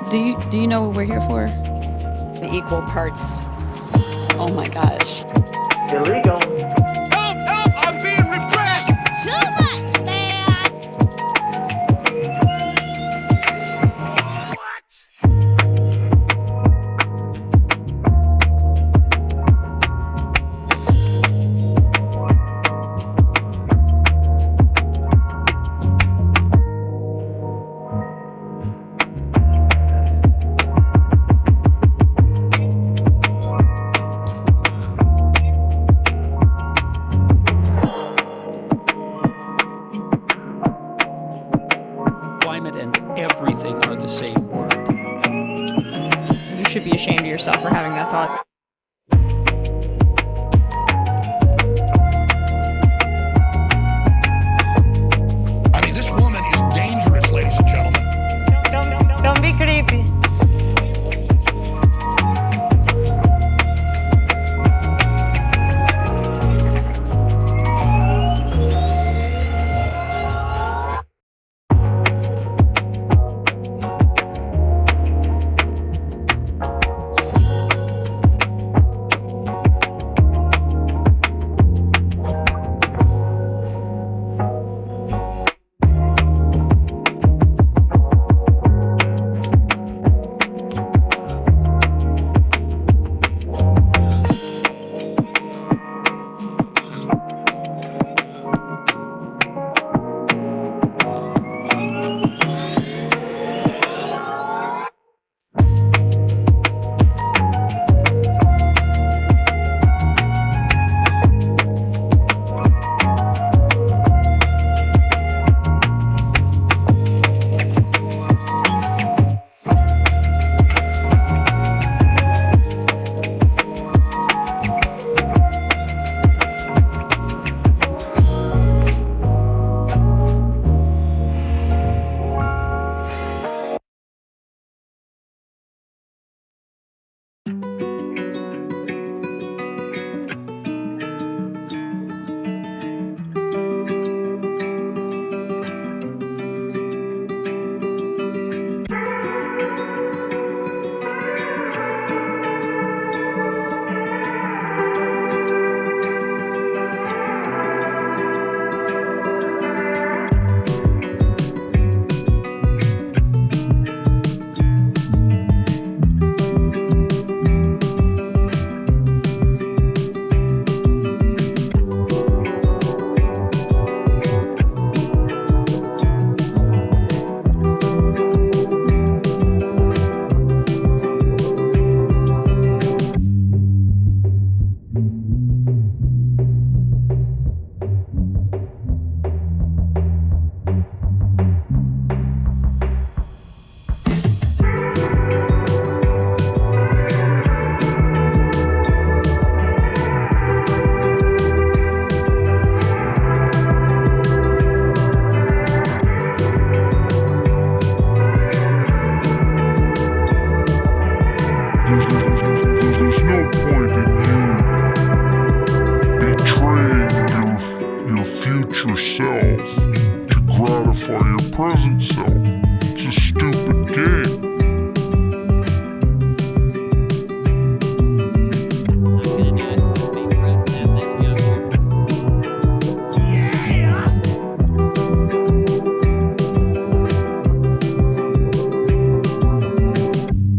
Do you know what we're here for? The equal parts. Oh my gosh. Illegal. Help! Help! I'm being repressed! Too much, man! Climate and everything are the same word. You should be ashamed of yourself for having that thought. I mean, this woman is dangerous, ladies and gentlemen. Don't be creepy. There's no point in you betraying your future self to gratify your present self. It's a stupid game.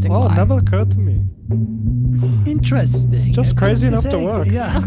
Oh, it never occurred to me. Interesting. It's just That's crazy enough to interesting. work. Yeah.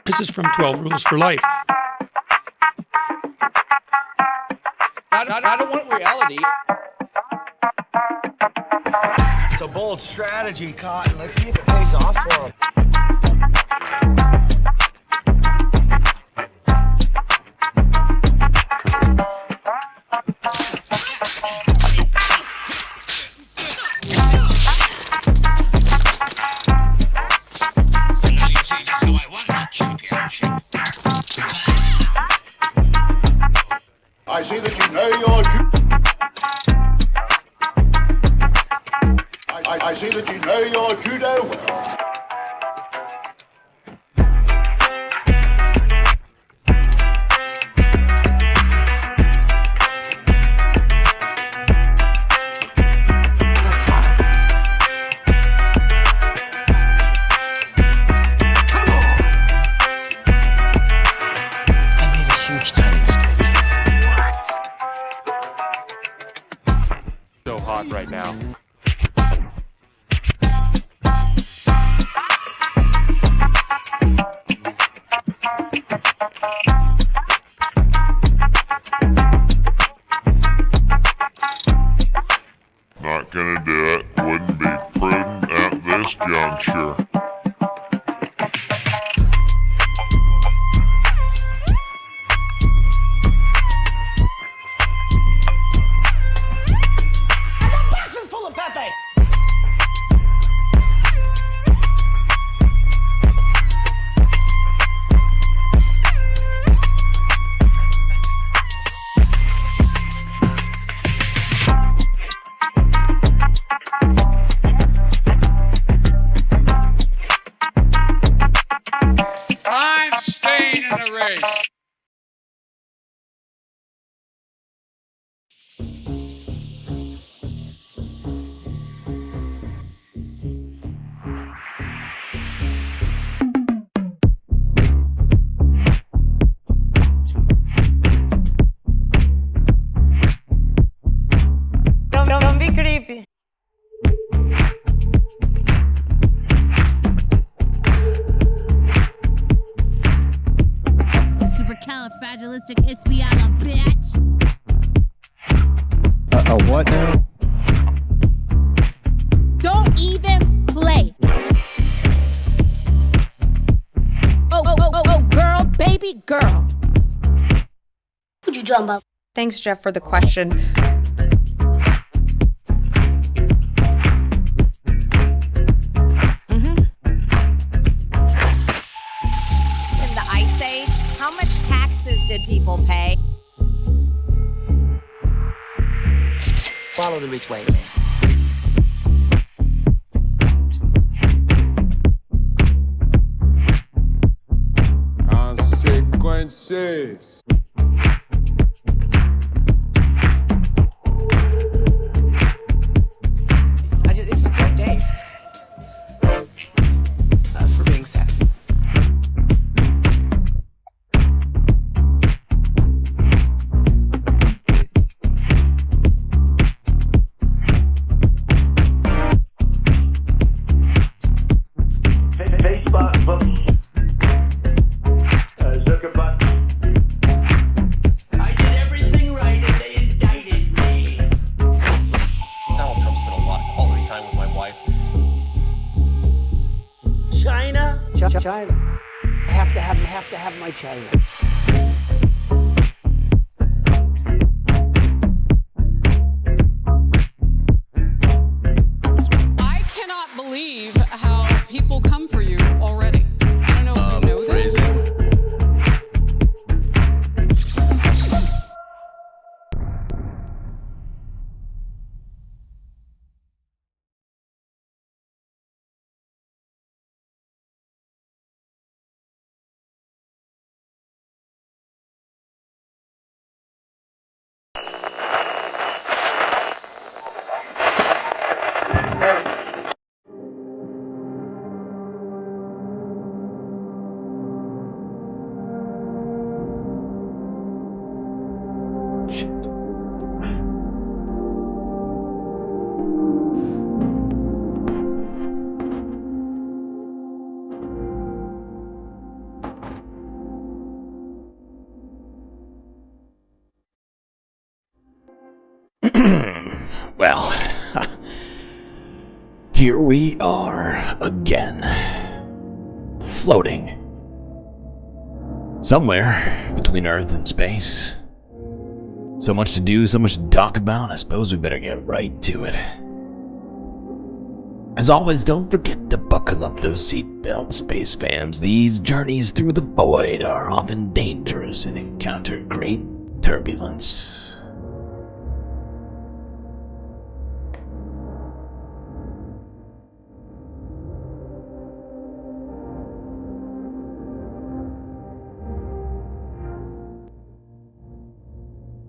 This is from 12 Rules for Life. I don't want reality. It's a bold strategy, Cotton. Let's see if it pays off for him. I see that you know your I see that you know your judo well. That's hot. Come on! I made a huge tiny mistake. So hot right now. Not gonna do it. Wouldn't be prudent at this juncture. I'm staying in the race. Don't be creepy. Supercalifragilistic bitch. What now? Don't even play. Oh, girl, baby girl. What you talking about? Thanks, Jeff, for the question. In the Ice Age, how much taxes did people pay? Follow the rich white man. Consequences. It's a great day. For being sad. Facebook, Zuckerberg. I did everything right and they indicted me. Donald Trump spent a lot of quality time with my wife. China? China. I have to have my China. I cannot believe how people come for you already. I don't know if you know this. Well, here we are again, floating somewhere between Earth and space. So much to do, so much to talk about. I suppose we better get right to it. As always, don't forget to buckle up those seatbelts, space fams. These journeys through the void are often dangerous and encounter great turbulence.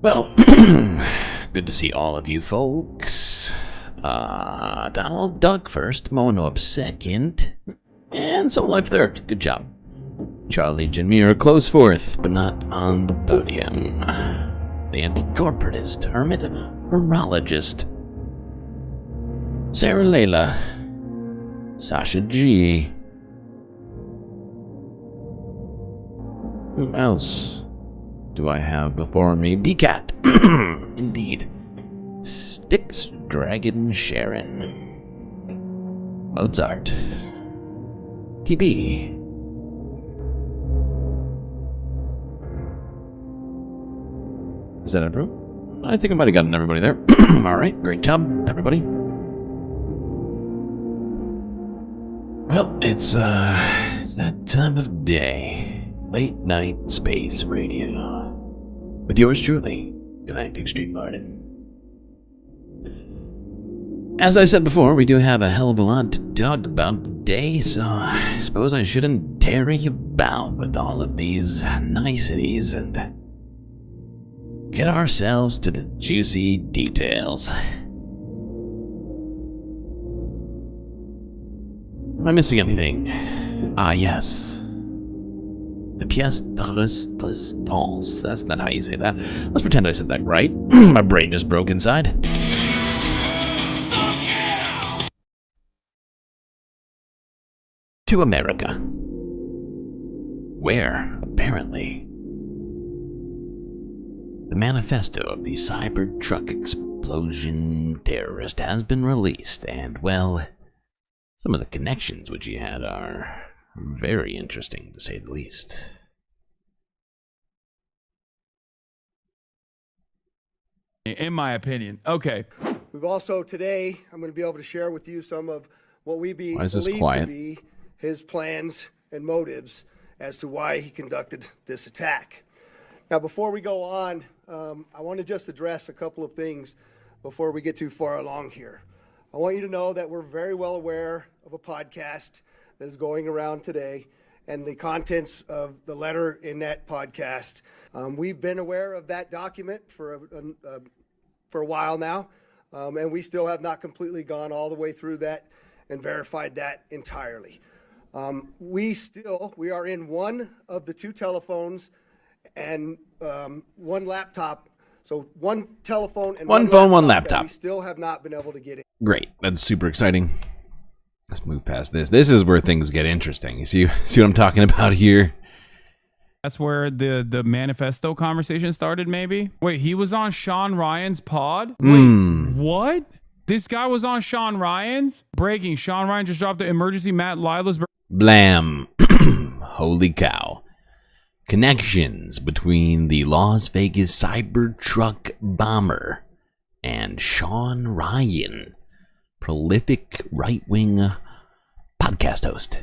Well, good to see all of you folks. Donald Duck first, Mono second, and Soul Life third. Good job. Charlie Janmir are close fourth, but not on the podium. The anti-corporatist, hermit, horologist, Sarah Layla, Sasha G. Who else do I have before me? B-Cat. Indeed. Styx Dragon Sharon. Mozart. TB. Is that everyone? I think I might have gotten everybody there. Alright, great job, everybody. Well, it's that time of day. Late night space radio. With yours truly, GalacticStreamLord. As I said before, we do have a hell of a lot to talk about today, so I suppose I shouldn't tarry you about with all of these niceties and get ourselves to the juicy details. Am I missing anything? Ah, yes. The pièce de résistance. That's not how you say that. Let's pretend I said that right. My brain just broke inside. To America. Where, apparently, the manifesto of the Cybertruck explosion terrorist has been released, and, well, some of the connections which he had are very interesting, to say the least. In my opinion. Okay. We've also, today, I'm going to be able to share with you some of what we believe to be his plans and motives as to why he conducted this attack. Now, before we go on, I want to just address a couple of things before we get too far along here. I want you to know that we're very well aware of a podcast that is going around today and the contents of the letter in that podcast. We've been aware of that document for a while now, and we still have not completely gone all the way through that and verified that entirely. We are in one of the two telephones and one laptop. So one telephone and one phone, one laptop. We still have not been able to get it. Great. That's super exciting. Let's move past this. This is where things get interesting. You see what I'm talking about here? That's where the manifesto conversation started, maybe? Wait, he was on Sean Ryan's pod? Wait, what? This guy was on Sean Ryan's? Breaking. Sean Ryan just dropped the emergency Matt Lila's... Blam. Holy cow. Connections between the Las Vegas Cybertruck bomber and Sean Ryan, prolific right-wing podcast host.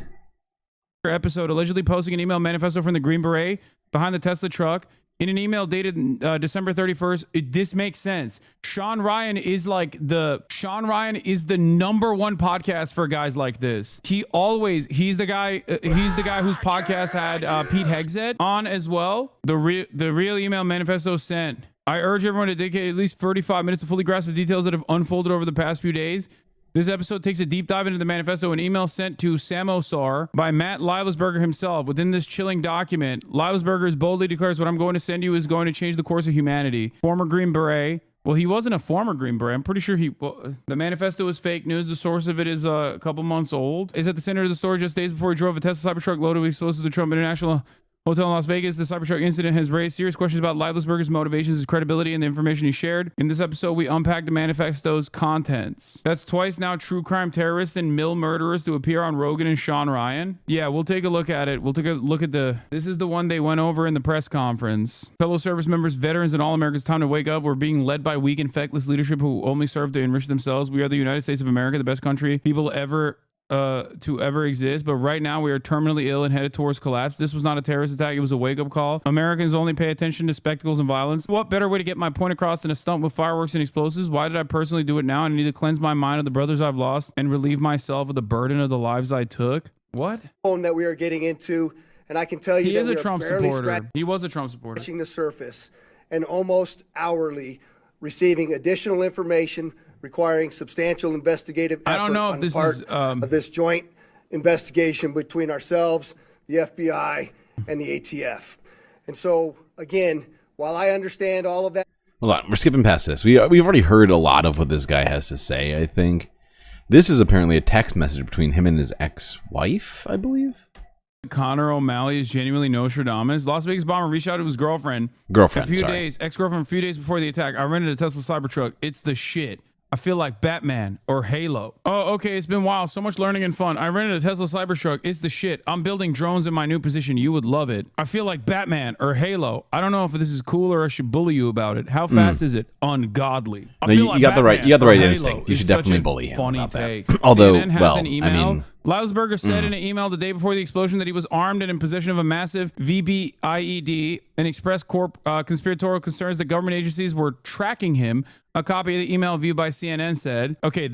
Episode allegedly posting an email manifesto from the Green Beret behind the Tesla truck. In an email dated December 31st, this makes sense. Sean Ryan is the number one podcast for guys like this. He's the guy whose podcast had Pete Hegseth on as well. The real email manifesto sent. I urge everyone to dedicate at least 35 minutes to fully grasp the details that have unfolded over the past few days. This episode takes a deep dive into the manifesto, an email sent to Samosar by Matt Lilasberger himself. Within this chilling document, Lilasberger boldly declares, what I'm going to send you is going to change the course of humanity. Former Green Beret. Well, he wasn't a former Green Beret. I'm pretty sure the manifesto is fake news. The source of it is a couple months old. Is at the center of the story just days before he drove a Tesla Cybertruck loaded with explosives to Trump International Hotel in Las Vegas. The Cybertruck incident has raised serious questions about Leftist's motivations, his credibility, and the information he shared. In this episode, we unpack the manifesto's contents. That's twice now true crime terrorists and mill murderers to appear on Rogan and Sean Ryan. Yeah, we'll take a look at it. We'll take a look at this is the one they went over in the press conference. Fellow service members, veterans, and all Americans, time to wake up. We're being led by weak and feckless leadership who only serve to enrich themselves. We are the United States of America, the best country people ever to ever exist, but right now we are terminally ill and headed towards collapse. This was not a terrorist attack, it was a wake-up call. Americans only pay attention to spectacles and violence. What better way to get my point across than a stunt with fireworks and explosives? Why did I personally do it now? I need to cleanse my mind of the brothers I've lost and relieve myself of the burden of the lives I took. What? That we are getting into, and I can tell you he is a Trump supporter. He was a Trump supporter. Scratching the surface and almost hourly receiving additional information requiring substantial investigative effort. I don't know if this is of this joint investigation between ourselves, the FBI, and the ATF. And so, again, while I understand all of that. Hold on, we're skipping past this. We've already heard a lot of what this guy has to say, I think. This is apparently a text message between him and his ex-wife, I believe. Connor O'Malley is genuinely Nostradamus. Las Vegas bomber reached out to his girlfriend. Ex-girlfriend, a few days before the attack. I rented a Tesla Cybertruck. It's the shit. I feel like Batman or Halo. Oh, okay, it's been wild. So much learning and fun. I rented a Tesla Cybertruck. It's the shit. I'm building drones in my new position. You would love it. I feel like Batman or Halo. I don't know if this is cool or I should bully you about it. How fast is it? Ungodly. No, you got the right instinct. You should definitely bully him. Funny take. Although, CNN has well, an email. I mean, Lausberger said in an email the day before the explosion that he was armed and in possession of a massive VBIED and expressed conspiratorial concerns that government agencies were tracking him. A copy of the email viewed by CNN said, okay,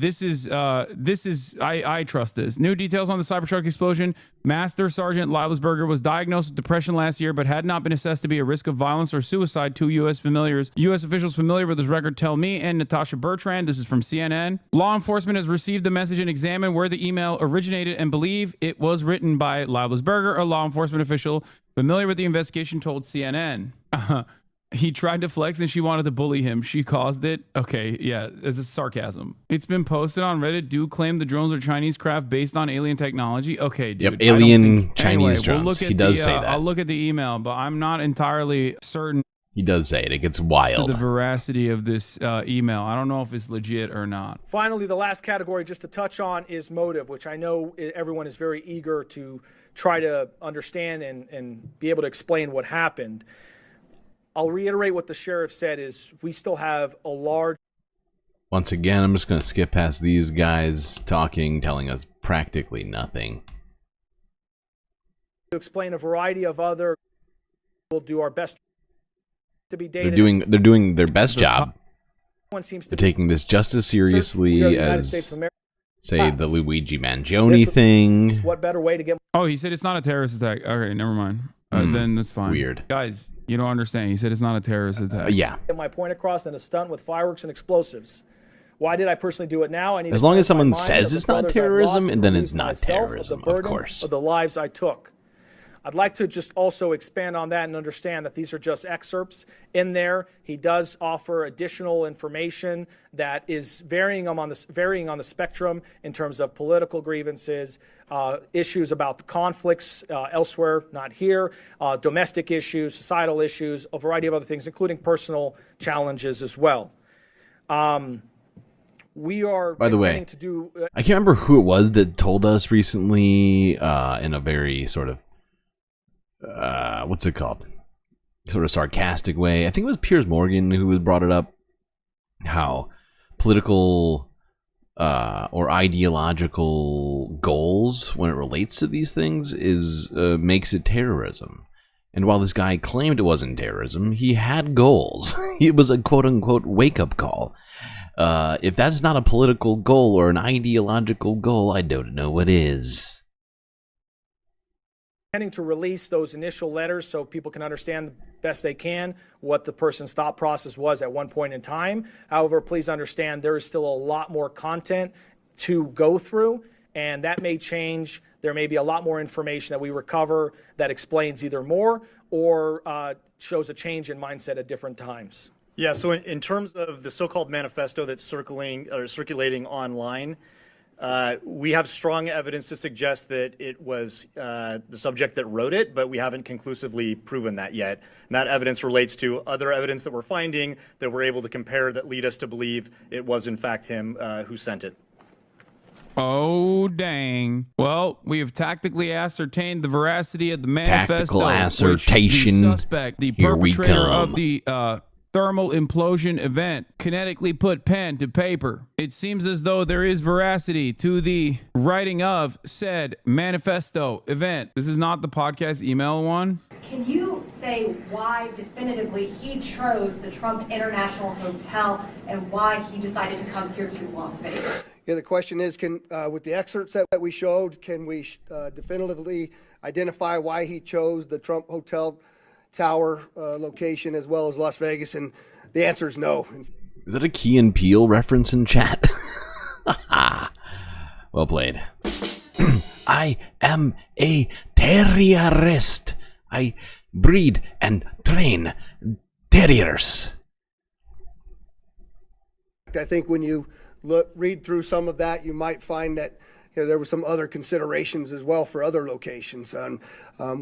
I trust this. New details on the Cybertruck explosion. Master Sergeant Lausberger was diagnosed with depression last year, but had not been assessed to be a risk of violence or suicide. Two U.S. officials familiar with his record tell me and Natasha Bertrand. This is from CNN. Law enforcement has received the message and examined where the email originated and believe it was written by Lausberger, a law enforcement official familiar with the investigation, told CNN. He tried to flex and she wanted to bully him. She caused it. Okay, yeah, it's a sarcasm. It's been posted on Reddit. Do claim the drones are Chinese craft based on alien technology. Okay, dude. Yep, alien Chinese drones. We'll he does say that. I'll look at the email, but I'm not entirely certain. He does say it. It gets wild. To the veracity of this email. I don't know if it's legit or not. Finally, the last category just to touch on is motive, which I know everyone is very eager to try to understand and be able to explain what happened. I'll reiterate what the sheriff said is we still have a large... Once again, I'm just going to skip past these guys talking, telling us practically nothing. To explain a variety of other... We'll do our best to be dated. They're doing their best job. They're taking this just as seriously as, say, the Luigi Mangione thing. What better way to get... Oh, he said it's not a terrorist attack. Okay, never mind. Then that's fine. Weird. Guys... You don't understand. He said it's not a terrorist attack. Yeah. Get my point across in a stunt with fireworks and explosives. Why did I personally do it now? I need as long as someone says it's not terrorism, and then it's not terrorism, of course. Of the lives I took. I'd like to just also expand on that and understand that these are just excerpts in there. He does offer additional information that is varying on the spectrum in terms of political grievances, issues about the conflicts elsewhere, not here, domestic issues, societal issues, a variety of other things, including personal challenges as well. We are, by the way, to do, I can't remember who it was that told us recently in a very sort of what's it called? Sort of sarcastic way. I think it was Piers Morgan who brought it up. How political or ideological goals, when it relates to these things, is makes it terrorism. And while this guy claimed it wasn't terrorism, he had goals. It was a quote-unquote wake-up call. If that's not a political goal or an ideological goal, I don't know what is. Intending to release those initial letters so people can understand the best they can what the person's thought process was at one point in time. However, please understand there is still a lot more content to go through, and that may change. There may be a lot more information that we recover that explains either more or shows a change in mindset at different times. Yeah, so in terms of the so-called manifesto that's circulating online, We have strong evidence to suggest that it was the subject that wrote it, but we haven't conclusively proven that yet. And that evidence relates to other evidence that we're finding that we're able to compare that lead us to believe it was in fact him who sent it. Oh, dang. Well, we have tactically ascertained the veracity of the manifesto. Tactical assertion. The suspect, the Here we perpetrator come. of the thermal implosion event, kinetically put pen to paper. It seems as though there is veracity to the writing of said manifesto event. This is not the podcast email one. Can you say why definitively he chose the Trump International Hotel and why he decided to come here to Las Vegas? Yeah, the question is, with the excerpts that we showed, can we definitively identify why he chose the Trump Hotel Tower location as well as Las Vegas? And the answer is no. Is that a Key and Peele reference in chat? Well played. I am a terrierist. I breed and train terriers. I think when you read through some of that, you might find that there were some other considerations as well for other locations. And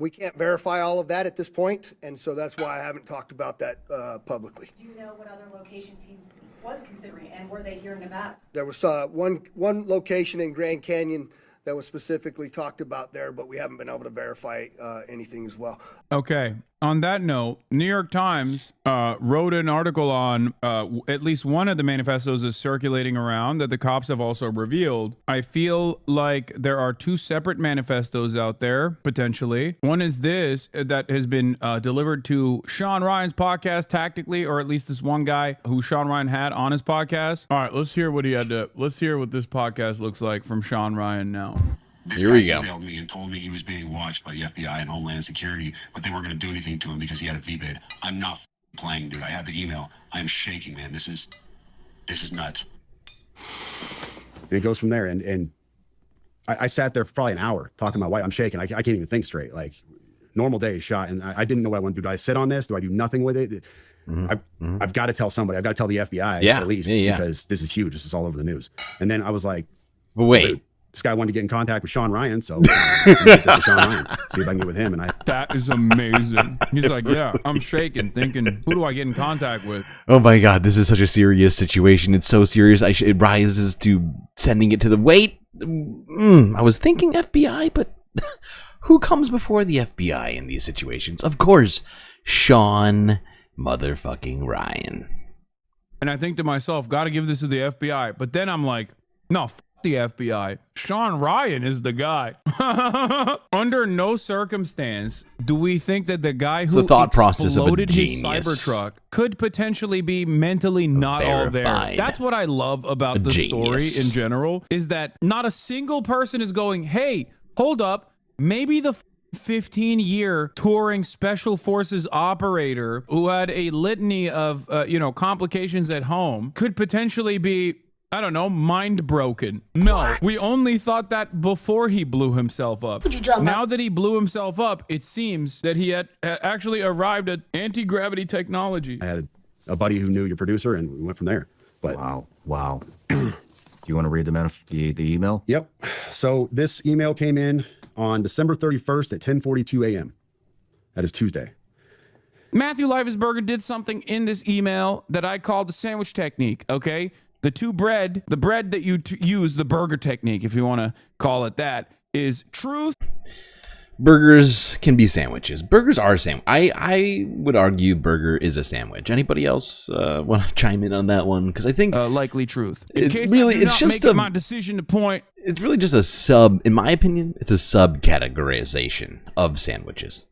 we can't verify all of that at this point, and so that's why I haven't talked about that publicly. Do you know what other locations he was considering, and were they here in Nevada? There was one location in Grand Canyon that was specifically talked about there, but we haven't been able to verify anything as well. Okay. On that note, New York Times wrote an article on at least one of the manifestos is circulating around that the cops have also revealed. I feel like there are two separate manifestos out there, potentially. One is this that has been delivered to Sean Ryan's podcast tactically, or at least this one guy who Sean Ryan had on his podcast. All right, let's hear what he had to. Let's hear what this podcast looks like from Sean Ryan now. Here we go. Emailed me and told me he was being watched by the FBI and Homeland Security, but they weren't going to do anything to him because he had a VBID. I'm not playing, dude. I have the email. I am shaking, man. This is nuts. And it goes from there. And I sat there for probably an hour talking to my wife. I'm shaking. I can't even think straight. Like, normal day shot, and I didn't know what I want to do. Do I sit on this? Do I do nothing with it? I've got to tell somebody. I've got to tell the FBI at least, because this is huge. This is all over the news. And then I was like, but wait. This guy wanted to get in contact with Sean Ryan, so Sean Ryan, see if I can get with him. And that is amazing. He's like, yeah, I'm shaking, thinking, who do I get in contact with? Oh my God, this is such a serious situation. It's so serious. It rises to sending it to the wait. I was thinking FBI, but who comes before the FBI in these situations? Of course, Sean motherfucking Ryan. And I think to myself, got to give this to the FBI. But then I'm like, no. The FBI. Sean Ryan is the guy. Under no circumstance do we think that the guy who exploded his Cybertruck could potentially be mentally not all there. That's what I love about the story in general, is that not a single person is going, hey, hold up, maybe the 15-year touring special forces operator who had a litany of complications at home could potentially be, I don't know, mind broken. No, we only thought that before he blew himself up. Now that he blew himself up, it seems that he had actually arrived at anti-gravity technology. I had a buddy who knew your producer, and we went from there. But wow. Do you want to read the email? Yep. So this email came in on December 31st at 10:42 a.m. That is Tuesday. Matthew Leifesberger did something in this email that I call the sandwich technique, okay? The bread that you use, the burger technique, if you want to call it that, is truth. Burgers can be sandwiches. Burgers are sandwich. I would argue burger is a sandwich. Anybody else want to chime in on that one? Because I think likely truth. It's just my decision to point. It's really just a sub. In my opinion, it's a subcategorization of sandwiches.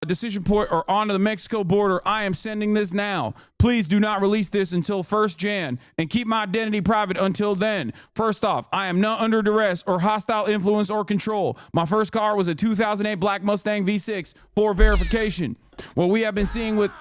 Decision point or onto the Mexico border. I am sending this now. Please do not release this until 1st Jan and keep my identity private until then. First off, I am not under duress or hostile influence or control. My first car was a 2008 black Mustang V6 for verification. What we have been seeing with,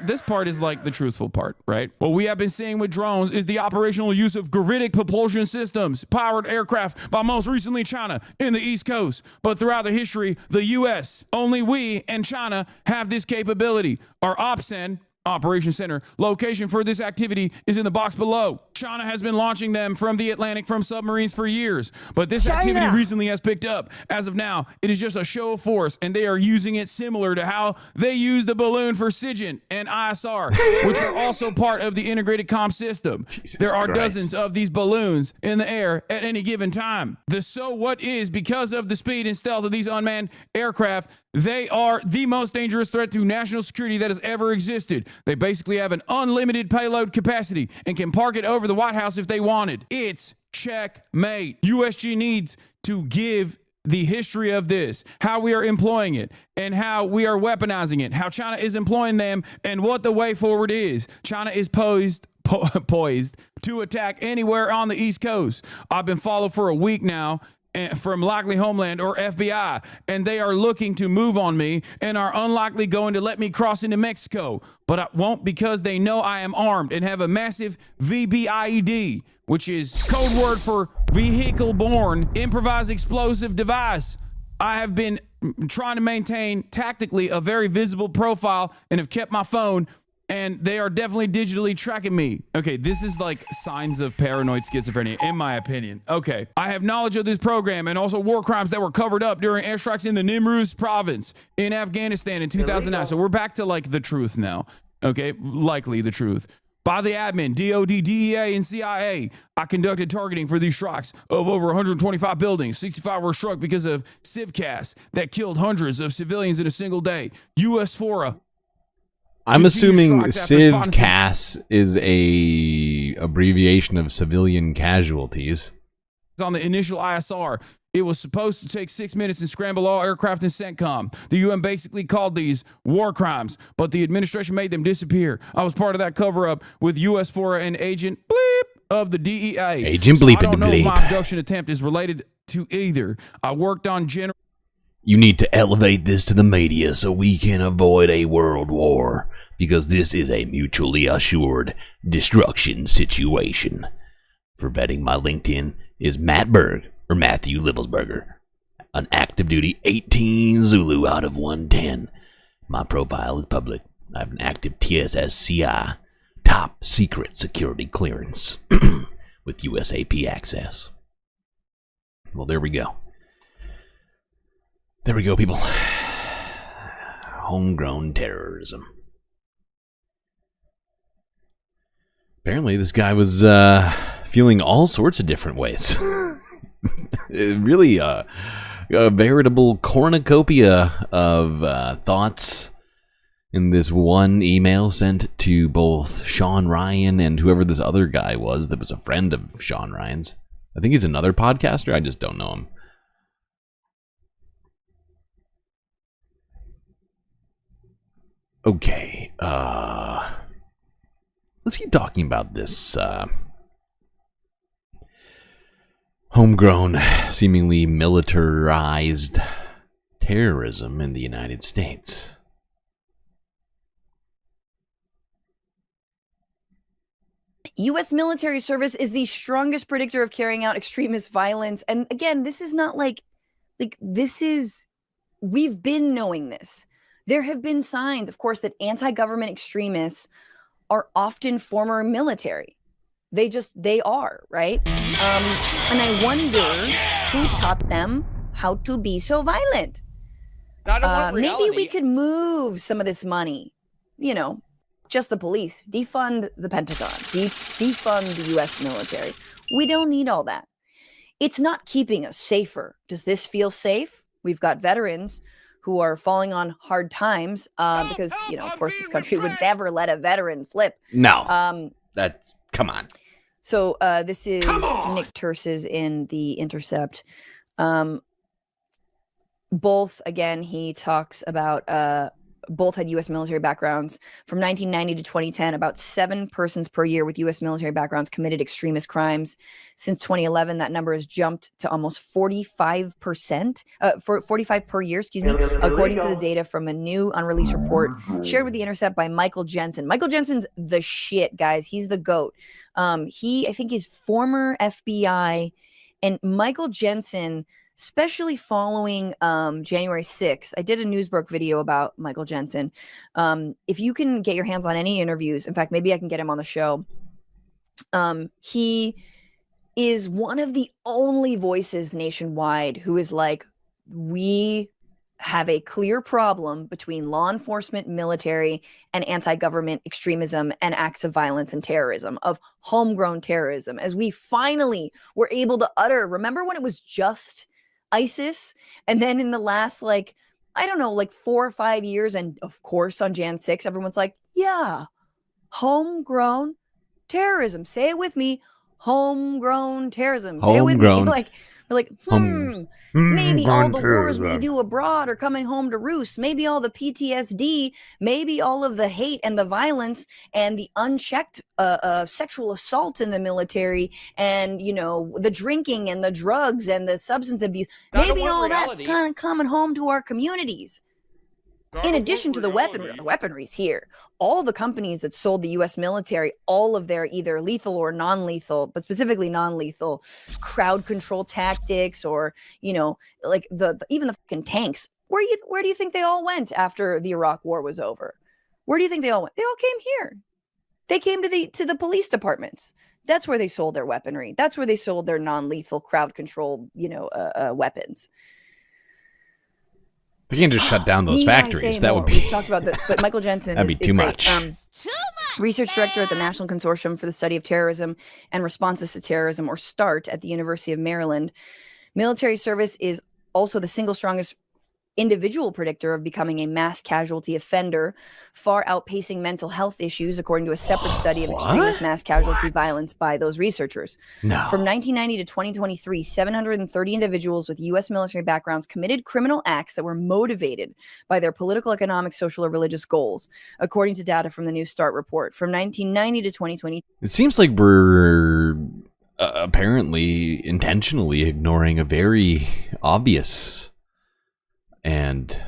this part is like the truthful part, right? What we have been seeing with drones is the operational use of gravitic propulsion systems, powered aircraft by most recently China in the East Coast. But throughout the history, the U.S., only we and China have this capability. Our OPSEN, Operations Center. Location for this activity is in the box below. China has been launching them from the Atlantic from submarines for years, but this activity recently has picked up. As of now, it is just a show of force, and they are using it similar to how they use the balloon for SIGINT and ISR, which are also part of the integrated comm system. There are dozens of these balloons in the air at any given time. The so what is because of the speed and stealth of these unmanned aircraft. They are the most dangerous threat to national security that has ever existed. They basically have an unlimited payload capacity and can park it over the White House if they wanted. It's checkmate. USG needs to give the history of this, how we are employing it, and how we are weaponizing it, how China is employing them, and what the way forward is. China is poised to attack anywhere on the East Coast. I've been followed for a week now from likely Homeland or FBI, and they are looking to move on me and are unlikely going to let me cross into Mexico. But I won't, because they know I am armed and have a massive VBIED, which is code word for vehicle-borne improvised explosive device. I have been trying to maintain tactically a very visible profile and have kept my phone, and they are definitely digitally tracking me. Okay, this is like signs of paranoid schizophrenia, in my opinion. Okay, I have knowledge of this program and also war crimes that were covered up during airstrikes in the Nimruz province in Afghanistan in 2009. So we're back to like the truth now. Okay, likely the truth. By the admin, DOD, DEA, and CIA, I conducted targeting for these strikes of over 125 buildings. 65 were struck because of civcast that killed hundreds of civilians in a single day. U.S. fora. I'm assuming CivCAS is a abbreviation of civilian casualties. On the initial ISR, it was supposed to take 6 minutes and scramble all aircraft and CENTCOM. The UN basically called these war crimes, but the administration made them disappear. I was part of that cover-up with U.S. fora and Agent Bleep of the DEA. Agent Bleep. I don't know if my abduction attempt is related to either. I worked on general... You need to elevate this to the media so we can avoid a world war, because this is a mutually assured destruction situation. For vetting, my LinkedIn is Matt Berg, or Matthew Livelsberger, an active duty 18 Zulu out of 110. My profile is public. I have an active TSSCI, top secret security clearance, with USAP access. Well, there we go. There we go, people. Homegrown terrorism. Apparently, this guy was feeling all sorts of different ways. Really, a veritable cornucopia of thoughts in this one email sent to both Sean Ryan and whoever this other guy was that was a friend of Sean Ryan's. I think he's another podcaster. I just don't know him. Okay, let's keep talking about this homegrown, seemingly militarized terrorism in the United States. U.S. military service is the strongest predictor of carrying out extremist violence. And again, this is not like this is, we've been knowing this. There have been signs, of course, that anti-government extremists are often former military. They are, right? And I wonder who taught them how to be so violent. Maybe we could move some of this money, you know, just the police, defund the Pentagon, defund the U.S. military. We don't need all that. It's not keeping us safer. Does this feel safe? We've got veterans who are falling on hard times because, you know, of course, this country would never let a veteran slip. No, that's, come on. So this is Nick Terses in The Intercept. Both, again, he talks about, both had U.S. military backgrounds. From 1990 to 2010, about 7 persons per year with U.S. military backgrounds committed extremist crimes. Since 2011, that number has jumped to almost 45%, 45 per year, according to the data from a new unreleased report shared with The Intercept by Michael Jensen. Michael Jensen's the shit, guys. He's the GOAT. I think, is former FBI, and Michael Jensen especially following January 6th. I did a Newsbrook video about Michael Jensen. If you can get your hands on any interviews, in fact, maybe I can get him on the show. He is one of the only voices nationwide who is like, we have a clear problem between law enforcement, military, and anti-government extremism and acts of violence and terrorism, of homegrown terrorism, as we finally were able to utter. Remember when it was just ISIS? And then in the last, like, I don't know, like 4 or 5 years, and of course on Jan 6, everyone's like, yeah, homegrown terrorism. Say it with me. Homegrown terrorism. Say it with me. Like, we're like, maybe all the wars we do abroad are coming home to roost. Maybe all the PTSD, maybe all of the hate and the violence and the unchecked sexual assault in the military, and, you know, the drinking and the drugs and the substance abuse. Maybe all that's kind of coming home to our communities. In addition to the weaponry's here. All the companies that sold the U.S. military, all of their either lethal or non-lethal, but specifically non-lethal crowd control tactics, or, you know, like even the fucking tanks. Where do you think they all went after the Iraq War was over? Where do you think they all went? They all came here. They came to the police departments. That's where they sold their weaponry. That's where they sold their non-lethal crowd control, you know, weapons. They can't just shut down those factories. That would be. We've talked about this, but Michael Jensen that'd be too much. Research director at the National Consortium for the Study of Terrorism and Responses to Terrorism, or START, at the University of Maryland. Military service is also the single strongest individual predictor of becoming a mass casualty offender, far outpacing mental health issues, according to a separate study of extremist mass casualty violence by those researchers. No. From 1990 to 2023, 730 individuals with U.S. military backgrounds committed criminal acts that were motivated by their political, economic, social, or religious goals, according to data from the new START report. From 1990 to 2020. It seems like we're apparently intentionally ignoring a very obvious and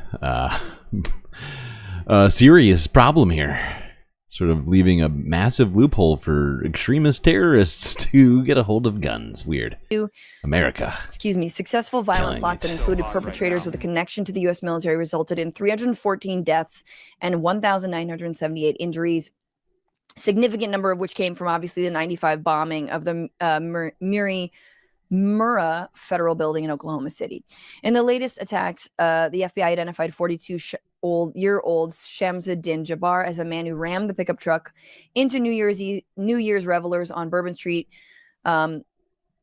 serious problem here, sort of leaving a massive loophole for extremist terrorists to get a hold of guns. Weird. America. Excuse me. Successful violent plots that included perpetrators with a connection to the U.S. military resulted in 314 deaths and 1,978 injuries. Significant number of which came from obviously the 95 bombing of the Murrah Federal Building in Oklahoma City. In the latest attacks, the FBI identified 42-year-old Shamsuddin Jabbar as a man who rammed the pickup truck into New Year's revelers on Bourbon Street.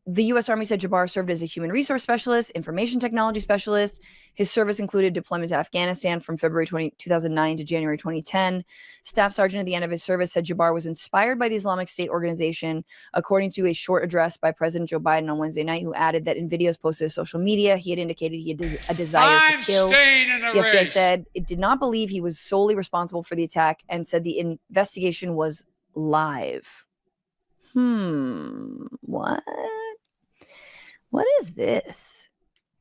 The U.S. Army said Jabbar served as a human resource specialist, information technology specialist. His service included deployment to Afghanistan from February 2009 to January 2010. Staff sergeant at the end of his service said Jabbar was inspired by the Islamic State organization, according to a short address by President Joe Biden on Wednesday night, who added that in videos posted to social media, he had indicated he had a desire to kill. The FBI said it did not believe he was solely responsible for the attack and said the investigation was live. What? What is this?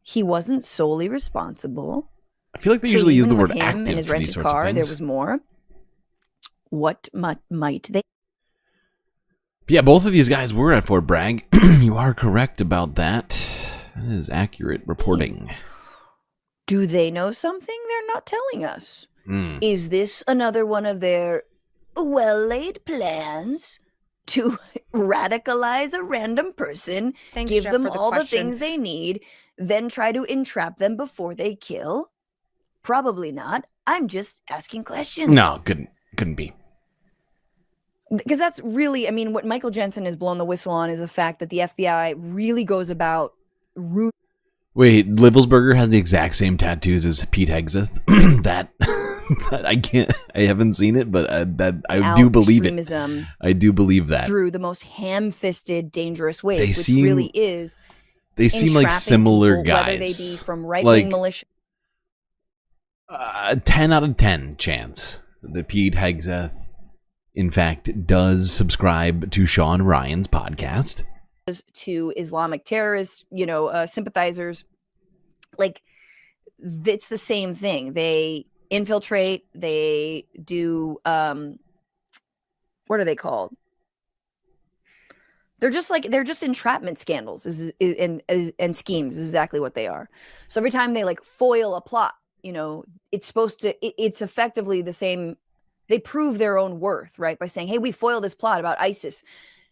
He wasn't solely responsible. I feel like they usually use the word active in his for rented these sorts car, of there things. was more. What might they? Yeah, both of these guys were at Fort Bragg. You are correct about that. That is accurate reporting. Do they know something they're not telling us? Mm. Is this another one of their well-laid plans to radicalize a random person, Thanks, give Jeff, them for the all the question. things they need, then try to entrap them before they kill? Probably not. I'm just asking questions. No, couldn't be. Because that's really, I mean, what Michael Jensen has blown the whistle on is the fact that the FBI really goes about Wait, Livelsberger has the exact same tattoos as Pete Hegseth. that I haven't seen it, but I do believe it. extremism I do believe that. through the most ham-fisted, dangerous ways, They which seem- really is They seem like entrapping similar people, guys. whether they be from right-wing Like, militia. 10 out of 10 chance that Pete Hegseth, in fact, does subscribe to Sean Ryan's podcast. To Islamic terrorists, sympathizers. Like, it's the same thing. They infiltrate, they do, what are they called? They're just entrapment scandals and schemes is exactly what they are. So every time they like foil a plot, you know, it's effectively the same. They prove their own worth, right? By saying, hey, we foiled this plot about ISIS.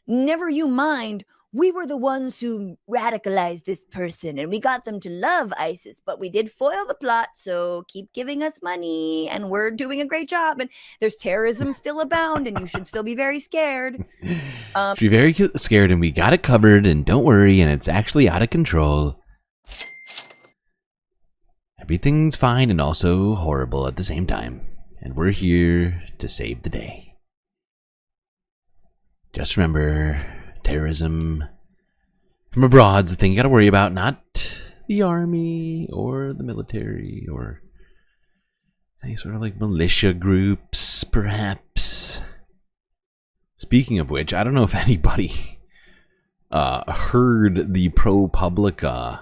Never you mind, we were the ones who radicalized this person and we got them to love ISIS, but we did foil the plot, so keep giving us money and we're doing a great job. And there's terrorism still abound and you should still be very scared. Should be very scared, and we got it covered, and don't worry, and it's actually out of control. Everything's fine and also horrible at the same time, and we're here to save the day. Just remember, terrorism from abroad's the thing you gotta worry about, not the army or the military or any sort of like militia groups, perhaps. Speaking of which, I don't know if anybody heard the ProPublica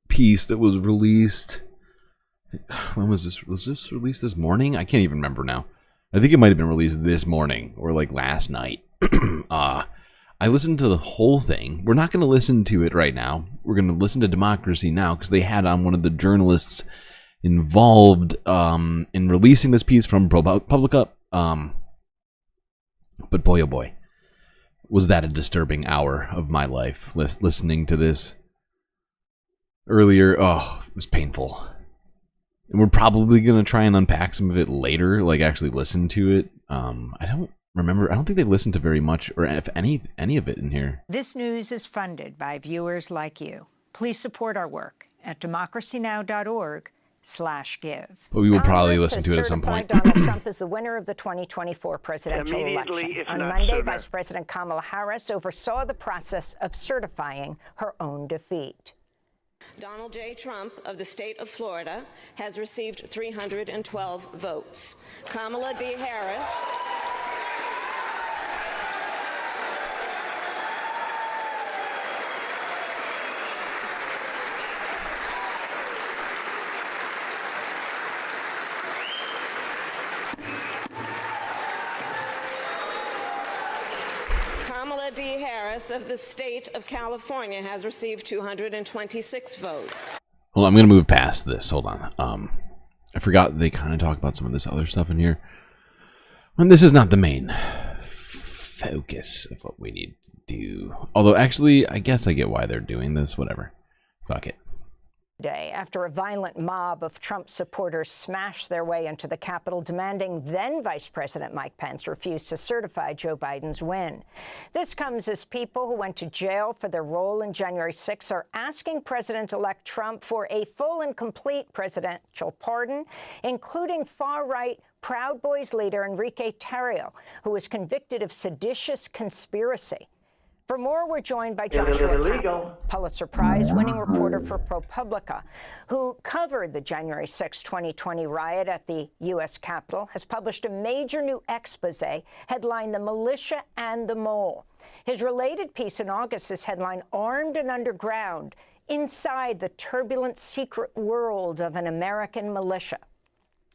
piece that was released. When was this? Was this released this morning? I can't even remember now. I think it might have been released this morning or like last night. I listened to the whole thing. We're not going to listen to it right now. We're going to listen to Democracy Now! Because they had on one of the journalists involved in releasing this piece from ProPublica. But boy, oh boy, was that a disturbing hour of my life listening to this earlier. Oh, it was painful. And we're probably going to try and unpack some of it later, like actually listen to it. I don't remember. I don't think they listened to very much or if any of it in here. This news is funded by viewers like you. Please support our work at democracynow.org/give. But we will probably listen to it at some point. Donald Trump is the winner of the 2024 presidential election. On Monday, Vice President Kamala Harris oversaw the process of certifying her own defeat. Donald J. Trump of the state of Florida has received 312 votes. Kamala D. Harris D. Harris of the state of California has received 226 votes. Well, I'm going to move past this. Hold on. I forgot they kind of talk about some of this other stuff in here. And this is not the main focus of what we need to do. Although, actually, I guess I get why they're doing this. Whatever. Fuck it. Day after a violent mob of Trump supporters smashed their way into the Capitol, demanding then Vice President Mike Pence refuse to certify Joe Biden's win. This comes as people who went to jail for their role in January 6 are asking President-elect Trump for a full and complete presidential pardon, including far-right Proud Boys leader Enrique Tarrio, who was convicted of seditious conspiracy. For more, we're joined by Joshua Kaplan, Pulitzer Prize-winning reporter for ProPublica, who covered the January 6, 2020 riot at the U.S. Capitol, has published a major new expose headlined "The Militia and the Mole." His related piece in August is headlined "Armed and Underground: Inside the Turbulent Secret World of an American Militia."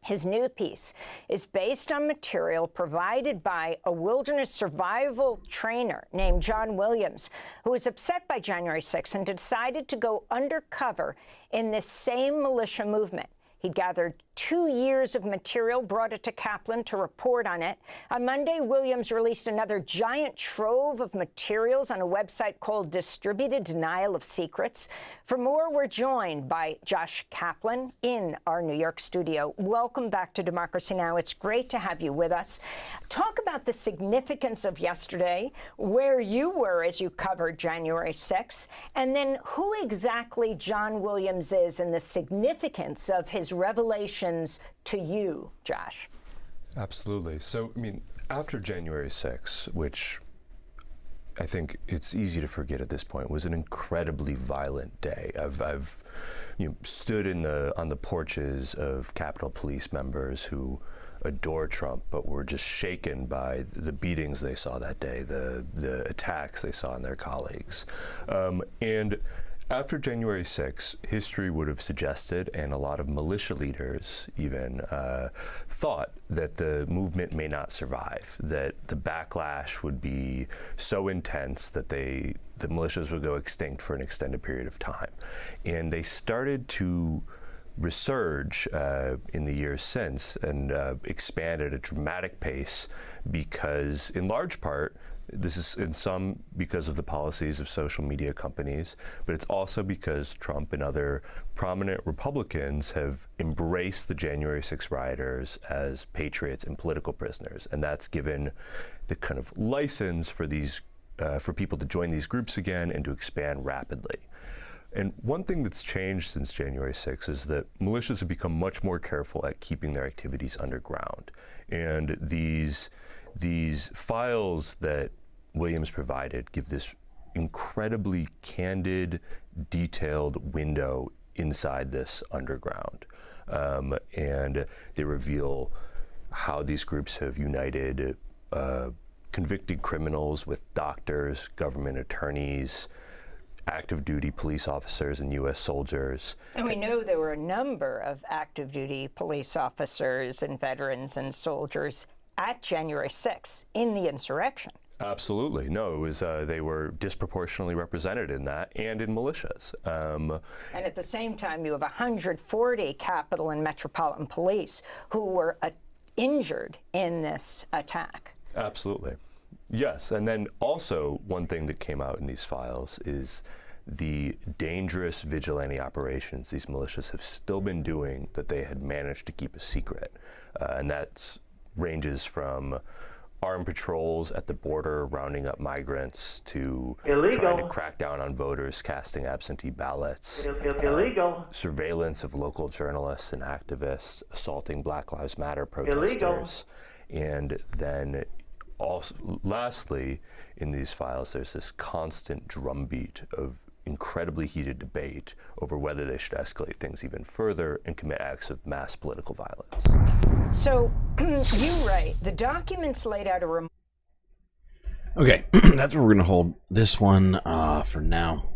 His new piece is based on material provided by a wilderness survival trainer named John Williams, who was upset by January 6 and decided to go undercover in this same militia movement. He gathered 2 years of material, brought it to Kaplan to report on it. On Monday, Williams released another giant trove of materials on a website called Distributed Denial of Secrets. For more, we're joined by Josh Kaplan in our New York studio. Welcome back to Democracy Now! It's great to have you with us. Talk about the significance of yesterday, where you were as you covered January 6th, and then who exactly John Williams is and the significance of his revelations to you, Josh. Absolutely. So, I mean, after January 6th, which I think it's easy to forget at this point, was an incredibly violent day. I've stood on the porches of Capitol Police members who adore Trump, but were just shaken by the beatings they saw that day, the attacks they saw on their colleagues. And After January 6th, history would have suggested, and a lot of militia leaders even thought that the movement may not survive, that the backlash would be so intense that the militias would go extinct for an extended period of time. And they started to resurge in the years since and expand at a dramatic pace because, in large part, this is in some because of the policies of social media companies, but it's also because Trump and other prominent Republicans have embraced the January 6 rioters as patriots and political prisoners. And that's given the kind of license for these, for people to join these groups again and to expand rapidly. And one thing that's changed since January 6 is that militias have become much more careful at keeping their activities underground. And these files that Williams provided give this incredibly candid, detailed window inside this underground. And they reveal how these groups have united convicted criminals with doctors, government attorneys, active duty police officers and U.S. soldiers. And we know there were a number of active duty police officers and veterans and soldiers at January 6th in the insurrection. Absolutely. No, it was they were disproportionately represented in that and in militias. And at the same time, you have 140 Capitol and Metropolitan Police who were injured in this attack. Absolutely. Yes, and then also one thing that came out in these files is the dangerous vigilante operations these militias have still been doing that they had managed to keep a secret. And that ranges from armed patrols at the border rounding up migrants to trying to crack down on voters casting absentee ballots. Illegal. Surveillance of local journalists and activists, assaulting Black Lives Matter protesters. Illegal. And then also, lastly, in these files, there's this constant drumbeat of incredibly heated debate over whether they should escalate things even further and commit acts of mass political violence. So, you write, the documents laid out a Okay, that's where we're going to hold this one for now.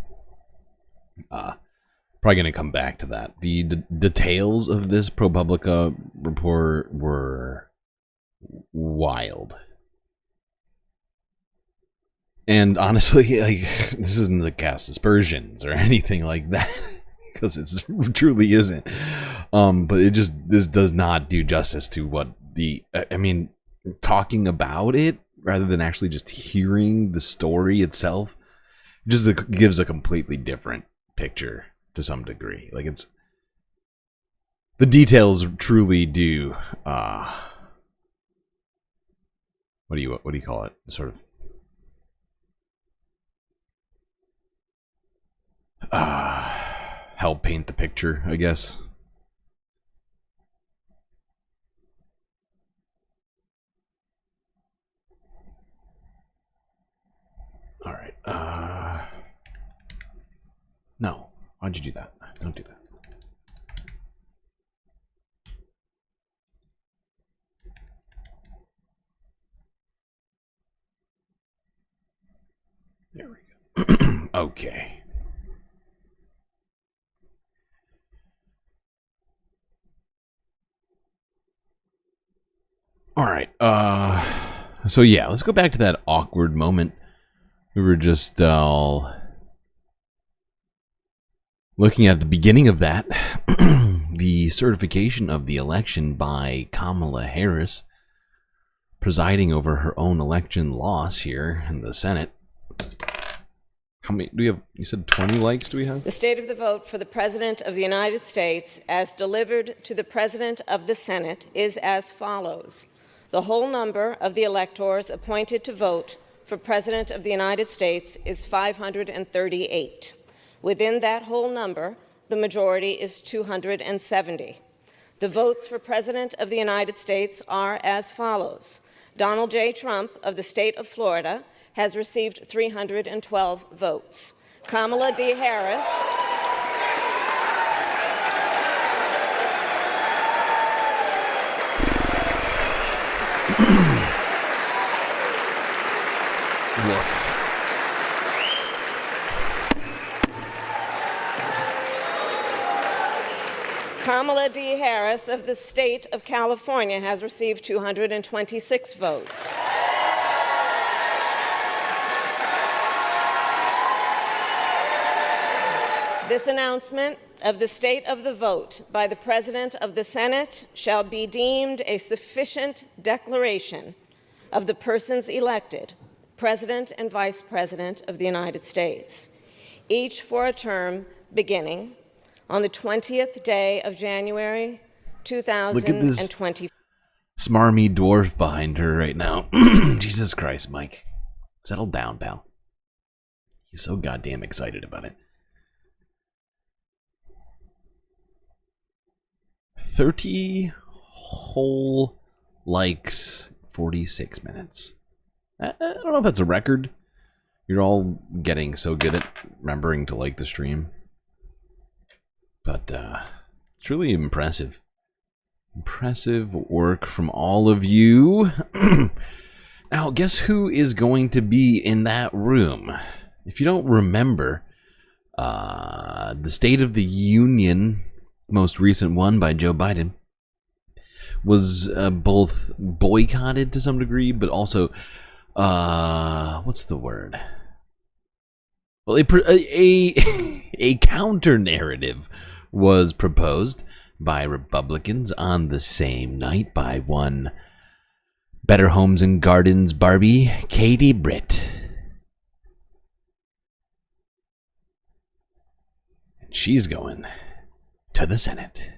Probably going to come back to that. The details of this ProPublica report were wild. And honestly, like, this isn't the cast aspersions or anything like that, because it truly isn't. But this does not do justice to what I mean, talking about it rather than actually just hearing the story itself just gives a completely different picture to some degree. Like, it's, the details truly do, what do you call it? Sort of, help paint the picture, I guess. All right. No. Why'd you do that? Don't do that. There we go. Okay. All right. So yeah, let's go back to that awkward moment. We were just looking at the beginning of that, the certification of the election by Kamala Harris, presiding over her own election loss here in the Senate. How many do we have? You said 20 likes do we have? The state of the vote for the President of the United States, as delivered to the President of the Senate, is as follows. The whole number of the electors appointed to vote for President of the United States is 538. Within that whole number, the majority is 270. The votes for President of the United States are as follows. Donald J. Trump of the state of Florida has received 312 votes. Kamala D. Harris Kamala D. Harris of the state of California has received 226 votes. This announcement of the state of the vote by the President of the Senate shall be deemed a sufficient declaration of the persons elected President and Vice President of the United States, each for a term beginning on the 20th day of January 2020. Smarmy dwarf behind her right now. Jesus Christ, Mike. Settle down, pal. He's so goddamn excited about it. 30 whole likes, 46 minutes. I don't know if that's a record. You're all getting so good at remembering to like the stream. But it's really impressive. Impressive work from all of you. Now, guess who is going to be in that room? If you don't remember, the State of the Union, most recent one by Joe Biden, was both boycotted to some degree, but also, what's the word? Well, a counter narrative was proposed by Republicans on the same night by one Better Homes and Gardens Barbie, Katie Britt. And she's going to the Senate.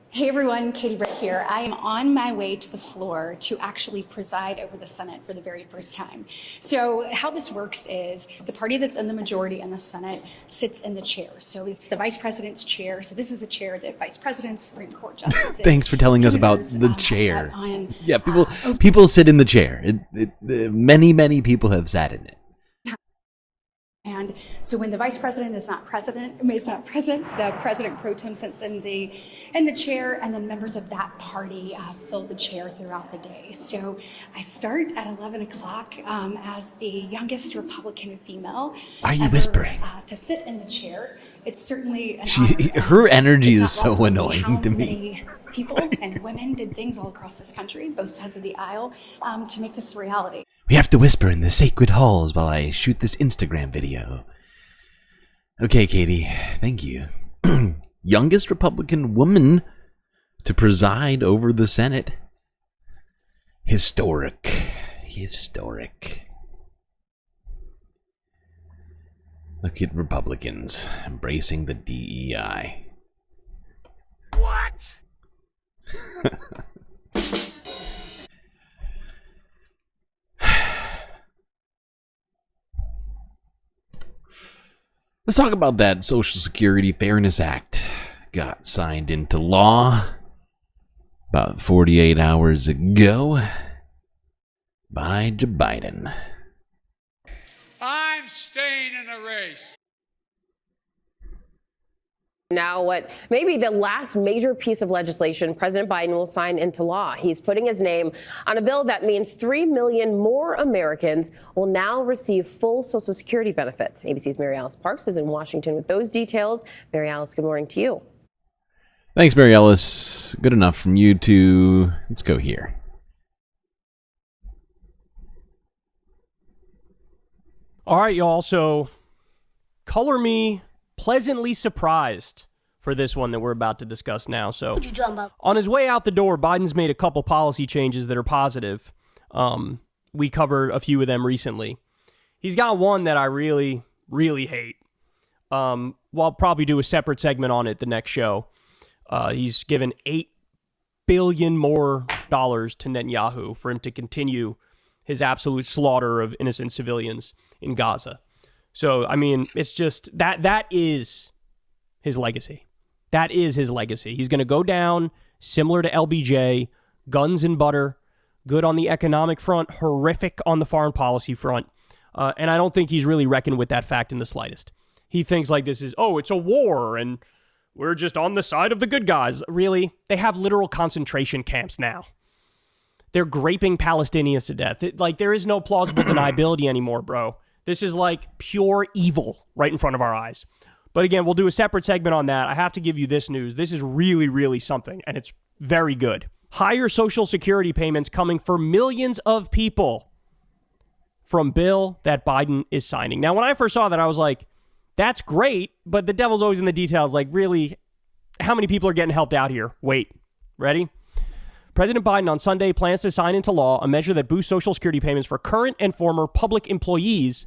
Hey everyone, Katie Britt here. I am on my way to the floor to actually preside over the Senate for the very first time. So how this works is the party that's in the majority in the Senate sits in the chair. So it's the vice president's chair. So this is a chair that vice presidents, Supreme Court justices. Thanks for telling us about the chair. Yeah, people sit in the chair. Many people have sat in it. And so when the vice president is not present, the president pro tem sits in the chair, and then members of that party fill the chair throughout the day. So I start at 11 o'clock as the youngest Republican female. Are you whispering? To sit in the chair. It's certainly an her energy is so annoying to me. People and women did things all across this country, both sides of the aisle, to make this a reality. We have to whisper in the sacred halls while I shoot this Instagram video. Okay, Katie, thank you. Youngest Republican woman to preside over the Senate. Historic. Look at Republicans embracing the DEI. What? Let's talk about that Social Security Fairness Act. Got signed into law about 48 hours ago by Joe Biden. I'm staying in the race. Now, what may be the last major piece of legislation President Biden will sign into law. He's putting his name on a bill that means 3 million more Americans will now receive full Social Security benefits. ABC's Mary Alice Parks is in Washington with those details. Mary Alice, good morning to you. Thanks, Mary Alice. Good enough from you to... Let's go here. All right, y'all. So, color me pleasantly surprised for this one that we're about to discuss now. So, on his way out the door, Biden's made a couple policy changes that are positive. We covered a few of them recently. He's got one that I really, really hate. Well, I'll probably do a separate segment on it the next show. He's given $8 billion more dollars to Netanyahu for him to continue his absolute slaughter of innocent civilians in Gaza. So, I mean, it's just that is his legacy. That is his legacy. He's going to go down similar to LBJ, guns and butter, good on the economic front, horrific on the foreign policy front. And I don't think he's really reckoned with that fact in the slightest. He thinks like this is, oh, it's a war and we're just on the side of the good guys. Really? They have literal concentration camps now. They're graping Palestinians to death. Like, there is no plausible deniability anymore, bro. This is like pure evil right in front of our eyes. But again, we'll do a separate segment on that. I have to give you this news. This is really, really something, and it's very good. Higher Social Security payments coming for millions of people from bill that Biden is signing. Now, when I first saw that, I was like, that's great, but the devil's always in the details. Like, really, how many people are getting helped out here? Wait, ready? President Biden on Sunday plans to sign into law a measure that boosts Social Security payments for current and former public employees,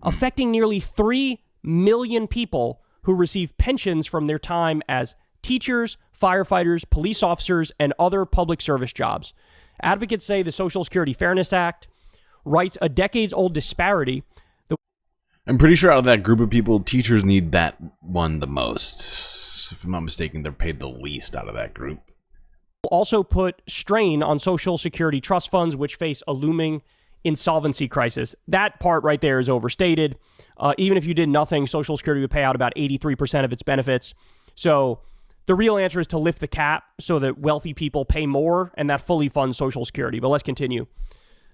affecting nearly 3 million people who receive pensions from their time as teachers, firefighters, police officers, and other public service jobs. Advocates say the Social Security Fairness Act rights a decades-old disparity. I'm pretty sure out of that group of people, teachers need that one the most. If I'm not mistaken, they're paid the least out of that group. Also put strain on Social Security trust funds, which face a looming insolvency crisis. That part right there is overstated. Even if you did nothing, Social Security would pay out about 83% of its benefits. So the real answer is to lift the cap so that wealthy people pay more, and that fully funds Social Security. But let's continue.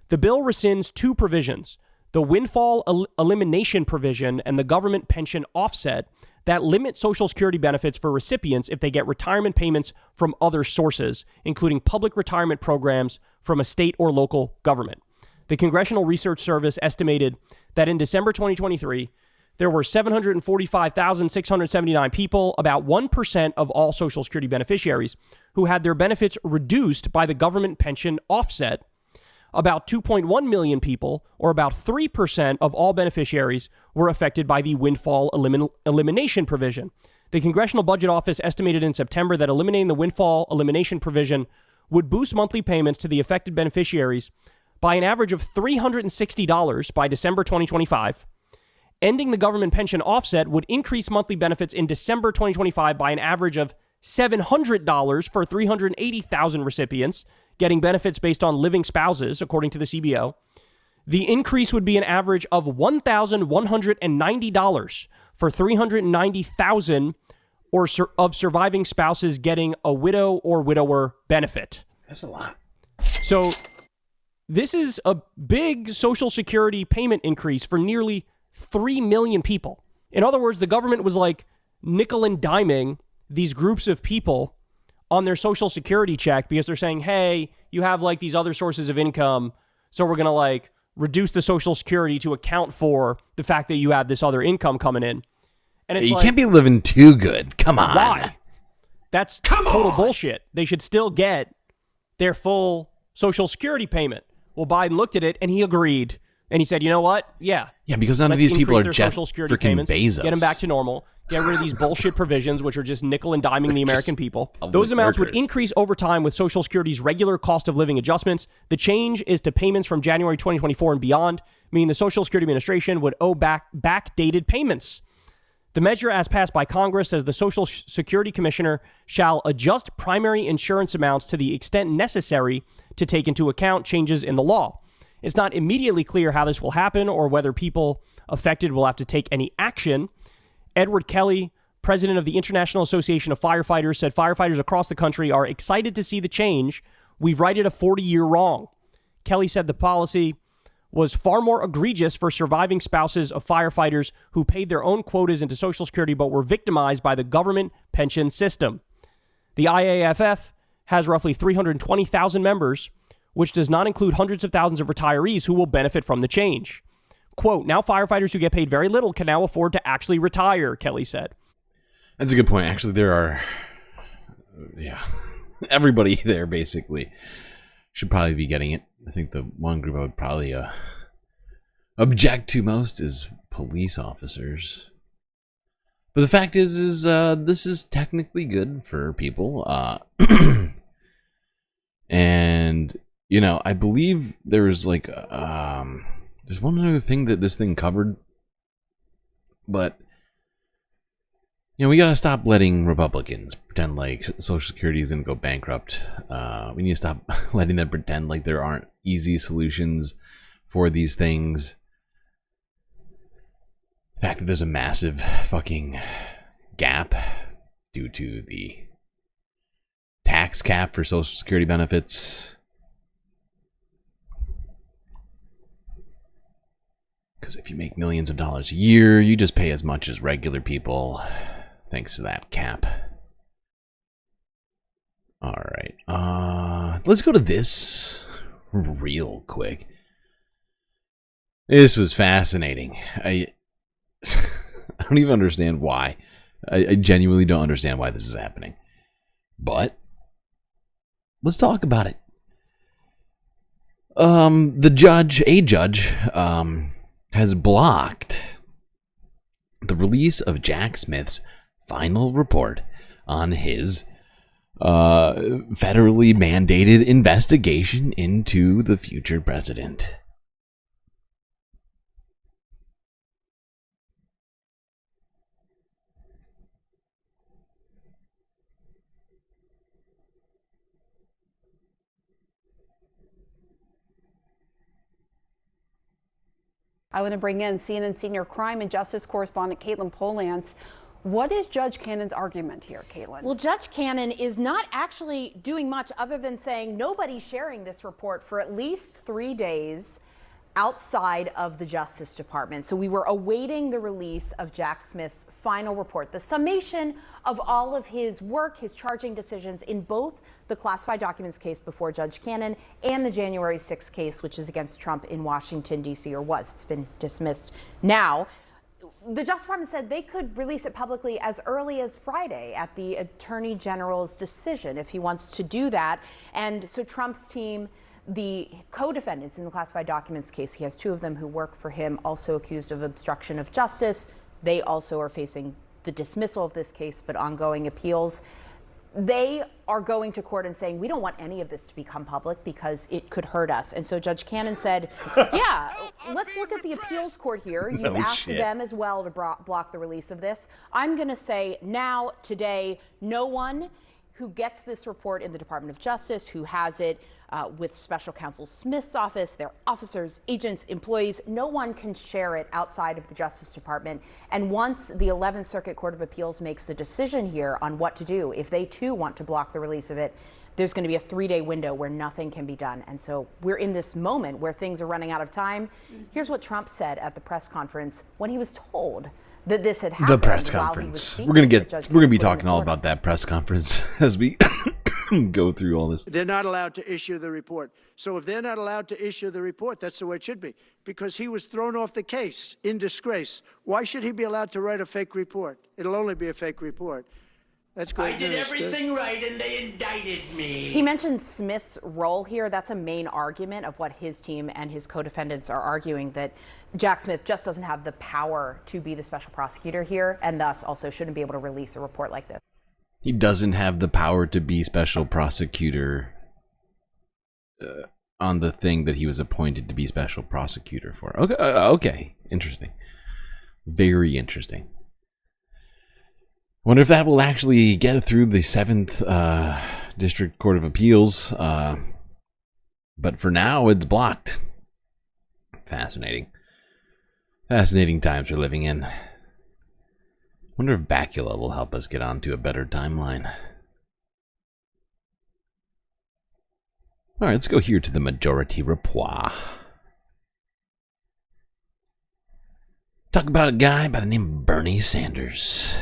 The bill rescinds 2 provisions, the windfall elimination provision and the government pension offset, that limit Social Security benefits for recipients if they get retirement payments from other sources, including public retirement programs from a state or local government. The Congressional Research Service estimated that in December 2023, there were 745,679 people, about 1% of all Social Security beneficiaries, who had their benefits reduced by the government pension offset. About 2.1 million people, or about 3% of all beneficiaries, were affected by the windfall elimination provision. The Congressional Budget Office estimated in September that eliminating the windfall elimination provision would boost monthly payments to the affected beneficiaries by an average of $360 by December 2025. Ending the government pension offset would increase monthly benefits in December 2025 by an average of $700 for 380,000 recipients getting benefits based on living spouses, according to the CBO. The increase would be an average of $1,190 for 390,000 of surviving spouses getting a widow or widower benefit. That's a lot. So this is a big Social Security payment increase for nearly 3 million people. In other words, the government was like nickel and diming these groups of people on their Social Security check because they're saying, hey, you have like these other sources of income, so we're going to like reduce the Social Security to account for the fact that you have this other income coming in. And it's You like, can't be living too good. Come on. why? That's total bullshit. They should still get their full Social Security payment. Well, Biden looked at it and he agreed. And he said, you know what? Yeah. Yeah, because none of let's these people are increase their Jeff Social Security freaking payments, Bezos. get them back to normal, get rid of these bullshit provisions, which are just nickel and diming the American people. Those amounts would increase over time with Social Security's regular cost of living adjustments. The change is to payments from January 2024 and beyond, meaning the Social Security Administration would owe backdated payments. The measure, as passed by Congress, says the Social Security Commissioner shall adjust primary insurance amounts to the extent necessary to take into account changes in the law. It's not immediately clear how this will happen or whether people affected will have to take any action. Edward Kelly, president of the International Association of Firefighters, said firefighters across the country are excited to see the change. We've righted a 40-year wrong. Kelly said the policy was far more egregious for surviving spouses of firefighters who paid their own quotas into Social Security but were victimized by the government pension system. The IAFF has roughly 320,000 members, which does not include hundreds of thousands of retirees who will benefit from the change. Quote, now firefighters who get paid very little can now afford to actually retire, Kelly said. That's a good point. Actually, there are, everybody there basically should probably be getting it. I think the one group I would probably object to most is police officers. But the fact is this is technically good for people. And, you know, I believe there's like, there's one other thing that this thing covered. But, you know, we got to stop letting Republicans pretend like Social Security is going to go bankrupt. We need to stop letting them pretend like there aren't easy solutions for these things. The fact that there's a massive fucking gap due to the tax cap for Social Security benefits. Because if you make millions of dollars a year, you just pay as much as regular people, thanks to that cap. All right, let's go to this real quick. This was fascinating. I don't even understand why. I genuinely don't understand why this is happening. But let's talk about it. A judge, has blocked the release of Jack Smith's final report on his federally mandated investigation into the future president. I want to bring in CNN senior crime and justice correspondent Caitlin Polance. What is Judge Cannon's argument here, Caitlin? Well, Judge Cannon is not actually doing much other than saying nobody's sharing this report for at least 3 days outside of the Justice Department. So we were awaiting the release of Jack Smith's final report, the summation of all of his work, his charging decisions in both the classified documents case before Judge Cannon and the January 6th case, which is against Trump in Washington, D.C., or was. It's been dismissed now. The Justice Department said they could release it publicly as early as Friday at the Attorney General's decision if he wants to do that. And so Trump's team, the co-defendants in the classified documents case, he has 2 of them who work for him, also accused of obstruction of justice. They also are facing the dismissal of this case, but ongoing appeals. They are going to court and saying, we don't want any of this to become public because it could hurt us. And so Judge Cannon said, yeah, let's look at the appeals court here. You've asked them as well to block the release of this. I'm going to say now, today, no one who gets this report in the Department of Justice, who has it with Special Counsel Smith's office, their officers, agents, employees, no one can share it outside of the Justice Department. And once the 11th Circuit Court of Appeals makes the decision here on what to do, if they too want to block the release of it, there's going to be a 3-day window where nothing can be done. And so we're in this moment where things are running out of time. Here's what Trump said at the press conference when he was told that this had happened. The press conference. We're gonna be talking all about that press conference as we go through all this. They're not allowed to issue the report. So if they're not allowed to issue the report, that's the way it should be. Because he was thrown off the case in disgrace. Why should he be allowed to write a fake report? It'll only be a fake report. That's great. I did everything right and they indicted me. He mentioned Smith's role here. That's a main argument of what his team and his co-defendants are arguing, that Jack Smith just doesn't have the power to be the special prosecutor here, and thus also shouldn't be able to release a report like this. He doesn't have the power to be special prosecutor on the thing that he was appointed to be special prosecutor for. Okay, okay. Interesting. Very interesting. Wonder if that will actually get through the 7th District Court of Appeals. But for now, it's blocked. Fascinating. Fascinating times we're living in. Wonder if Bacula will help us get onto a better timeline. Alright, let's go here to the majority report. Talk about a guy by the name of Bernie Sanders.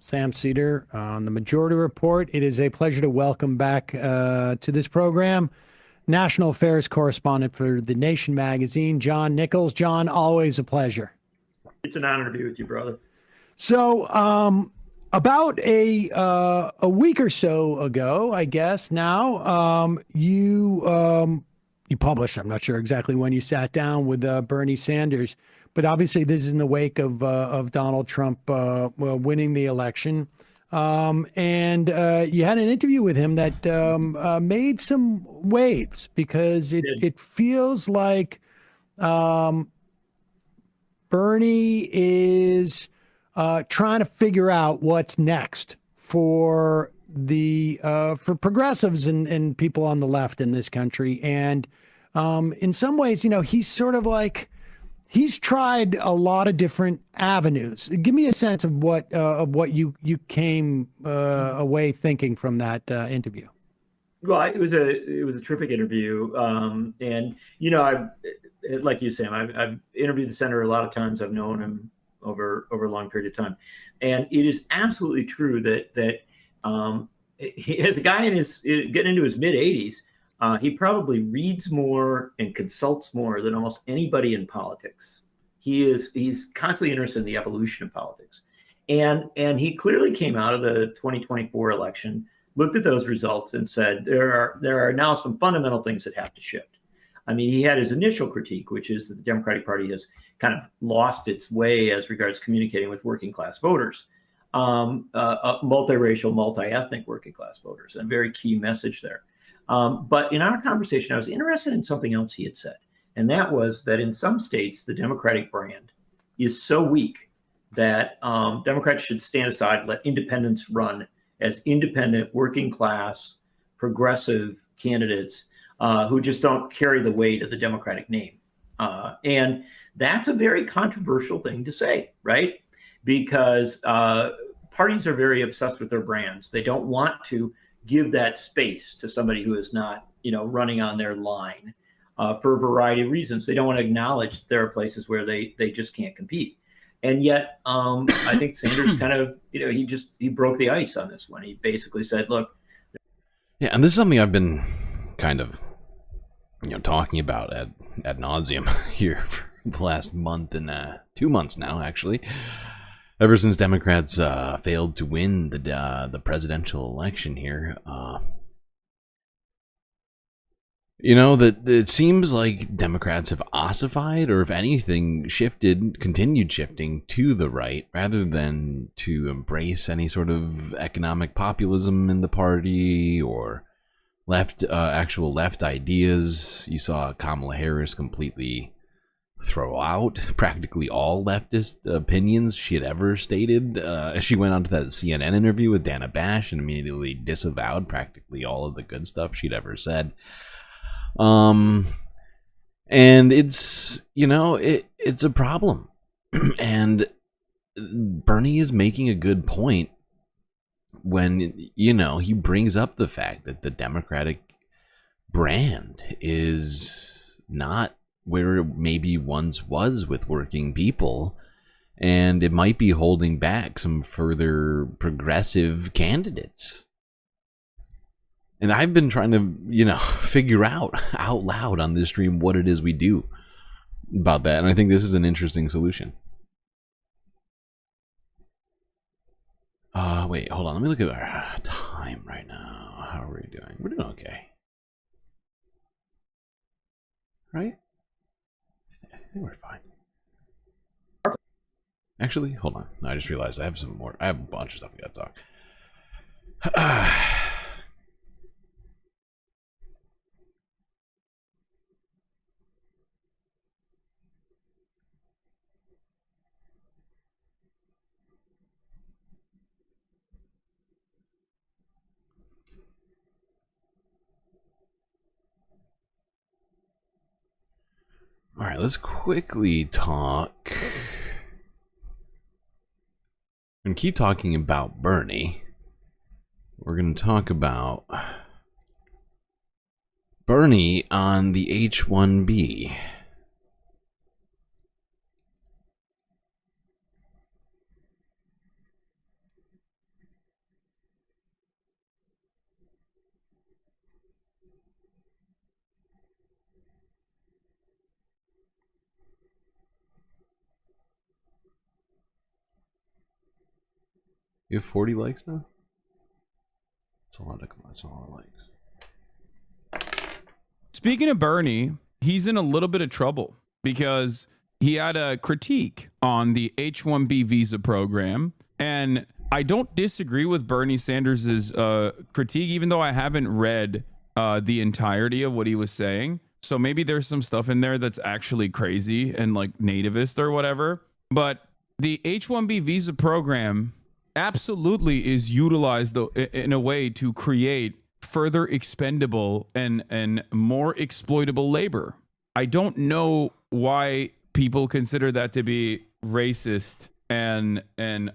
Sam Cedar on the Majority Report. It is a pleasure to welcome back to this program National Affairs Correspondent for The Nation magazine, John Nichols. John, always a pleasure. It's an honor to be with you, brother. So, about a week or so ago, I guess now, you published, I'm not sure exactly when you sat down with Bernie Sanders, but obviously this is in the wake of Donald Trump winning the election. And you had an interview with him that made some waves because it feels like Bernie is trying to figure out what's next for for progressives and people on the left in this country. And in some ways, you know, he's sort of like, he's tried a lot of different avenues. Give me a sense of what you came away thinking from that interview. Well, it was a terrific interview, and I've like you, Sam, I've interviewed the senator a lot of times. I've known him over a long period of time, and it is absolutely true that he, as a guy getting into his mid 80s, he probably reads more and consults more than almost anybody in politics. He's constantly interested in the evolution of politics, and he clearly came out of the 2024 election, looked at those results, and said there are now some fundamental things that have to shift. I mean, he had his initial critique, which is that the Democratic Party has kind of lost its way as regards communicating with working class voters, multiracial, multi-ethnic working class voters, a very key message there. But in our conversation, I was interested in something else he had said, and that was that in some states, the Democratic brand is so weak that Democrats should stand aside, let independents run as independent, working class, progressive candidates who just don't carry the weight of the Democratic name. And that's a very controversial thing to say, right? Because parties are very obsessed with their brands. They don't want to give that space to somebody who is not, running on their line for a variety of reasons. They don't want to acknowledge there are places where they just can't compete. And yet, I think Sanders kind of, he broke the ice on this one. He basically said, look. Yeah, and this is something I've been kind of, talking about ad nauseum here for the last month and 2 months now, actually. Ever since Democrats failed to win the presidential election here, that it seems like Democrats have ossified, or if anything, continued shifting to the right, rather than to embrace any sort of economic populism in the party or actual left ideas. You saw Kamala Harris completely throw out practically all leftist opinions she had ever stated. She went on to that CNN interview with Dana Bash and immediately disavowed practically all of the good stuff she'd ever said. And it's, it's a problem. And Bernie is making a good point when, he brings up the fact that the Democratic brand is not where it maybe once was with working people, and it might be holding back some further progressive candidates. And I've been trying to, figure out loud on this stream what it is we do about that, and I think this is an interesting solution. Wait, hold on. Let me look at our time right now. How are we doing? We're doing okay. Right? I think we're fine. Actually, hold on. I just realized I have some more. I have a bunch of stuff we gotta talk. All right, let's quickly talk and keep talking about Bernie. We're going to talk about Bernie on the H-1B. You have 40 likes now? That's a lot of likes. Speaking of Bernie, he's in a little bit of trouble because he had a critique on the H-1B visa program. And I don't disagree with Bernie Sanders' critique, even though I haven't read the entirety of what he was saying. So maybe there's some stuff in there that's actually crazy and like nativist or whatever. But the H-1B visa program absolutely is utilized in a way to create further expendable and more exploitable labor. I don't know why people consider that to be racist and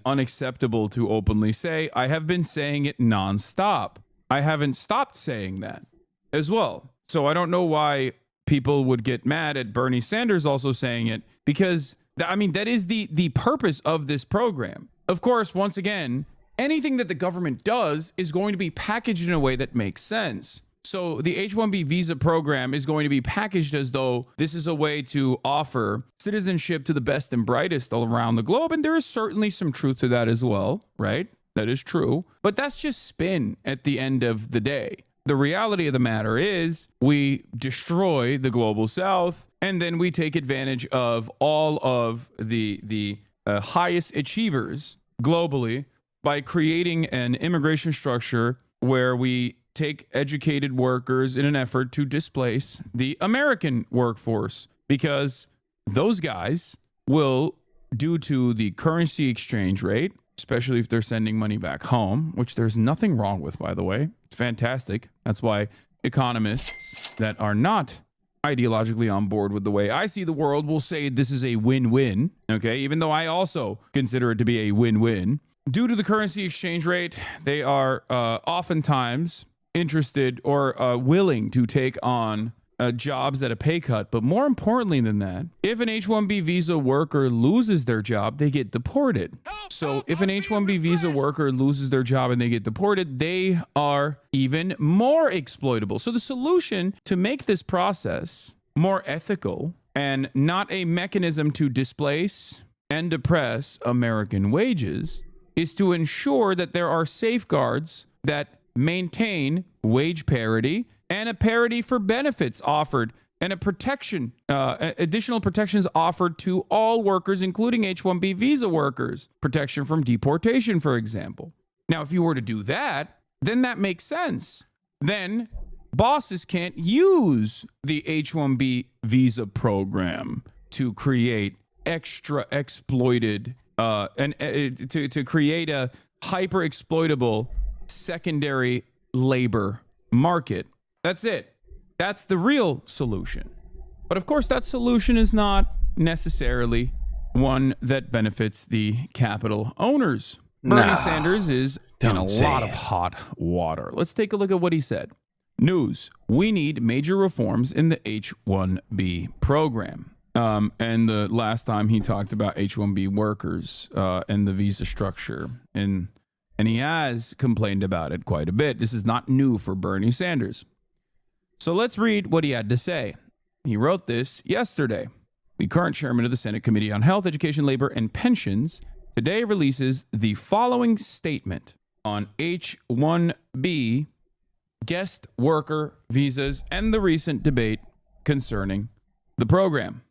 unacceptable to openly say. I have been saying it nonstop. I haven't stopped saying that as well. So I don't know why people would get mad at Bernie Sanders also saying it, because I mean, that is the purpose of this program. Of course, once again, anything that the government does is going to be packaged in a way that makes sense. So the H-1B visa program is going to be packaged as though this is a way to offer citizenship to the best and brightest all around the globe. And there is certainly some truth to that as well, right? That is true. But that's just spin at the end of the day. The reality of the matter is we destroy the global south, and then we take advantage of all of the highest achievers globally by creating an immigration structure where we take educated workers in an effort to displace the American workforce, because those guys will, due to the currency exchange rate, especially if they're sending money back home, which there's nothing wrong with, by the way. It's fantastic. That's why economists that are not ideologically on board with the way I see the world will say this is a win-win, okay? Even though I also consider it to be a win-win. Due to the currency exchange rate, they are oftentimes interested or willing to take on jobs at a pay cut. But more importantly than that, if an H-1B visa worker loses their job, they get deported. So if an H-1B visa worker loses their job and they get deported, they are even more exploitable. So the solution to make this process more ethical and not a mechanism to displace and depress American wages is to ensure that there are safeguards that maintain wage parity and a parity for benefits offered, and a protection, additional protections offered to all workers, including H-1B visa workers. Protection from deportation, for example. Now, if you were to do that, then that makes sense. Then bosses can't use the H-1B visa program to create extra exploited, to create a hyper exploitable secondary labor market. That's it. That's the real solution. But of course, that solution is not necessarily one that benefits the capital owners. Bernie Sanders is in a lot of hot water. Let's take a look at what he said. News: we need major reforms in the H-1B program. And the last time he talked about H-1B workers and the visa structure, and he has complained about it quite a bit. This is not new for Bernie Sanders. So let's read what he had to say. He wrote this yesterday. The current chairman of the Senate Committee on Health, Education, Labor, and Pensions today releases the following statement on H-1B guest worker visas and the recent debate concerning the program.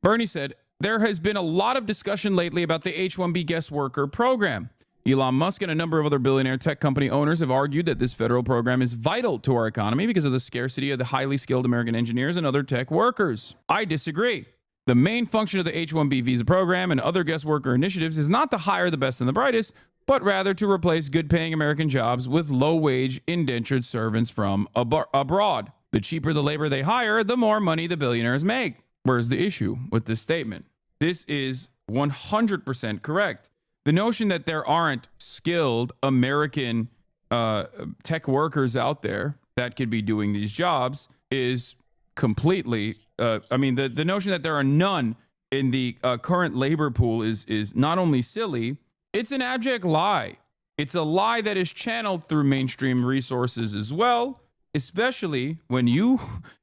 Bernie said, there has been a lot of discussion lately about the H-1B guest worker program. Elon Musk and a number of other billionaire tech company owners have argued that this federal program is vital to our economy because of the scarcity of the highly skilled American engineers and other tech workers. I disagree. The main function of the H-1B visa program and other guest worker initiatives is not to hire the best and the brightest, but rather to replace good-paying American jobs with low-wage indentured servants from abroad. The cheaper the labor they hire, the more money the billionaires make. Where's the issue with this statement? This is 100% correct. The notion that there aren't skilled American tech workers out there that could be doing these jobs is completely, the notion that there are none in the current labor pool is not only silly, it's an abject lie. It's a lie that is channeled through mainstream resources as well, especially when you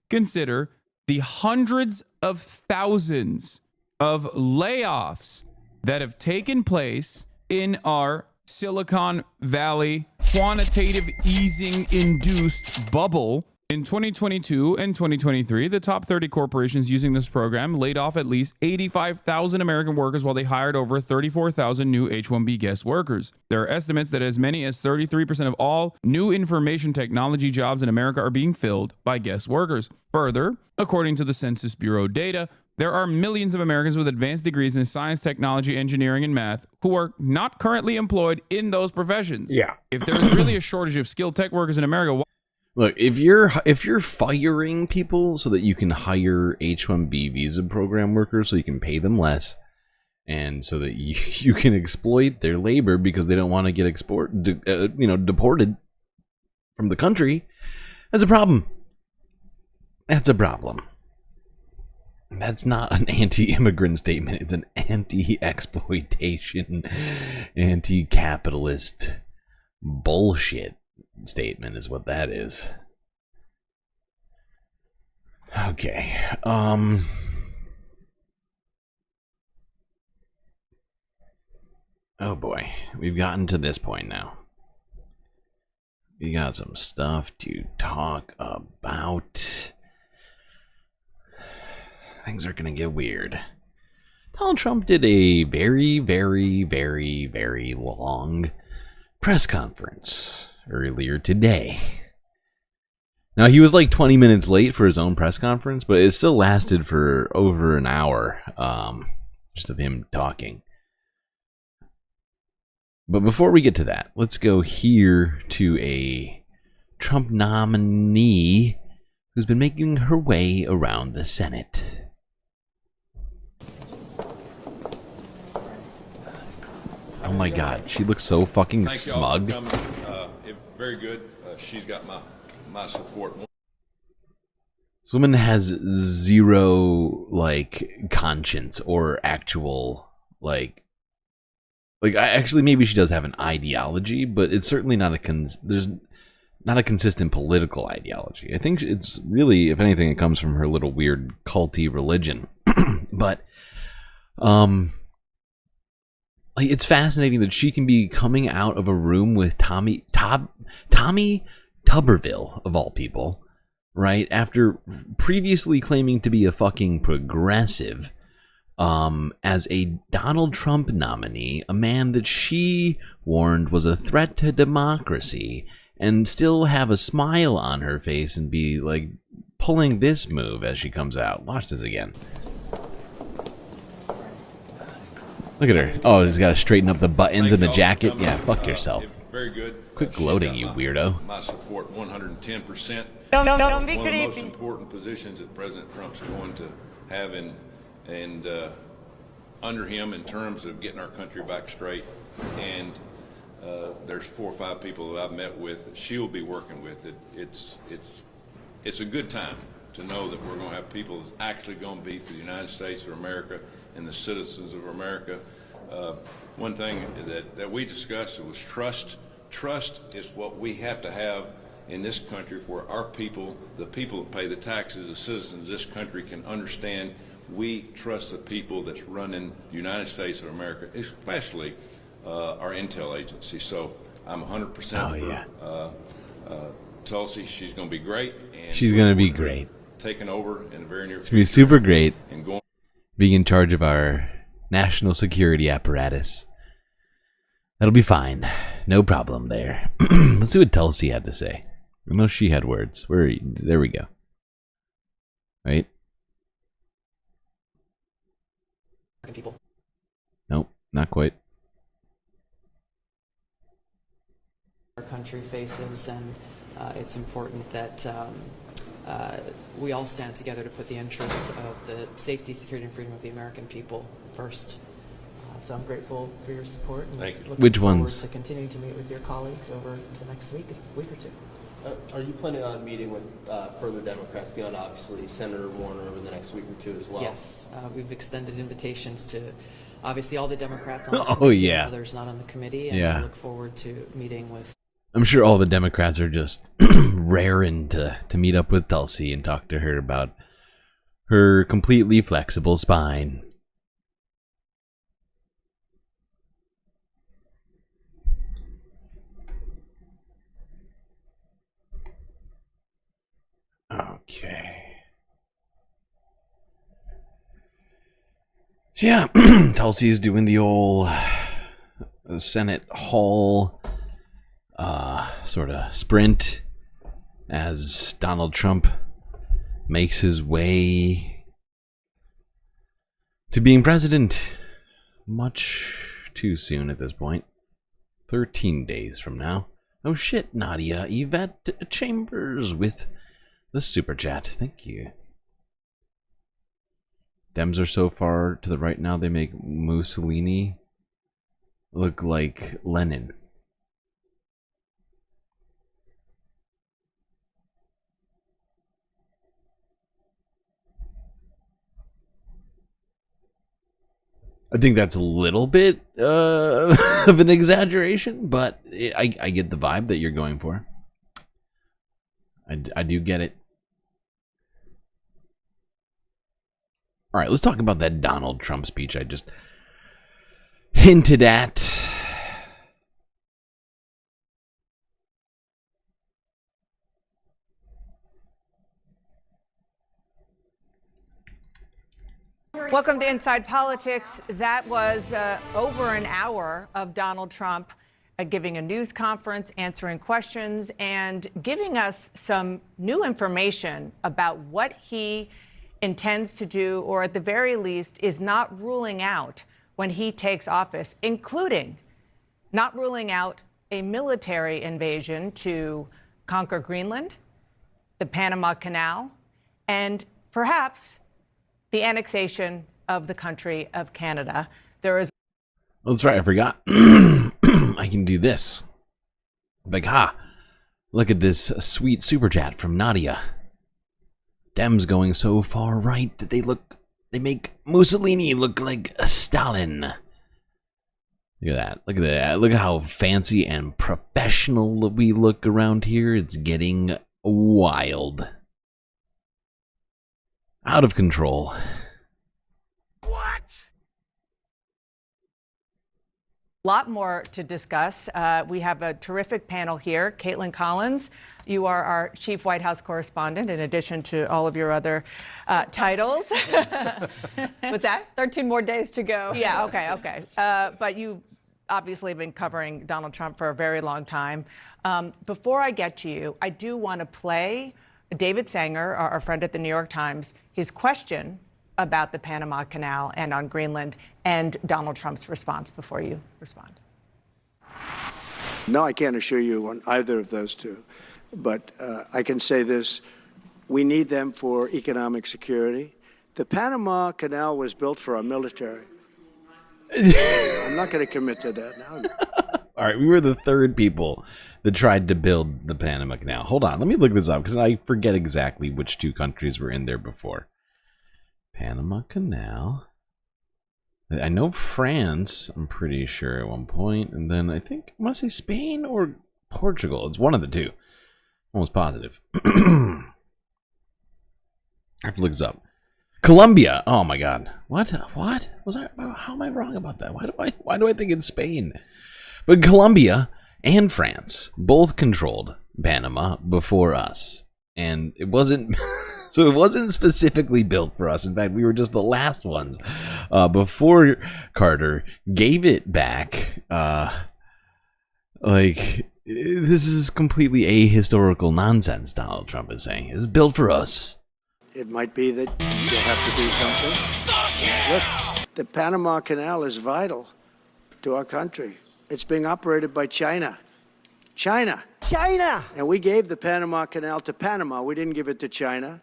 consider the hundreds of thousands of layoffs that have taken place in our Silicon Valley quantitative easing induced bubble. In 2022 and 2023, the top 30 corporations using this program laid off at least 85,000 American workers while they hired over 34,000 new H-1B guest workers. There are estimates that as many as 33% of all new information technology jobs in America are being filled by guest workers. Further, according to the Census Bureau data, there are millions of Americans with advanced degrees in science, technology, engineering, and math who are not currently employed in those professions. Yeah. If there is really a shortage of skilled tech workers in America, look, if you're firing people so that you can hire H-1B visa program workers so you can pay them less, and so that you can exploit their labor because they don't want to get deported from the country, that's a problem. That's a problem. That's not an anti-immigrant statement. It's an anti-exploitation, anti-capitalist bullshit statement is what that is. Okay. Oh boy. We've gotten to this point now. We got some stuff to talk about. Things are gonna get weird. Donald Trump did a very, very, very, very long press conference earlier today. Now, he was like 20 minutes late for his own press conference, but it still lasted for over an hour, just of him talking. But before we get to that, let's go here to a Trump nominee who's been making her way around the Senate. Oh my God, she looks so fucking smug. Very good. She's got my support. This woman has zero like conscience or actual like actually maybe she does have an ideology, but it's certainly not there's not a consistent political ideology. I think it's really, if anything, it comes from her little weird culty religion. But like, it's fascinating that she can be coming out of a room with Tommy Tuberville, of all people, right? After previously claiming to be a fucking progressive, as a Donald Trump nominee, a man that she warned was a threat to democracy, and still have a smile on her face and be like pulling this move as she comes out. Watch this again. Look at her. Oh, she's got to straighten up the buttons in the jacket. Yeah, fuck yourself. Very good. Quit gloating, you weirdo. My support 110%. Don't be One of the creepy. most important positions that President Trump's going to have and under him in terms of getting our country back straight. And there's 4 or 5 people that I've met with that she'll be working with. It's a good time to know that we're going to have people that's actually going to be for the United States of America and the citizens of America. One thing that we discussed was trust. Trust is what we have to have in this country, where our people, the people that pay the taxes, the citizens of this country, can understand we trust the people that's running the United States of America, especially our intel agency. So I'm 100% for Tulsi. She's going to be great. And she's going to be great. Taking over in the very near future. She'll be super great. And going being in charge of our national security apparatus. That'll be fine. No problem there. Let's see what Tulsi had to say. I know she had words. Where are you? There we go. Right? People. Nope, not quite. Our country faces, and it's important that we all stand together to put the interests of the safety, security, and freedom of the American people first. So I'm grateful for your support. And thank you. Which ones? To continuing to meet with your colleagues over the next week or two. Are you planning on meeting with further Democrats beyond, obviously, Senator Warner over the next week or two as well? Yes, we've extended invitations to, obviously, all the Democrats on the Oh, committee, yeah. and others not on the committee, and Yeah. I look forward to meeting with. I'm sure all the Democrats are just raring to meet up with Tulsi and talk to her about her completely flexible spine. Okay. So yeah, Tulsi is doing the old Senate Hall sort of sprint as Donald Trump makes his way to being president. Much too soon at this point. 13 days from now. Oh shit, Nadia Yvette Chambers with the super chat. Thank you. Dems are so far to the right now, they make Mussolini look like Lenin. I think that's a little bit of an exaggeration, but I get the vibe that you're going for. I do get it. All right, let's talk about that Donald Trump speech I just hinted at. Welcome to Inside Politics. That was over an hour of Donald Trump giving a news conference, answering questions, and giving us some new information about what he intends to do, or at the very least is not ruling out when he takes office, including not ruling out a military invasion to conquer Greenland, the Panama Canal, and perhaps the annexation of the country of Canada. There is. Oh, that's right, I forgot. I can do this. Like, look at this sweet super chat from Nadia. Dems going so far right that they make Mussolini look like a Stalin. Look at that. Look at that. Look at how fancy and professional we look around here. It's getting wild. Out of control. a lot more to discuss. We have a terrific panel here. Caitlin Collins, you are our chief White House correspondent, in addition to all of your other titles. What's that? 13 more days to go. Yeah, okay. But you obviously have been covering Donald Trump for a very long time. Before I get to you, I do want to play David Sanger, our friend at the New York Times, his question about the Panama Canal and on Greenland, and Donald Trump's response before you respond. No, I can't assure you on either of those two. But I can say this. We need them for economic security. The Panama Canal was built for our military. I'm not going to commit to that now. All right, we were the third people that tried to build the Panama Canal. Hold on, let me look this up because I forget exactly which two countries were in there before. Panama Canal. I know France, I'm pretty sure at one point, and then I think, I want to say Spain or Portugal. It's one of the two. Almost positive. I have to look this up. Colombia. Oh my God. What? Was I? How am I wrong about that? Why do I think it's Spain? But Colombia and France both controlled Panama before us, and it wasn't. So it wasn't specifically built for us. In fact, we were just the last ones before Carter gave it back. Like, this is completely ahistorical nonsense, Donald Trump is saying. It was built for us. It might be that you'll have to do something. Look, the Panama Canal is vital to our country. It's being operated by China. China! And we gave the Panama Canal to Panama. We didn't give it to China.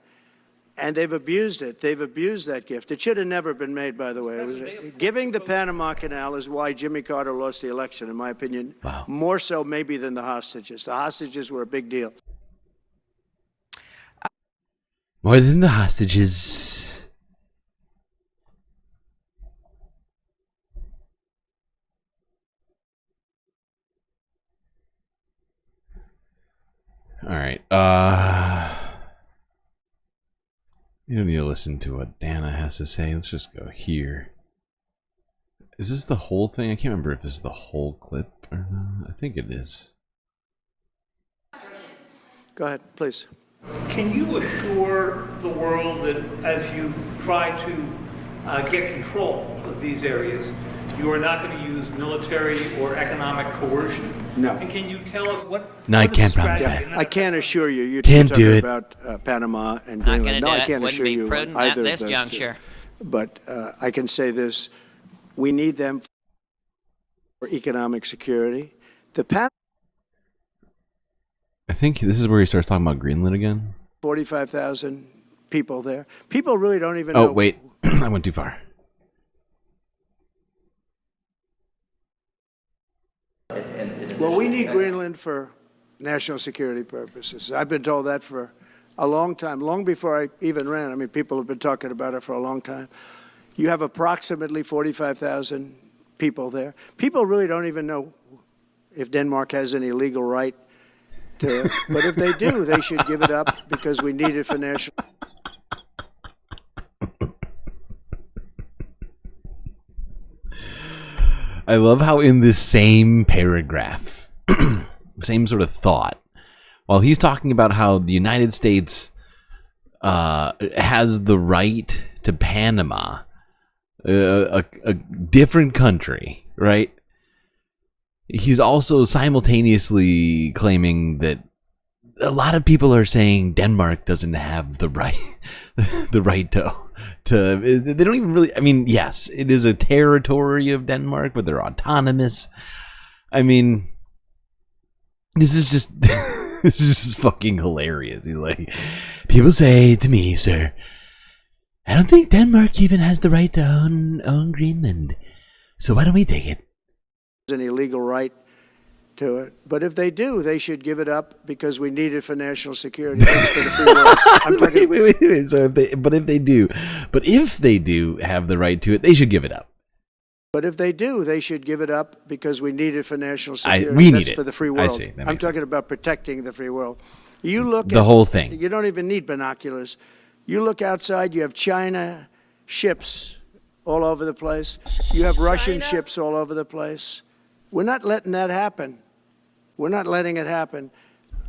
And they've abused it. They've abused that gift. It should have never been made, by the way. Giving the Panama Canal is why Jimmy Carter lost the election, in my opinion. Wow. More so maybe than the hostages. The hostages were a big deal. More than the hostages. All right. You don't need to listen to what Dana has to say. Let's just go here. Is this the whole thing? I can't remember if this is the whole clip or not. I think it is. Go ahead, please. Can you assure the world that as you try to get control of these areas, you are not going to use military or economic coercion? No. And can you tell us what? No, I can't promise that. I can't assure you. You're Can't talking do it. about Panama and Greenland. No, I can't assure you on either of those juncture. two. But I can say this. We need them for economic security. The I think this is where he starts talking about Greenland again. 45,000 people there. People really don't even know. Oh, wait. I went too far. Well, we need Greenland for national security purposes. I've been told that for a long time, long before I even ran. I mean, people have been talking about it for a long time. You have approximately 45,000 people there. People really don't even know if Denmark has any legal right to it. But if they do, they should give it up because we need it for national. I love how in this same paragraph, same sort of thought, while he's talking about how the United States has the right to Panama, a different country, right? He's also simultaneously claiming that a lot of people are saying Denmark doesn't have the right, the right to. They don't even really. I mean, yes, it is a territory of Denmark, but they're autonomous. I mean, this is just this is just fucking hilarious. He's like, people say to me, sir, I don't think Denmark even has the right to own Greenland. So why don't we take it? Any legal right to it. But if they do, they should give it up because we need it for national security. That's for the free world. I'm talking wait. So if they do have the right to it, they should give it up. But if they do, they should give it up because we need it for national security. We need That's it for the free world. I see. I'm talking about protecting the free world. You look the at whole thing. You don't even need binoculars. You look outside, you have China ships all over the place. You have Russian ships all over the place. We're not letting that happen. We're not letting it happen.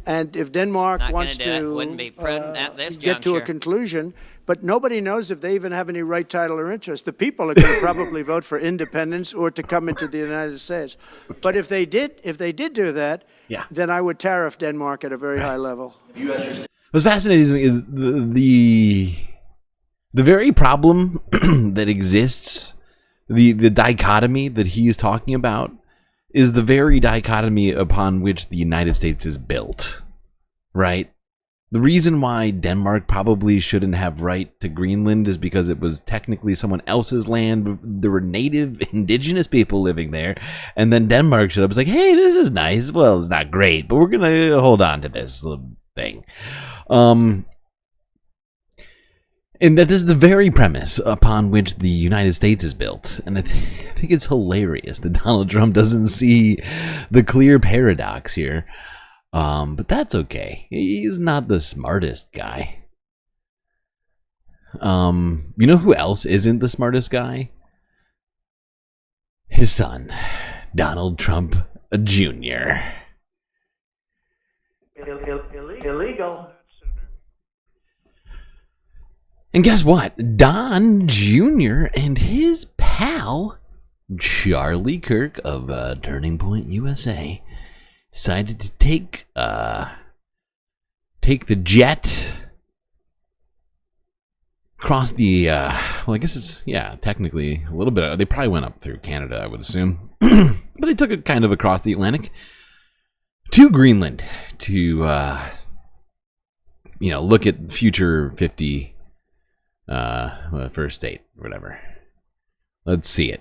And if Denmark wants to get to a conclusion, but nobody knows if they even have any right, title, or interest. The people are going to probably vote for independence or to come into the United States. But if they did do that, then I would tariff Denmark at a very high level. What's fascinating is the very problem that exists, the dichotomy that he is talking about, is the very dichotomy upon which the United States is built, right? The reason why Denmark probably shouldn't have right to Greenland is because it was technically someone else's land. There were native indigenous people living there, and then Denmark showed up. It's like, hey, this is nice. Well, it's not great, but we're gonna hold on to this little thing. And that is the very premise upon which the United States is built. And I think it's hilarious that Donald Trump doesn't see the clear paradox here. But that's okay. He's not the smartest guy. You know who else isn't the smartest guy? His son, Donald Trump Jr. Illegal. And guess what? Don Jr. and his pal, Charlie Kirk of Turning Point USA, decided to take the jet across the, well, I guess it's, technically a little bit. They probably went up through Canada, I would assume. But they took it kind of across the Atlantic to Greenland to, look at future 50... first state, whatever. Let's see it.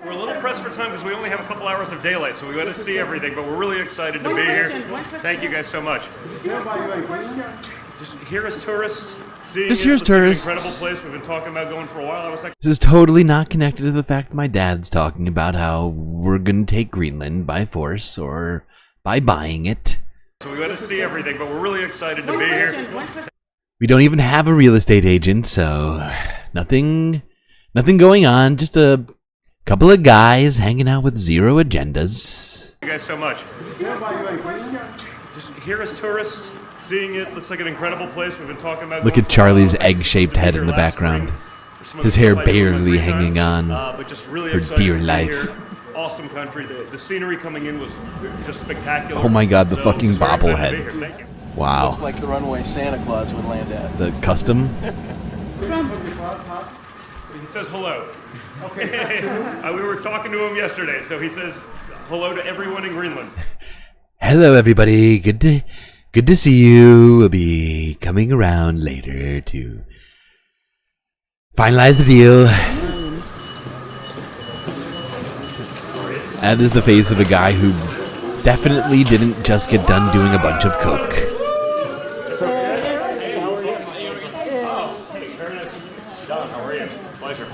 We're a little pressed for time because we only have a couple hours of daylight, so we got to see everything, but we're really excited to be here. Thank you guys so much. Just here as tourists. Just here's tourists. Like an incredible place we've been talking about going for a while. I was like, this is totally not connected to the fact that my dad's talking about how we're going to take Greenland by force or by buying it. So we got to see everything, but we're really excited to be here. We don't even have a real estate agent, so nothing going on. Just a couple of guys hanging out with zero agendas. Thank you guys so much. Just here as tourists. Seeing it looks like an incredible place we've been talking about. Look at Charlie's egg-shaped head in the background. His hair barely hanging on but just really for dear life. Awesome country. The scenery coming in was just spectacular. Oh my god, the fucking bobblehead. Wow. Looks like the runway Santa Claus would land at. Is that custom? He says hello. Okay. We were talking to him yesterday, so he says hello to everyone in Greenland. Hello, everybody. Good to see you. We'll be coming around later to finalize the deal. That is the face of a guy who definitely didn't just get done doing a bunch of coke. Don, how are you? Pleasure.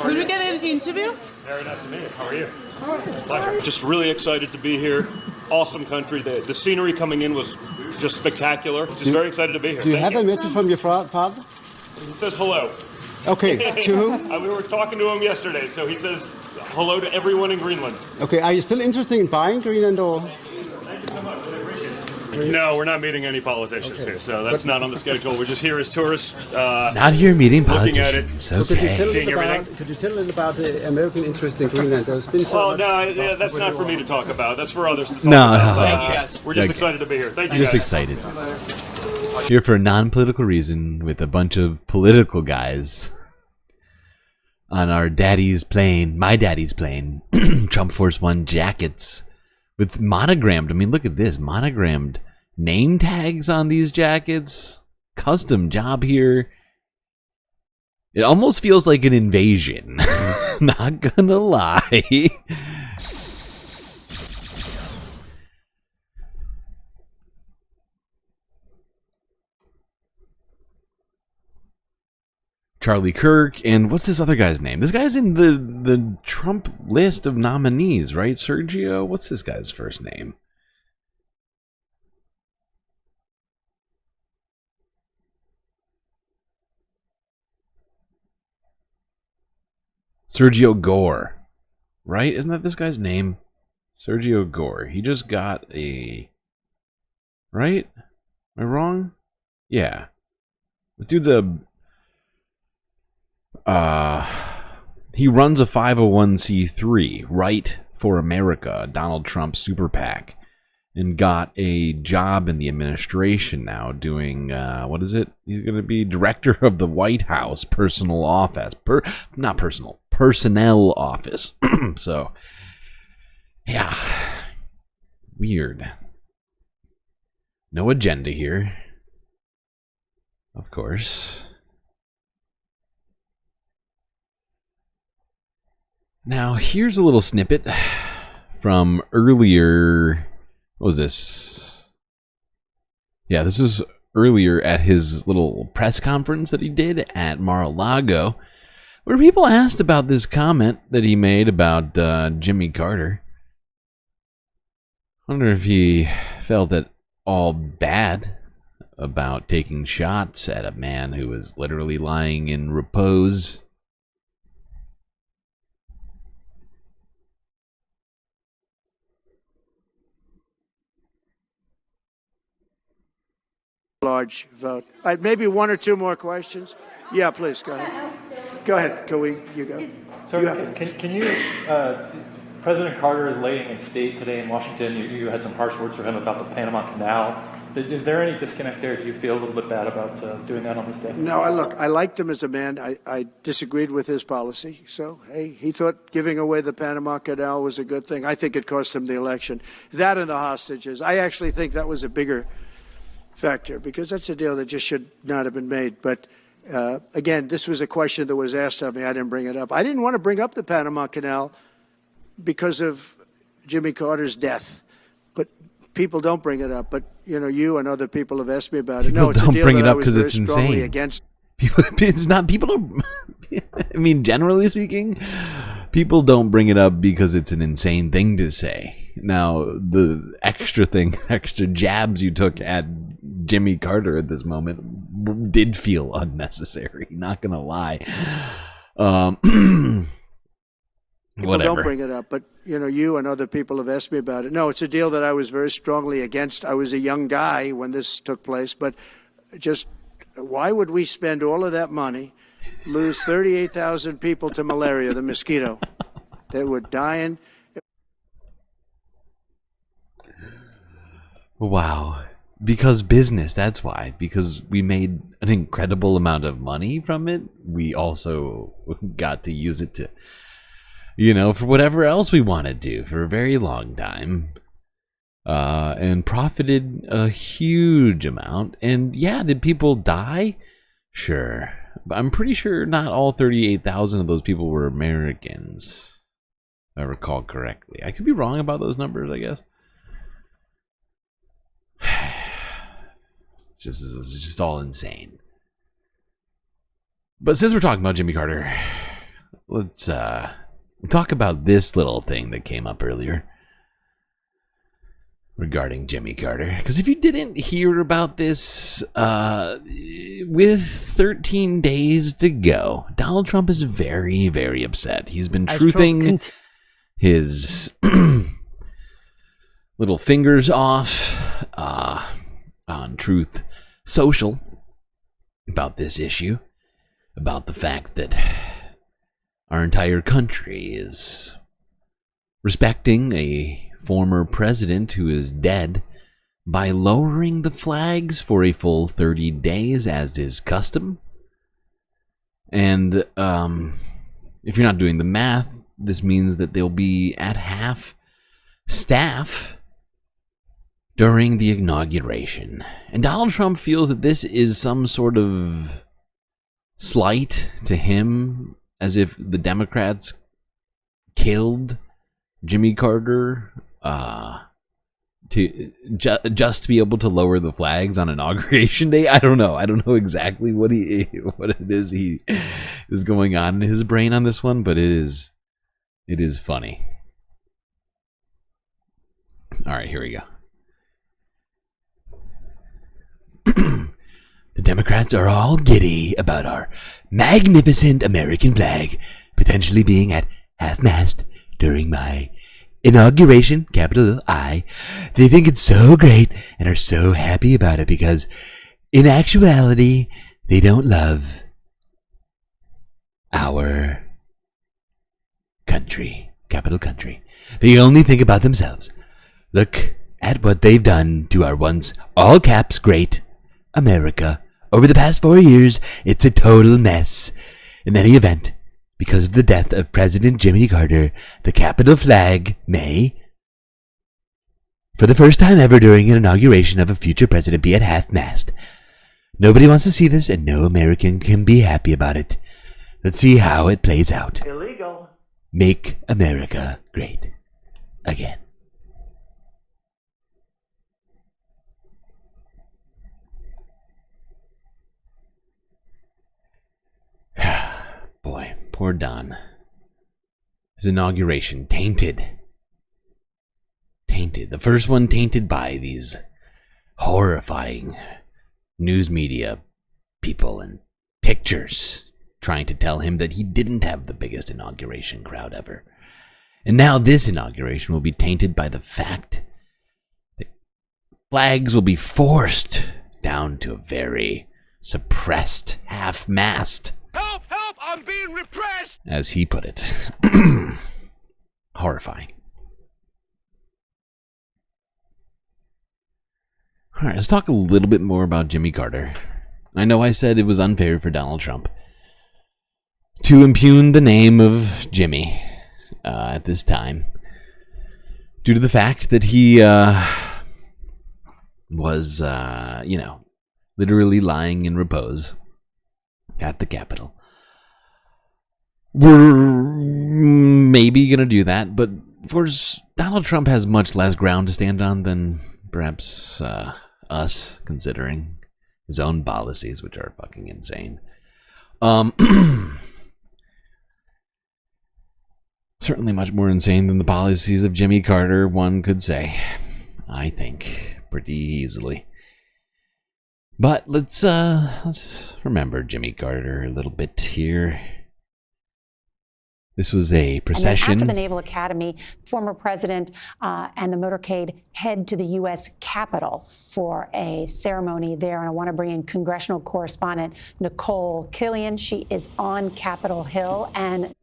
Could we get an interview? Very nice to meet you. How are you? Pleasure. Just really excited to be here. Awesome country. The scenery coming in was just spectacular. Just very excited to be here. Do you have a message from your father? He says hello. Okay, to whom? We were talking to him yesterday, so he says hello to everyone in Greenland. Okay, are you still interested in buying Greenland or? Thank you so much. Really appreciate it. No, we're not meeting any politicians here, so that's not on the schedule. We're just here as tourists. Not here meeting looking at it. politicians. So could you Okay. tell Seeing us about? everything? Could you tell us about the American interest in Greenland? There's been so Well, much- no, yeah, that's not for me to talk about. That's for others to talk No, about. no. Thank you, guys. We're just Okay. excited to be here. Thank you, Just guys. excited. Here for a non-political reason with a bunch of political guys on our daddy's plane, my daddy's plane, Trump Force One jackets with monogrammed. I mean, look at this monogrammed name tags on these jackets. Custom job here. It almost feels like an invasion. Not gonna lie. Charlie Kirk, and what's this other guy's name? This guy's in the Trump list of nominees, right? Sergio? What's this guy's first name? Sergio Gore, right? Isn't that this guy's name? Sergio Gore. He just got a... Right? Am I wrong? Yeah. This dude's a... he runs a 501c3, Right for America, Donald Trump super PAC, and got a job in the administration now doing, what is it? He's going to be director of the White House personnel office. Personnel office. So, yeah. Weird. No agenda here. Of course. Now, here's a little snippet from earlier. What was this? Yeah, this is earlier at his little press conference that he did at Mar-a-Lago, where people asked about this comment that he made about Jimmy Carter. I wonder if he felt at all bad about taking shots at a man who was literally lying in repose. Large vote. All right, maybe one or two more questions. Yeah, please, go ahead. Go ahead, you go. Sir, can you, President Carter is laying in state today in Washington. You had some harsh words for him about the Panama Canal. Is there any disconnect there? Do you feel a little bit bad about doing that on this day? No, I liked him as a man. I disagreed with his policy. So, hey, he thought giving away the Panama Canal was a good thing. I think it cost him the election. That and the hostages. I actually think that was a bigger factor because that's a deal that just should not have been made. But again, this was a question that was asked of me. I didn't bring it up. I didn't want to bring up the Panama Canal because of Jimmy Carter's death. But people don't bring it up. But, you know, you and other people have asked me about it. People No, it's don't a deal bring that it I up was because very it's strongly insane. against. It's not, people don't, I mean, generally speaking, people don't bring it up because it's an insane thing to say. Now, the extra jabs you took at Jimmy Carter at this moment did feel unnecessary, not gonna lie. People Whatever. don't bring it up, but, you know, you and other people have asked me about it. No, it's a deal that I was very strongly against. I was a young guy when this took place, but just why would we spend all of that money, lose 38,000 people to malaria, the mosquito? They were dying. Wow. Because business, that's why. Because we made an incredible amount of money from it. We also got to use it to, you know, for whatever else we want to do for a very long time. And profited a huge amount. And yeah, did people die? Sure. But I'm pretty sure not all 38,000 of those people were Americans. I recall correctly. I could be wrong about those numbers, I guess. It's just all insane. But since we're talking about Jimmy Carter, let's talk about this little thing that came up earlier regarding Jimmy Carter. Because if you didn't hear about this, with 13 days to go, Donald Trump is very, very upset. He's been truthing his little fingers off on Truth Social about this issue, about the fact that our entire country is respecting a former president who is dead by lowering the flags for a full 30 days, as is custom. And if you're not doing the math, this means that they'll be at half staff during the inauguration. And Donald Trump feels that this is some sort of slight to him, as if the Democrats killed Jimmy Carter to just be able to lower the flags on Inauguration Day. I don't know exactly what it is he is going on in his brain on this one, but it is funny. All right, here we go. The Democrats are all giddy about our magnificent American flag potentially being at half-mast during my inauguration, capital I. They think it's so great and are so happy about it because, in actuality, they don't love our country, capital country. They only think about themselves. Look at what they've done to our once all caps great America. Over the past 4 years, it's a total mess. In any event, because of the death of President Jimmy Carter, the Capitol flag may, for the first time ever during an inauguration of a future president, be at half-mast. Nobody wants to see this, and no American can be happy about it. Let's see how it plays out. Illegal. Make America great again. Boy, poor Don. His inauguration tainted. The first one tainted by these horrifying news media people and pictures trying to tell him that he didn't have the biggest inauguration crowd ever. And now this inauguration will be tainted by the fact that flags will be forced down to a very suppressed half-mast. Help! Help! I'm being repressed! As he put it. Horrifying. Alright, let's talk a little bit more about Jimmy Carter. I know I said it was unfair for Donald Trump to impugn the name of Jimmy at this time, due to the fact that he was, literally lying in repose at the Capitol. We're maybe going to do that, but of course, Donald Trump has much less ground to stand on than perhaps us, considering his own policies, which are fucking insane. Certainly much more insane than the policies of Jimmy Carter, one could say. I think pretty easily. But let's remember Jimmy Carter a little bit here. This was a procession. And then after the Naval Academy, former president and the motorcade head to the U.S. Capitol for a ceremony there. And I want to bring in congressional correspondent Nicole Killian. She is on Capitol Hill. And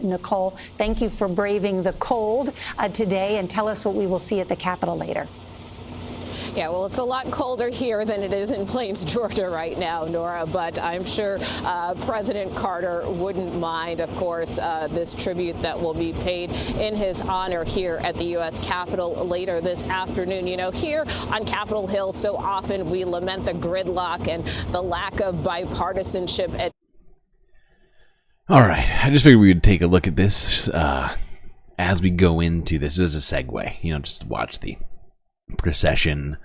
Nicole, thank you for braving the cold today, and tell us what we will see at the Capitol later. Yeah, well, it's a lot colder here than it is in Plains, Georgia right now, Nora, but I'm sure President Carter wouldn't mind, of course, this tribute that will be paid in his honor here at the U.S. Capitol later this afternoon. You know, here on Capitol Hill, so often we lament the gridlock and the lack of bipartisanship. All right, I just figured we would take a look at this as we go into this as a segue. Just watch the procession.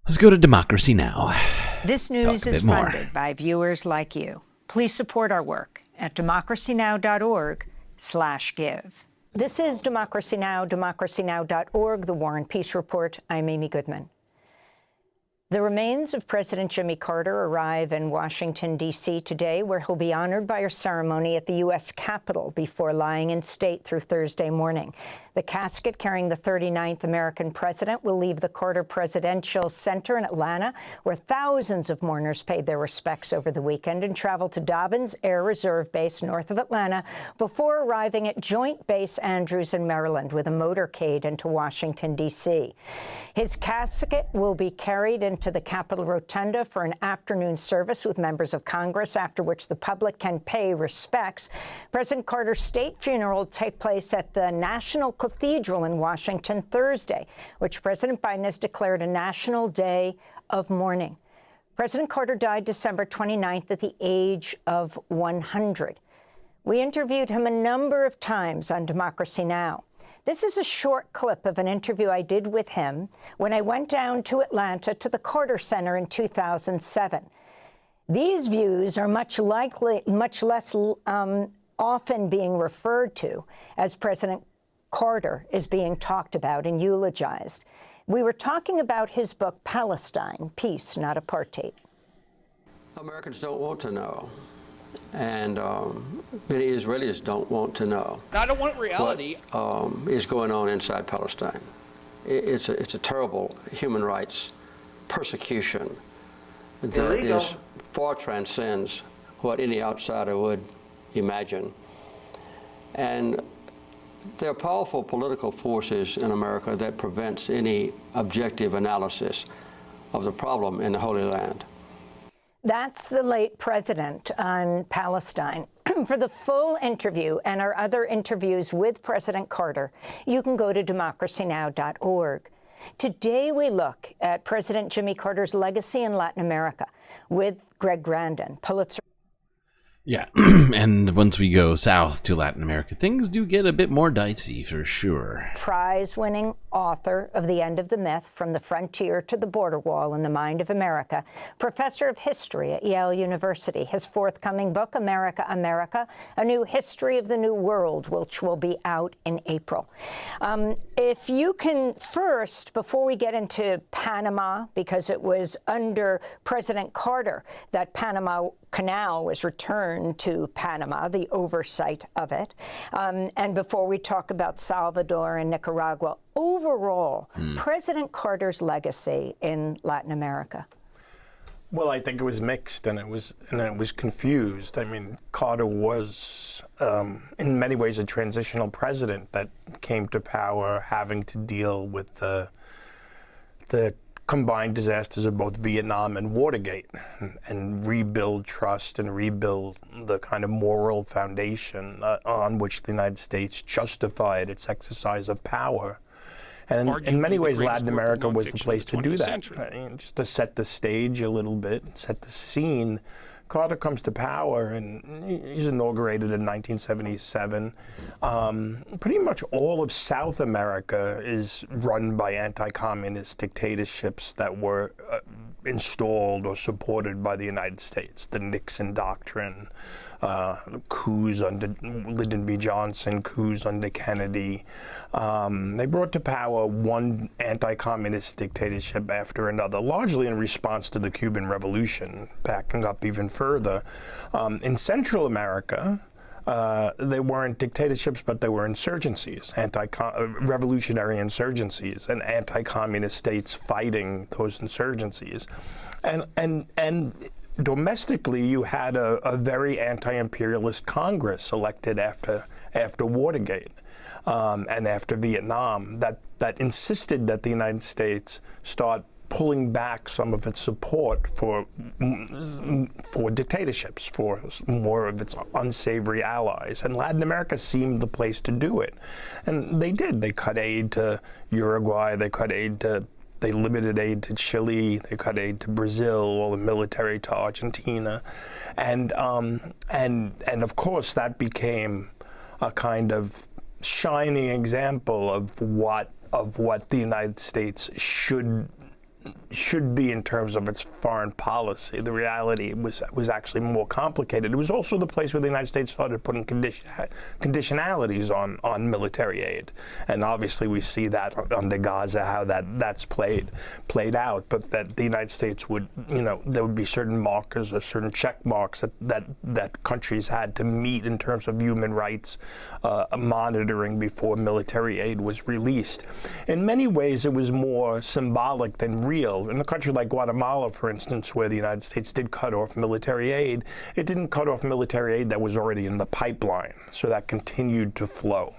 Let's go to Democracy Now! This news is funded by viewers like you. Please support our work at democracynow.org/give. This is Democracy Now!, democracynow.org, The War and Peace Report. I'm Amy Goodman. The remains of President Jimmy Carter arrive in Washington, D.C. today, where he'll be honored by a ceremony at the U.S. Capitol before lying in state through Thursday morning. The casket carrying the 39th American president will leave the Carter Presidential Center in Atlanta, where thousands of mourners paid their respects over the weekend, and travel to Dobbins Air Reserve Base north of Atlanta before arriving at Joint Base Andrews in Maryland with a motorcade into Washington, D.C. His casket will be carried into the Capitol Rotunda for an afternoon service with members of Congress, after which the public can pay respects. President Carter's state funeral will take place at the National Cathedral in Washington Thursday, which President Biden has declared a national day of mourning. President Carter died December 29th at the age of 100. We interviewed him a number of times on Democracy Now! This is a short clip of an interview I did with him when I went down to Atlanta to the Carter Center in 2007. These views are much less often being referred to as President Carter is being talked about and eulogized. We were talking about his book, Palestine, Peace, Not Apartheid. Americans don't want to know. And many Israelis don't want to know. I don't want reality. What is going on inside Palestine? It's a terrible human rights persecution that is far transcends what any outsider would imagine. And there are powerful political forces in America that prevents any objective analysis of the problem in the Holy Land. That's the late president on Palestine. For the full interview and our other interviews with President Carter, you can go to democracynow.org. Today we look at President Jimmy Carter's legacy in Latin America with Greg Grandin, Pulitzer. Yeah, and once we go south to Latin America, things do get a bit more dicey for sure. Prize-winning author of The End of the Myth, From the Frontier to the Border Wall in the Mind of America, professor of history at Yale University. His forthcoming book, America, America, A New History of the New World, which will be out in April. If you can first, before we get into Panama, because it was under President Carter that Panama Canal was returned to Panama, the oversight of it. And before we talk about Salvador and Nicaragua, overall, President Carter's legacy in Latin America. Well, I think it was mixed, and it was confused. I mean, Carter was, in many ways, a transitional president that came to power having to deal with the combined disasters of both Vietnam and Watergate, and rebuild trust and rebuild the kind of moral foundation on which the United States justified its exercise of power. And in many ways, Latin America was the place to do that. Just to set the stage a little bit, set the scene. Carter comes to power, and he's inaugurated in 1977. Pretty much all of South America is run by anti-communist dictatorships that were installed or supported by the United States. The Nixon Doctrine, coups under Lyndon B. Johnson, coups under Kennedy. They brought to power one anti-communist dictatorship after another, largely in response to the Cuban Revolution. Backing up even further, in Central America, they weren't dictatorships, but they were insurgencies, revolutionary insurgencies, and anti-communist states fighting those insurgencies. And domestically, you had a very anti-imperialist Congress elected after Watergate and after Vietnam that insisted that the United States start pulling back some of its support for dictatorships, for more of its unsavory allies. And Latin America seemed the place to do it. And they did. They cut aid to Uruguay. They cut aid to They limited aid to Chile, they cut aid to Brazil, all the military to Argentina. And of course that became a kind of shining example of what the United States should be in terms of its foreign policy. The reality was actually more complicated. It was also the place where the United States started putting conditionalities on military aid, and obviously we see that under Gaza how that's played out. But that the United States would, there would be certain markers or certain check marks that countries had to meet in terms of human rights monitoring before military aid was released. In many ways, it was more symbolic than real. In a country like Guatemala, for instance, where the United States did cut off military aid, it didn't cut off military aid that was already in the pipeline, so that continued to flow.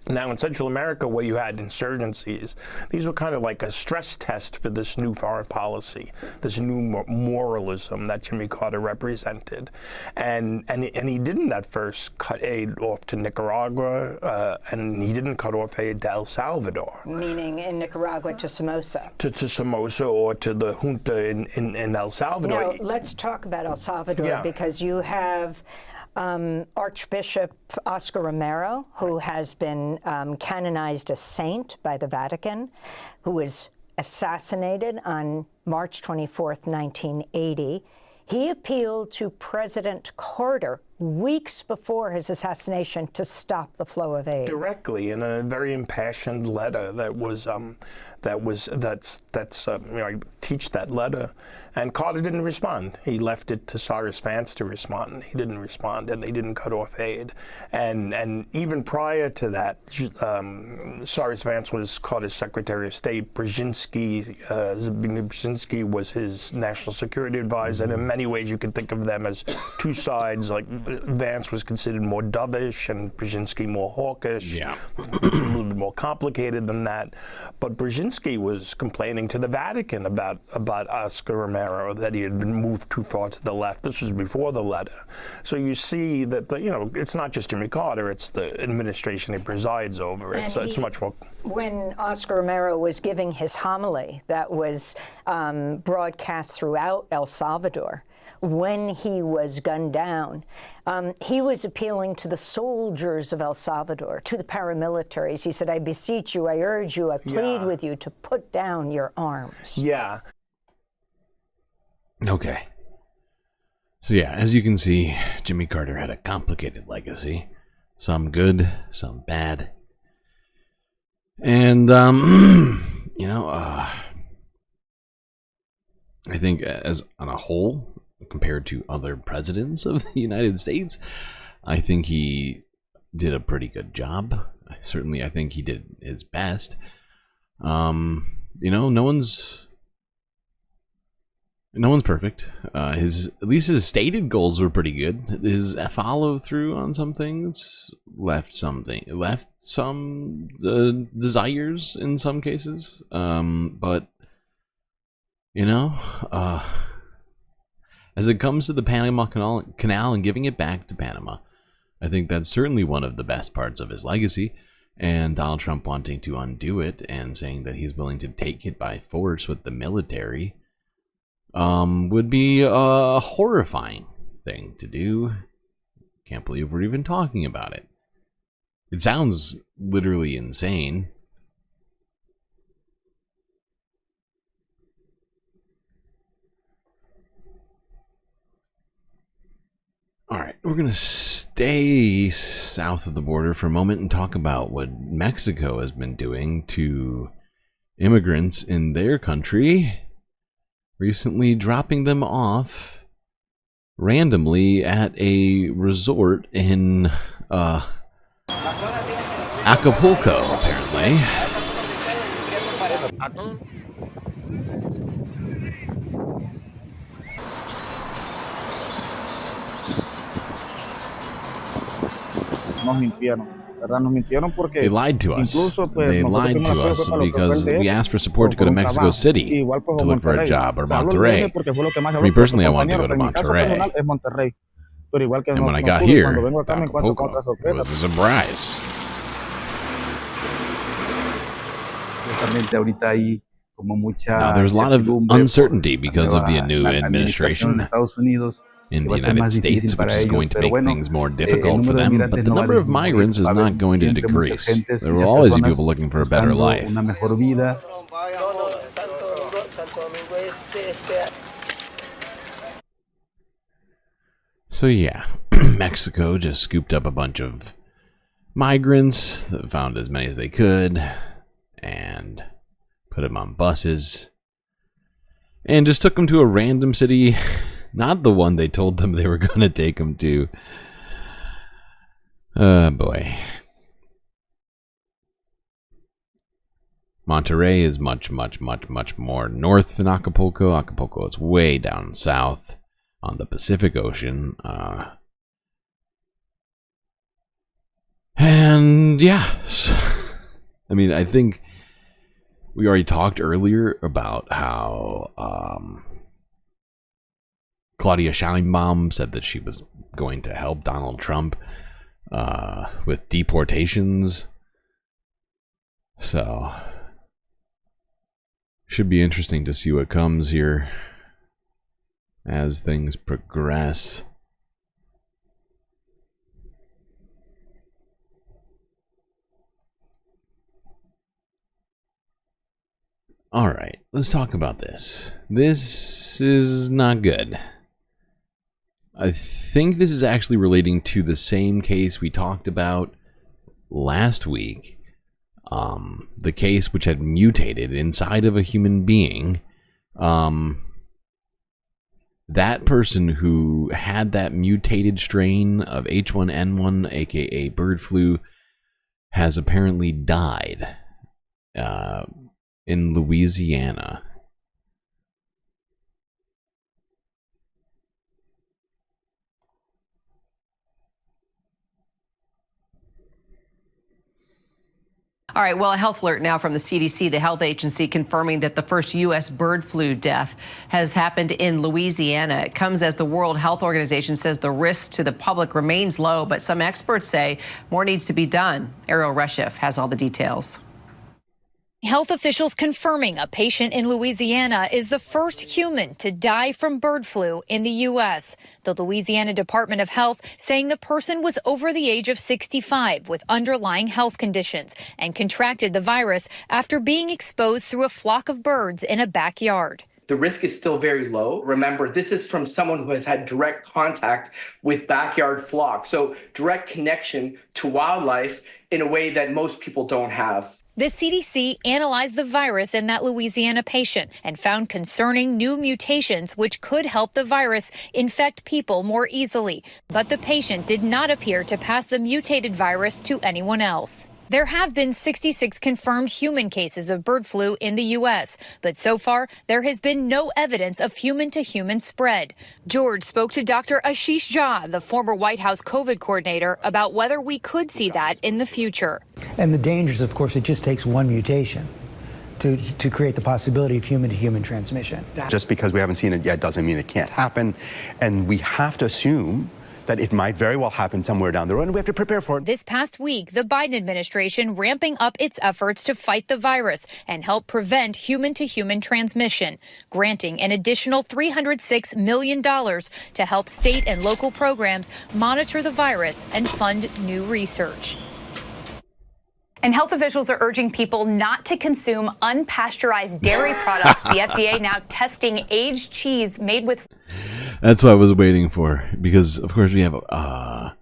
Now, in Central America, where you had insurgencies, these were kind of like a stress test for this new foreign policy, this new moralism that Jimmy Carter represented. And he didn't at first cut aid off to Nicaragua, and he didn't cut off aid to El Salvador. Meaning in Nicaragua to Somoza. To Somoza or to the junta in El Salvador. Now, let's talk about El Salvador, because you have Archbishop Oscar Romero, who has been canonized a saint by the Vatican, who was assassinated on March 24th, 1980. He appealed to President Carter weeks before his assassination to stop the flow of aid. Directly in a very impassioned letter I teach that letter, and Carter didn't respond. He left it to Cyrus Vance to respond. He didn't respond, and they didn't cut off aid. And even prior to that, Cyrus Vance was Carter's Secretary of State. Zbigniew Brzezinski was his national security advisor, and in many ways you could think of them as two sides. Like Vance was considered more dovish and Brzezinski more hawkish. Yeah. A little bit more complicated than that. But Brzezinski was complaining to the Vatican about Oscar Romero, that he had been moved too far to the left. This was before the letter. So you see that it's not just Jimmy Carter, it's the administration he presides over. It's much more. When Oscar Romero was giving his homily that was broadcast throughout El Salvador, when he was gunned down, he was appealing to the soldiers of El Salvador, to the paramilitaries. He said, I beseech you, I urge you, I plead with you to put down your arms. Yeah. Okay. So yeah, as you can see, Jimmy Carter had a complicated legacy. Some good, some bad. And, I think as on a whole, compared to other presidents of the United States, I think he did a pretty good job. Certainly, I think he did his best. No one's perfect. At least his stated goals were pretty good. His follow through on some things left some desires in some cases. But as it comes to the Panama Canal and giving it back to Panama, I think that's certainly one of the best parts of his legacy. And Donald Trump wanting to undo it and saying that he's willing to take it by force with the military would be a horrifying thing to do. Can't believe we're even talking about it. It sounds literally insane. All right, we're going to stay south of the border for a moment and talk about what Mexico has been doing to immigrants in their country, recently dropping them off randomly at a resort in Acapulco, apparently. Nos mintieron, ¿verdad? Nos mintieron porque they lied to us. Incluso, pues, they lied to us because we asked for support to go to Mexico City to look for a job, or Monterrey. For me personally, I wanted to go to Monterrey. And when I got here, Acapulco was a surprise. Justamente ahorita hay Now, there's a lot of uncertainty because of the new administration in the United States, which is going to make things more difficult for them, but the number of migrants is not going to decrease. There will always be people looking for a better life. So yeah, Mexico just scooped up a bunch of migrants, found as many as they could, and put them on buses, and just took them to a random city, not the one they told them they were going to take them to. Oh boy. Monterrey is much more north than Acapulco. Acapulco is way down south on the Pacific Ocean. And yeah, I mean, I think we already talked earlier about how Claudia Sheinbaum said that she was going to help Donald Trump with deportations. So, should be interesting to see what comes here as things progress. All right, let's talk about this. This is not good. I think this is actually relating to the same case we talked about last week. The case which had mutated inside of a human being. That person who had that mutated strain of H1N1, aka bird flu, has apparently died in Louisiana. All right, well, a health alert now from the CDC, the health agency, confirming that the first U.S. bird flu death has happened in Louisiana. It comes as the World Health Organization says the risk to the public remains low, but some experts say more needs to be done. Ariel Reshef has all the details. Health officials confirming a patient in Louisiana is the first human to die from bird flu in the U.S. The Louisiana Department of Health saying the person was over the age of 65 with underlying health conditions and contracted the virus after being exposed through a flock of birds in a backyard. The risk is still very low. Remember, this is from someone who has had direct contact with backyard flocks, so direct connection to wildlife in a way that most people don't have. The CDC analyzed the virus in that Louisiana patient and found concerning new mutations which could help the virus infect people more easily. But the patient did not appear to pass the mutated virus to anyone else. There have been 66 confirmed human cases of bird flu in the U.S., but so far there has been no evidence of human-to-human spread. George spoke to Dr. Ashish Jha, the former White House COVID coordinator, about whether we could see that in the future. And the dangers, of course, it just takes one mutation to create the possibility of human-to-human transmission. Just because we haven't seen it yet doesn't mean it can't happen, and we have to assume that it might very well happen somewhere down the road, and we have to prepare for it. This past week, the Biden administration ramping up its efforts to fight the virus and help prevent human-to-human transmission, granting an additional $306 million to help state and local programs monitor the virus and fund new research. And health officials are urging people not to consume unpasteurized dairy products. The FDA now testing aged cheese made with... That's what I was waiting for, because of course we have Mr.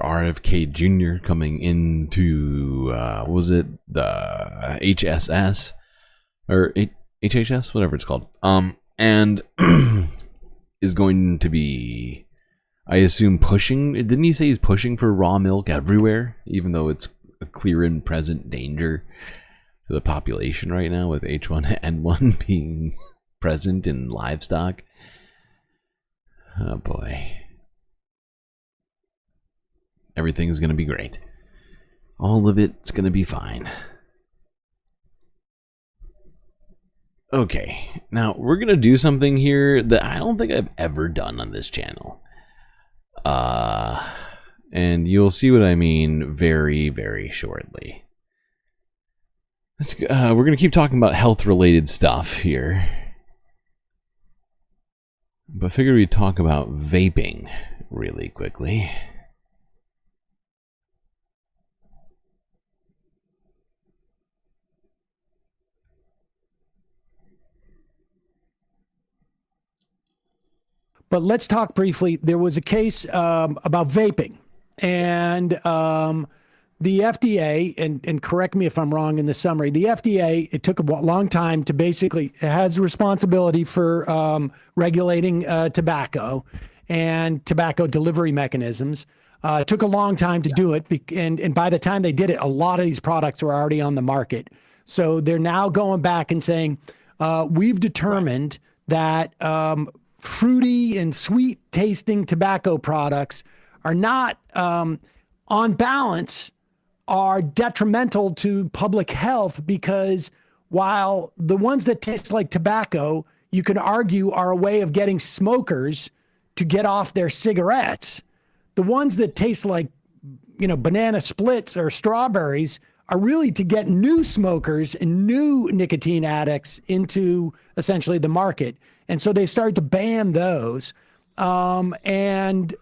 RFK Jr. coming into what was it, the HSS or HHS, whatever it's called, and is going to be, I assume, pushing. Didn't he say he's pushing for raw milk everywhere, even though it's a clear and present danger to the population right now with H1N1 being present in livestock? Oh boy. Everything's going to be great. All of it's going to be fine. Okay, now we're going to do something here that I don't think I've ever done on this channel. And you'll see what I mean very, very shortly. We're going to keep talking about health-related stuff here. But I figured we'd talk about vaping really quickly. But let's talk briefly. There was a case about vaping, and the FDA, and correct me if I'm wrong in the summary, the FDA, it took a long time to basically, it has responsibility for regulating tobacco and tobacco delivery mechanisms. It took a long time to do it, and by the time they did it, a lot of these products were already on the market. So they're now going back and saying, we've determined that fruity and sweet tasting tobacco products are not, on balance, are detrimental to public health, because while the ones that taste like tobacco, you could argue are a way of getting smokers to get off their cigarettes, the ones that taste like, banana splits or strawberries are really to get new smokers and new nicotine addicts into essentially the market. And so they started to ban those. Obviously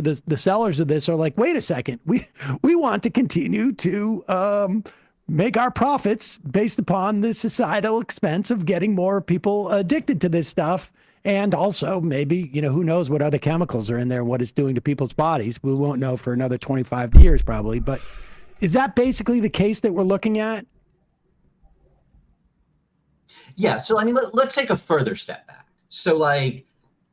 the sellers of this are like, wait a second, we want to continue to make our profits based upon the societal expense of getting more people addicted to this stuff. And also maybe, who knows what other chemicals are in there and what it's doing to people's bodies. We won't know for another 25 years probably. But is that basically the case that we're looking at? Yeah, so let's take a further step back. So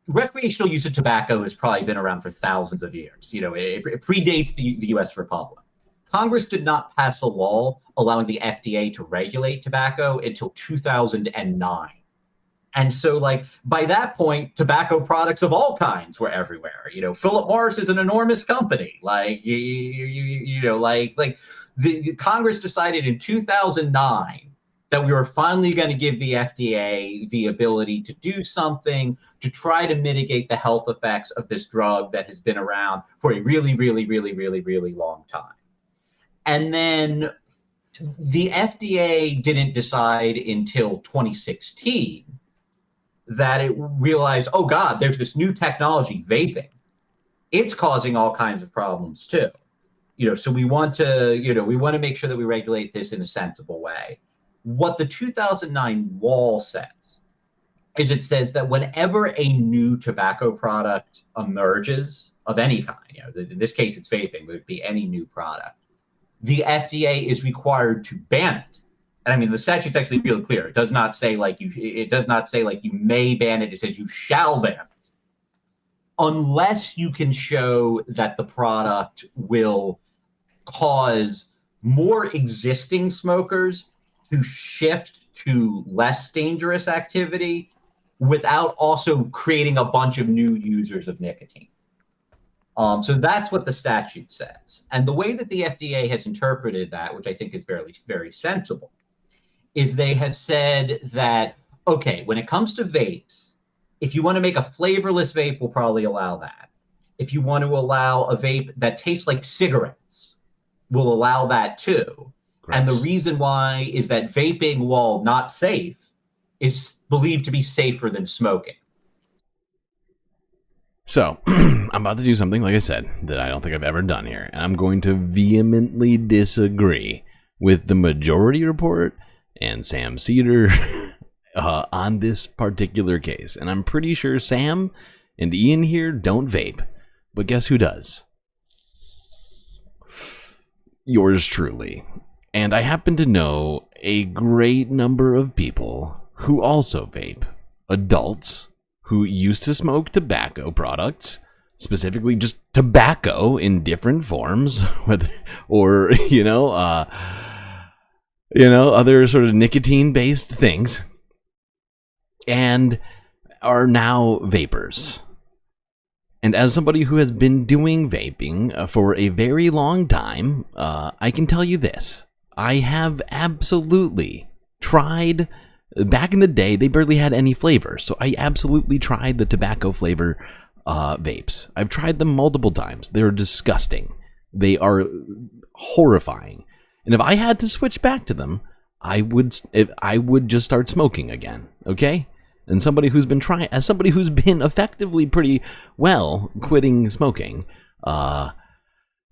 recreational use of tobacco has probably been around for thousands of years. It predates the U.S. Republic. Congress did not pass a law allowing the FDA to regulate tobacco until 2009. And so by that point, tobacco products of all kinds were everywhere. Philip Morris is an enormous company. The Congress decided in 2009 that we were finally going to give the FDA the ability to do something to try to mitigate the health effects of this drug that has been around for a really, really, really, really, really long time. And then the FDA didn't decide until 2016 that it realized, oh God, there's this new technology, vaping. It's causing all kinds of problems too. So we want to make sure that we regulate this in a sensible way. What the 2009 law says is it says that whenever a new tobacco product emerges of any kind, in this case it's vaping, but it would be any new product, the FDA is required to ban it. And the statute's actually really clear. It does not say you may ban it. It says you shall ban it, unless you can show that the product will cause more existing smokers to shift to less dangerous activity without also creating a bunch of new users of nicotine. So that's what the statute says. And the way that the FDA has interpreted that, which I think is very, very sensible, is they have said that, okay, when it comes to vapes, if you want to make a flavorless vape, we'll probably allow that. If you want to allow a vape that tastes like cigarettes, we'll allow that too. Gross. And the reason why is that vaping, while not safe, is believed to be safer than smoking. So, I'm about to do something, like I said, that I don't think I've ever done here. And I'm going to vehemently disagree with the majority report and Sam Cedar on this particular case. And I'm pretty sure Sam and Ian here don't vape. But guess who does? Yours truly. And I happen to know a great number of people who also vape. Adults who used to smoke tobacco products, specifically just tobacco in different forms, or other sort of nicotine-based things, and are now vapors. And as somebody who has been doing vaping for a very long time, I can tell you this. I have absolutely tried. Back in the day, they barely had any flavor, so I absolutely tried the tobacco flavor vapes. I've tried them multiple times. They're disgusting. They are horrifying. And if I had to switch back to them, I would just start smoking again, okay? And somebody who's been effectively pretty well quitting smoking,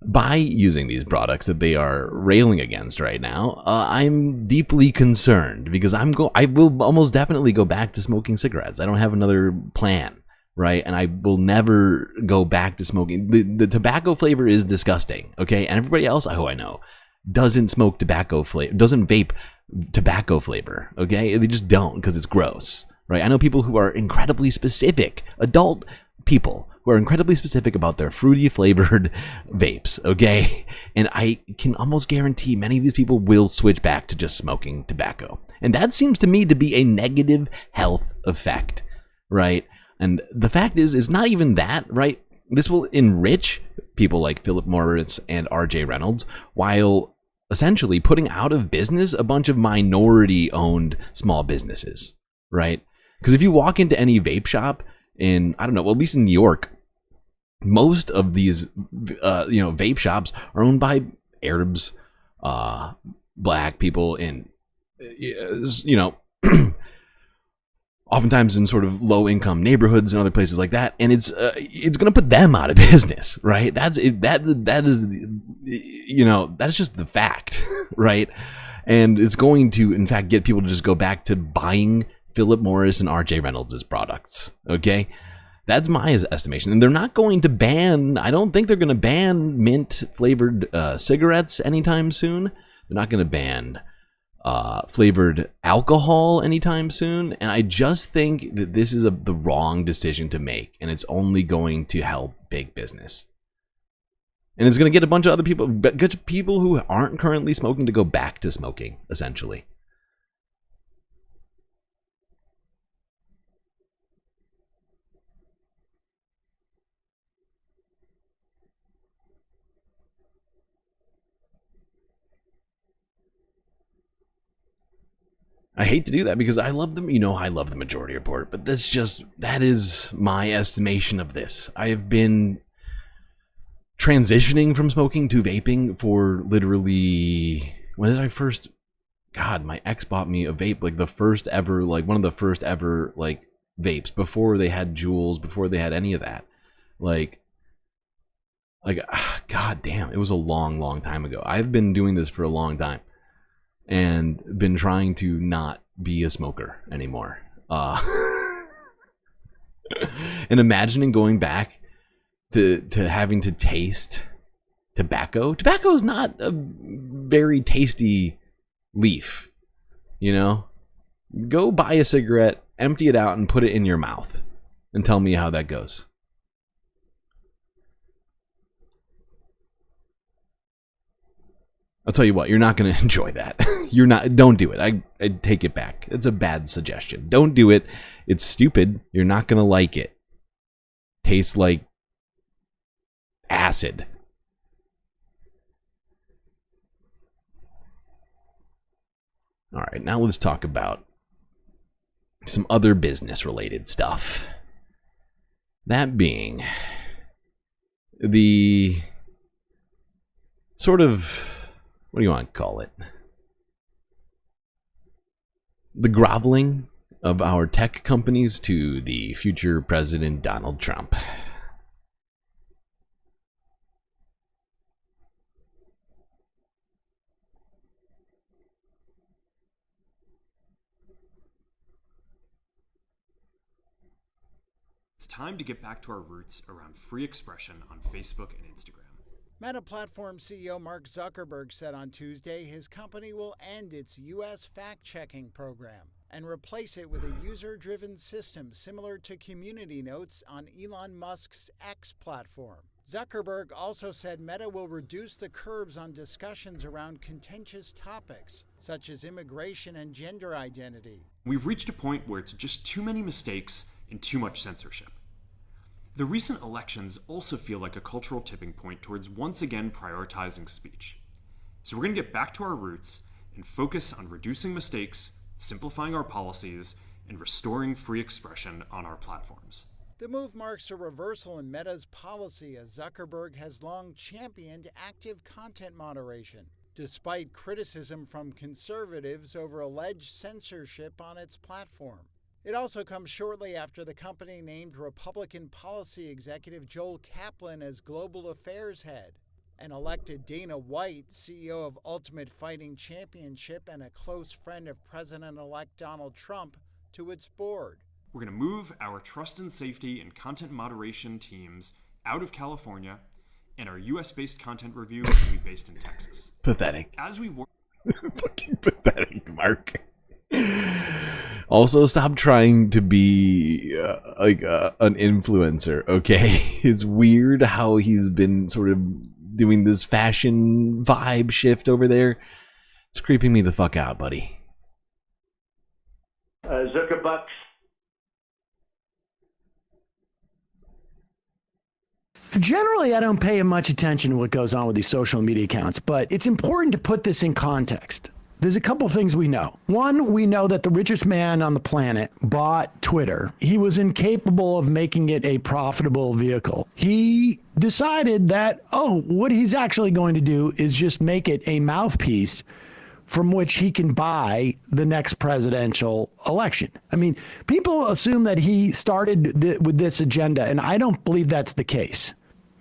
by using these products that they are railing against right now, I'm deeply concerned because I will almost definitely go back to smoking cigarettes. I don't have another plan, right? And I will never go back to smoking. The tobacco flavor is disgusting, okay? And everybody else who I know doesn't smoke tobacco flavor, doesn't vape tobacco flavor, okay? They just don't because it's gross, right? I know people who are incredibly specific, adult people who are incredibly specific about their fruity flavored vapes, okay? And I can almost guarantee many of these people will switch back to just smoking tobacco. And that seems to me to be a negative health effect, right? And the fact is not even that, right? This will enrich people like Philip Morris and RJ Reynolds while essentially putting out of business a bunch of minority-owned small businesses, right? Because if you walk into any vape shop in, I don't know, well, at least in New York, most of these, vape shops are owned by Arabs, black people in, oftentimes in sort of low-income neighborhoods and other places like that, and it's going to put them out of business, right? That's just the fact, right? And it's going to, in fact, get people to just go back to buying Philip Morris and RJ Reynolds' products, okay? That's my estimation. And they're not going to I don't think they're going to ban mint-flavored cigarettes anytime soon. They're not going to ban flavored alcohol anytime soon. And I just think that this is the wrong decision to make. And it's only going to help big business. And it's going to get a bunch of other people who aren't currently smoking to go back to smoking, essentially. I hate to do that because I love them. I love the Majority Report, but that is my estimation of this. I have been transitioning from smoking to vaping for literally, when did I first, God, my ex bought me a vape, like the first ever, like one of the first ever like vapes before they had Juuls, before they had any of that. Like, God damn, it was a long, long time ago. I've been doing this for a long time. And been trying to not be a smoker anymore. And imagining going back to having to taste tobacco. Tobacco is not a very tasty leaf, Go buy a cigarette, empty it out, and put it in your mouth. And tell me how that goes. I'll tell you what, you're not going to enjoy that. Don't do it. I take it back. It's a bad suggestion. Don't do it. It's stupid. You're not going to like it. Tastes like acid. All right, now let's talk about some other business-related stuff. That being the sort of, what do you want to call it? The groveling of our tech companies to the future President Donald Trump. It's time to get back to our roots around free expression on Facebook and Instagram. Meta Platform CEO Mark Zuckerberg said on Tuesday his company will end its U.S. fact-checking program and replace it with a user-driven system similar to community notes on Elon Musk's X platform. Zuckerberg also said Meta will reduce the curbs on discussions around contentious topics, such as immigration and gender identity. We've reached a point where it's just too many mistakes and too much censorship. The recent elections also feel like a cultural tipping point towards once again prioritizing speech. So we're going to get back to our roots and focus on reducing mistakes, simplifying our policies, and restoring free expression on our platforms. The move marks a reversal in Meta's policy, as Zuckerberg has long championed active content moderation. despite criticism from conservatives over alleged censorship on its platform. It also comes shortly after the company named Republican policy executive Joel Kaplan as global affairs head and elected Dana White, CEO of Ultimate Fighting Championship and a close friend of President-elect Donald Trump, to its board. We're going to move our trust and safety and content moderation teams out of California, and our US-based content review will be based in Texas. Pathetic. As we work... Fucking pathetic, Mark. Also, stop trying to be an influencer, okay? It's weird how he's been sort of doing this fashion vibe shift over there. It's creeping me the fuck out, buddy. Zuckerbucks. Generally, I don't pay much attention to what goes on with these social media accounts, but it's important to put this in context. There's a couple things we know. One, we know that the richest man on the planet bought Twitter. He was incapable of making it a profitable vehicle. He decided that, what he's actually going to do is just make it a mouthpiece from which he can buy the next presidential election. I mean, people assume that he started with this agenda, and I don't believe that's the case.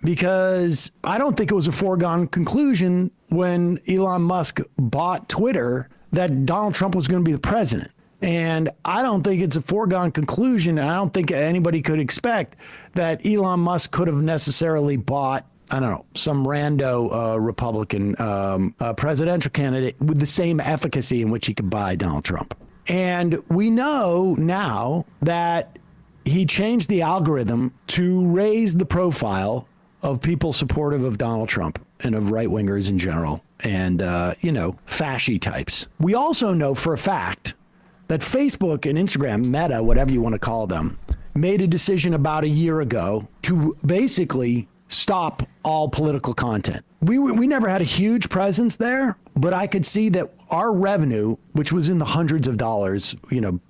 Because I don't think it was a foregone conclusion when Elon Musk bought Twitter that Donald Trump was going to be the president. And I don't think it's a foregone conclusion. And I don't think anybody could expect that Elon Musk could have necessarily bought, I don't know, some rando Republican presidential candidate with the same efficacy in which he could buy Donald Trump. And we know now that he changed the algorithm to raise the profile of people supportive of Donald Trump and of right-wingers in general and, fashy types. We also know for a fact that Facebook and Instagram, Meta, whatever you want to call them, made a decision about a year ago to basically stop all political content. We never had a huge presence there, but I could see that our revenue, which was in the hundreds of dollars,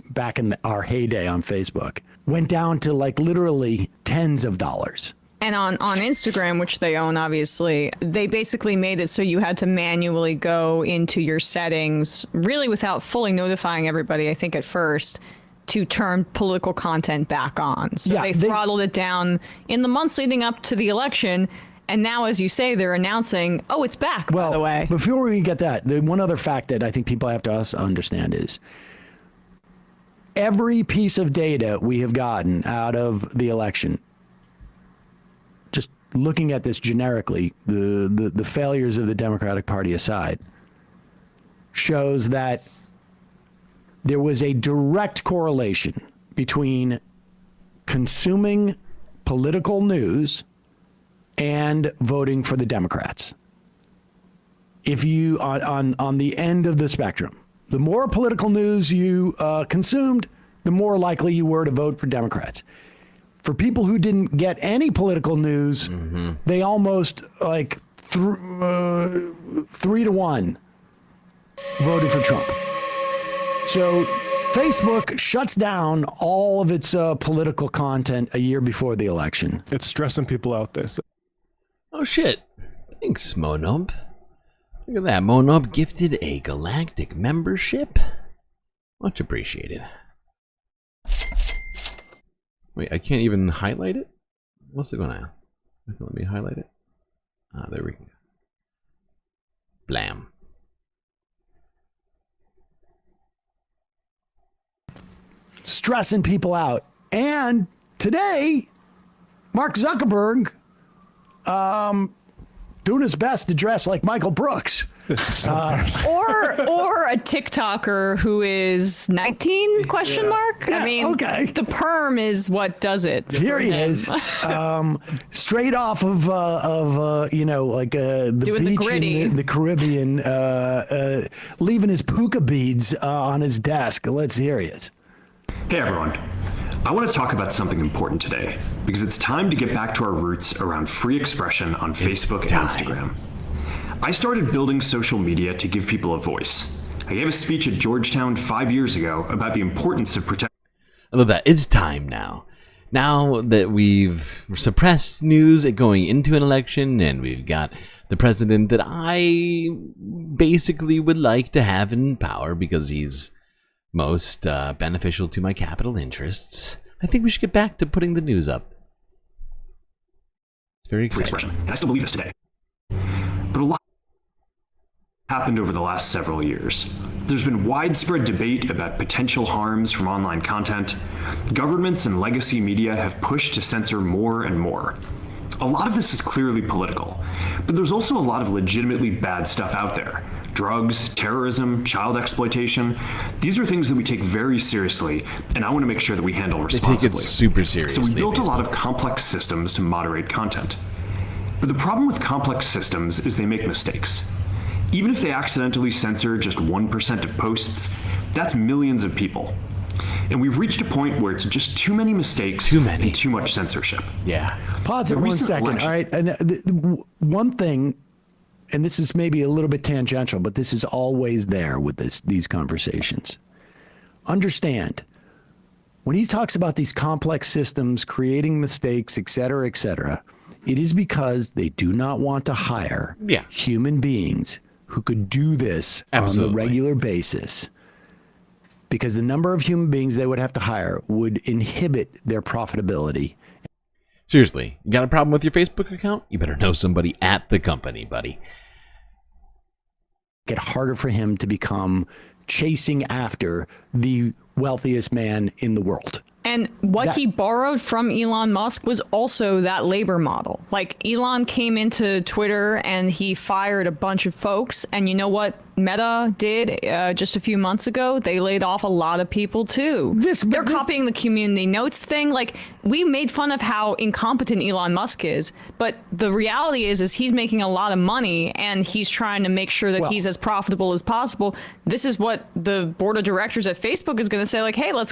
back in our heyday on Facebook, went down to like literally tens of dollars. And on Instagram, which they own, obviously, they basically made it so you had to manually go into your settings, really without fully notifying everybody, I think, at first, to turn political content back on. So they throttled it down in the months leading up to the election. And now, as you say, they're announcing, it's back, by the way. Before we get that, the one other fact that I think people have to also understand is every piece of data we have gotten out of the election, just looking at this generically, the failures of the Democratic Party aside, shows that there was a direct correlation between consuming political news and voting for the Democrats. If you, on the end of the spectrum, the more political news you consumed, the more likely you were to vote for Democrats. For people who didn't get any political news, they almost 3-1 voted for Trump. So Facebook shuts down all of its political content a year before the election. It's stressing people out there. So. Oh shit. Thanks, Monub. Look at that. Monub gifted a galactic membership. Much appreciated. Wait, I can't even highlight it? What's it going on? Let me highlight it. There we go. Blam. Stressing people out. And today, Mark Zuckerberg doing his best to dress like Michael Brooks. Or a TikToker who is 19? Question mark. Yeah, I mean, the perm is what does it. Here he is, straight off of the beach in the Caribbean, leaving his puka beads on his desk. Let's hear he is. Hey everyone. I want to talk about something important today because it's time to get back to our roots around free expression on Facebook and Instagram. I started building social media to give people a voice. I gave a speech at Georgetown 5 years ago about the importance of protecting. I love that. It's time now. Now that we've suppressed news going into an election and we've got the president that I basically would like to have in power because he's most beneficial to my capital interests, I think we should get back to putting the news up. It's very exciting. And I still believe this today. But a lot happened over the last several years. There's been widespread debate about potential harms from online content. Governments and legacy media have pushed to censor more and more. A lot of this is clearly political, but there's also a lot of legitimately bad stuff out there. Drugs, terrorism, child exploitation. These are things that we take very seriously, and I want to make sure that we handle responsibly. They take it super seriously. So we built a lot of complex systems to moderate content. But the problem with complex systems is they make mistakes. Even if they accidentally censor just 1% of posts, that's millions of people. And we've reached a point where it's just too many mistakes and too much censorship. Yeah. Pause it 1 second. All right. And one thing, and this is maybe a little bit tangential, but this is always there with these conversations. Understand, when he talks about these complex systems, creating mistakes, et cetera, it is because they do not want to hire human beings who could do this on a regular basis. Because the number of human beings they would have to hire would inhibit their profitability. Seriously, you got a problem with your Facebook account? You better know somebody at the company, buddy. Get harder for him to become chasing after the wealthiest man in the world. And what he borrowed from Elon Musk was also that labor model. Like, Elon came into Twitter and he fired a bunch of folks. And you know what Meta did just a few months ago? They laid off a lot of people too. They're copying the community notes thing. Like, we made fun of how incompetent Elon Musk is, but the reality is he's making a lot of money and he's trying to make sure that he's as profitable as possible. This is what the board of directors at Facebook is going to say, like, hey, let's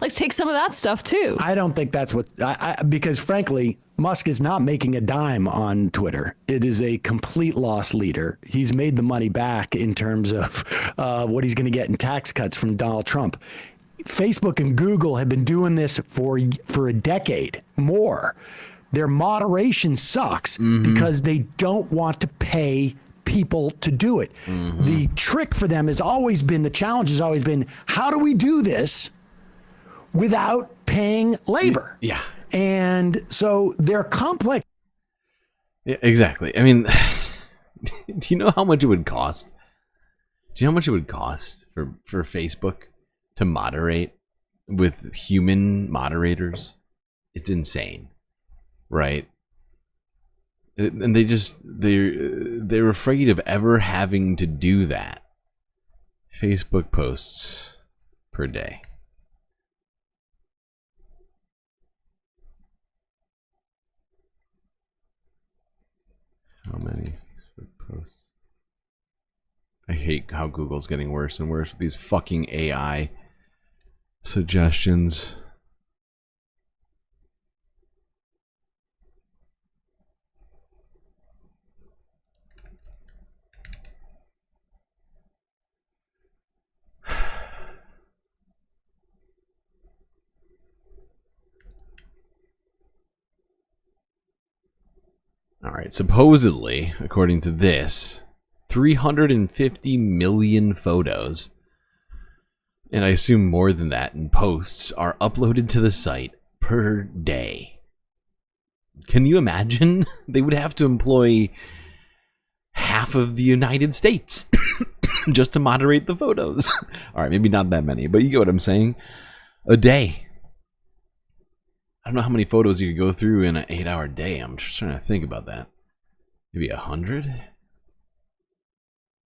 take some of that stuff too. I don't think that's what, because frankly, Musk is not making a dime on Twitter. It is a complete loss leader. He's made the money back in terms of what he's going to get in tax cuts from Donald Trump. Facebook and Google have been doing this for a decade more. Their moderation sucks because they don't want to pay people to do it. The trick for them has always been, the challenge has always been, how do we do this without paying labor? Yeah. And so they're complex. Yeah, exactly. I mean, do you know how much it would cost? Do you know how much it would cost for Facebook to moderate with human moderators? It's insane, right? And they're afraid of ever having to do that. Facebook posts per day. How many posts? I hate how Google's getting worse and worse with these fucking AI suggestions. All right, supposedly, according to this, 350 million photos, and I assume more than that in posts, are uploaded to the site per day. Can you imagine? They would have to employ half of the United States just to moderate the photos. All right, maybe not that many, but you get what I'm saying. A day. I don't know how many photos you could go through in an 8-hour day. I'm just trying to think about that. Maybe 100?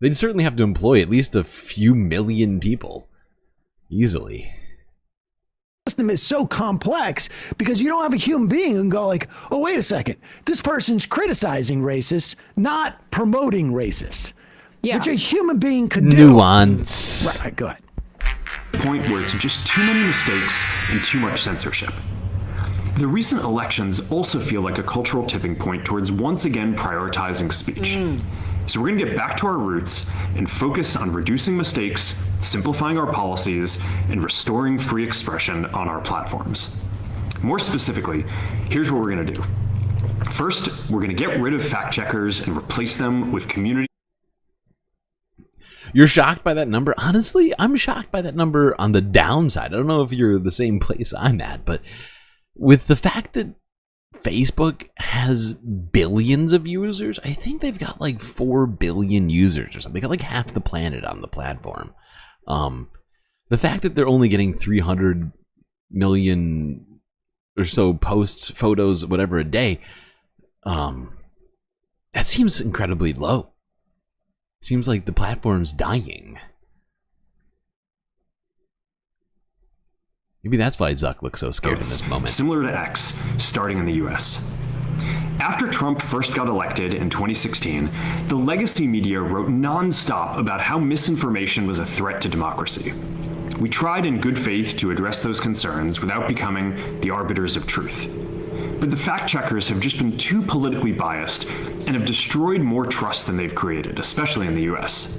They'd certainly have to employ at least a few million people. Easily. The system is so complex because you don't have a human being who can go like, oh, wait a second. This person's criticizing racists, not promoting racists. Yeah. Which a human being could do. Nuance. Right, go ahead. Point where it's just too many mistakes and too much censorship. The recent elections also feel like a cultural tipping point towards once again prioritizing speech. So we're going to get back to our roots and focus on reducing mistakes, simplifying our policies, and restoring free expression on our platforms. More specifically, here's what we're going to do. First, we're going to get rid of fact checkers and replace them with community. You're shocked by that number? Honestly, I'm shocked by that number on the downside. I don't know if you're the same place I'm at, but with the fact that Facebook has billions of users, I think they've got like 4 billion users or something. They got like half the planet on the platform. The fact that they're only getting 300 million or so posts, photos, whatever a day, that seems incredibly low. Seems like the platform's dying. Maybe that's why Zuck looks so scared in this moment. Similar to X, starting in the US. After Trump first got elected in 2016, the legacy media wrote nonstop about how misinformation was a threat to democracy. We tried in good faith to address those concerns without becoming the arbiters of truth. But the fact checkers have just been too politically biased and have destroyed more trust than they've created, especially in the US.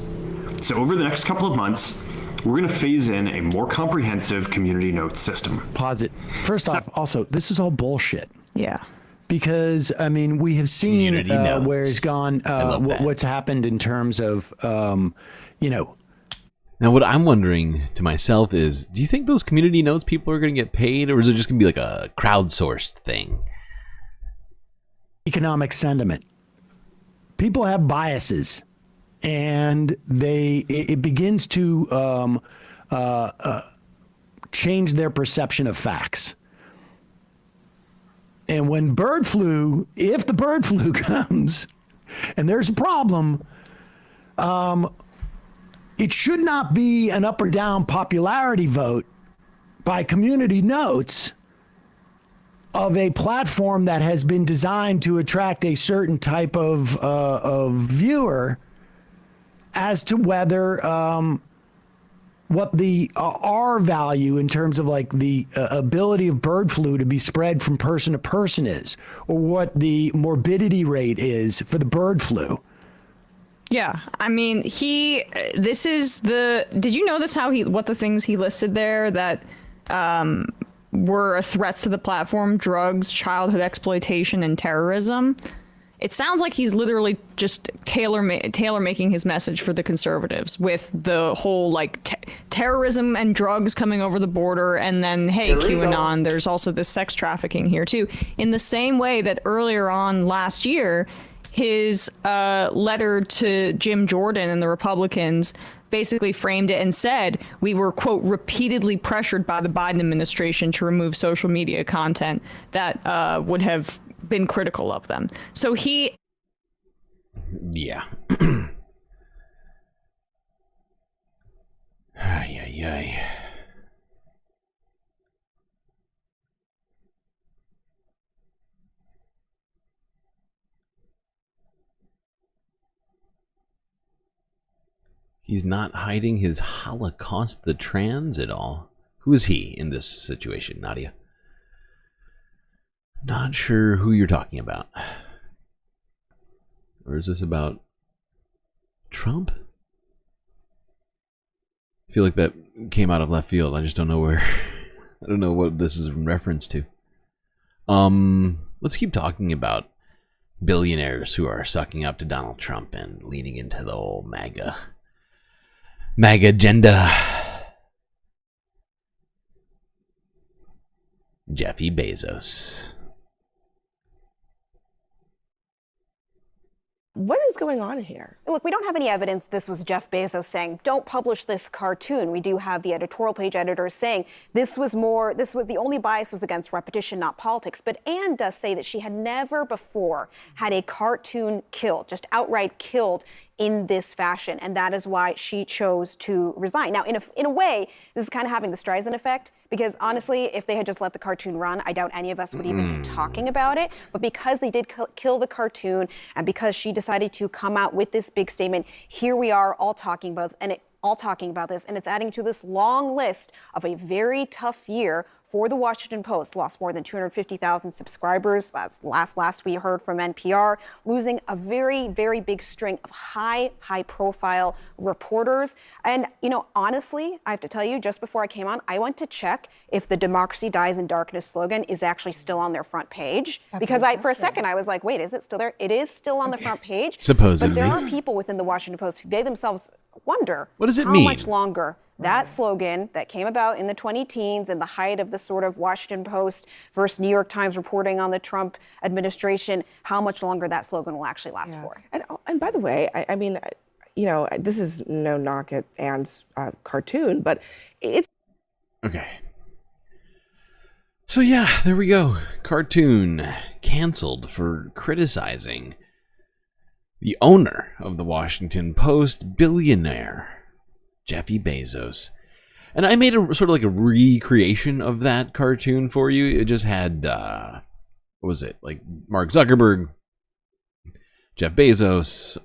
So over the next couple of months, we're going to phase in a more comprehensive community notes system. Pause it. First off, also, this is all bullshit. Yeah. Because, I mean, we have seen where it's gone, what's happened in terms of, you know. Now, what I'm wondering to myself is, do you think those community notes people are going to get paid, or is it just going to be like a crowdsourced thing? Economic sentiment. People have biases, and it begins to change their perception of facts. And when bird flu, if the bird flu comes, and there's a problem, it should not be an up or down popularity vote by community notes of a platform that has been designed to attract a certain type of viewer as to whether what the R value in terms of like the ability of bird flu to be spread from person to person is, or what the morbidity rate is for the bird flu. Yeah, I mean, this is did you notice what the things he listed there that were threats to the platform? Drugs, childhood exploitation, and terrorism. It sounds like he's literally just tailor making his message for the conservatives with the whole like terrorism and drugs coming over the border, and then hey, QAnon, there's also this sex trafficking here too. In the same way that earlier on last year, his letter to Jim Jordan and the Republicans basically framed it and said, we were, quote, repeatedly pressured by the Biden administration to remove social media content that would have been critical of them. So he... Yeah. Ay, ay, ay. He's not hiding his Holocaust the trans at all. Who is he in this situation, Nadia? Not sure who you're talking about. Or is this about Trump? I feel like that came out of left field. I just don't know where. I don't know what this is in reference to. Let's keep talking about billionaires who are sucking up to Donald Trump and leaning into the whole MAGA agenda. Jeffy Bezos. What is going on here? Look, we don't have any evidence this was Jeff Bezos saying, don't publish this cartoon. We do have the editorial page editor saying this was the only bias was against repetition, not politics. But Anne does say that she had never before had a cartoon killed, just outright killed in this fashion. And that is why she chose to resign. Now, in a way, this is kind of having the Streisand effect, because honestly, if they had just let the cartoon run, I doubt any of us would even be talking about it. But because they did kill the cartoon, and because she decided to come out with this big statement, here we are all talking about this, and it's adding to this long list of a very tough year for the Washington Post, lost more than 250,000 subscribers. That's last we heard from NPR, losing a very, very big string of high profile reporters. And, honestly, I have to tell you, just before I came on, I went to check if the Democracy Dies in Darkness slogan is actually still on their front page. Because for a second, I was like, wait, is it still there? It is still on the front page. Supposedly. But there are people within the Washington Post who they themselves wonder what does it how mean? much longer that slogan that came about in the 2010s and the height of the sort of Washington Post versus New York Times reporting on the Trump administration, how much longer that slogan will actually last for. And by the way, I mean, this is no knock at Anne's cartoon, but it's... Okay. So yeah, there we go. Cartoon canceled for criticizing the owner of the Washington Post, billionaire Jeffy Bezos. And I made a sort of like a recreation of that cartoon for you. It just had, what was it? Like Mark Zuckerberg, Jeff Bezos,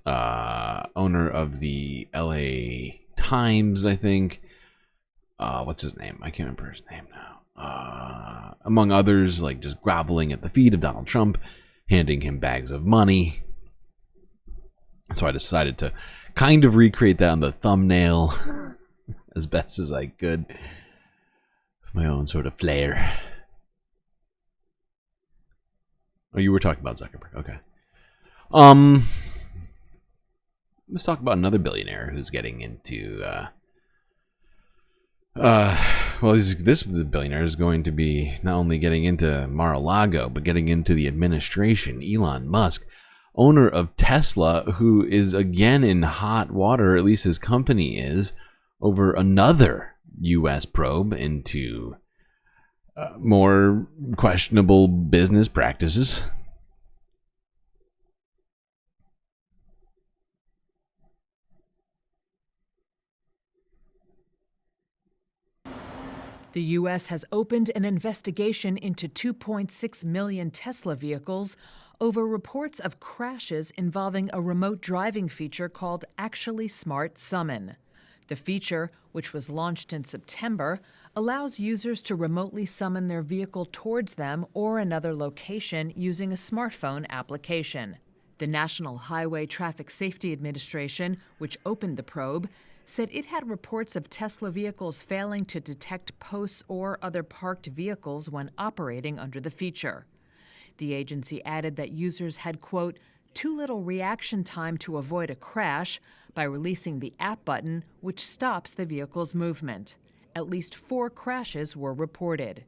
owner of the LA Times, I think. What's his name? I can't remember his name now. Among others, like just groveling at the feet of Donald Trump, handing him bags of money. So I decided to kind of recreate that on the thumbnail as best as I could with my own sort of flair. Oh, you were talking about Zuckerberg. Okay. Let's talk about another billionaire who's getting into well, this billionaire is going to be not only getting into Mar-a-Lago, but getting into the administration. Elon Musk, owner of Tesla, who is again in hot water, at least his company is, over another U.S. probe into more questionable business practices. The U.S. has opened an investigation into 2.6 million Tesla vehicles over reports of crashes involving a remote driving feature called Actually Smart Summon. The feature, which was launched in September, allows users to remotely summon their vehicle towards them or another location using a smartphone application. The National Highway Traffic Safety Administration, which opened the probe, said it had reports of Tesla vehicles failing to detect posts or other parked vehicles when operating under the feature. The agency added that users had, quote, too little reaction time to avoid a crash by releasing the app button, which stops the vehicle's movement. At least 4 crashes were reported.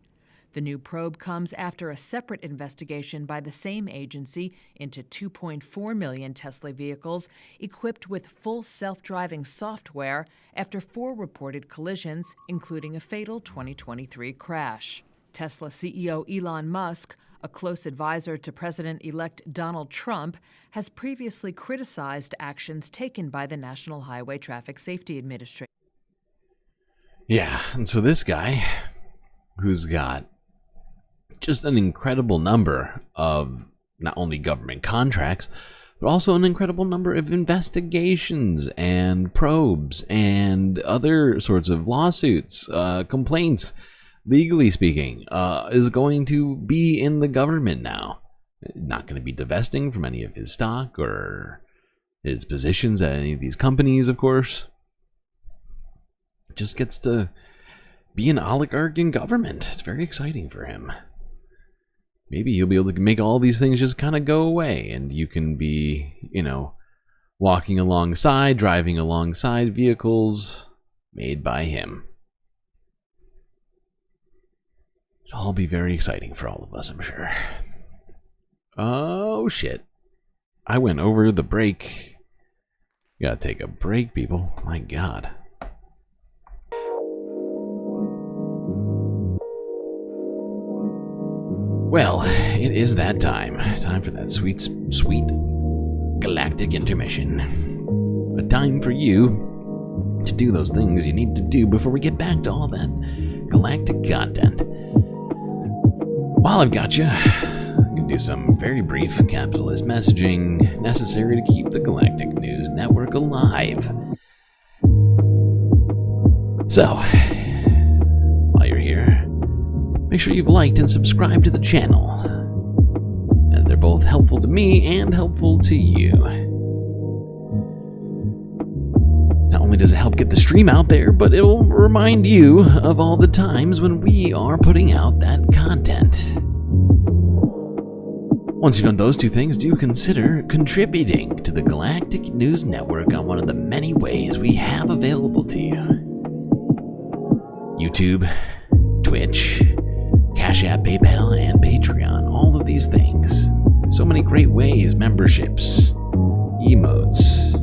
The new probe comes after a separate investigation by the same agency into 2.4 million Tesla vehicles equipped with full self-driving software after 4 reported collisions, including a fatal 2023 crash. Tesla CEO Elon Musk, a close advisor to President-elect Donald Trump, has previously criticized actions taken by the National Highway Traffic Safety Administration. Yeah, and so this guy, who's got just an incredible number of not only government contracts, but also an incredible number of investigations and probes and other sorts of lawsuits, complaints, legally speaking, is going to be in the government now. Not going to be divesting from any of his stock or his positions at any of these companies, of course. Just gets to be an oligarch in government. It's very exciting for him. Maybe he'll be able to make all these things just kind of go away, and you can be, walking alongside, driving alongside vehicles made by him. It'll all be very exciting for all of us, I'm sure. Oh, shit. I went over the break. Gotta take a break, people. My God. Well, it is that time. Time for that sweet, sweet galactic intermission. A time for you to do those things you need to do before we get back to all that galactic content. While I've got you, I'm going to do some very brief capitalist messaging necessary to keep the Galactic News Network alive. So, while you're here, make sure you've liked and subscribed to the channel, as they're both helpful to me and helpful to you. Not only does it help get the stream out there, but it will remind you of all the times when we are putting out that content. Once you've done those two things, do consider contributing to the Galactic News Network on one of the many ways we have available to you. YouTube, Twitch, Cash App, PayPal, and Patreon. All of these things. So many great ways. Memberships, emotes.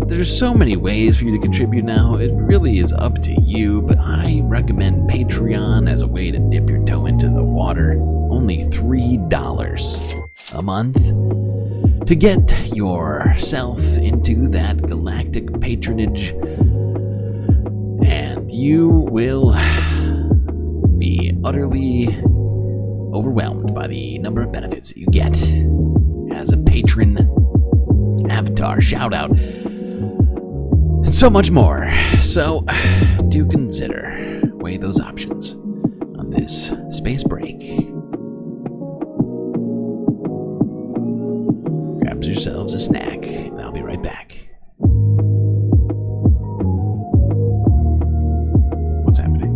There's so many ways for you to contribute now. It really is up to you, but I recommend Patreon as a way to dip your toe into the water. Only $3 a month to get yourself into that galactic patronage, and you will be utterly overwhelmed by the number of benefits that you get as a patron, avatar, shout out, and so much more. So do consider, weigh those options on this space break. Grab yourselves a snack, and I'll be right back. What's happening?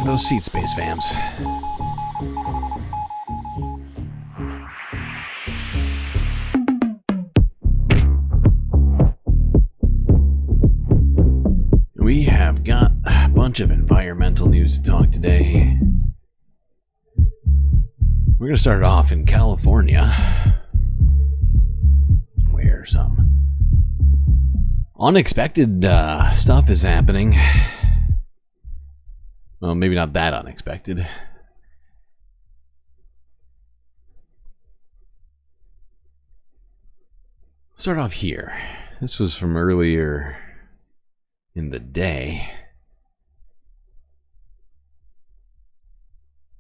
those seat space, fams. We have got a bunch of environmental news to talk today. We're going to start off in California, where some unexpected stuff is happening. Well, maybe not that unexpected. Start off here. This was from earlier in the day.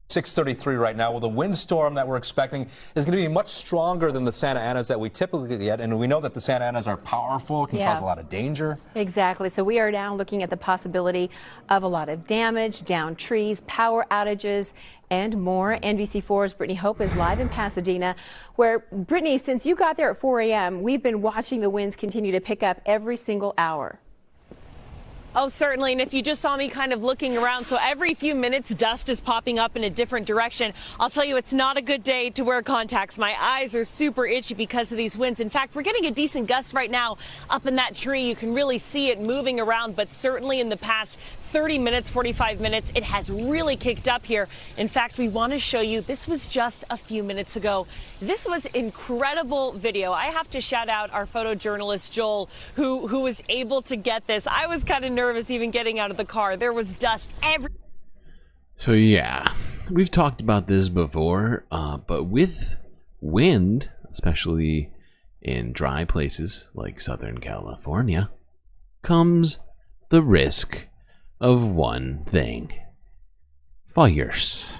6:33 right now. Well, the windstorm that we're expecting is going to be much stronger than the Santa Anas that we typically get, and we know that the Santa Anas are powerful, can cause a lot of danger. Exactly. So we are now looking at the possibility of a lot of damage, downed trees, power outages, and more. NBC4's Brittany Hope is live in Pasadena, where, Brittany, since you got there at 4 a.m., we've been watching the winds continue to pick up every single hour. Oh, certainly. And if you just saw me kind of looking around, so every few minutes dust is popping up in a different direction. I'll tell you, it's not a good day to wear contacts. My eyes are super itchy because of these winds. In fact, we're getting a decent gust right now up in that tree. You can really see it moving around, but certainly in the past 30 minutes, 45 minutes, it has really kicked up here. In fact, we want to show you, this was just a few minutes ago. This was incredible video. I have to shout out our photojournalist, Joel, who was able to get this. I was kind of nervous even getting out of the car. There was dust every. So yeah, we've talked about this before, but with wind, especially in dry places like Southern California, comes the risk of one thing: fires.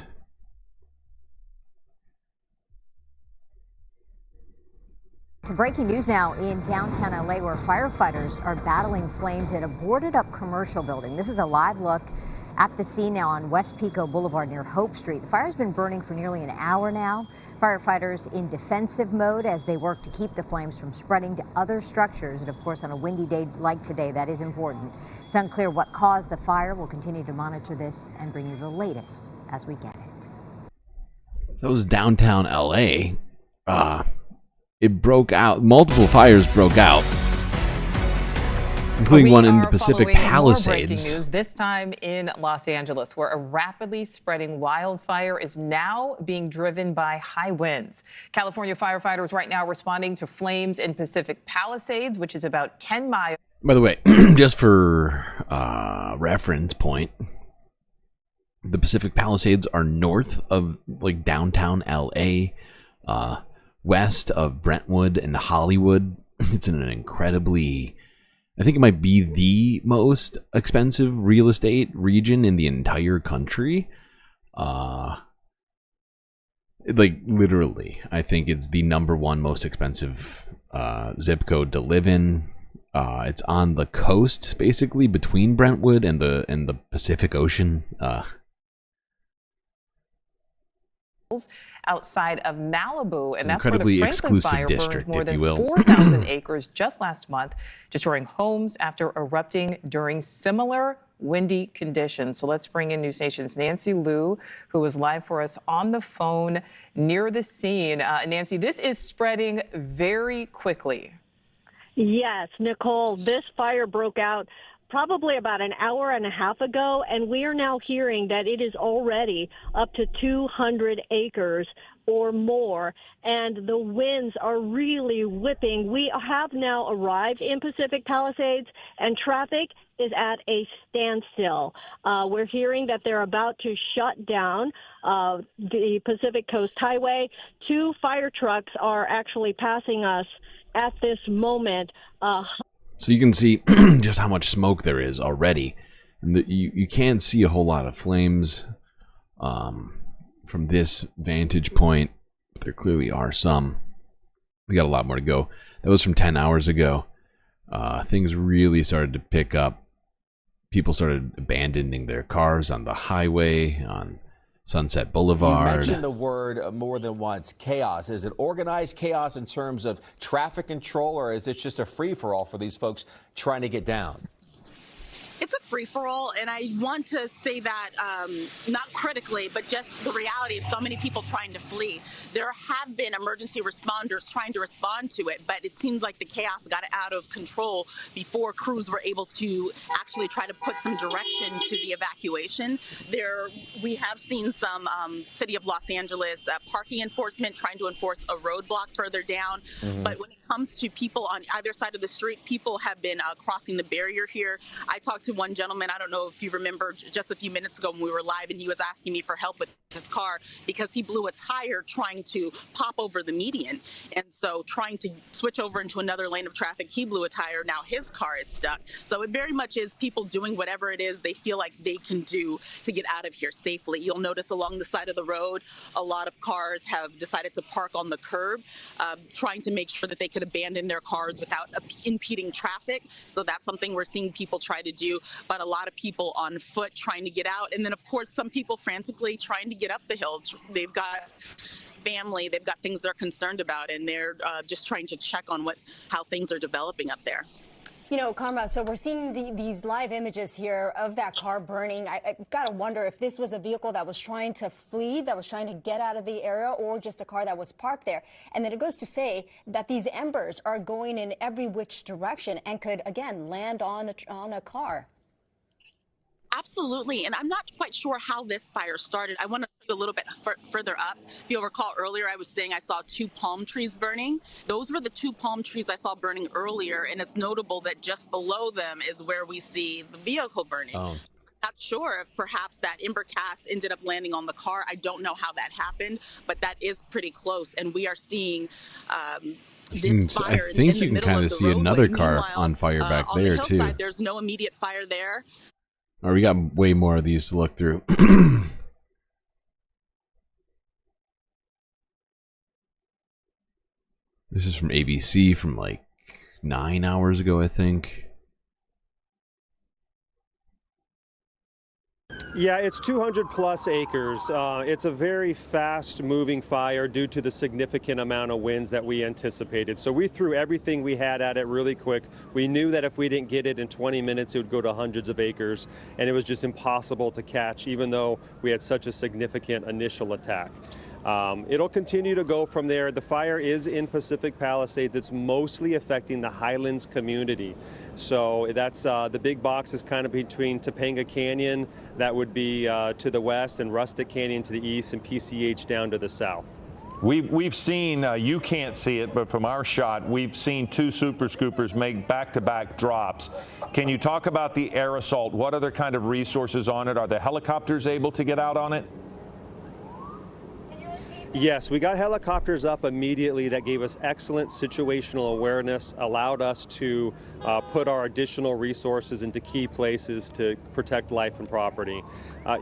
To breaking news now in downtown LA, where firefighters are battling flames in a boarded up commercial building. This is a live look at the scene now on West Pico Boulevard near Hope Street. The fire's been burning for nearly an hour now. Firefighters in defensive mode as they work to keep the flames from spreading to other structures. And of course, on a windy day like today, that is important. It's unclear what caused the fire. We'll continue to monitor this and bring you the latest as we get it. That was downtown LA. It broke out. Multiple fires broke out, including one in the Pacific Palisades. More breaking news, this time in Los Angeles, where a rapidly spreading wildfire is now being driven by high winds. California firefighters right now responding to flames in Pacific Palisades, which is about 10 miles. By the way, just for reference point, the Pacific Palisades are north of like downtown LA, west of Brentwood and Hollywood. It's in an incredibly, I think it might be the most expensive real estate region in the entire country. Like literally, I think it's the #1 most expensive zip code to live in. It's on the coast, basically between Brentwood and the Pacific Ocean. Outside of Malibu, and that's incredibly where the Franklin exclusive fire district, burned more if than you will. 4,000 acres just last month, destroying homes after erupting during similar windy conditions. So let's bring in News Nation's Nancy Liu, who is live for us on the phone near the scene. Nancy, this is spreading very quickly. Yes, Nicole, this fire broke out probably about an hour and a half ago, and we are now hearing that it is already up to 200 acres or more, and the winds are really whipping. We have now arrived in Pacific Palisades, and traffic is at a standstill. We're hearing that they're about to shut down the Pacific Coast Highway. 2 fire trucks are actually passing us at this moment. So you can see just how much smoke there is already. And you can't see a whole lot of flames from this vantage point, but there clearly are some. We got a lot more to go. That was from 10 hours ago. Things really started to pick up. People started abandoning their cars on the highway, on Sunset Boulevard. You mentioned the word more than once, chaos. Is it organized chaos in terms of traffic control, or is it just a free-for-all for these folks trying to get down? It's a free-for-all, and I want to say that not critically, but just the reality of so many people trying to flee. There have been emergency responders trying to respond to it, but it seems like the chaos got out of control before crews were able to actually try to put some direction to the evacuation. We have seen some City of Los Angeles parking enforcement trying to enforce a roadblock further down, but when it comes to people on either side of the street, people have been crossing the barrier here. I talked to one gentleman, I don't know if you remember, just a few minutes ago when we were live, and he was asking me for help with his car because he blew a tire trying to pop over the median. And so trying to switch over into another lane of traffic, he blew a tire. Now his car is stuck. So it very much is people doing whatever it is they feel like they can do to get out of here safely. You'll notice along the side of the road, a lot of cars have decided to park on the curb, trying to make sure that they could abandon their cars without impeding traffic. So that's something we're seeing people try to do, but a lot of people on foot trying to get out. And then of course, some people frantically trying to get up the hill. They've got family, they've got things they're concerned about, and they're just trying to check on how things are developing up there. You know, Karma, so we're seeing these live images here of that car burning. I've got to wonder if this was a vehicle that was trying to flee, that was trying to get out of the area, or just a car that was parked there. And then it goes to say that these embers are going in every which direction and could, again, land on a car. Absolutely, and I'm not quite sure how this fire started. I want to go a little bit further up. If you'll recall earlier, I was saying I saw 2 palm trees burning. Those were the 2 palm trees I saw burning earlier, and it's notable that just below them is where we see the vehicle burning. Oh. Not sure if perhaps that ember cast ended up landing on the car. I don't know how that happened, but that is pretty close, and we are seeing this fire I think in the you can middle kind of of the see roadway. another car Meanwhile, on fire back on there the too. hillside, there's no immediate fire there. Or we got way more of these to look through. This is from ABC from like 9 hours ago, I think. Yeah, it's 200 plus acres. It's a very fast moving fire due to the significant amount of winds that we anticipated. So we threw everything we had at it really quick. We knew that if we didn't get it in 20 minutes, it would go to hundreds of acres, and it was just impossible to catch, even though we had such a significant initial attack. It'll continue to go from there. The fire is in Pacific Palisades. It's mostly affecting the Highlands community. So that's the big box is kind of between Topanga Canyon, that would be to the west, and Rustic Canyon to the east, and PCH down to the south. We've seen, you can't see it, but from our shot, we've seen 2 super scoopers make back-to-back drops. Can you talk about the air assault? What other kind of resources on it? Are the helicopters able to get out on it? Yes, we got helicopters up immediately. That gave us excellent situational awareness, allowed us to put our additional resources into key places to protect life and property.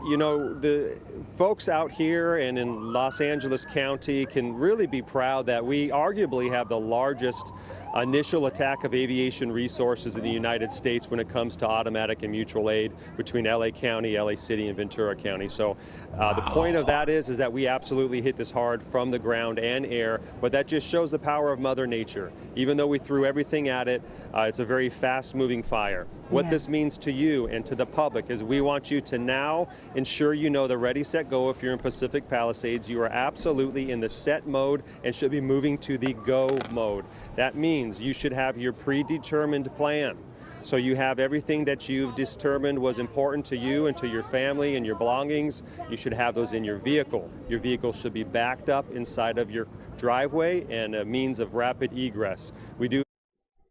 You know, the folks out here and in Los Angeles County can really be proud that we arguably have the largest initial attack of aviation resources in the United States when it comes to automatic and mutual aid between LA County, LA City, and Ventura County. So the point of that is that we absolutely hit this hard from the ground and air, but that just shows the power of Mother Nature. Even though we threw everything at it, it's a very fast-moving fire. What this means to you and to the public is we want you to now ensure you know the ready, set, go. If you're in Pacific Palisades, you are absolutely in the set mode and should be moving to the go mode. That means you should have your predetermined plan. So you have everything that you've determined was important to you and to your family and your belongings. You should have those in your vehicle. Your vehicle should be backed up inside of your driveway and a means of rapid egress. We do.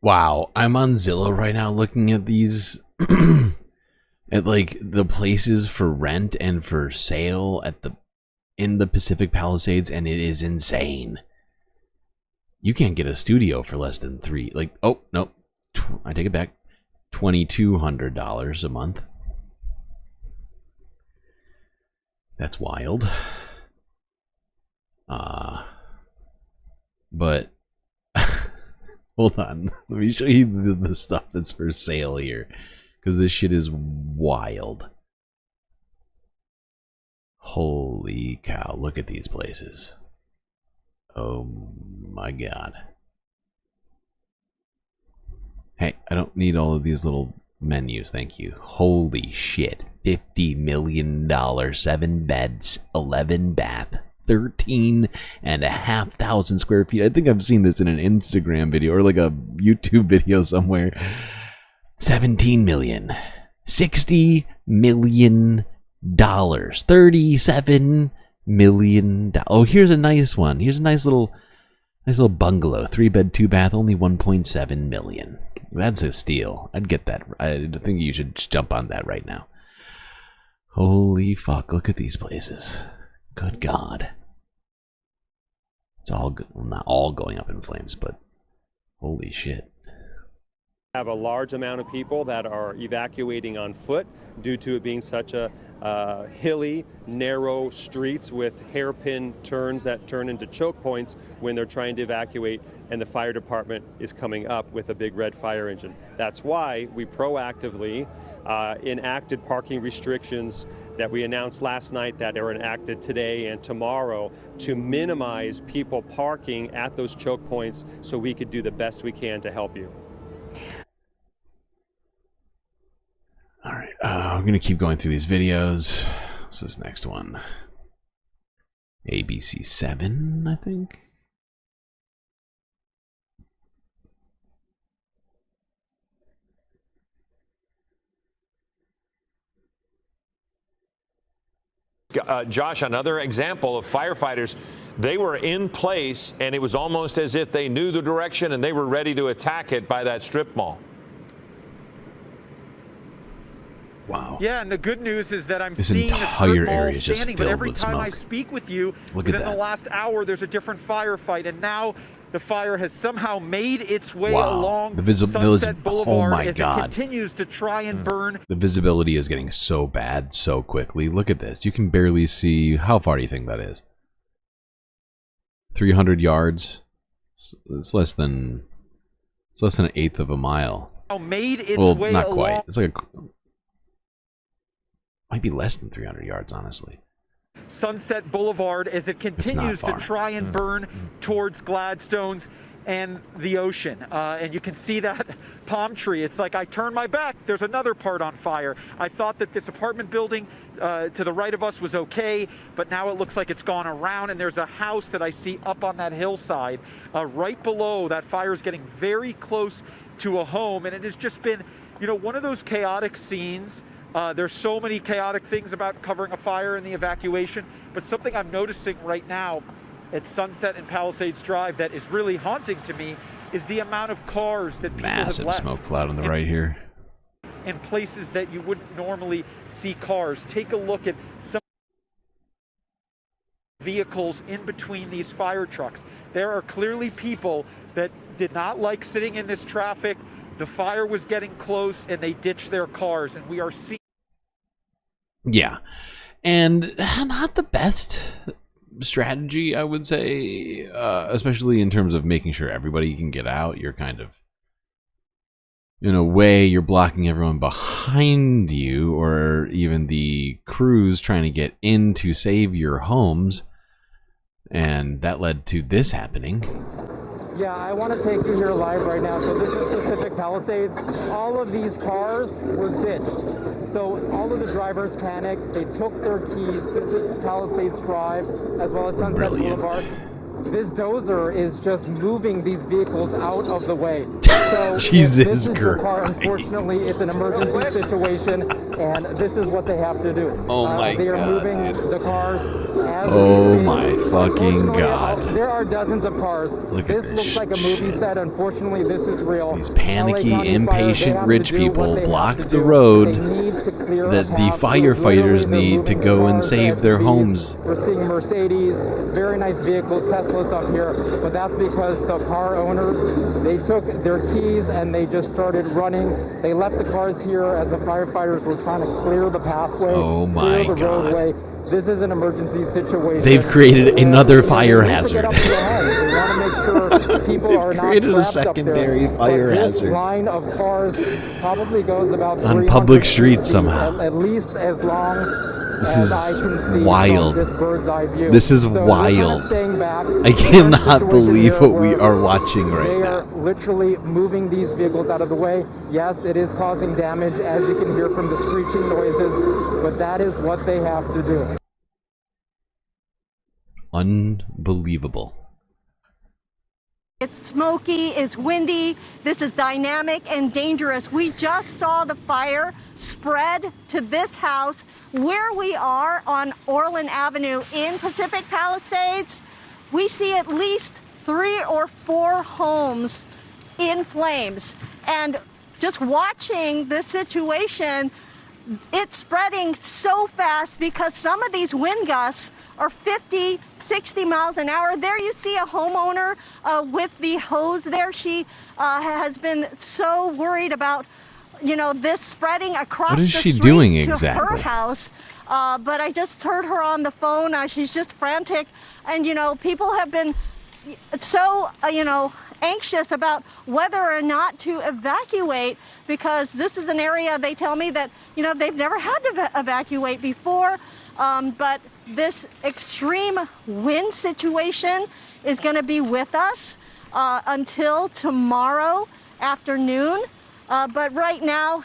Wow, I'm on Zillow right now looking at these at like the places for rent and for sale in the Pacific Palisades, and it is insane. You can't get a studio for less than I take it back. $2,200 a month. That's wild. But hold on. Let me show you the stuff that's for sale here, because this shit is wild. Holy cow, look at these places. Oh my god. Hey, I don't need all of these little Menus, thank you. Holy shit. $50 million, 7 beds, 11 bath, 13,500 square feet. I think I've seen this in an Instagram video or like a YouTube video somewhere. 17 million. $60 million. $37 million. Oh, here's a nice one. Here's a nice little bungalow. 3 bed, 2 bath, only 1.7 million. That's a steal. I'd get that. I think you should jump on that right now. Holy fuck, look at these places. Good God. It's all, well, not all going up in flames, but holy shit. Have a large amount of people that are evacuating on foot due to it being such a hilly, narrow streets with hairpin turns that turn into choke points when they're trying to evacuate, and the fire department is coming up with a big red fire engine. That's why we proactively enacted parking restrictions that we announced last night that are enacted today and tomorrow to minimize people parking at those choke points so we could do the best we can to help you. Alright, I'm going to keep going through these videos. What's this next one? ABC 7, I think? Josh, another example of firefighters. They were in place, and it was almost as if they knew the direction and they were ready to attack it by that strip mall. Wow. Yeah, and the good news is that I'm this seeing entire the strip mall area is just standing, but filled every with time I smoke. speak with you, Look at within the that. last hour, there's a different firefight, and now the fire has somehow made its way Wow. along The visibility, Sunset Boulevard oh my as God. it continues to try and burn. The visibility is getting so bad so quickly. Look at this. You can barely see. How far do you think that is? 300 yards. It's less than an eighth of a mile. Now made its Well, way not along. quite. It's like might be less than 300 yards, honestly. Sunset Boulevard as it continues to far. try and burn towards Gladstone's and the ocean. And you can see that palm tree. It's like I turn my back, there's another part on fire. I thought that this apartment building to the right of us was okay, but now it looks like it's gone around, and there's a house that I see up on that hillside. Right below, that fire is getting very close to a home, and it has just been, you know, one of those chaotic scenes. There's so many chaotic things about covering a fire and the evacuation, but something I'm noticing right now at Sunset and Palisades Drive that is really haunting to me is the amount of cars that people Massive have left smoke cloud on the right here. in places that you wouldn't normally see cars. Take a look at some vehicles in between these fire trucks. There are clearly people that did not like sitting in this traffic. The fire was getting close and they ditched their cars, and we are seeing. Yeah. And not the best strategy, I would say, especially in terms of making sure everybody can get out. You're kind of, in a way, you're blocking everyone behind you, or even the crews trying to get in to save your homes. And that led to this happening. Yeah, I want to take you here live right now. So this is Pacific Palisades. All of these cars were ditched. So all of the drivers panicked. They took their keys. This is Palisades Drive, as well as Sunset Boulevard. This dozer is just moving these vehicles out of the way. So Jesus this is your car. Christ. Unfortunately, it's an emergency situation, and this is what they have to do. Oh my They are God, moving the cars as Oh we speak. my fucking Unfortunately, God. there are dozens of cars. Look at This this looks like a movie set. Unfortunately, this is real. These panicky, LA County Fire, they impatient have rich to do what people they have block to the do. road They need to clear that a the path. firefighters Literally, need to they're go moving and cars, save their SUVs. homes. We're seeing Mercedes, very nice vehicles, Teslas up here, but that's because the car owners, they took their keys and they just started running. They left the cars here as the firefighters were trying to clear the pathway, Oh my clear the God. roadway. This is an emergency situation. They've created And another they fire need to hazard. get up to the homes. They want to make sure people are not created a trapped up there. secondary But fire this hazard. line of cars probably goes about On 300 public streets feet, somehow. at least as long This as is I can see wild. from this bird's eye view. This is So we're wild. kinda staying back. I cannot Situation believe here what we where are watching right They now. are literally moving these vehicles out of the way. Yes, it is causing damage, as you can hear from the screeching noises, but that is what they have to do. Unbelievable. It's smoky, it's windy, this is dynamic and dangerous. We just saw the fire spread to this house where we are on Orland Avenue in Pacific Palisades. We see at least 3 or 4 homes in flames. And just watching this situation, it's spreading so fast because some of these wind gusts are 50, 60 miles an hour. There you see a homeowner with the hose there. She has been so worried about, you know, this spreading across What is the she street doing to her exactly? house. But I just heard her on the phone. She's just frantic. And, you know, people have been so, you know, anxious about whether or not to evacuate, because this is an area they tell me that, you know, they've never had to evacuate before. But this extreme wind situation is going to be with us until tomorrow afternoon. But right now,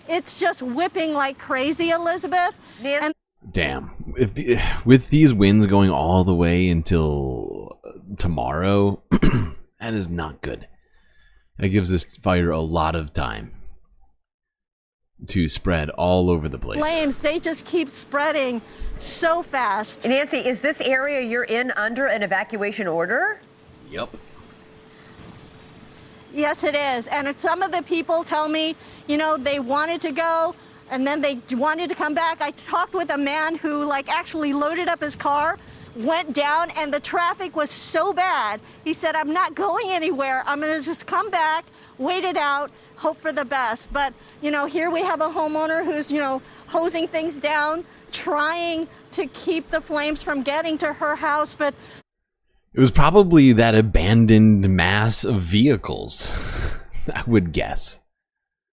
it's just whipping like crazy, Elizabeth. And Damn. With these winds going all the way until tomorrow, that is not good. That gives this fire a lot of time to spread all over the place. flames, they just keep spreading so fast. Nancy, is this area you're in under an evacuation order? Yep. Yes, it is. And some of the people tell me, you know, they wanted to go and then they wanted to come back. I talked with a man who like actually loaded up his car, went down, and the traffic was so bad. He said, I'm not going anywhere. I'm going to just come back, wait it out, hope for the best. But, you know, here we have a homeowner who's, you know, hosing things down, trying to keep the flames from getting to her house. But It was probably that abandoned mass of vehicles, I would guess.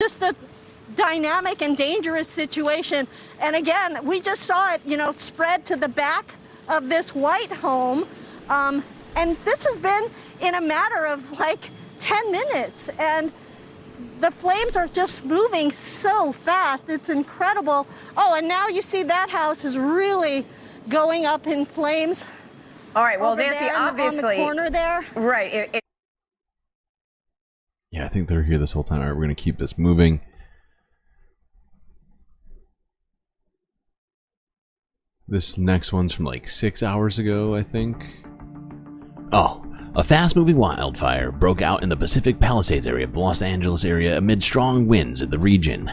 just a dynamic and dangerous situation. And again, we just saw it, you know, spread to the back of this white home. And this has been in a matter of like 10 minutes. And the flames are just moving so fast. It's incredible. Oh, and now you see that house is really going up in flames. All right, well, over Nancy, there obviously, on the corner there. Right. Yeah, I think they're here this whole time. All right, we're going to keep this moving. This next one's from like 6 hours ago, I think. Oh, a fast-moving wildfire broke out in the Pacific Palisades area of the Los Angeles area amid strong winds in the region.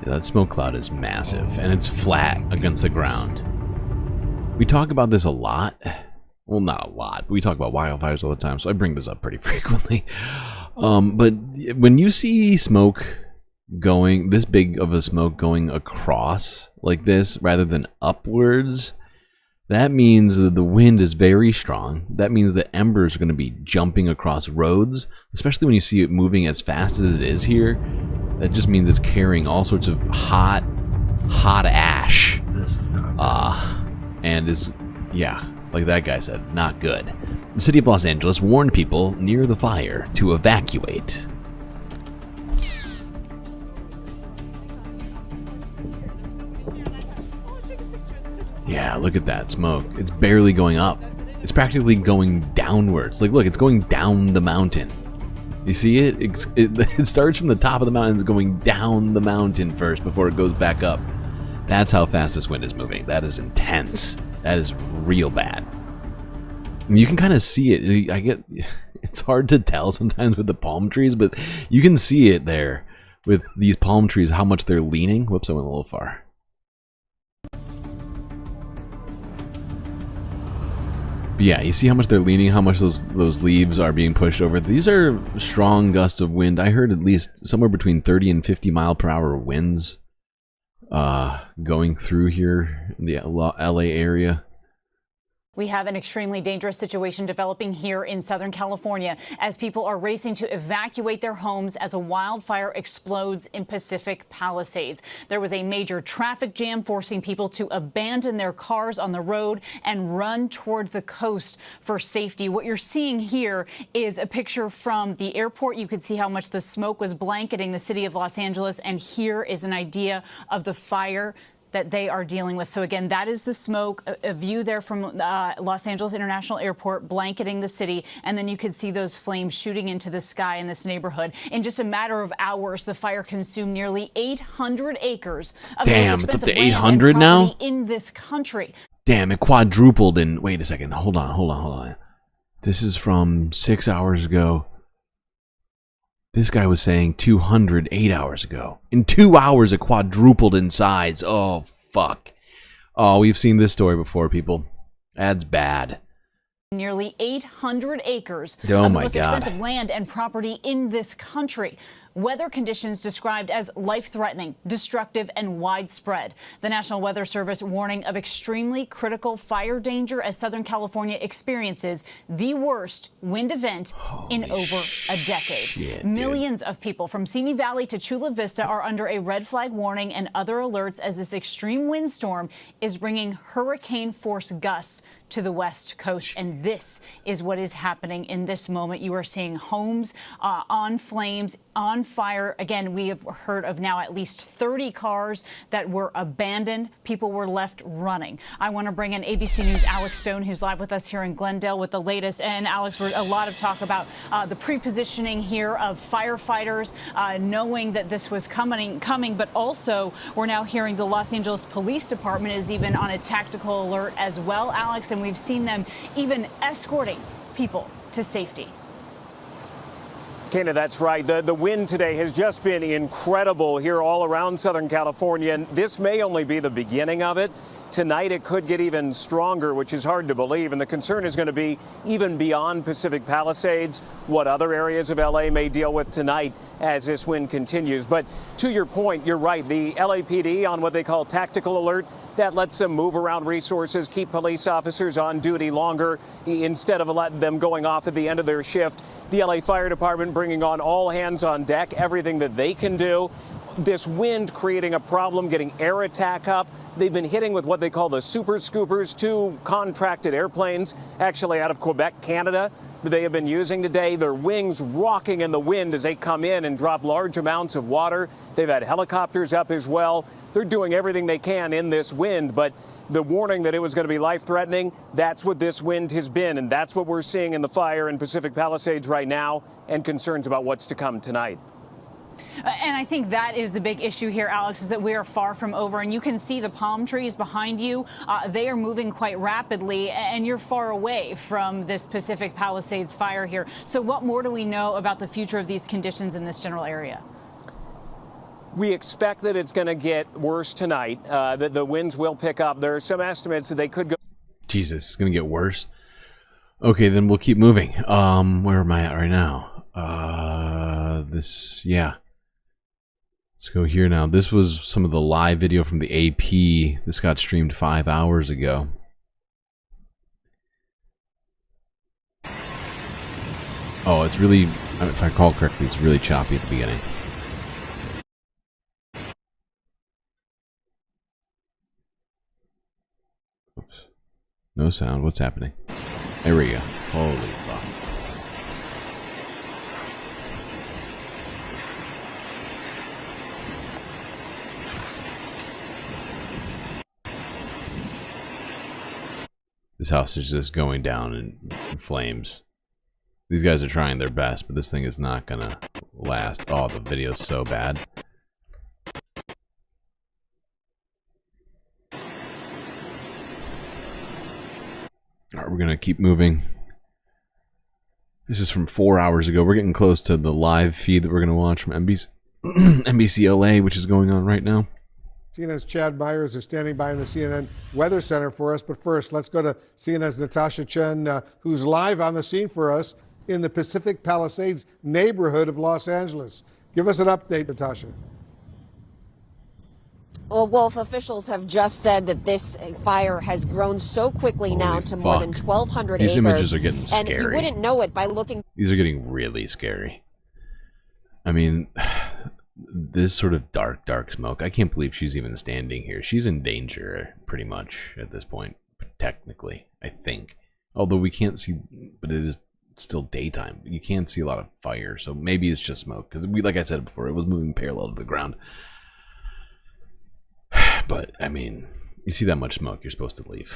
Yeah, that smoke cloud is massive, and it's flat against the ground. We talk about this a lot. Well, not a lot. We talk about wildfires all the time, so I bring this up pretty frequently. But when you see smoke going, this big of a smoke going across like this rather than upwards, that means that the wind is very strong. That means that embers are going to be jumping across roads, especially when you see it moving as fast as it is here. That just means it's carrying all sorts of hot ash. This is not and is, yeah, like that guy said, not good. The city of Los Angeles warned people near the fire to evacuate. Yeah, look at that smoke. It's barely going up. It's practically going downwards. Like, look, it's going down the mountain. You see it? It starts from the top of the mountain, it's going down the mountain first before it goes back up. That's how fast this wind is moving. That is intense. That is real bad. I mean, you can kind of see it. It's hard to tell sometimes with the palm trees, but you can see it there with these palm trees, how much they're leaning. Whoops, I went a little far. But yeah, you see how much they're leaning, how much those leaves are being pushed over. These are strong gusts of wind. I heard at least somewhere between 30 and 50 mile per hour winds going through here in the LA area. We have an extremely dangerous situation developing here in Southern California as people are racing to evacuate their homes as a wildfire explodes in Pacific Palisades. There was a major traffic jam forcing people to abandon their cars on the road and run toward the coast for safety. What you're seeing here is a picture from the airport. You could see how much the smoke was blanketing the city of Los Angeles, and here is an idea of the fire that they are dealing with. So again, that is the smoke, a view there from Los Angeles International Airport blanketing the city. And then you could see those flames shooting into the sky in this neighborhood. In just a matter of hours, the fire consumed nearly 800 acres of Damn, it's up to 800 now? in this country. Damn, it quadrupled in... Wait a second. Hold on. This is from 6 hours ago. This guy was saying 208 hours ago. In 2 hours, it quadrupled in size. Oh, fuck. Oh, we've seen this story before, people. That's bad. Nearly 800 acres Oh of the my most God. expensive land and property in this country. Weather conditions described as life-threatening, destructive, and widespread. The National Weather Service warning of extremely critical fire danger as Southern California experiences the worst wind event in over a decade. Millions of people from Simi Valley to Chula Vista are under a red flag warning and other alerts as this extreme windstorm is bringing hurricane-force gusts to the West Coast. And this is what is happening in this moment. You are seeing homes on flames, on fire. Again, we have heard of now at least 30 cars that were abandoned. People were left running. I want to bring in ABC News' Alex Stone, who's live with us here in Glendale with the latest. And Alex, there's a lot of talk about the pre-positioning here of firefighters, knowing that this was coming, but also we're now hearing the Los Angeles Police Department is even on a tactical alert as well, Alex, and we've seen them even escorting people to safety. Kana, that's right. The wind today has just been incredible here all around Southern California, and this may only be the beginning of it. Tonight it could get even stronger, which is hard to believe, and the concern is going to be even beyond Pacific Palisades, what other areas of LA may deal with tonight as this wind continues. But to your point, you're right. The LAPD on what they call tactical alert, that lets them move around resources, keep police officers on duty longer instead of letting them going off at the end of their shift. The LA Fire Department bringing on all hands on deck, everything that they can do. This wind creating a problem, getting air attack up. They've been hitting with what they call the super scoopers, 2 contracted airplanes, actually out of Quebec, Canada, that they have been using today. Their wings rocking in the wind as they come in and drop large amounts of water. They've had helicopters up as well. They're doing everything they can in this wind, but the warning that it was going to be life-threatening, that's what this wind has been, and that's what we're seeing in the fire in Pacific Palisades right now, and concerns about what's to come tonight. And I think that is the big issue here, Alex, is that we are far from over. And you can see the palm trees behind you. They are moving quite rapidly, and you're far away from this Pacific Palisades fire here. So what more do we know about the future of these conditions in this general area? We expect that it's going to get worse tonight, that the winds will pick up. There are some estimates that they could go. Jesus, it's going to get worse. Okay, then we'll keep moving. Where am I at right now? Yeah. Let's go here now. This was some of the live video from the AP. This got streamed 5 hours ago. Oh, it's really, if I recall correctly, it's really choppy at the beginning. Oops. No sound. What's happening? There we go. Holy fuck. This house is just going down in flames. These guys are trying their best, but this thing is not gonna last. Oh, the video's so bad. Alright, we're gonna keep moving. This is from 4 hours ago. We're getting close to the live feed that we're gonna watch from NBC LA, which is going on right now. CNN's Chad Myers is standing by in the CNN Weather Center for us. But first, let's go to CNN's Natasha Chen, who's live on the scene for us in the Pacific Palisades neighborhood of Los Angeles. Give us an update, Natasha. Well, Wolf, officials have just said that this fire has grown so quickly now to more than 1,200 acres. These images are getting And scary. you wouldn't know it by looking. These are getting really scary. I mean, this sort of dark smoke. I can't believe she's even standing here. She's in danger, pretty much, at this point. Technically, I think. Although we can't see, but it is still daytime. You can't see a lot of fire, so maybe it's just smoke. Because, like I said before, it was moving parallel to the ground. But, I mean, you see that much smoke, you're supposed to leave.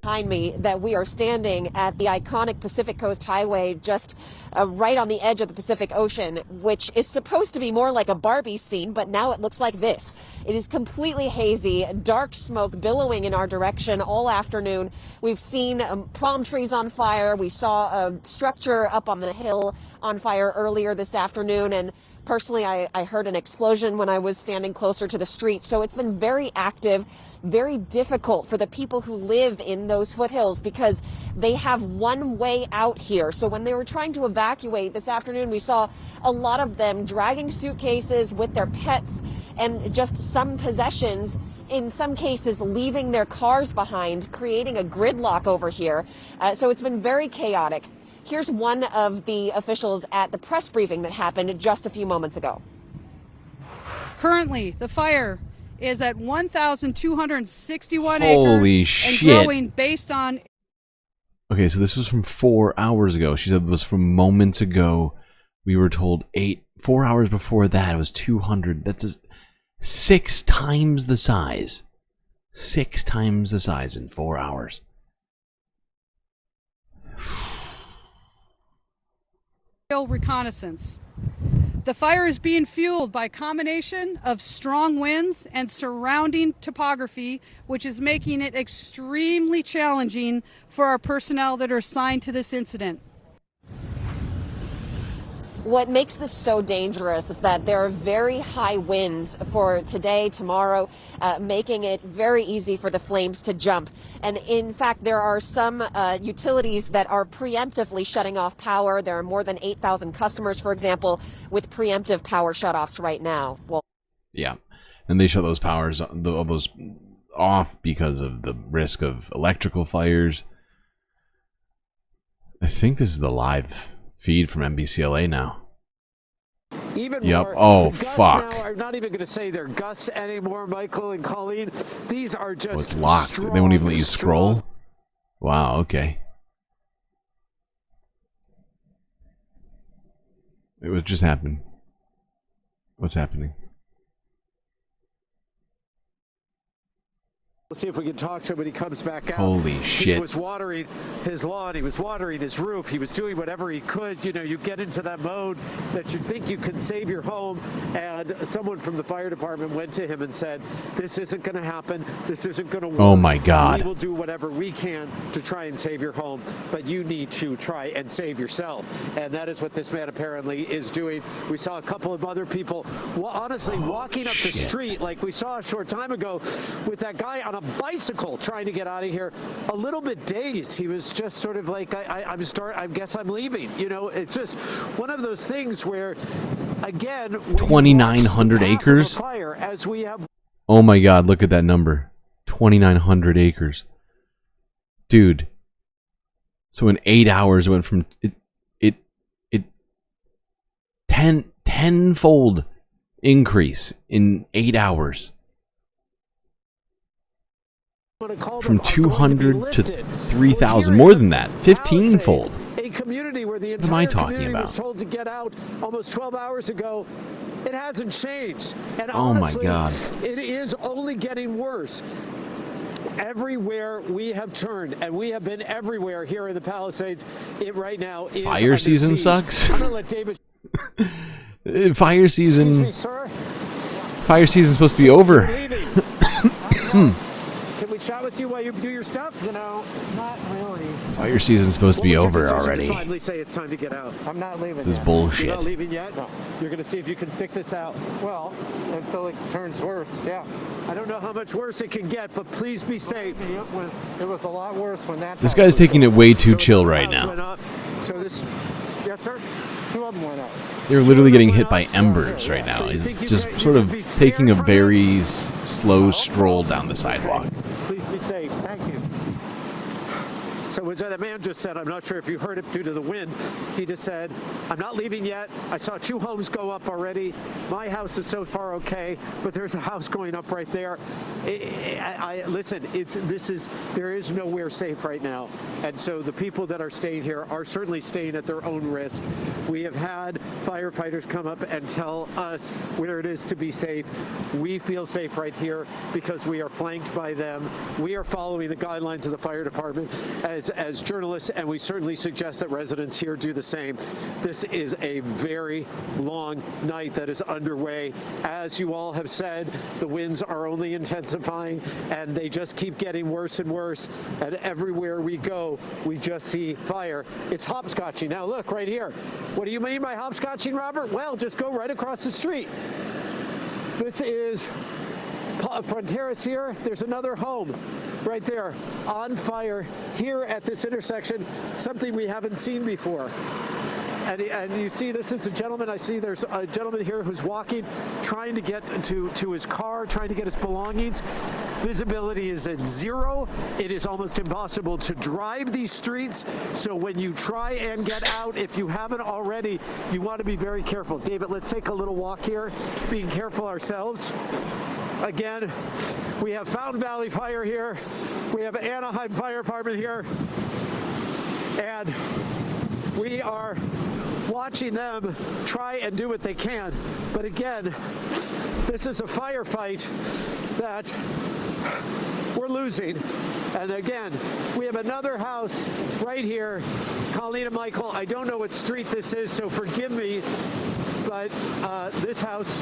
Behind me that we are standing at the iconic Pacific Coast Highway, just right on the edge of the Pacific Ocean, which is supposed to be more like a Barbie scene, but now it looks like this. It is completely hazy, dark smoke billowing in our direction all afternoon. We've seen palm trees on fire. We saw a structure up on the hill on fire earlier this afternoon, and personally, I heard an explosion when I was standing closer to the street. So it's been very active, very difficult for the people who live in those foothills because they have one way out here. So when they were trying to evacuate this afternoon, we saw a lot of them dragging suitcases with their pets and just some possessions, in some cases leaving their cars behind, creating a gridlock over here. So it's been very chaotic. Here's one of the officials at the press briefing that happened just a few moments ago. Currently, the fire is at 1,261 Holy acres shit. and growing based on... Okay, so this was from 4 hours ago. She said it was from moments ago. We were told 4 hours before that it was 200. That's 6 times the size. 6 times the size in 4 hours. reconnaissance. The fire is being fueled by a combination of strong winds and surrounding topography, which is making it extremely challenging for our personnel that are assigned to this incident. What makes this so dangerous is that there are very high winds for today, tomorrow, making it very easy for the flames to jump. And in fact, there are some utilities that are preemptively shutting off power. There are more than 8,000 customers, for example, with preemptive power shutoffs right now. Well, yeah, and they shut those powers, all those off because of the risk of electrical fires. I think this is the live feed from NBCLA now. Even yep. more, Oh, the gusts fuck. Now, I'm not even going to say they're gusts anymore, Michael and Colleen. These are just Oh, it's locked. strong, They won't even let you strong. scroll? Wow, okay. What just happened? What's happening? Let's see if we can talk to him when he comes back out. Holy shit. He was watering his lawn. He was watering his roof. He was doing whatever he could. You know, you get into that mode that you think you can save your home. And someone from the fire department went to him and said, this isn't going to happen. This isn't going to work. Oh my God. We will do whatever we can to try and save your home. But you need to try and save yourself. And that is what this man apparently is doing. We saw a couple of other people, honestly, walking up the street like we saw a short time ago with that guy on a bicycle trying to get out of here, a little bit dazed. He was just sort of like, I guess I'm leaving. You know, it's just one of those things where, again, 2,900 acres? Fire, as we have. Oh my God, look at that number. 2,900 acres. Dude. So in 8 hours it went from tenfold increase in 8 hours. From 200 to 3,000, more than that, 15-fold. A community where the What am I entire talking community was about? told to get out almost 12 hours ago. It hasn't changed. And Oh my honestly, God. it is only getting worse. Everywhere we have turned, and we have been everywhere here in the Palisades, it right now is Fire under season siege. sucks. I'm gonna let David. Fire season. Excuse me, sir. Fire season's supposed to be over. Can we chat with you while you do your stuff? You know, not really. Fire season's supposed to be over To already. finally say it's time to get out. I'm not leaving. This is yet. bullshit. You're not leaving yet? No. You're going to see if you can stick this out. Well, until it turns worse. Yeah. I don't know how much worse it can get, but please be safe. It was a lot worse when that. This guy's taking it way too chill right now. So this. Yes, sir. 2 of them went up. They're literally getting hit by embers right now. He's just sort of taking a very slow stroll down the sidewalk. Please be safe. Thank you. So as the man just said, I'm not sure if you heard it due to the wind, he just said, I'm not leaving yet. I saw 2 homes go up already. My house is so far okay, but there's a house going up right there. Listen, there is nowhere safe right now. And so the people that are staying here are certainly staying at their own risk. We have had firefighters come up and tell us where it is to be safe. We feel safe right here because we are flanked by them. We are following the guidelines of the fire department as journalists, and we certainly suggest that residents here do the same. This is a very long night that is underway. As you all have said, the winds are only intensifying, and they just keep getting worse and worse. And everywhere we go, we just see fire. It's hopscotching. Now look right here. What do you mean by hopscotching, Robert? Well, just go right across the street. This is Fronteras here. There's another home right there on fire here at this intersection, something we haven't seen before. And you see, this is a gentleman. I see there's a gentleman here who's walking, trying to get to his car, trying to get his belongings. Visibility is at 0. It is almost impossible to drive these streets. So when you try and get out, if you haven't already, you want to be very careful. David, let's take a little walk here, being careful ourselves. Again, we have Fountain Valley Fire here. We have Anaheim Fire Department here. And we are watching them try and do what they can. But again, this is a firefight that we're losing. And again, we have another house right here. Colleen and Michael, I don't know what street this is, so forgive me. But this house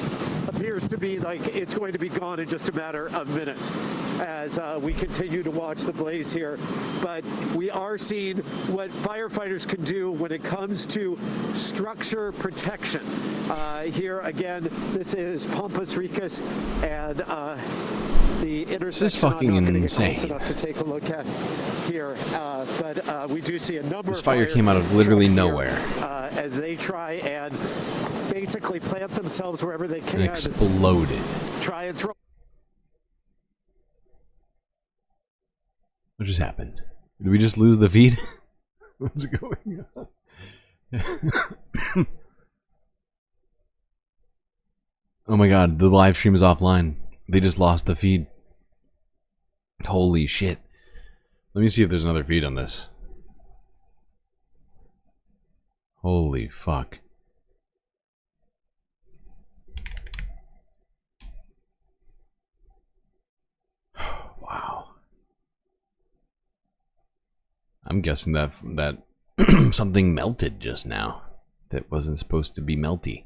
appears to be like it's going to be gone in just a matter of minutes as we continue to watch the blaze here. But we are seeing what firefighters can do when it comes to structure protection. Here again, this is Pampas Ricas and the intersection. This is fucking insane. Enough to take a look at here, but we do see a number This of fire came out of literally here, nowhere. As they try and basically plant themselves wherever they can. And exploded. Try and throw. What just happened? Did we just lose the feed? What's going on? Oh my god, the live stream is offline. They just lost the feed. Holy shit. Let me see if there's another feed on this. Holy fuck. Wow. I'm guessing that something melted just now that wasn't supposed to be melty.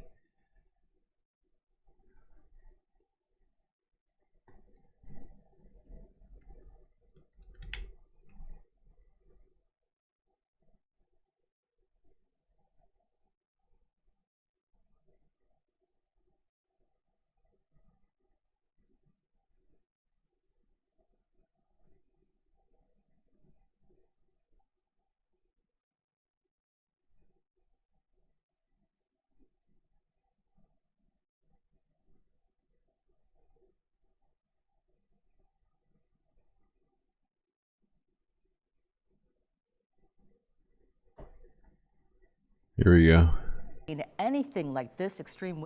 Here we go. Anything like this extreme.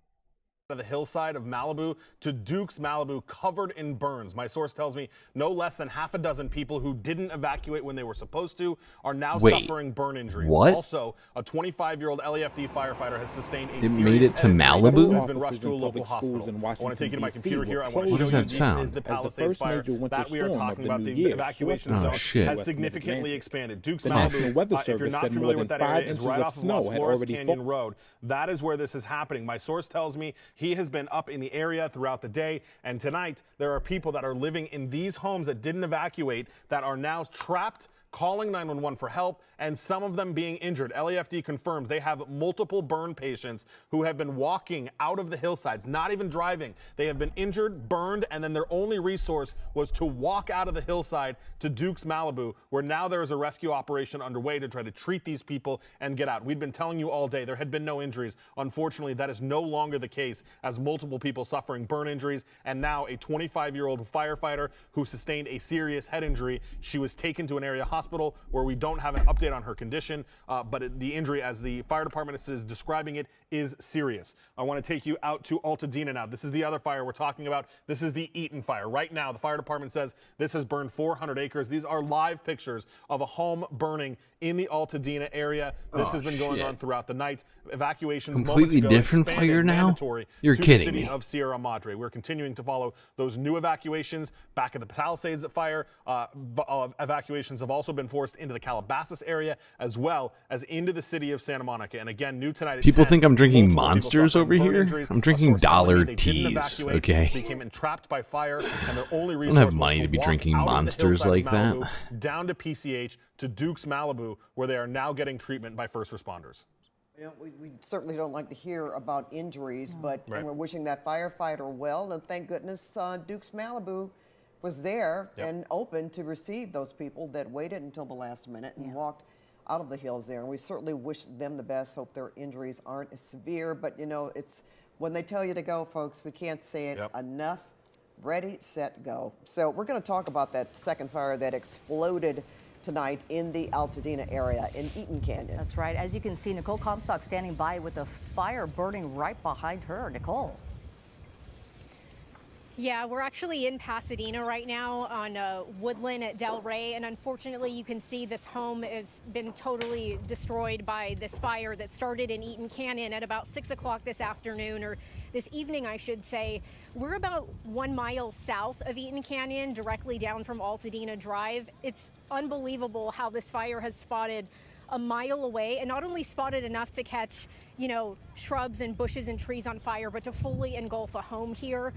The hillside of Malibu to Duke's Malibu covered in burns. My source tells me no less than half a dozen people who didn't evacuate when they were supposed to are now suffering burn injuries. What? Also, a 25-year-old LAFD firefighter has sustained a It serious made it to head injury Malibu? and has been rushed to a local hospital. I want to take you to my computer here. I want to show you this is the Palisades fire that we are talking about. The evacuation zone has significantly expanded. Duke's Malibu, if you're not familiar with that area, is right off of Las Flores Canyon Road. That is where this is happening. My source tells me he has been up in the area throughout the day, and tonight there are people that are living in these homes that didn't evacuate that are now trapped calling 911 for help, and some of them being injured. LAFD confirms they have multiple burn patients who have been walking out of the hillsides, not even driving. They have been injured, burned, and then their only resource was to walk out of the hillside to Duke's Malibu, where now there is a rescue operation underway to try to treat these people and get out. We'd been telling you all day there had been no injuries. Unfortunately, that is no longer the case, as multiple people suffering burn injuries, and now a 25-year-old firefighter who sustained a serious head injury. She was taken to an area hospital where we don't have an update on her condition, but the injury, as the fire department is describing it, is serious. I want to take you out to Altadena now. This is the other fire we're talking about. This is the Eaton fire. Right now, the fire department says this has burned 400 acres. These are live pictures of a home burning in the Altadena area. This has been going on throughout the night. Evacuations completely different fire now? You're kidding me. The city of Sierra Madre. We're continuing to follow those new evacuations back at the Palisades fire. Evacuations have also been forced into the Calabasas area as well as into the city of Santa Monica. And again, new tonight at People 10, think I'm drinking Monsters over here? Injuries. I'm drinking dollar teas, okay? They became entrapped by fire, and their only I resource don't have money to be drinking Monsters like that. Down to PCH, to Duke's Malibu, where they are now getting treatment by first responders. You know, we certainly don't like to hear about injuries, but and we're wishing that firefighter well, and thank goodness Duke's Malibu was there and open to receive those people that waited until the last minute and walked out of the hills there. And we certainly wish them the best, hope their injuries aren't as severe, but you know, it's when they tell you to go, folks, we can't say it enough. Ready, set, go. So we're going to talk about that second fire that exploded tonight in the Altadena area in Eaton Canyon. That's right. As you can see, Nicole Comstock standing by with a fire burning right behind her. Nicole. Yeah, we're actually in Pasadena right now on Woodland at Del Rey, and unfortunately you can see this home has been totally destroyed by this fire that started in Eaton Canyon at about 6 o'clock this afternoon, or this evening I should say. We're about 1 mile south of Eaton Canyon, directly down from Altadena Drive. It's unbelievable how this fire has spotted a mile away, and not only spotted enough to catch, you know, shrubs and bushes and trees on fire, but to fully engulf a home here.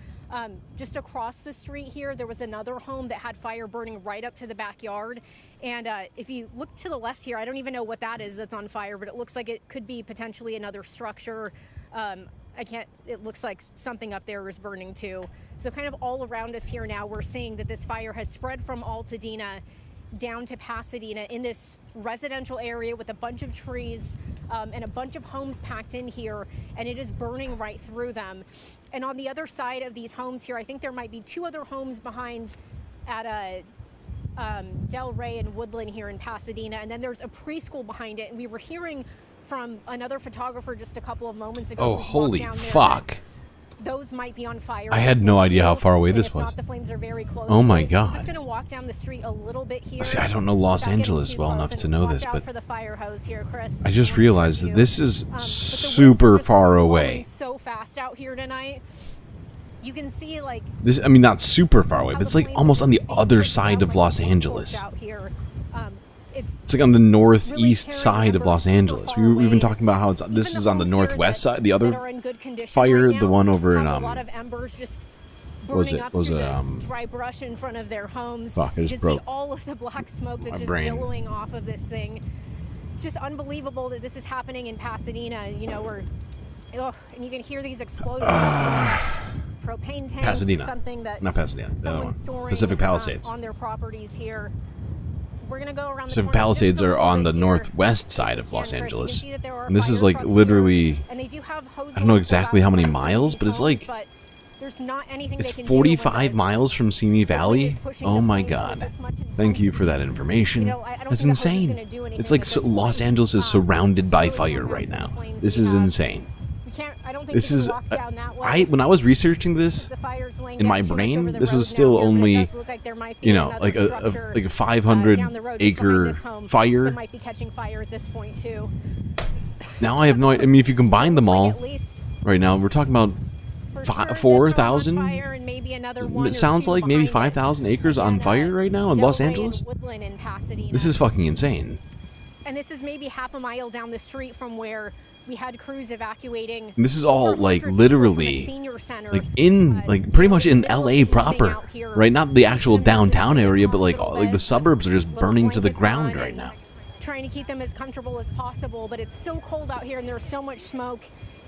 Just across the street here, there was another home that had fire burning right up to the backyard. And if you look to the left here, I don't even know what that is that's on fire, but it looks like it could be potentially another structure. It looks like something up there is burning too. So kind of all around us here now, we're seeing that this fire has spread from Altadena down to Pasadena in this residential area with a bunch of trees and a bunch of homes packed in here, and it is burning right through them. And on the other side of these homes here, I think there might be 2 other homes behind at Del Rey and Woodland here in Pasadena, and then there's a preschool behind it. And we were hearing from another photographer just a couple of moments ago. Oh, holy fuck. Those might be on fire. I had no idea how far away this was. The flames are very close. Oh my god. I'm just going to walk down the street a little bit here. See, I don't know Los Angeles well enough to know this, but for the fire hose here, Chris. I just realized that this is super far away. So fast out here tonight. You can see like this, I mean, not super far away, but it's like almost on the other side of Los Angeles. It's like on the northeast side of Los Angeles. We've been talking about how this is on the northwest side. The other fire, the one over in what was it? Dry brush in front of their homes. Fuck, I just you can broke see all of the black smoke that's just billowing off of this thing. Just unbelievable that this is happening in Pasadena. You know, and you can hear these explosions. Propane tanks. Pasadena. Or something that not Pasadena. Someone's storing Pacific Palisades. on their properties here. We're gonna go around Pacific Palisades are on the northwest side of Los Angeles. And this is like literally, I don't know exactly how many miles, but it's like, it's 45 miles from Simi Valley. Oh my god. Thank you for that information. That's insane. It's like Los Angeles is surrounded by fire right now. This is insane. This is, when I was researching this, in my brain, this was still only, you know, like a 500 acre fire. Now I have no idea. I mean, if you combine them all, right now, we're talking about 4,000, it sounds like maybe 5,000 acres on fire right now in Los Angeles. This is fucking insane. And this is maybe half a mile down the street from where we had crews evacuating. And this is all like literally weather center. Like in, like pretty much in LA proper, right? Not the actual downtown area, but like the suburbs are just burning to the ground right now. Trying to keep them as comfortable as possible, but it's so cold out here and there's so much smoke.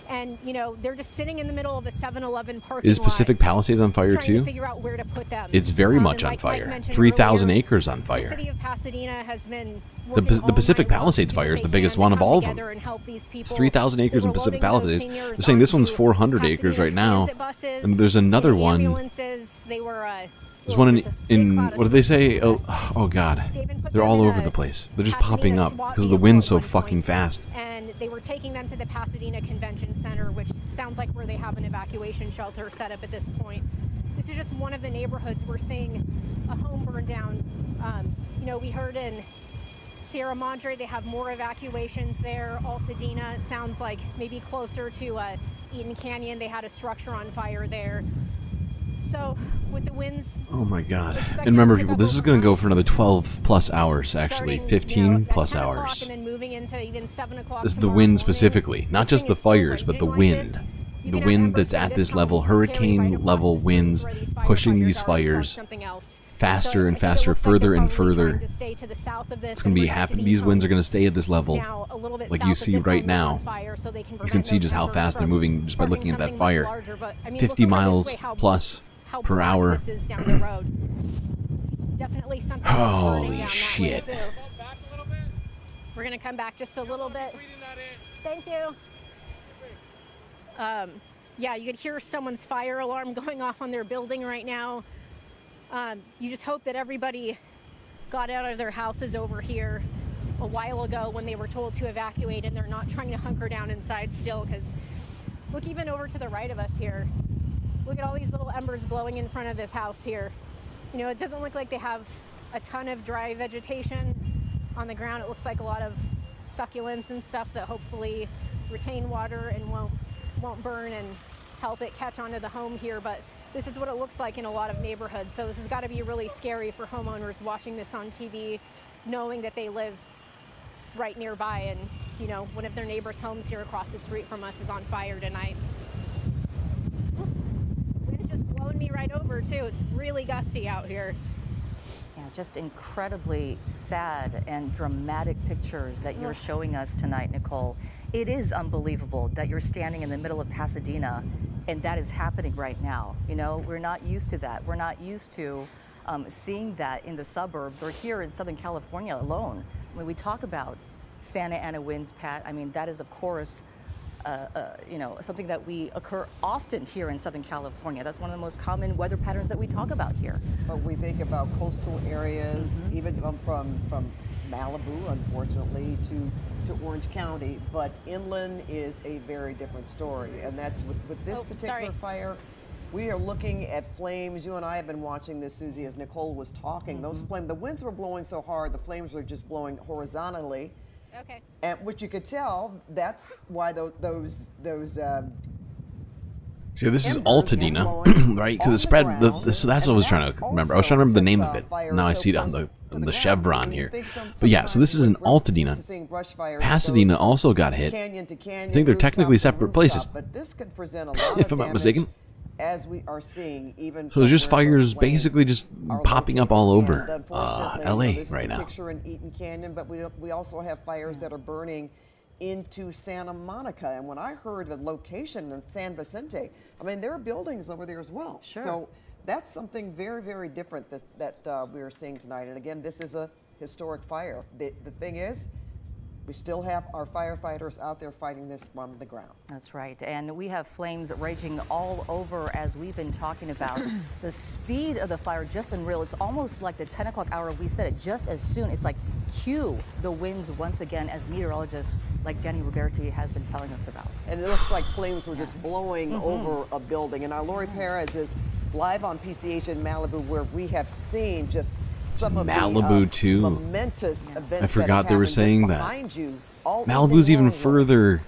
And, you know, they're just sitting in the middle of a 7-Eleven parking lot. Is Pacific Palisades on fire trying too? to figure out where to put them. It's very much on fire. 3,000 acres on The fire. city of Pasadena has been The Pacific Palisades fire is the biggest one of all of them. It's 3,000 acres in Pacific Palisades. They're saying this one's 400 acres right now. And there's another one. There's one in what did they say? Oh God. They're all over the place. They're just popping up because the wind's so fucking fast. And they were taking them to the Pasadena Convention Center, which sounds like where they have an evacuation shelter set up at this point. This is just one of the neighborhoods we're seeing a home burn down. You know, we heard in Sierra Madre they have more evacuations there. Altadena, it sounds like maybe closer to Eaton Canyon, they had a structure on fire there. So with the winds, Oh my God. And remember, people, this is going to go for another 12 plus hours, actually. 15 plus hours. and then moving into even 7 o'clock. This is the wind specifically. Not just the fires, but the wind. The wind that's at this level, hurricane level winds pushing these fires faster and faster, further and further. It's going to be happening. These winds are going to stay at this level, like you see right now. You can see just how fast they're moving just by looking at that fire. 50 miles plus per hour. Holy shit. We're going to come back just a little bit. Thank you. Yeah, you could hear someone's fire alarm going off on their building right now. You just hope that everybody got out of their houses over here a while ago when they were told to evacuate and they're not trying to hunker down inside still, because look even over to the right of us here. Look at all these little embers blowing in front of this house here. You know, it doesn't look like they have a ton of dry vegetation on the ground. It looks like a lot of succulents and stuff that hopefully retain water and won't burn and help it catch onto the home here, but this is what it looks like in a lot of neighborhoods. So this has got to be really scary for homeowners watching this on TV, knowing that they live right nearby and, you know, one of their neighbors' homes here across the street from us is on fire tonight. Wind's just blowing me right over too. It's really gusty out here. Yeah, just incredibly sad and dramatic pictures that you're showing us tonight, Nicole. It is unbelievable that you're standing in the middle of Pasadena and that is happening right now. You know, we're not used to that. We're not used to seeing that in the suburbs or here in Southern California alone. When we talk about Santa Ana winds, Pat, I mean, that is, of course, you know, something that we occur often here in Southern California. That's one of the most common weather patterns that we talk about here. But we think about coastal areas, even from Malibu, unfortunately, to Orange County, but inland is a very different story, and that's with this particular fire. We are looking at flames. You and I have been watching this, Susie, as Nicole was talking. Those flames, the winds were blowing so hard, the flames were just blowing horizontally. Okay. And which you could tell, that's why those See, this is Altadena, right? Because it spread. So that's what I was trying to remember. I was trying to remember the name of it. Now I see it on the chevron here. But yeah, so this is in Altadena. Pasadena also got hit. I think they're technically separate places, but this can present a lot if I'm not mistaken. As we are seeing, even so, there's just fires basically just popping up all over LA this right is a now. picture in Eaton Canyon, but we also have fires that are burning into Santa Monica. And when I heard the location in San Vicente, I mean, there are buildings over there as well. Sure. So that's something very, very different that we are seeing tonight. And again, this is a historic fire. The thing is, we still have our firefighters out there fighting this from the ground. That's right. And we have flames raging all over as we've been talking about. The speed of the fire, just unreal. It's almost like the 10 o'clock hour. We said it just as soon. It's like cue the winds once again, as meteorologists like Jenny Roberti has been telling us about. And it looks like flames were just blowing over a building. And now Lori Perez is live on PCH in Malibu, where we have seen just some of Malibu the too. momentous events. I forgot they were saying that. Malibu's even further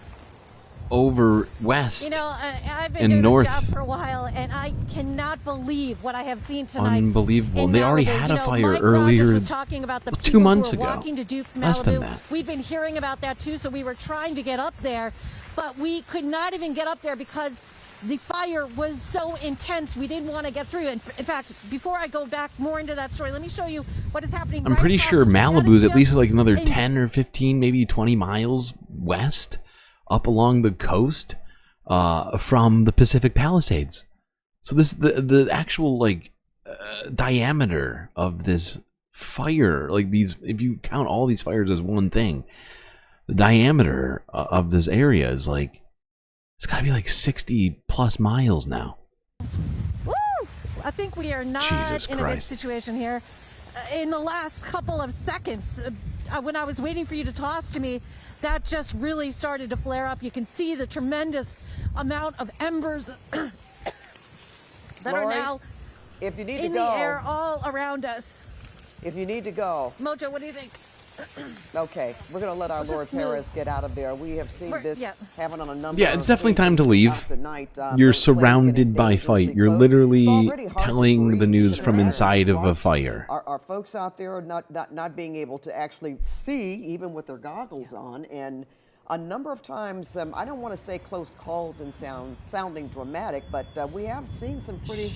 over west. You know, I've been and doing north. this job for a while, and I cannot believe what I have seen tonight. Unbelievable. In They already Malibu. had You a know, fire Mike earlier, Rogers was talking about the 2 people months who ago. were walking to Duke's Malibu. Less than that. We'd been hearing about that too, so we were trying to get up there, but we could not even get up there because the fire was so intense, we didn't want to get through. In fact, before I go back more into that story, let me show you what is happening. I'm pretty sure Malibu's at least like another 10 or 15, maybe 20 miles west up along the coast from the Pacific Palisades. So this the actual like diameter of this fire, like these, if you count all these fires as one thing, the diameter of this area is like, it's got to be like 60 plus miles now. Woo! I think we are not in a good situation here. In the last couple of seconds, when I was waiting for you to toss to me, that just really started to flare up. You can see the tremendous amount of embers that Lori, are now if you need in to go, the air all around us. If you need to go. Mojo, what do you think? Okay, we're going to let our Lord Perez get out of there. We have seen this happen on a number Yeah, it's definitely time to leave. night. You're surrounded by fight. You're literally telling the news from inside of a fire. Our folks out there are not being able to actually see, even with their goggles on, and a number of times, I don't want to say close calls and sounding dramatic, but we have seen some pretty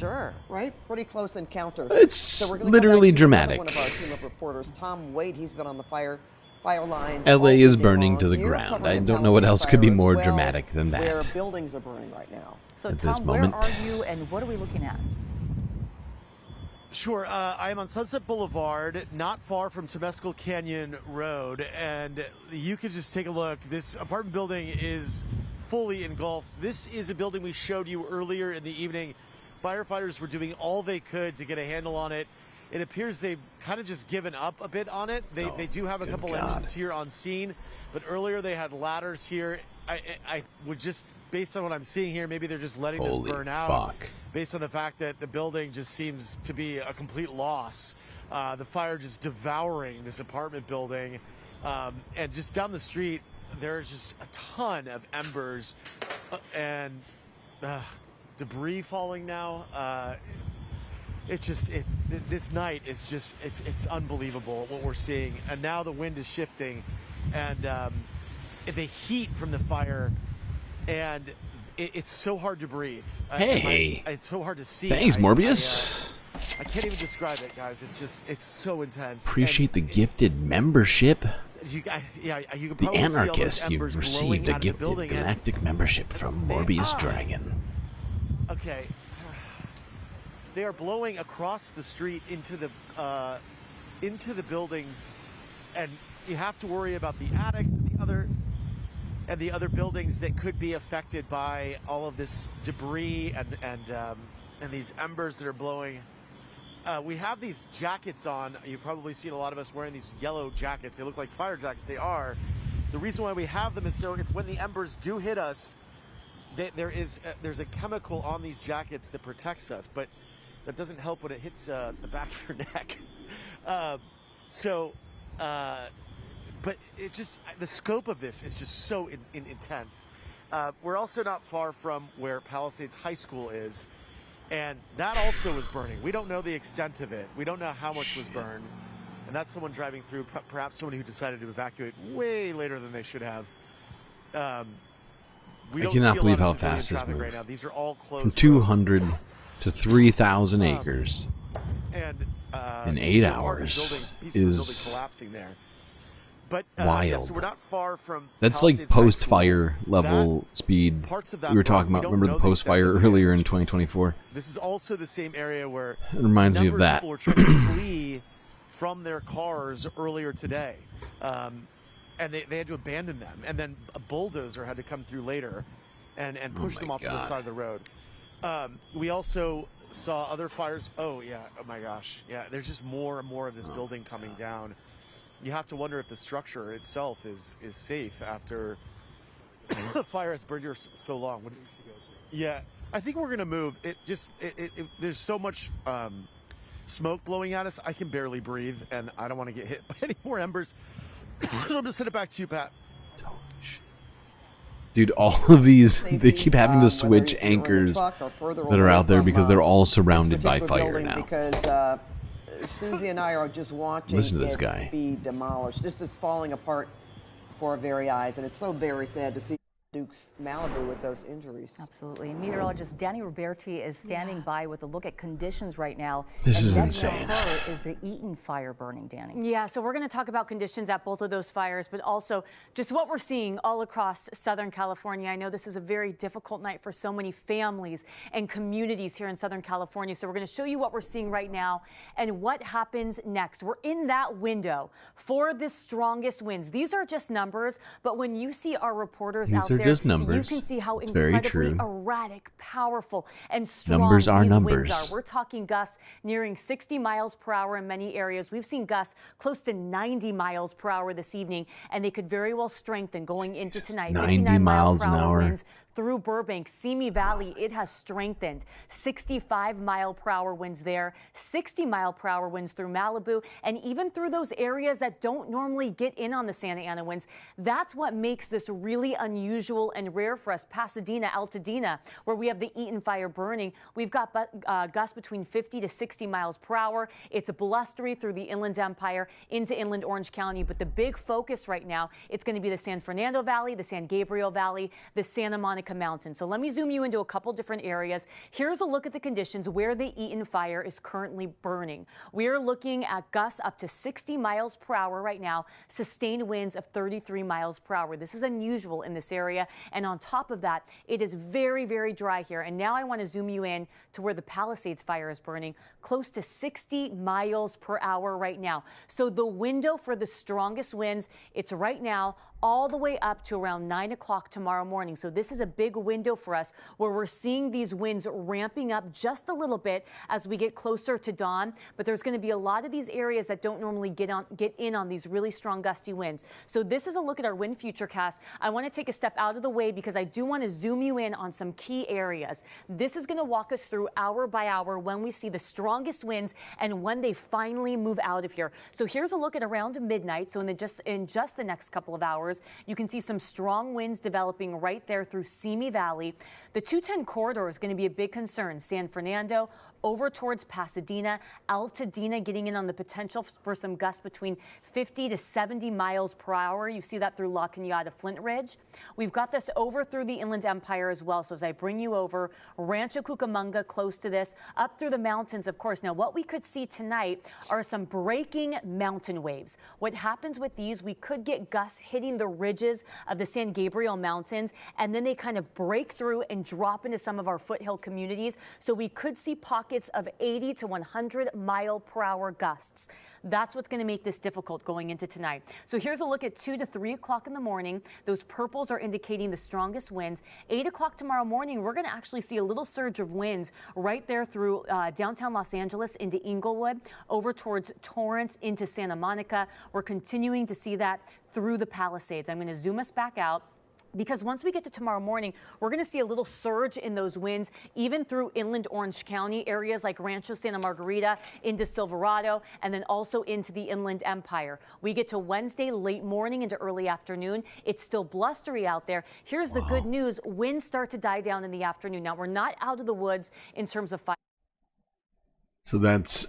pretty close encounters. It's so we're literally go dramatic. One of our team of reporters, Tom Wade, he's been on the fire line. LA is burning to the ground. I don't know what else could be more dramatic than that. Where buildings are burning right now. So at Tom, this moment. where are you and what are we looking at? Sure. I am on Sunset Boulevard, not far from Temescal Canyon Road, and you can just take a look. This apartment building is fully engulfed. This is a building we showed you earlier in the evening. Firefighters were doing all they could to get a handle on it. It appears they've kind of just given up a bit on it. They do have a couple engines here on scene, but earlier they had ladders here. I would just, based on what I'm seeing here, maybe they're just letting this burn out. Based on the fact that the building just seems to be a complete loss. The fire just devouring this apartment building. And just down the street, there's just a ton of embers and debris falling now. This night is just, it's unbelievable what we're seeing. And now the wind is shifting and the heat from the fire, and it's so hard to breathe. Hey, it's so hard to see. Thanks, Morbius. I can't even describe it, guys. It's so intense. Appreciate the gifted membership. You can The probably Anarchist, see all those you've embers blowing received a out of the gifted building, and galactic membership from Morbius Dragon. Okay. They are blowing across the street into the buildings, and you have to worry about the attics and the other buildings that could be affected by all of this debris and these embers that are blowing. We have these jackets on. You've probably seen a lot of us wearing these yellow jackets. They look like fire jackets. They are. The reason why we have them is so if when the embers do hit us, there's a chemical on these jackets that protects us, but that doesn't help when it hits the back of your neck. But it just, the scope of this is just so intense. We're also not far from where Palisades High School is, and that also was burning. We don't know the extent of it. We don't know how much was burned. And that's someone driving through, perhaps someone who decided to evacuate way later than they should have. I cannot believe how fast this moved. Right now. These are all closed From 200 to 3,000 acres in 8 hours is collapsing there. But, wild. So we're not far from That's like post-fire level speed we were talking about. Remember the post-fire earlier in 2024? This is also the same area where it reminds me of that. People were trying to flee from their cars earlier today. And they had to abandon them. And then a bulldozer had to come through later and push them off to the side of the road. We also saw other fires. Oh, yeah. Oh, my gosh. Yeah, there's just more and more of this building coming down. You have to wonder if the structure itself is safe after the fire has burned here so long. Yeah, I think we're going to move. There's so much smoke blowing at us. I can barely breathe, and I don't want to get hit by any more embers. So I'm going to send it back to you, Pat. Dude, all of these, they keep having to switch anchors that are out there because they're all surrounded by fire now. Because Susie and I are just watching it be demolished. This is falling apart before our very eyes, and it's so very sad to see. Duke's Malibu with those injuries. Absolutely. Meteorologist Danny Roberti is standing by with a look at conditions right now. This and is next insane. to her is the Eaton fire burning, Danny. Yeah, so we're going to talk about conditions at both of those fires, but also just what we're seeing all across Southern California. I know this is a very difficult night for so many families and communities here in Southern California. So we're going to show you what we're seeing right now and what happens next. We're in that window for the strongest winds. These are just numbers, but when you see our reporters out there, just numbers. you can see how It's very incredibly true. erratic, powerful, and strong Numbers are these numbers. winds are. We're talking gusts nearing 60 miles per hour in many areas. We've seen gusts close to 90 miles per hour this evening, and they could very well strengthen going into tonight. 90 59 miles mile per an hour hour. winds through Burbank, Simi Valley, it has strengthened. 65 mile per hour winds there, 60 mile per hour winds through Malibu, and even through those areas that don't normally get in on the Santa Ana winds. That's what makes this really unusual and rare for us. Pasadena, Altadena, where we have the Eaton fire burning, we've got gusts between 50 to 60 miles per hour. It's blustery through the Inland Empire into Inland Orange County, but the big focus right now, it's going to be the San Fernando Valley, the San Gabriel Valley, the Santa Monica Mountains. So let me zoom you into a couple different areas. Here's a look at the conditions where the Eaton fire is currently burning. We are looking at gusts up to 60 miles per hour right now, sustained winds of 33 miles per hour. This is unusual in this area. And on top of that, it is very, very dry here. And now I want to zoom you in to where the Palisades fire is burning, close to 60 miles per hour right now. So the window for the strongest winds, it's right now all the way up to around 9 o'clock tomorrow morning. So this is a big window for us where we're seeing these winds ramping up just a little bit as we get closer to dawn. But there's going to be a lot of these areas that don't normally get in on these really strong gusty winds. So this is a look at our wind futurecast. I want to take a step out of the way because I do want to zoom you in on some key areas. This is going to walk us through hour by hour when we see the strongest winds and when they finally move out of here. So here's a look at around midnight. So in just the next couple of hours, you can see some strong winds developing right there through Simi Valley. The 210 corridor is going to be a big concern. San Fernando over towards Pasadena, Altadena getting in on the potential for some gusts between 50 to 70 miles per hour. You see that through La Cañada, Flint Ridge. We've got this over through the Inland Empire as well. So as I bring you over, Rancho Cucamonga close to this, up through the mountains, of course. Now, what we could see tonight are some breaking mountain waves. What happens with these, we could get gusts hitting the ridges of the San Gabriel Mountains, and then they kind of break through and drop into some of our foothill communities. So we could see pockets of 80 to 100 mile per hour gusts. That's what's going to make this difficult going into tonight. So here's a look at 2 to 3 o'clock in the morning. Those purples are indicating the strongest winds. 8 o'clock tomorrow morning, we're going to actually see a little surge of winds right there through downtown Los Angeles into Inglewood, over towards Torrance into Santa Monica. We're continuing to see that through the Palisades. I'm going to zoom us back out, because once we get to tomorrow morning, we're going to see a little surge in those winds, even through Inland Orange County, areas like Rancho Santa Margarita into Silverado, and then also into the Inland Empire. We get to Wednesday, late morning into early afternoon. It's still blustery out there. Here's the good news. Winds start to die down in the afternoon. Now, we're not out of the woods in terms of fire. So that's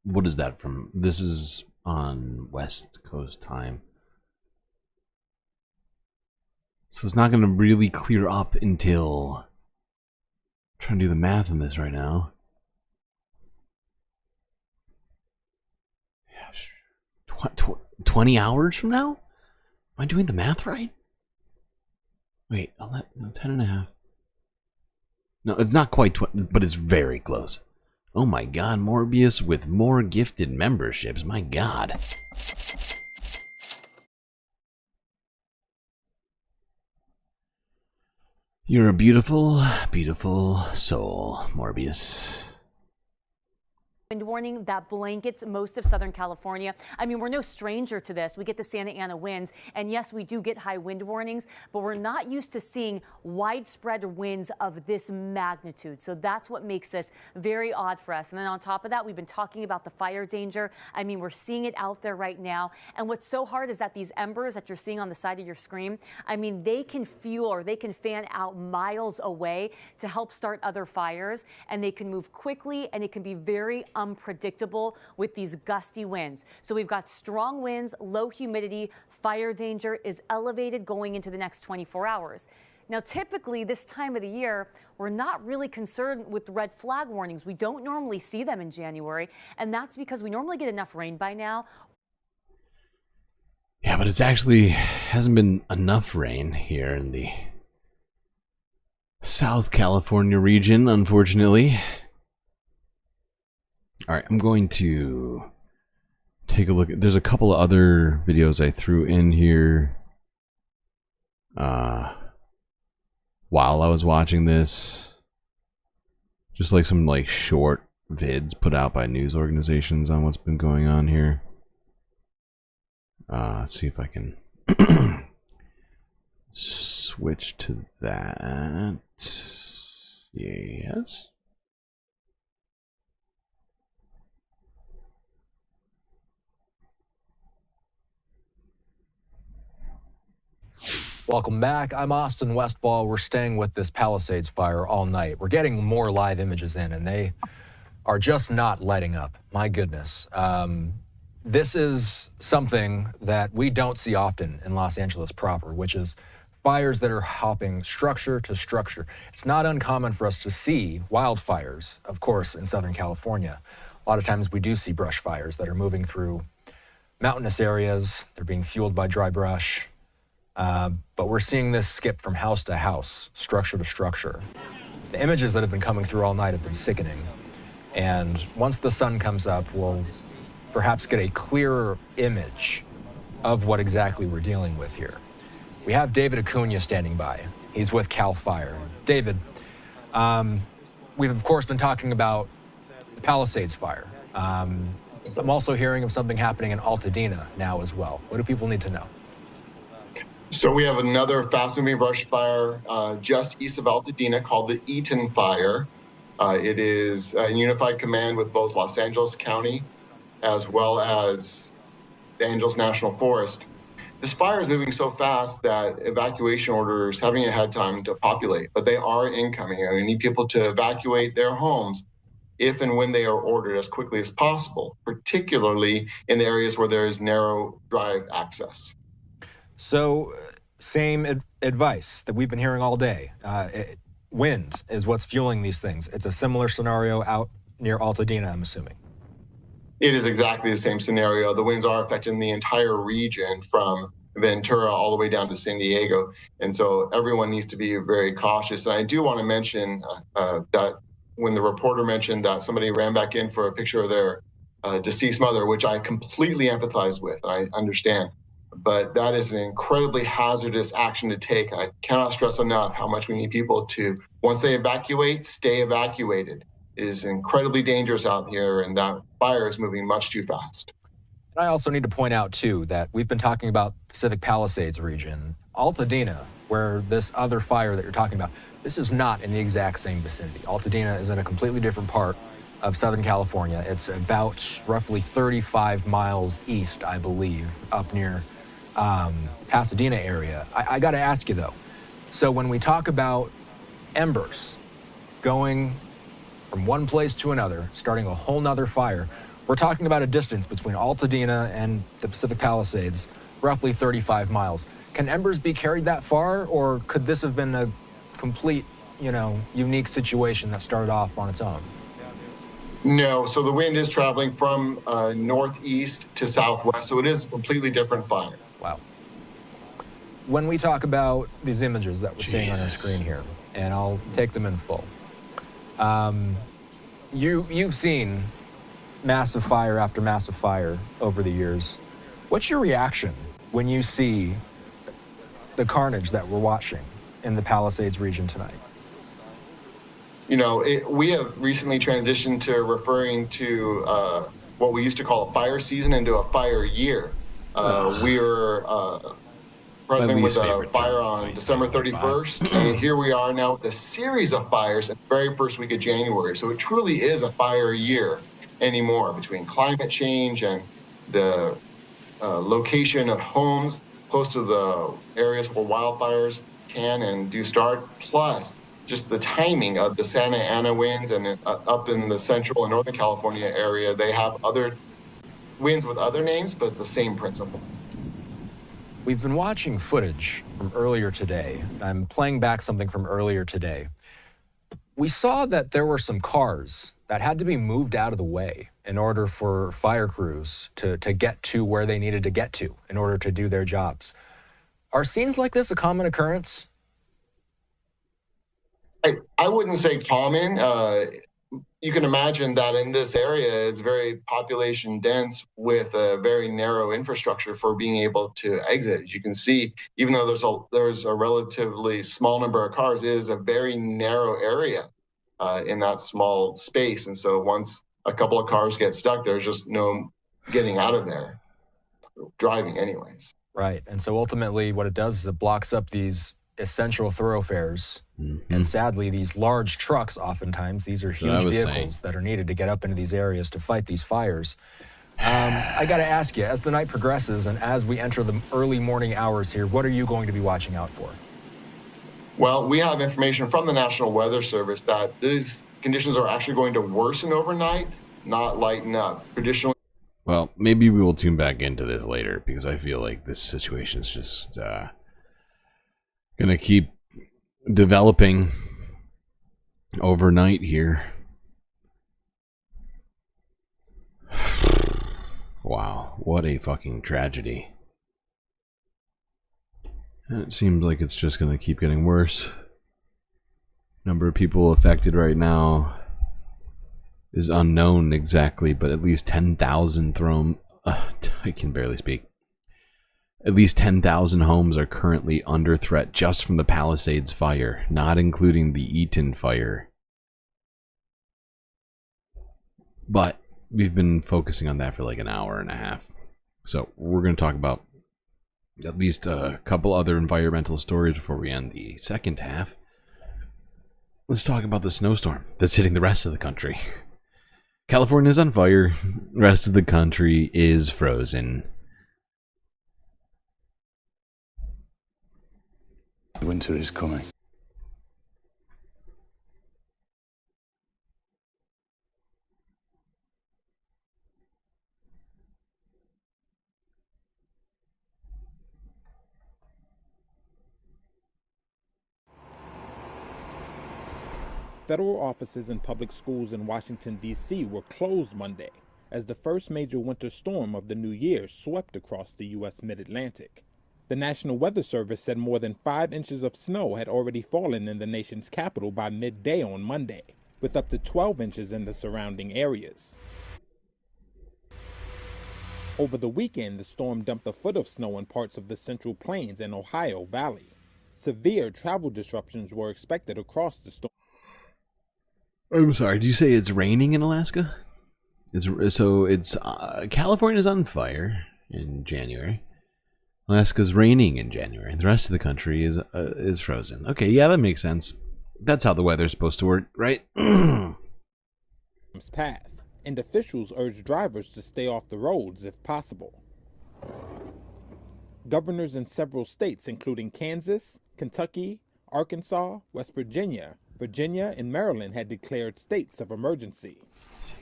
what is that from? This is on West Coast time. So it's not going to really clear up until... I'm trying to do the math on this right now. 20 hours from now? Am I doing the math right? Wait, 10 and a half. No, it's not quite 20, but it's very close. Oh my god, Morbius with more gifted memberships. My god. You're a beautiful, beautiful soul, Morbius. Wind warning that blankets most of Southern California. I mean, we're no stranger to this. We get the Santa Ana winds, and yes, we do get high wind warnings, but we're not used to seeing widespread winds of this magnitude. So that's what makes this very odd for us. And then on top of that, we've been talking about the fire danger. I mean, we're seeing it out there right now. And what's so hard is that these embers that you're seeing on the side of your screen, I mean, they can fuel or they can fan out miles away to help start other fires, and they can move quickly, and it can be very unpredictable with these gusty winds. So we've got strong winds, low humidity, fire danger is elevated going into the next 24 hours. Now, typically this time of the year, we're not really concerned with red flag warnings. We don't normally see them in January, and that's because we normally get enough rain by now. Yeah, but it's actually hasn't been enough rain here in the South California region, unfortunately. All right, I'm going to take a look. There's a couple of other videos I threw in here while I was watching this. Just like some like short vids put out by news organizations on what's been going on here. Let's see if I can switch to that. Yes. Welcome back. I'm Austin Westfall. We're staying with this Palisades fire all night. We're getting more live images in, and they are just not letting up. My goodness. This is something that we don't see often in Los Angeles proper, which is fires that are hopping structure to structure. It's not uncommon for us to see wildfires, of course, in Southern California. A lot of times we do see brush fires that are moving through mountainous areas. They're being fueled by dry brush. But we're seeing this skip from house to house, structure to structure. The images that have been coming through all night have been sickening. And once the sun comes up, we'll perhaps get a clearer image of what exactly we're dealing with here. We have David Acuna standing by. He's with CAL FIRE. David, we've of course been talking about the Palisades fire. I'm also hearing of something happening in Altadena now as well. What do people need to know? So we have another fast-moving brush fire just east of Altadena called the Eaton Fire. It is a unified command with both Los Angeles County as well as the Angeles National Forest. This fire is moving so fast that evacuation orders haven't yet had time to populate, but they are incoming. And we need people to evacuate their homes if and when they are ordered as quickly as possible, particularly in the areas where there is narrow drive access. So, same advice that we've been hearing all day. Wind is what's fueling these things. It's a similar scenario out near Altadena, I'm assuming. It is exactly the same scenario. The winds are affecting the entire region from Ventura all the way down to San Diego. And so everyone needs to be very cautious. And I do want to mention that when the reporter mentioned that somebody ran back in for a picture of their deceased mother, which I completely empathize with, I understand. But that is an incredibly hazardous action to take. I cannot stress enough how much we need people to, once they evacuate, stay evacuated. It is incredibly dangerous out here, and that fire is moving much too fast. I also need to point out, too, that we've been talking about Pacific Palisades region. Altadena, where this other fire that you're talking about, this is not in the exact same vicinity. Altadena is in a completely different part of Southern California. It's about roughly 35 miles east, I believe, up near Pasadena area. I got to ask you, though. So when we talk about embers going from one place to another, starting a whole nother fire, we're talking about a distance between Altadena and the Pacific Palisades, roughly 35 miles. Can embers be carried that far, or could this have been a complete, unique situation that started off on its own? No, so the wind is traveling from northeast to southwest, so it is a completely different fire. Wow. When we talk about these images that we're seeing on our screen here, and I'll take them in full, you've seen massive fire after massive fire over the years. What's your reaction when you see the carnage that we're watching in the Palisades region tonight? We have recently transitioned to referring to what we used to call a fire season into a fire year. We were present with a fire on December 31st, and here we are now with a series of fires in the very first week of January. So it truly is a fire year anymore, between climate change and the location of homes close to the areas where wildfires can and do start, plus just the timing of the Santa Ana winds, and up in the central and northern California area, they have other winds with other names, but the same principle. We've been watching footage from earlier today. I'm playing back something from earlier today. We saw that there were some cars that had to be moved out of the way in order for fire crews to get to where they needed to get to in order to do their jobs. Are scenes like this a common occurrence? I wouldn't say common. You can imagine that in this area, it's very population dense with a very narrow infrastructure for being able to exit. As you can see, even though there's a relatively small number of cars, it is a very narrow area in that small space. And so once a couple of cars get stuck, there's just no getting out of there, driving anyways. Right. And so ultimately what it does is it blocks up these essential thoroughfares. And sadly, these large trucks, oftentimes, these are huge vehicles that are needed to get up into these areas to fight these fires. I got to ask you, as the night progresses and as we enter the early morning hours here, what are you going to be watching out for? Well, we have information from the National Weather Service that these conditions are actually going to worsen overnight, not lighten up. Traditionally. Well, maybe we will tune back into this later, because I feel like this situation is just going to keep developing overnight here. Wow, what a fucking tragedy. And it seems like it's just going to keep getting worse. Number of people affected right now is unknown exactly, but at least 10,000 I can barely speak. At least 10,000 homes are currently under threat just from the Palisades fire, not including the Eaton fire. But we've been focusing on that for like an hour and a half. So we're going to talk about at least a couple other environmental stories before we end the second half. Let's talk about the snowstorm that's hitting the rest of the country. California's on fire. The rest of the country is frozen. Winter is coming. Federal offices and public schools in Washington, D.C. were closed Monday as the first major winter storm of the new year swept across the U.S. mid-Atlantic. The National Weather Service said more than 5 inches of snow had already fallen in the nation's capital by midday on Monday, with up to 12 inches in the surrounding areas. Over the weekend, the storm dumped a foot of snow in parts of the Central Plains and Ohio Valley. Severe travel disruptions were expected across the storm. I'm sorry, did you say it's raining in Alaska? California's on fire in January. Alaska's raining in January. The rest of the country is frozen. Okay, yeah, that makes sense. That's how the weather's supposed to work, right? Path, and officials urge drivers to stay off the roads if possible. Governors in several states, including Kansas, Kentucky, Arkansas, West Virginia, and Maryland, had declared states of emergency.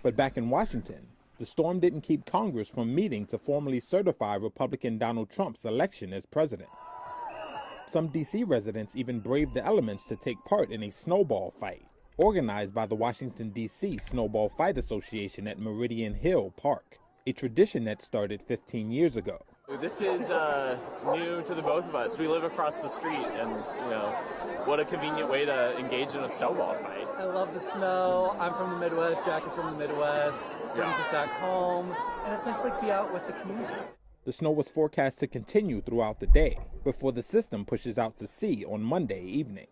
But back in Washington, the storm didn't keep Congress from meeting to formally certify Republican Donald Trump's election as president. Some D.C. residents even braved the elements to take part in a snowball fight, organized by the Washington, D.C. Snowball Fight Association at Meridian Hill Park, a tradition that started 15 years ago. This is new to the both of us. We live across the street, and what a convenient way to engage in a snowball fight. I love the snow. I'm from the Midwest. Jack is from the Midwest. Brings us back home, and it's nice to be out with the community. The snow was forecast to continue throughout the day before the system pushes out to sea on Monday evening.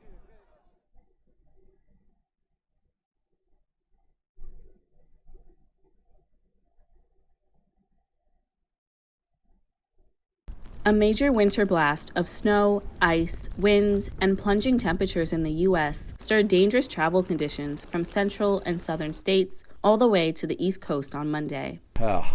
A major winter blast of snow, ice, winds, and plunging temperatures in the U.S. stirred dangerous travel conditions from central and southern states all the way to the East Coast on Monday. Oh,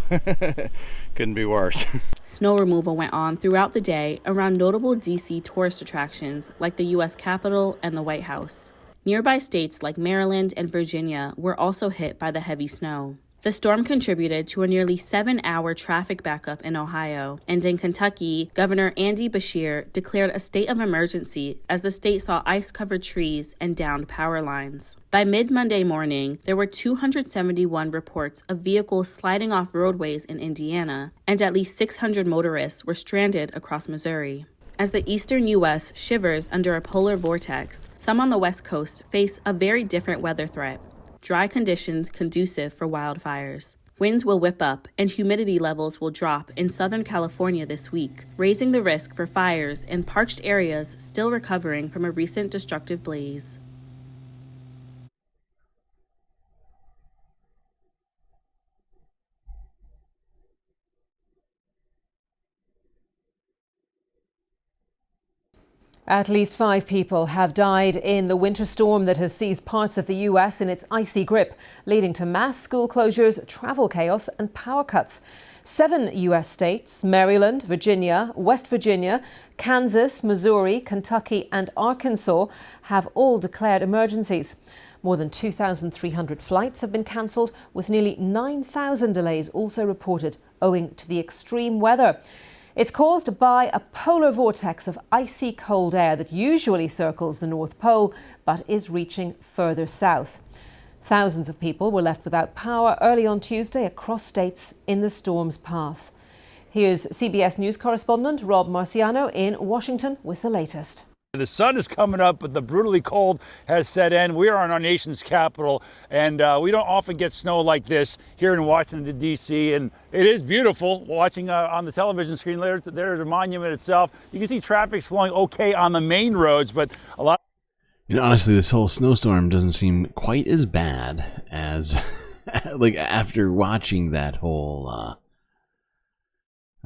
couldn't be worse. Snow removal went on throughout the day around notable D.C. tourist attractions like the U.S. Capitol and the White House. Nearby states like Maryland and Virginia were also hit by the heavy snow. The storm contributed to a nearly 7-hour traffic backup in Ohio, and in Kentucky, Governor Andy Beshear declared a state of emergency as the state saw ice-covered trees and downed power lines. By mid-Monday morning, there were 271 reports of vehicles sliding off roadways in Indiana, and at least 600 motorists were stranded across Missouri. As the eastern U.S. shivers under a polar vortex, some on the West Coast face a very different weather threat. Dry conditions conducive for wildfires. Winds will whip up and humidity levels will drop in Southern California this week, raising the risk for fires in parched areas still recovering from a recent destructive blaze. At least 5 people have died in the winter storm that has seized parts of the U.S. in its icy grip, leading to mass school closures, travel chaos and power cuts. 7 U.S. states, Maryland, Virginia, West Virginia, Kansas, Missouri, Kentucky and Arkansas, have all declared emergencies. More than 2,300 flights have been cancelled, with nearly 9,000 delays also reported owing to the extreme weather. It's caused by a polar vortex of icy cold air that usually circles the North Pole but is reaching further south. Thousands of people were left without power early on Tuesday across states in the storm's path. Here's CBS News correspondent Rob Marciano in Washington with the latest. The sun is coming up, but the brutally cold has set in. We are in our nation's capital, and we don't often get snow like this here in Washington, D.C., and it is beautiful watching on the television screen. There's the monument itself. You can see traffic's flowing okay on the main roads, but a lot... You know, honestly, this whole snowstorm doesn't seem quite as bad as, like, after watching that whole,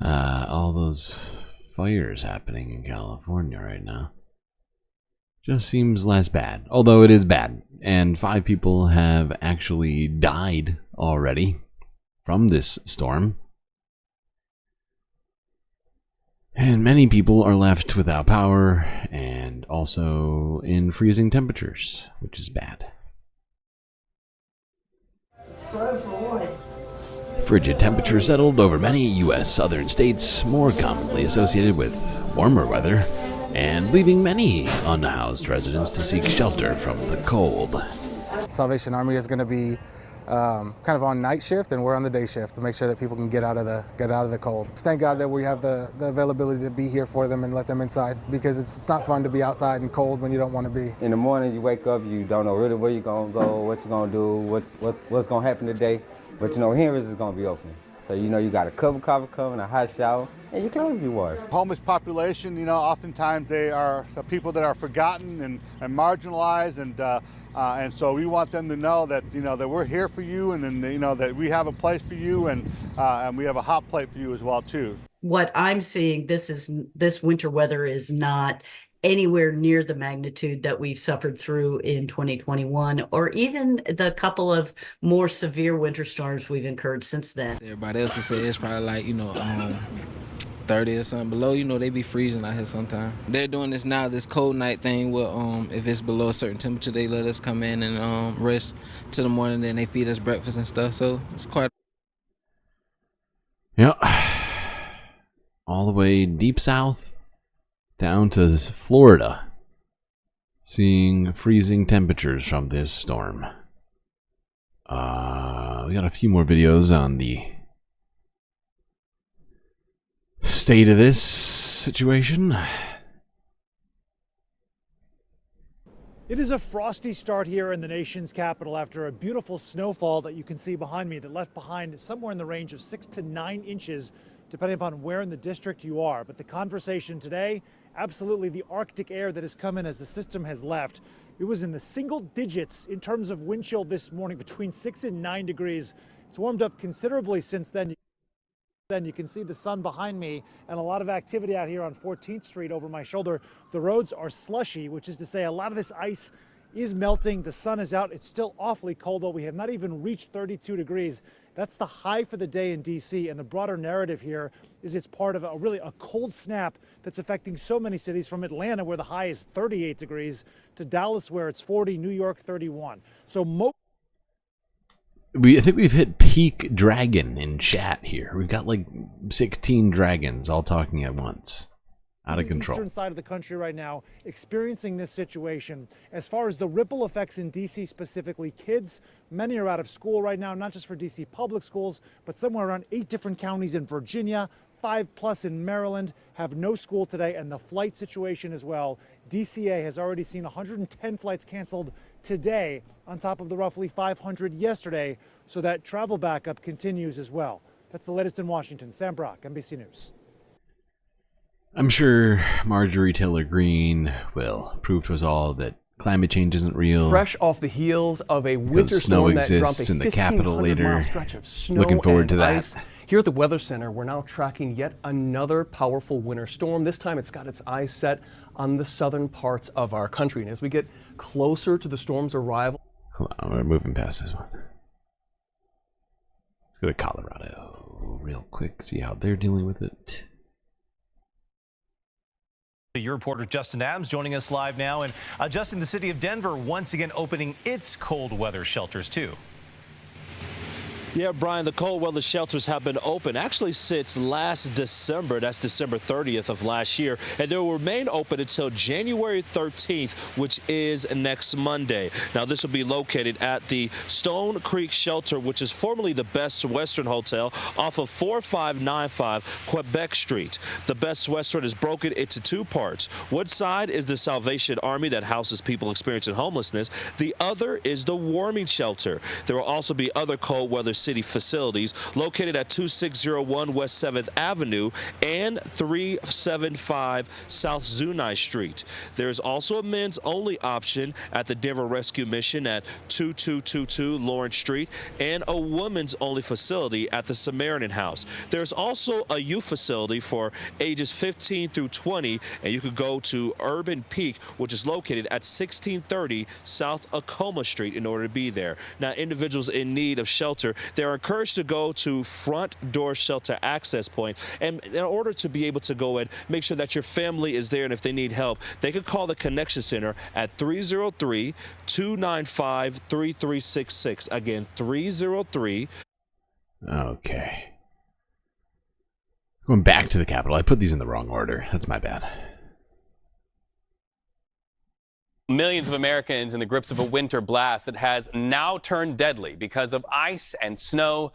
all those fires happening in California right now. Just seems less bad, although it is bad, and 5 people have actually died already from this storm. And many people are left without power and also in freezing temperatures, which is bad. Frigid temperatures settled over many U.S. southern states, more commonly associated with warmer weather, and leaving many unhoused residents to seek shelter from the cold. Salvation Army is going to be kind of on night shift, and we're on the day shift to make sure that people can get out of the cold. Thank God that we have the availability to be here for them and let them inside, because it's not fun to be outside and cold when you don't want to be. In the morning, you wake up, you don't know really where you're going to go, what you're going to do, what's going to happen today, but you know here is going to be open. So you know you got a cup of coffee coming, a hot shower, and your clothes be washed. Homeless population, you know, oftentimes they are the people that are forgotten and marginalized, and so we want them to know that, you know, that we're here for you, and then, you know, that we have a place for you, and we have a hot plate for you as well too. What I'm seeing, this winter weather is not anywhere near the magnitude that we've suffered through in 2021, or even the couple of more severe winter storms we've incurred since then. Everybody else would say it's probably like, you know, 30 or something below. You know, they be freezing out here sometimes. They're doing this now, this cold night thing where if it's below a certain temperature, they let us come in and rest till the morning, then they feed us breakfast and stuff. So it's quite... Yeah. All the way deep south down to Florida, seeing freezing temperatures from this storm. We got a few more videos on the state of this situation. It is a frosty start here in the nation's capital after a beautiful snowfall that you can see behind me that left behind somewhere in the range of 6 to 9 inches, depending upon where in the district you are. But the conversation today, absolutely the Arctic air that has come in as the system has left. It was in the single digits in terms of wind chill this morning, between 6 and 9 degrees. It's warmed up considerably since then. You can see the sun behind me and a lot of activity out here on 14th Street over my shoulder. The roads are slushy, which is to say a lot of this ice is melting. The sun is out. It's still awfully cold, though. We have not even reached 32 degrees. That's the high for the day in D.C. And the broader narrative here is it's part of really a cold snap that's affecting so many cities, from Atlanta, where the high is 38 degrees, to Dallas, where it's 40, New York, 31. So I think we've hit peak dragon in chat here. We've got like 16 dragons all talking at once. Out of control. Eastern side of the country right now experiencing this situation. As far as the ripple effects in D.C. specifically, kids, many are out of school right now, not just for D.C. public schools, but somewhere around 8 different counties in Virginia, 5+ in Maryland have no school today, and the flight situation as well. DCA has already seen 110 flights canceled today on top of the roughly 500 yesterday, so that travel backup continues as well. That's the latest in Washington. Sam Brock, NBC News. I'm sure Marjorie Taylor Greene will prove to us all that climate change isn't real. Fresh off the heels of a winter storm that dropped a 1,500-mile stretch of snow Looking forward to that. ice. Here at the Weather Center, we're now tracking yet another powerful winter storm. This time it's got its eyes set on the southern parts of our country. And as we get closer to the storm's arrival... Hold on, we're moving past this one. Let's go to Colorado real quick, see how they're dealing with it. Your reporter Justin Adams joining us live now, and Justin, the city of Denver once again opening its cold weather shelters too. Yeah, Brian, the cold weather shelters have been open actually since last December. That's December 30th of last year. And they will remain open until January 13th, which is next Monday. Now, this will be located at the Stone Creek Shelter, which is formerly the Best Western Hotel off of 4595 Quebec Street. The Best Western is broken into 2 parts. One side is the Salvation Army that houses people experiencing homelessness. The other is the warming shelter. There will also be other cold weather city facilities located at 2601 West 7th Avenue and 375 South Zunai Street. There's also a men's only option at the Denver Rescue Mission at 2222 Lawrence Street and a women's only facility at the Samaritan House. There's also a youth facility for ages 15 through 20, and you could go to Urban Peak, which is located at 1630 South Acoma Street in order to be there. Now, individuals in need of shelter, they're encouraged to go to Front Door Shelter Access Point, and in order to be able to go and make sure that your family is there, and if they need help, they could call the Connection Center at 303-295-3366. Again, 303. Okay. Going back to the Capitol. I put these in the wrong order. That's my bad. Millions of Americans in the grips of a winter blast that has now turned deadly because of ice and snow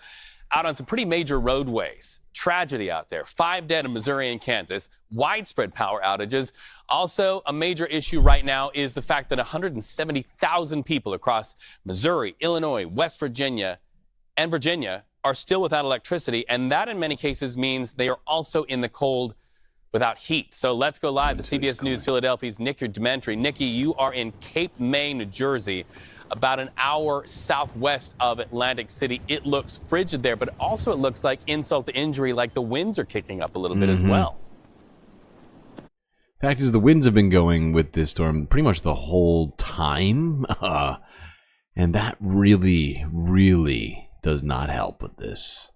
out on some pretty major roadways. Tragedy out there. 5 dead in Missouri and Kansas. Widespread power outages. Also, a major issue right now is the fact that 170,000 people across Missouri, Illinois, West Virginia, and Virginia are still without electricity. And that, in many cases, means they are also in the cold without heat. So let's go live to CBS News Philadelphia's Nikki Dementri. Nikki, you are in Cape May, New Jersey, about an hour southwest of Atlantic City. It looks frigid there, but also it looks like insult to injury, like the winds are kicking up a little bit as well. Fact is, the winds have been going with this storm pretty much the whole time. And that really, really does not help with this.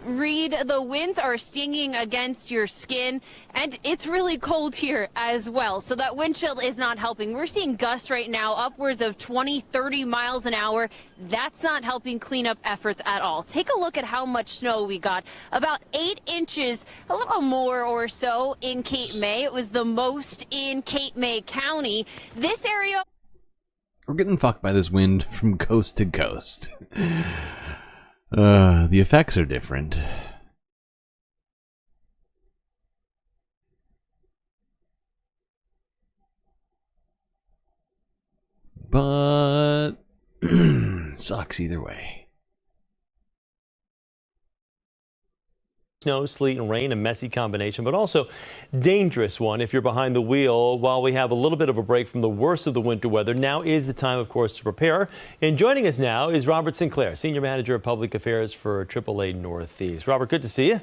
Reed, the winds are stinging against your skin, and it's really cold here as well. So that wind chill is not helping. We're seeing gusts right now upwards of 20, 30 miles an hour. That's not helping cleanup efforts at all. Take a look at how much snow we got. About 8 inches, a little more or so in Cape May. It was the most in Cape May County. This area... We're getting fucked by this wind from coast to coast. The effects are different. But sucks either way. Snow, sleet, and rain, a messy combination, but also dangerous one if you're behind the wheel. While we have a little bit of a break from the worst of the winter weather, now is the time, of course, to prepare. And joining us now is Robert Sinclair, Senior Manager of Public Affairs for AAA Northeast. Robert, good to see you.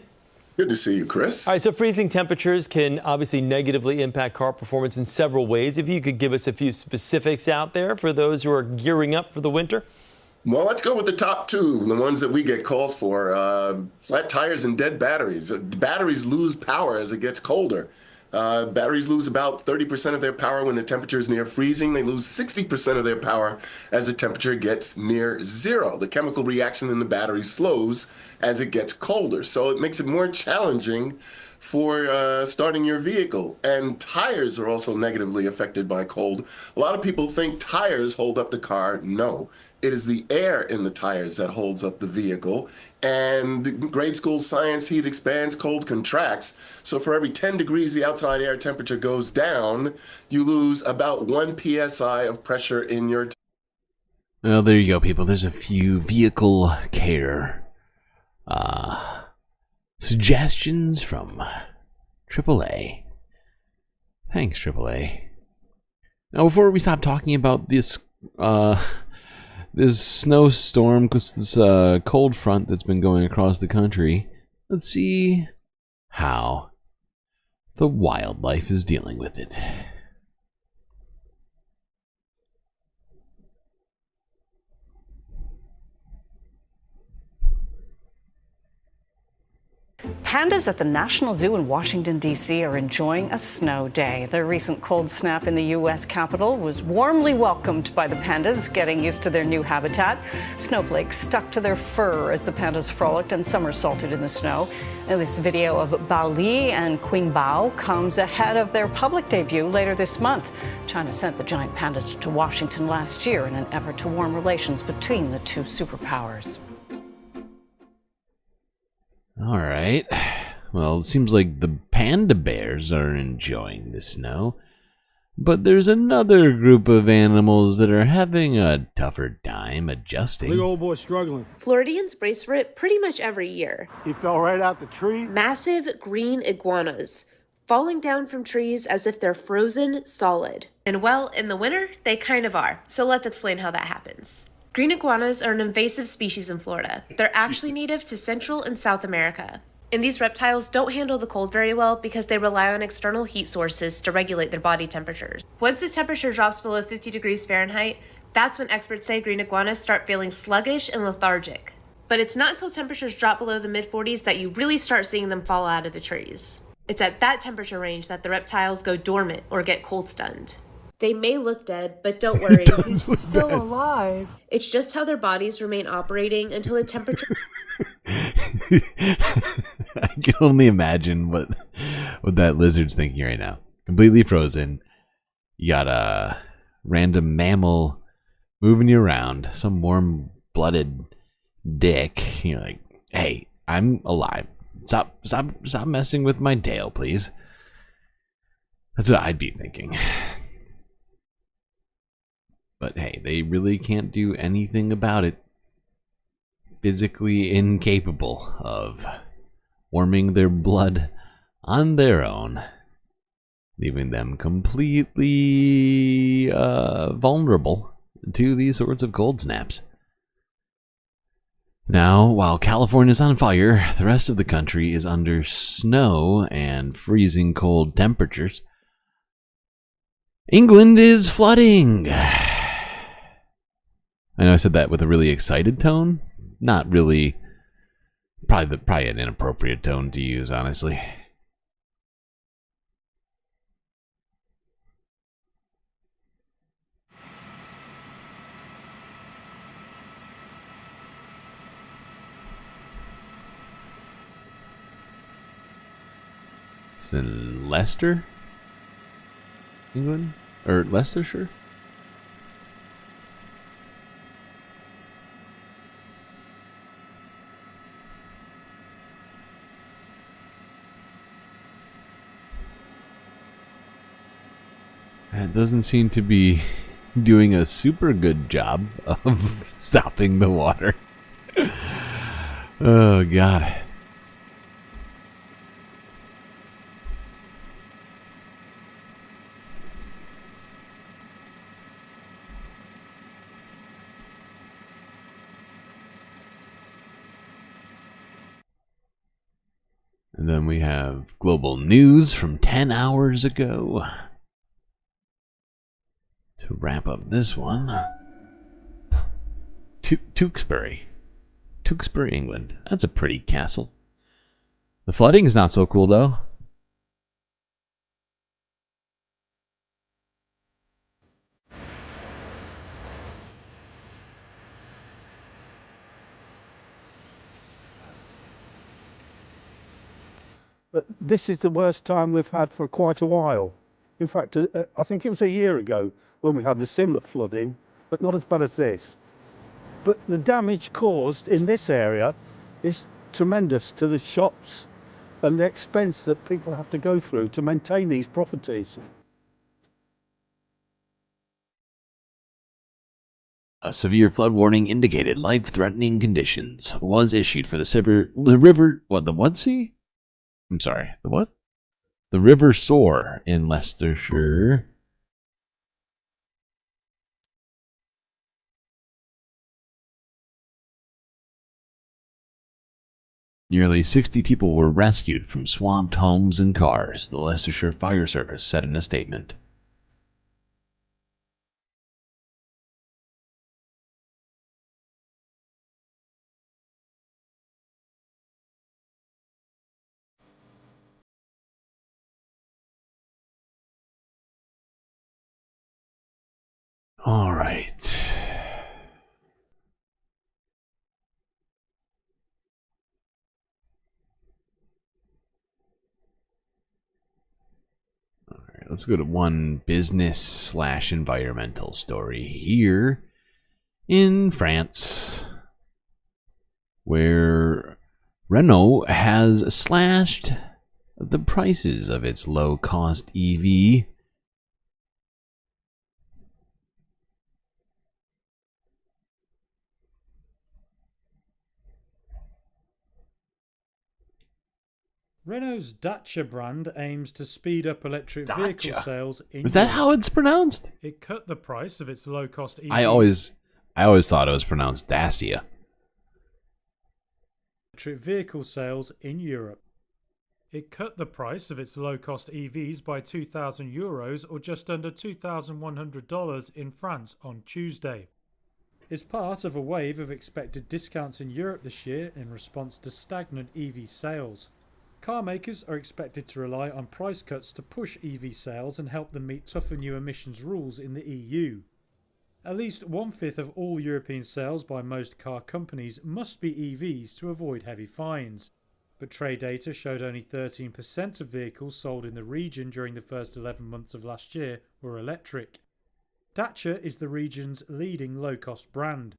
Good to see you, Chris. All right, so freezing temperatures can obviously negatively impact car performance in several ways. If you could give us a few specifics out there for those who are gearing up for the winter. Well, let's go with the top two, the ones that we get calls for. Flat tires and dead batteries. Batteries lose power as it gets colder. Batteries lose about 30% of their power when the temperature is near freezing. They lose 60% of their power as the temperature gets near zero. The chemical reaction in the battery slows as it gets colder. So it makes it more challenging for starting your vehicle. And tires are also negatively affected by cold. A lot of people think tires hold up the car. No. It is the air in the tires that holds up the vehicle. And grade school science, heat expands, cold contracts. So for every 10 degrees the outside air temperature goes down, you lose about 1 psi of pressure in your tire. Well, there you go, people. There's a few vehicle care suggestions from AAA. Thanks, AAA. Now, before we stop talking about this this snowstorm, this cold front that's been going across the country, let's see how the wildlife is dealing with it. Pandas at the National Zoo in Washington, D.C. are enjoying a snow day. The recent cold snap in the U.S. Capitol was warmly welcomed by the pandas, getting used to their new habitat. Snowflakes stuck to their fur as the pandas frolicked and somersaulted in the snow. And this video of Bao Li and Qing Bao comes ahead of their public debut later this month. China sent the giant pandas to Washington last year in an effort to warm relations between the two superpowers. All right. Well, it seems like the panda bears are enjoying the snow. But there's another group of animals that are having a tougher time adjusting. Big old boy struggling. Floridians brace for it pretty much every year. He fell right out the tree. Massive green iguanas, falling down from trees as if they're frozen solid. And well, in the winter, they kind of are. So let's explain how that happens. Green iguanas are an invasive species in Florida. They're actually native to Central and South America. And these reptiles don't handle the cold very well because they rely on external heat sources to regulate their body temperatures. Once the temperature drops below 50 degrees Fahrenheit, that's when experts say green iguanas start feeling sluggish and lethargic. But it's not until temperatures drop below the mid-40s that you really start seeing them fall out of the trees. It's at that temperature range that the reptiles go dormant or get cold stunned. They may look dead, but don't worry. He's still alive. It's just how their bodies remain operating until the temperature... I can only imagine what that lizard's thinking right now. Completely frozen. You got a random mammal moving you around. Some warm-blooded dick. You're like, hey, I'm alive. Stop messing with my tail, please. That's what I'd be thinking. But hey, they really can't do anything about it. Physically incapable of warming their blood on their own, leaving them completely vulnerable to these sorts of cold snaps. Now, while California's on fire, the rest of the country is under snow and freezing cold temperatures. England is flooding. I know I said that with a really excited tone. Not really. Probably an inappropriate tone to use, honestly. It's in Leicester, England? Or Leicestershire? That doesn't seem to be doing a super good job of stopping the water. Oh, God. And then we have global news from 10 hours ago. To wrap up this one. Tewkesbury, England. That's a pretty castle. The flooding is not so cool, though. But this is the worst time we've had for quite a while. In fact, I think it was a year ago when we had the similar flooding, but not as bad as this. But the damage caused in this area is tremendous to the shops and the expense that people have to go through to maintain these properties. A severe flood warning indicated life-threatening conditions was issued for the River Soar in Leicestershire. Nearly 60 people were rescued from swamped homes and cars, the Leicestershire Fire Service said in a statement. All right. Let's go to one business/environmental story here in France, where Renault has slashed the prices of its low-cost EV. Renault's Dacia brand aims to speed up electric vehicle sales in Is that Europe. how it's pronounced? It cut the price of its low-cost EVs. I always thought it was pronounced Dacia. Electric vehicle sales in Europe. It cut the price of its low-cost EVs by €2,000 or just under $2,100 in France on Tuesday. It's part of a wave of expected discounts in Europe this year in response to stagnant EV sales. Car makers are expected to rely on price cuts to push EV sales and help them meet tougher new emissions rules in the EU. At least 1/5 of all European sales by most car companies must be EVs to avoid heavy fines. But trade data showed only 13% of vehicles sold in the region during the first 11 months of last year were electric. Dacia is the region's leading low-cost brand.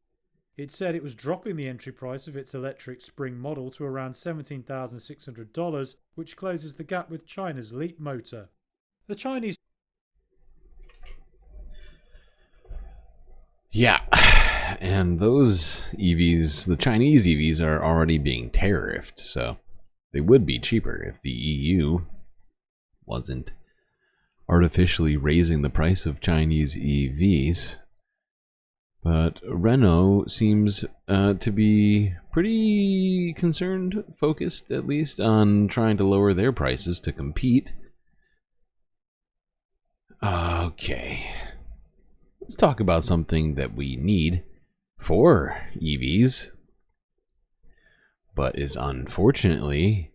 It said it was dropping the entry price of its electric Spring model to around $17,600, which closes the gap with China's Leap motor. The Chinese... Yeah, and those EVs, the Chinese EVs, are already being tariffed, so they would be cheaper if the EU wasn't artificially raising the price of Chinese EVs. But Renault seems to be pretty concerned, focused at least, on trying to lower their prices to compete. Okay. Let's talk about something that we need for EVs, but is unfortunately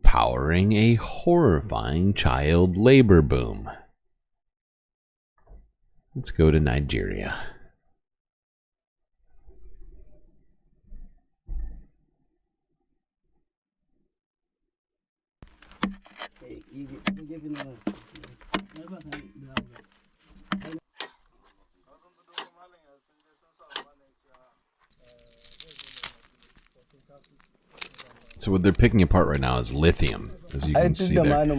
powering a horrifying child labor boom. Let's go to Nigeria. So what they're picking apart right now is lithium, as you can see there. I know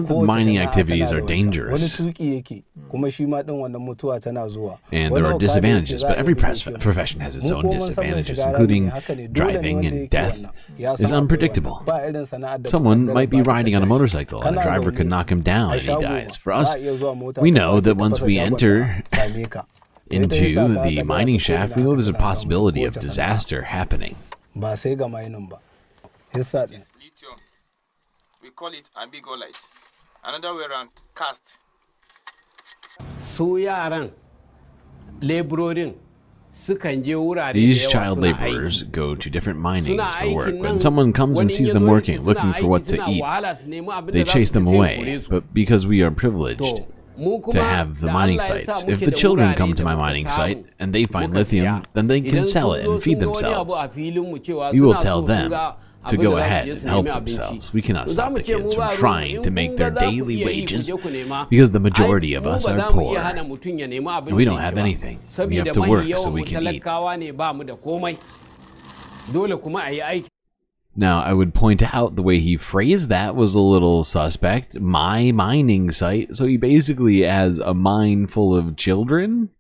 that mining activities are dangerous, and there are disadvantages, but every profession has its own disadvantages, including driving, and death is unpredictable. Someone might be riding on a motorcycle, and a driver could knock him down, and he dies. For us, we know that once we enter into the mining shaft, we know there's a possibility of disaster happening. Yes, sir. This is lithium. We call it ambigolite. Another way around, cast. Su yaran leburorin sukan je wurare da These yawa child suna laborers aiki. go to different minings Suna for work. aikin When nan, someone comes and wani sees ya them zo working, suna looking for what aiki, to suna eat, wahala su nemi abin da they za chase su them ci sai away. kore su. But because we are privileged Mu to kuma have the da mining Allah ya sa sites, muke if the da children wurare come to da my muka mining samu, site and they find muka lithium, siya. then they can Idan sell sun it zo and feed sun ga wani abu themselves. a filin mu cewa We will suna tell so them sun ga to abin go da za su ahead je and su help nemi abinci. themselves. We cannot To za stop mu the ce mu kids ba from ruwanmu. trying In to kun make ga their za ku daily iya yi, ku wages je ku nema. because the Ai, majority of mu us ba are za mu iya poor. hana mutum ya nemi abin And we da don't zai have ci ba. anything. We have Saboda to mahi work so yawan we mu can eat. talakawa ne ba mu da komai. Dole kuma a yi aiki. Now, I would point out the way he phrased that was a little suspect. My mining site. So he basically has a mine full of children?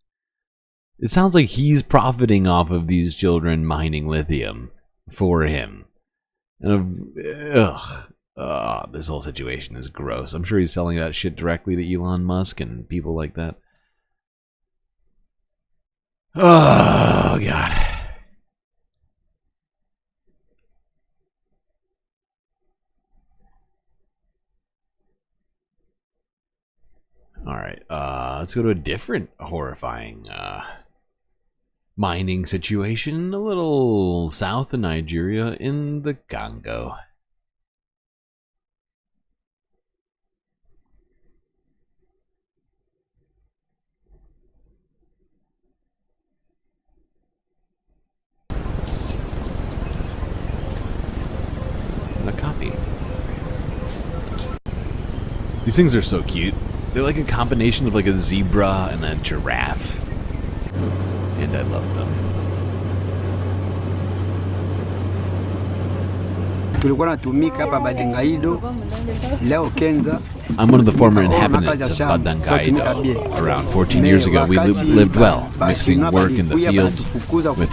It sounds like he's profiting off of these children mining lithium for him. And this whole situation is gross. I'm sure he's selling that shit directly to Elon Musk and people like that. Oh, God. All right, let's go to a different horrifying mining situation a little south of Nigeria in the Congo. It's in the copy. These things are so cute. They're like a combination of like a zebra and a giraffe. And I love them. Tulikuwa natumika hapa Badengaido, leo Kenza. I'm one of the former inhabitants of Badangaido. Around 14 years ago, we lived well, mixing work in the fields with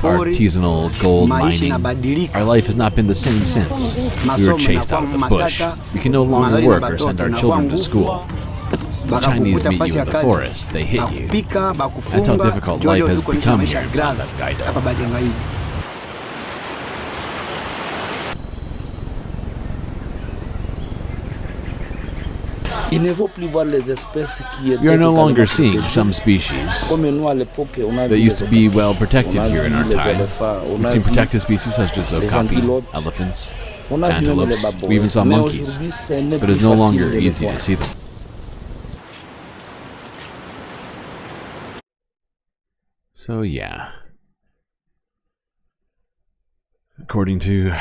artisanal gold mining. Our life has not been the same since. We were chased out of the bush. We can no longer work or send our children to school. The Chinese meet you in the forest, they hit you. That's how difficult life has become here in Badangaido. You're no longer seeing some species that used to be well protected here in our time. We've seen protected species such as okapi, elephants, antelopes. We even saw monkeys, but it's no longer easy to see them. So yeah, according to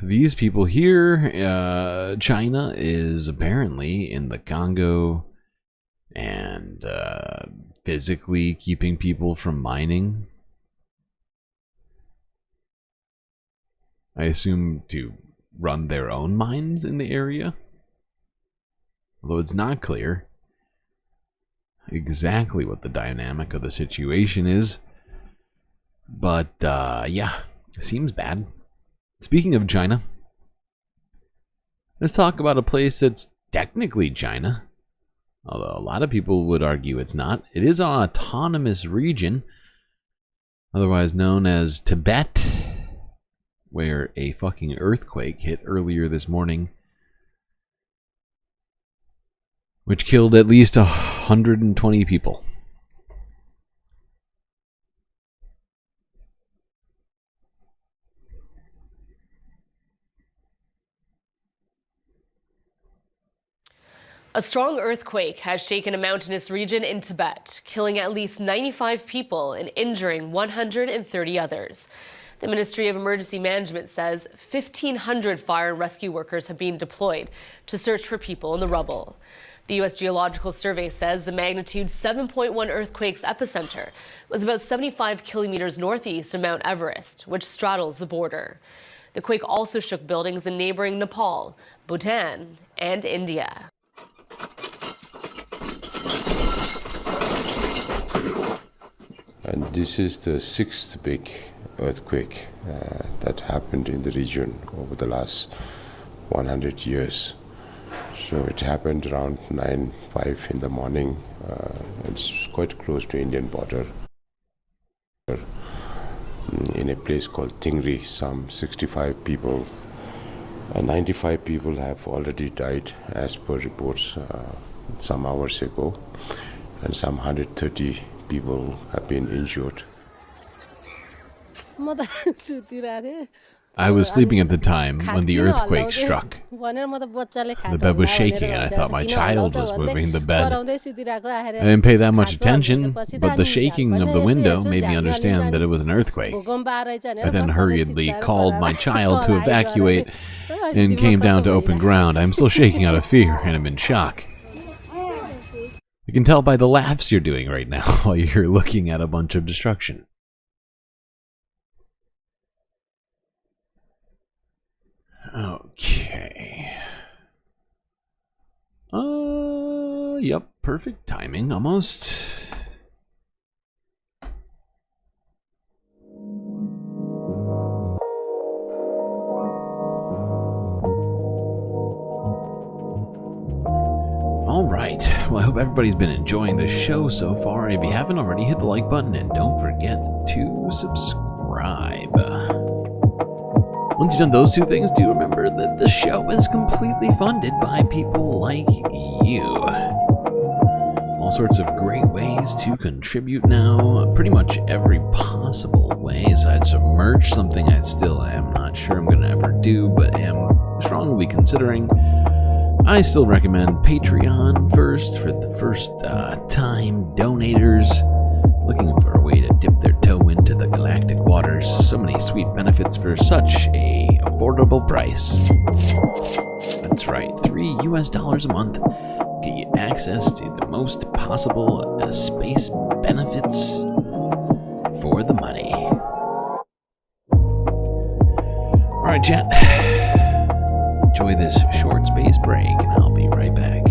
these people here, China is apparently in the Congo and physically keeping people from mining. I assume to run their own mines in the area, although it's not clear exactly what the dynamic of the situation is. But yeah, it seems bad. Speaking of China, let's talk about a place that's technically China, although a lot of people would argue it's not. It is an autonomous region, otherwise known as Tibet, where a fucking earthquake hit earlier this morning, which killed at least 120 people. A strong earthquake has shaken a mountainous region in Tibet, killing at least 95 people and injuring 130 others. The Ministry of Emergency Management says 1,500 fire and rescue workers have been deployed to search for people in the rubble. The U.S. Geological Survey says the magnitude 7.1 earthquake's epicenter was about 75 kilometers northeast of Mount Everest, which straddles the border. The quake also shook buildings in neighboring Nepal, Bhutan, and India. And this is the sixth big earthquake that happened in the region over the last 100 years. So it happened around 9:05 in the morning. It's quite close to Indian border. In a place called Tingri, some 65 people 95 people have already died as per reports some hours ago, and some 130 people have been injured. I was sleeping at the time when the earthquake struck. The bed was shaking and I thought my child was moving the bed. I didn't pay that much attention, but the shaking of the window made me understand that it was an earthquake. I then hurriedly called my child to evacuate and came down to open ground. I'm still shaking out of fear and I'm in shock. You can tell by the laughs you're doing right now while you're looking at a bunch of destruction. Okay. Yep, perfect timing, almost. Alright, well I hope everybody's been enjoying the show so far. If you haven't already, hit the like button and don't forget to subscribe. Once you've done those two things, do remember that the show is completely funded by people like you. All sorts of great ways to contribute now, pretty much every possible way, aside from merch, something I still am not sure I'm going to ever do, but am strongly considering. I still recommend Patreon first for the first time donators looking for a way to dip their toe into the galactic waters. So many sweet benefits for such a affordable price. That's right, $3 a month get you access to the most possible space benefits for the money. Alright, chat. Enjoy this short space break, and I'll be right back.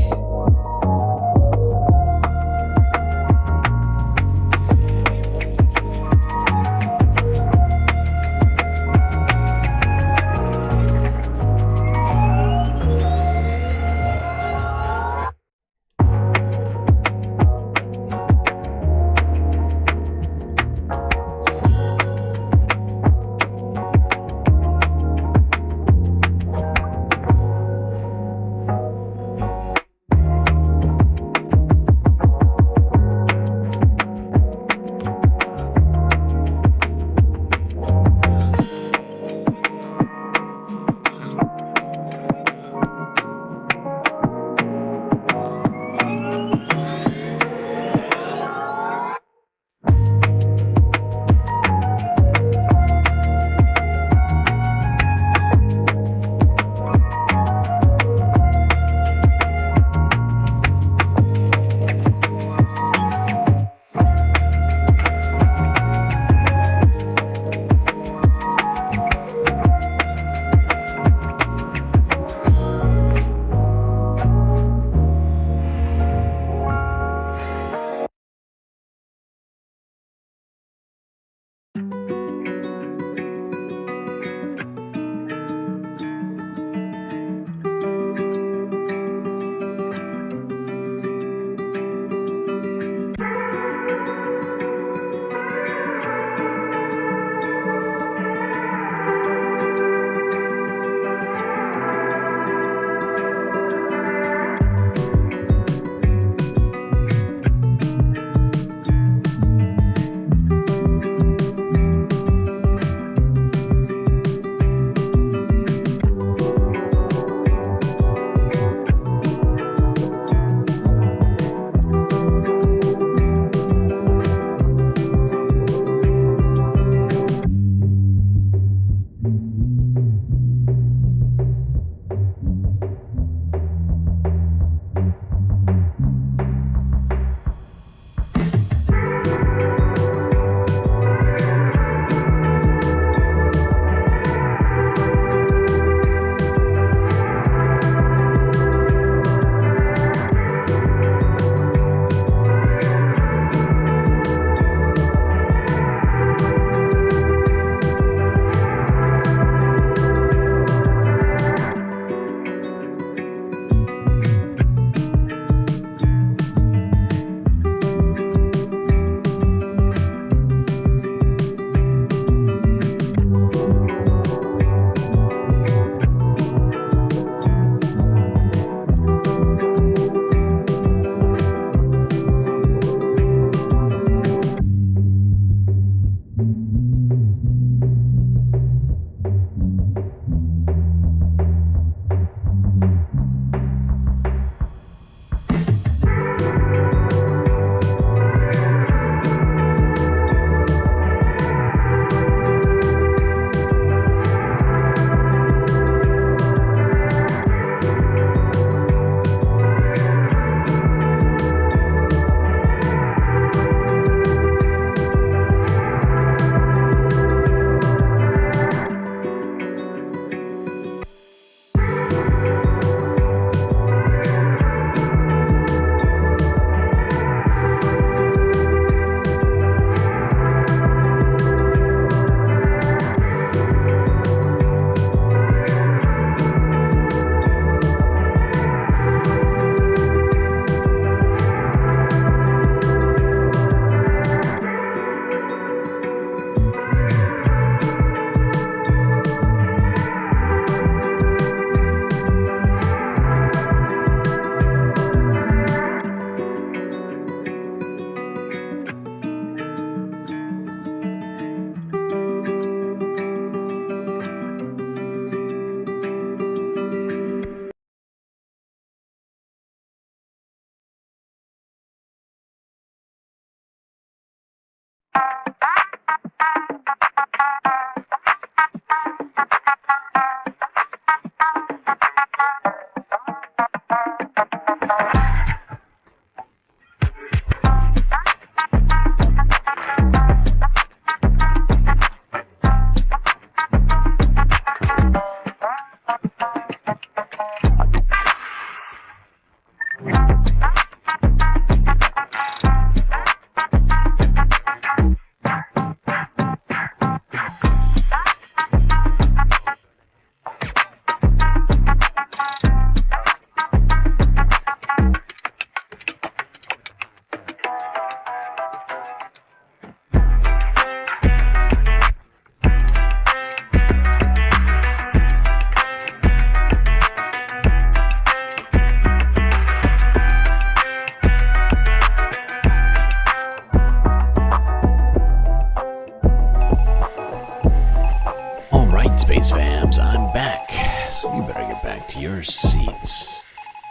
you better get back to your seats.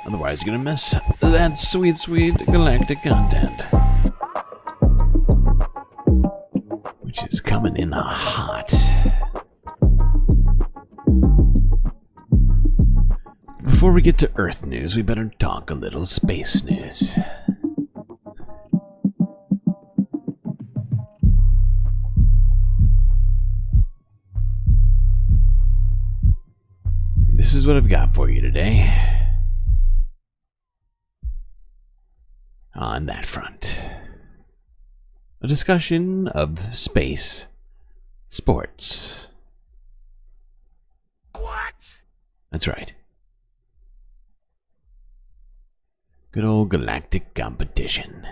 Otherwise, you're gonna miss that sweet, sweet galactic content. Which is coming in hot. Before we get to Earth news, we better talk a little space news. This is what I've got for you today. On that front, a discussion of space sports. What? That's right. Good old galactic competition.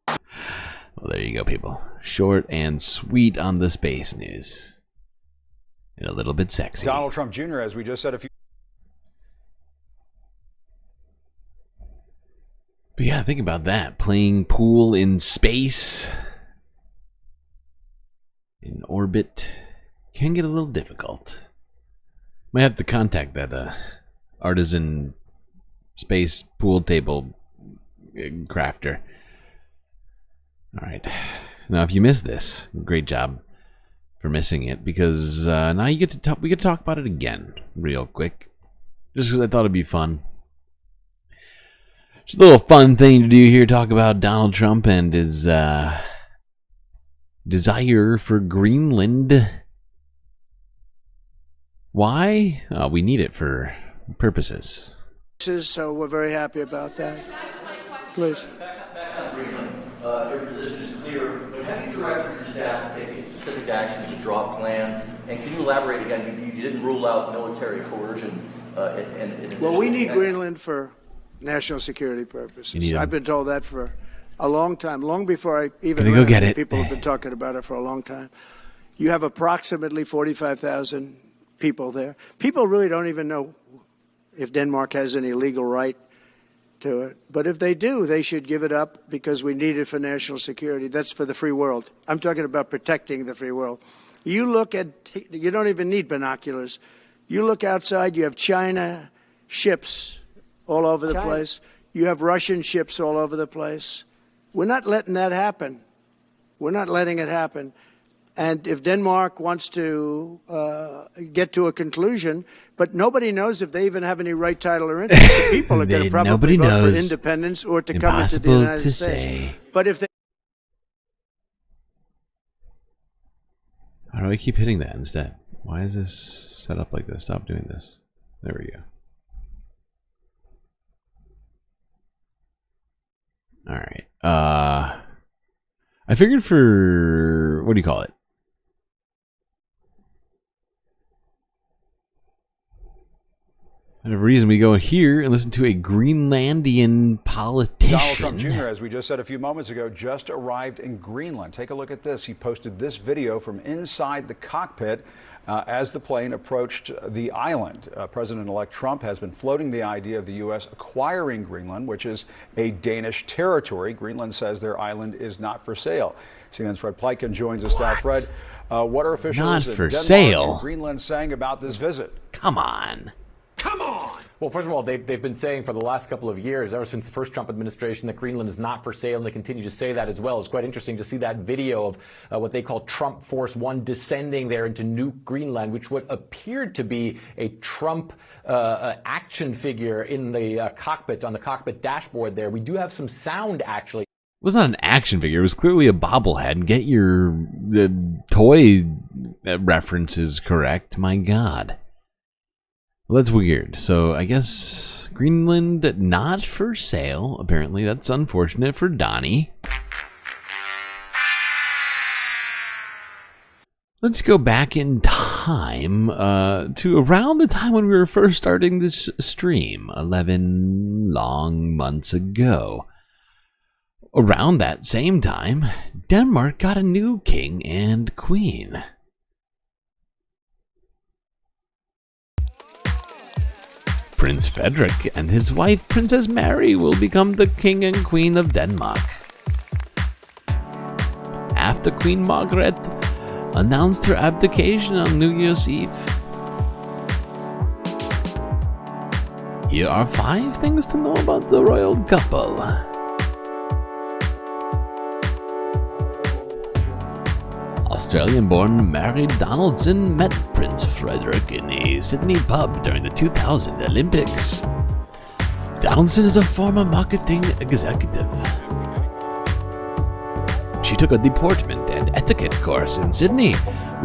Well, there you go, people. Short and sweet on the space news. And a little bit sexy. Donald Trump Jr., as we just said a few... But yeah, think about that. Playing pool in space. In orbit. Can get a little difficult. Might have to contact that artisan space pool table crafter. Alright. Now, if you missed this, great job for missing it, because now you get to talk. We get to talk about it again, real quick, just because I thought it'd be fun. Just a little fun thing to do here. Talk about Donald Trump and his desire for Greenland. Why? We need it for purposes. So we're very happy about that. Please. Your position is clear, but have you directed your staff to take any specific actions to drop plans? And can you elaborate again? You didn't rule out military coercion. Well, we need Greenland for national security purposes. I've been told that for a long time, long before I even go get it. People have been talking about it for a long time. You have approximately 45,000 people there. People really don't even know if Denmark has any legal right to it. But if they do, they should give it up because we need it for national security. That's for the free world. I'm talking about protecting the free world. You look at, you don't even need binoculars. You look outside, you have China ships all over the place. You have Russian ships all over the place. We're not letting that happen. We're not letting it happen. And if Denmark wants to get to a conclusion, but nobody knows if they even have any right, title, or interest. The people are going to probably vote for independence or to come into the United States. But if they... How do I keep hitting that instead? Why is this set up like this? Stop doing this. There we go. Alright. I figured for... what do you call it? And a reason we go here and listen to a Greenlandian politician. Donald Trump Jr., as we just said a few moments ago, just arrived in Greenland. Take a look at this. He posted this video from inside the cockpit as the plane approached the island. President-elect Trump has been floating the idea of the U.S. acquiring Greenland, which is a Danish territory. Greenland says their island is not for sale. CNN's Fred Pleitgen joins us now. Fred, what are officials in Denmark and Greenland saying about this visit? Come on. Come on! Well, first of all, they've been saying for the last couple of years, ever since the first Trump administration, that Greenland is not for sale, and they continue to say that as well. It's quite interesting to see that video of what they call Trump Force One descending there into nuke Greenland, which what appeared to be a Trump action figure in the cockpit, on the cockpit dashboard there. We do have some sound, actually. It was not an action figure. It was clearly a bobblehead. Get your toy references correct. My God. Well, that's weird. So I guess Greenland not for sale. Apparently, that's unfortunate for Donnie. Let's go back in time to around the time when we were first starting this stream, 11 long months ago. Around that same time, Denmark got a new king and queen. Prince Frederik and his wife, Princess Mary, will become the king and queen of Denmark. after Queen Margaret announced her abdication on New Year's Eve. Here are 5 things to know about the royal couple. Australian-born Mary Donaldson met Prince Frederick in a Sydney pub during the 2000 Olympics. Donaldson is a former marketing executive. She took a deportment and etiquette course in Sydney.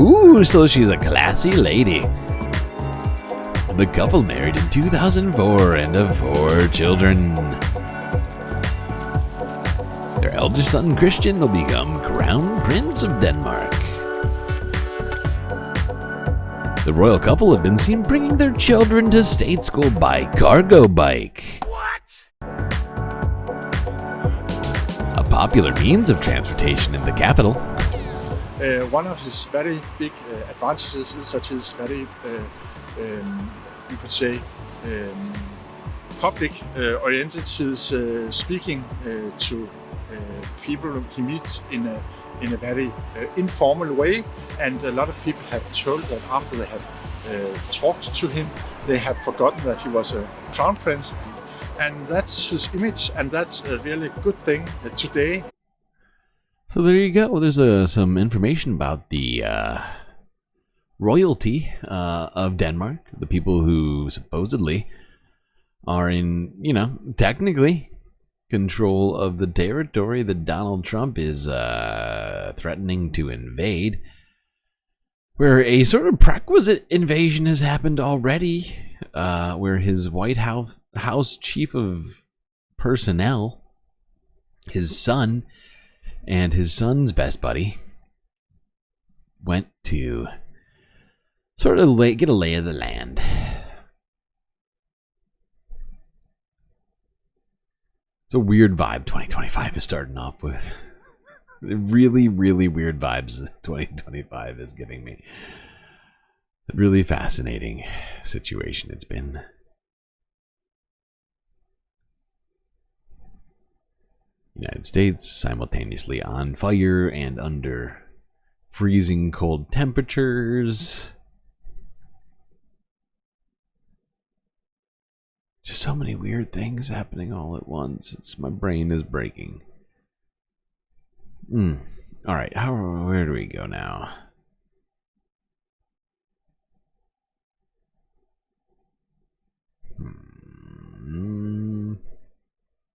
Ooh, so she's a classy lady. The couple married in 2004 and have 4 children. Their eldest son, Christian, will become Crown Prince of Denmark. The royal couple have been seen bringing their children to state school by cargo bike. What? A popular means of transportation in the capital. One of his very big advantages is that he's very, you could say, public-oriented. He's speaking to people he meets in a very informal way, and a lot of people have told that after they have talked to him, they have forgotten that he was a crown prince, and that's his image, and that's a really good thing today. So there you go. There's some information about the royalty of Denmark, the people who supposedly are in, technically control of the territory that Donald Trump is threatening to invade, where a sort of prerequisite invasion has happened already, where his White House chief of personnel, his son, and his son's best buddy went to sort of get a lay of the land. It's a weird vibe 2025 is starting off with. Really, really weird vibes 2025 is giving me. A really fascinating situation it's been. United States simultaneously on fire and under freezing cold temperatures. Just so many weird things happening all at once. My brain is breaking. All right, where do we go now?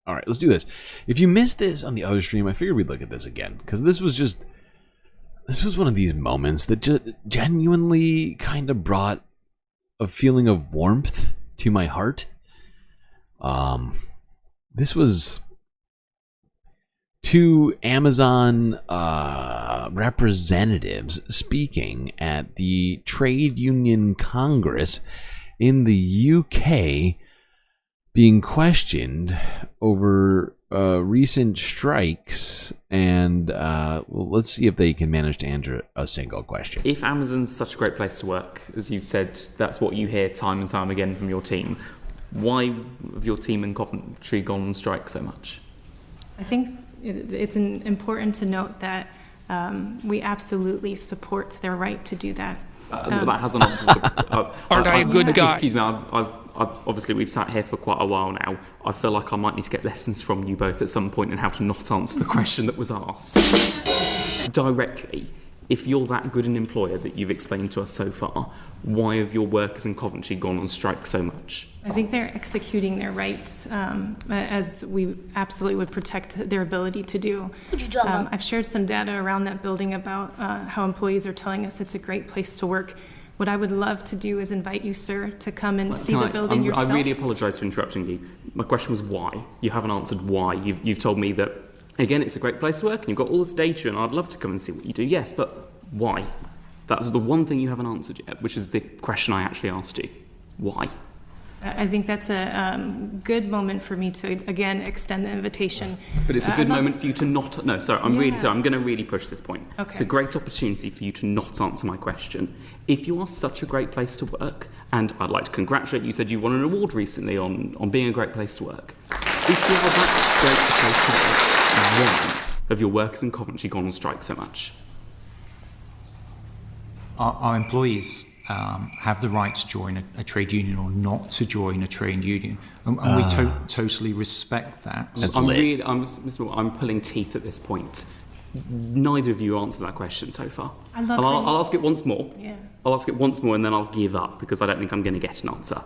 All right, let's do this. If you missed this on the other stream, I figured we'd look at this again, because this was one of these moments that just genuinely kind of brought a feeling of warmth to my heart. This was 2 Amazon representatives speaking at the Trade Union Congress in the UK, being questioned over recent strikes, and let's see if they can manage to answer a single question. If Amazon's such a great place to work, as you've said, that's what you hear time and time again from your team, why have your team in Coventry gone on strike so much? I think it's important to note that we absolutely support their right to do that. That hasn't answered. Aren't I a good guy? Excuse me, I've obviously we've sat here for quite a while now. I feel like I might need to get lessons from you both at some point in how to not answer the question that was asked directly. If you're that good an employer that you've explained to us so far, why have your workers in Coventry gone on strike so much? I think they're executing their rights, as we absolutely would protect their ability to do. I've shared some data around that building about how employees are telling us it's a great place to work. What I would love to do is invite you, sir, to come and see the building yourself. I really apologise for interrupting you. My question was why. You haven't answered why. You've told me that, again, it's a great place to work and you've got all this data and I'd love to come and see what you do. Yes, but why? That's the one thing you haven't answered yet, which is the question I actually asked you. Why? I think that's a good moment for me to, again, extend the invitation. But it's a good moment for you to not... No, sorry, I'm really sorry. I'm going to really push this point. Okay. It's a great opportunity for you to not answer my question. If you are such a great place to work, and I'd like to congratulate you, you said you won an award recently on being a great place to work. If you are that great a place to work, why? have your workers in Coventry gone on strike so much? Our employees have the right to join a trade union or not to join a trade union, and we totally respect that. I'm pulling teeth at this point. Neither of you answered that question so far. I'll ask it once more. Yeah. I'll ask it once more and then I'll give up because I don't think I'm going to get an answer.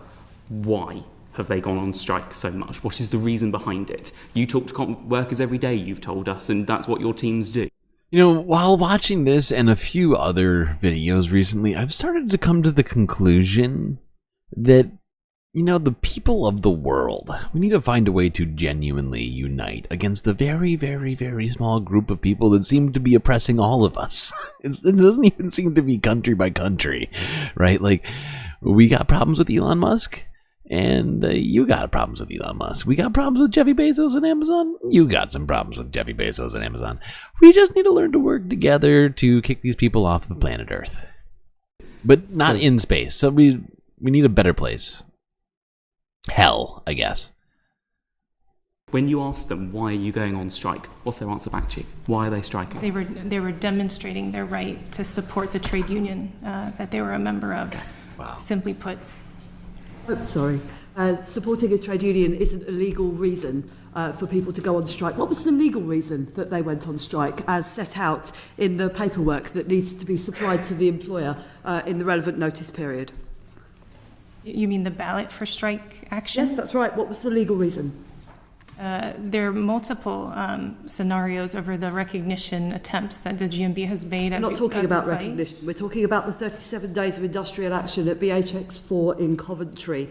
Why have they gone on strike so much? What is the reason behind it? You talk to workers every day, you've told us, and that's what your teams do. You know, while watching this and a few other videos recently, I've started to come to the conclusion that, you know, the people of the world, we need to find a way to genuinely unite against the very, very, very small group of people that seem to be oppressing all of us. It doesn't even seem to be country by country, right? Like, we got problems with Elon Musk, and you got problems with Elon Musk. We got problems with Jeffy Bezos and Amazon. You got some problems with Jeffy Bezos and Amazon. We just need to learn to work together to kick these people off of planet Earth. But not in space. So we need a better place. Hell, I guess. When you ask them, why are you going on strike? What's their answer back to you? Why are they striking? They were demonstrating their right to support the trade union that they were a member of. Wow. Simply put. Oh, sorry. Supporting a trade union isn't a legal reason for people to go on strike. What was the legal reason that they went on strike as set out in the paperwork that needs to be supplied to the employer in the relevant notice period? You mean the ballot for strike action? Yes, that's right. What was the legal reason? There are multiple scenarios over the recognition attempts that the GMB has made. We're not talking about recognition. We're talking about the 37 days of industrial action at BHX4 in Coventry.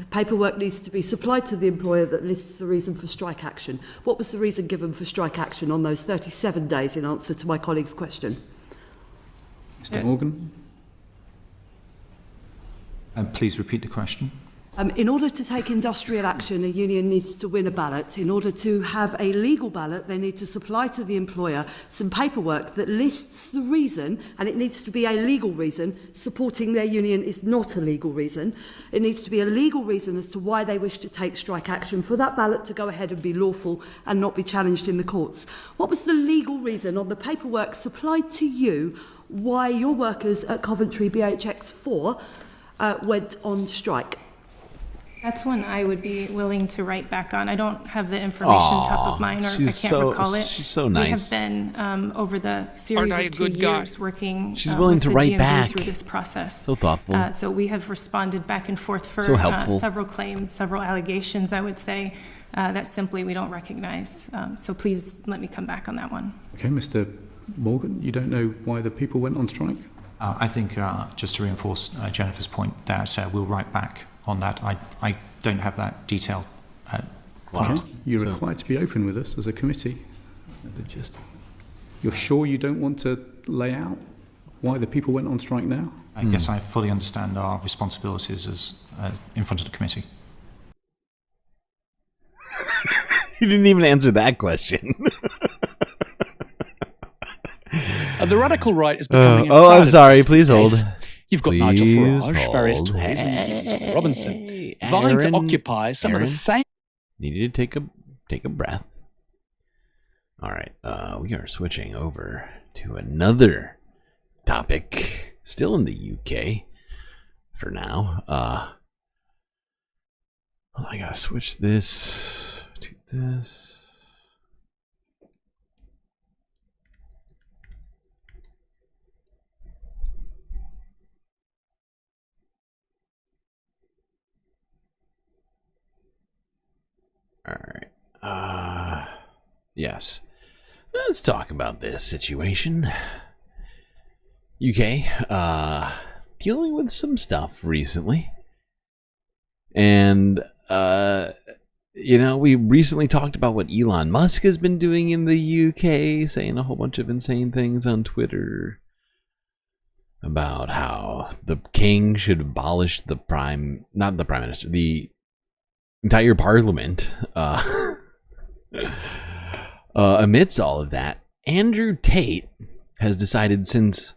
Paperwork needs to be supplied to the employer that lists the reason for strike action. What was the reason given for strike action on those 37 days in answer to my colleague's question? Mr. Morgan? Please repeat the question. In order to take industrial action, a union needs to win a ballot. In order to have a legal ballot, they need to supply to the employer some paperwork that lists the reason, and it needs to be a legal reason. Supporting their union is not a legal reason. It needs to be a legal reason as to why they wish to take strike action for that ballot to go ahead and be lawful and not be challenged in the courts. What was the legal reason on the paperwork supplied to you why your workers at Coventry BHX4 went on strike? That's one I would be willing to write back on. I don't have the information top of mind, or I can't recall it. She's so nice. We have been, over the series of 2 years, working She's willing with to the write GMB back. through this process. So thoughtful. So we have responded back and forth for So helpful. several claims, several allegations, I would say, that simply we don't recognize. So please let me come back on that one. Okay, Mr. Morgan, you don't know why the people went on strike? I think, just to reinforce Jennifer's point, that we'll write back on that. I don't have that detail. Okay. You're required to be open with us as a committee. You're sure you don't want to lay out why the people went on strike now? I guess I fully understand our responsibilities as in front of the committee. You didn't even answer that question. The radical right is becoming. I'm sorry. Please hold. You've got Nigel Farage, various Tories, and Robinson vying to occupy some of the same. Needed to take a breath. All right, we are switching over to another topic, still in the UK for now. I gotta switch this to this. All right. Yes. Let's talk about this situation. UK, dealing with some stuff recently. And, you know, we recently talked about what Elon Musk has been doing in the UK, saying a whole bunch of insane things on Twitter about how the king should abolish the not the prime minister, the entire parliament. Amidst all of that, Andrew Tate has decided, since,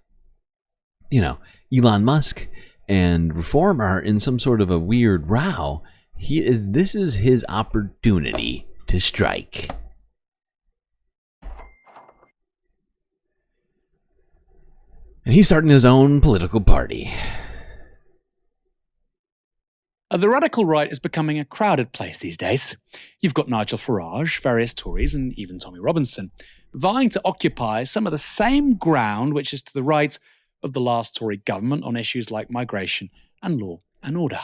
you know, Elon Musk and Reform are in some sort of a weird row, this is his opportunity to strike. And he's starting his own political party. The radical right is becoming a crowded place these days. You've got Nigel Farage, various Tories, and even Tommy Robinson vying to occupy some of the same ground which is to the right of the last Tory government on issues like migration and law and order.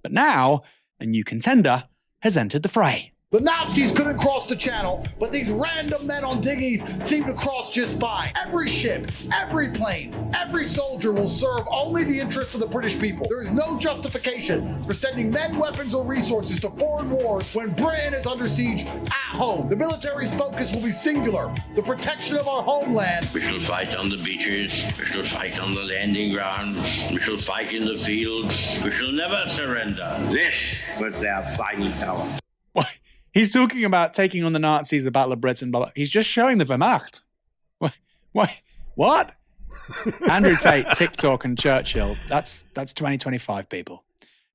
But now, a new contender has entered the fray. The Nazis couldn't cross the channel, but these random men on dinghies seem to cross just fine. Every ship, every plane, every soldier will serve only the interests of the British people. There is no justification for sending men, weapons, or resources to foreign wars when Britain is under siege at home. The military's focus will be singular, the protection of our homeland. We shall fight on the beaches, we shall fight on the landing grounds, we shall fight in the fields, we shall never surrender. This was their final power. He's talking about taking on the Nazis, the Battle of Britain, blah, blah. He's just showing the Wehrmacht. What? Andrew Tate, TikTok, and Churchill. That's 2025, people.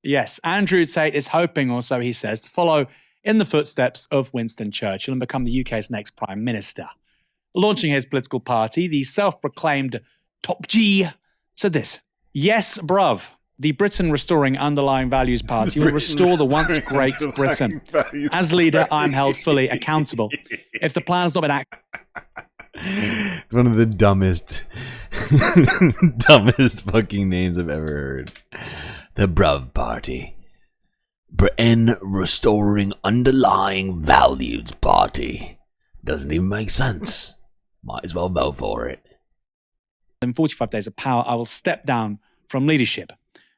Yes, Andrew Tate is hoping also, he says, to follow in the footsteps of Winston Churchill and become the UK's next Prime Minister. Launching his political party, the self-proclaimed Top G said this: "Yes, bruv. The Britain Restoring Underlying Values Party will restore the once great Britain. As leader, I'm held fully accountable. If the plan has not been It's one of the dumbest fucking names I've ever heard. The BRUV Party. Britain Restoring Underlying Values Party. Doesn't even make sense. Might as well vote for it. In 45 days of power, I will step down from leadership.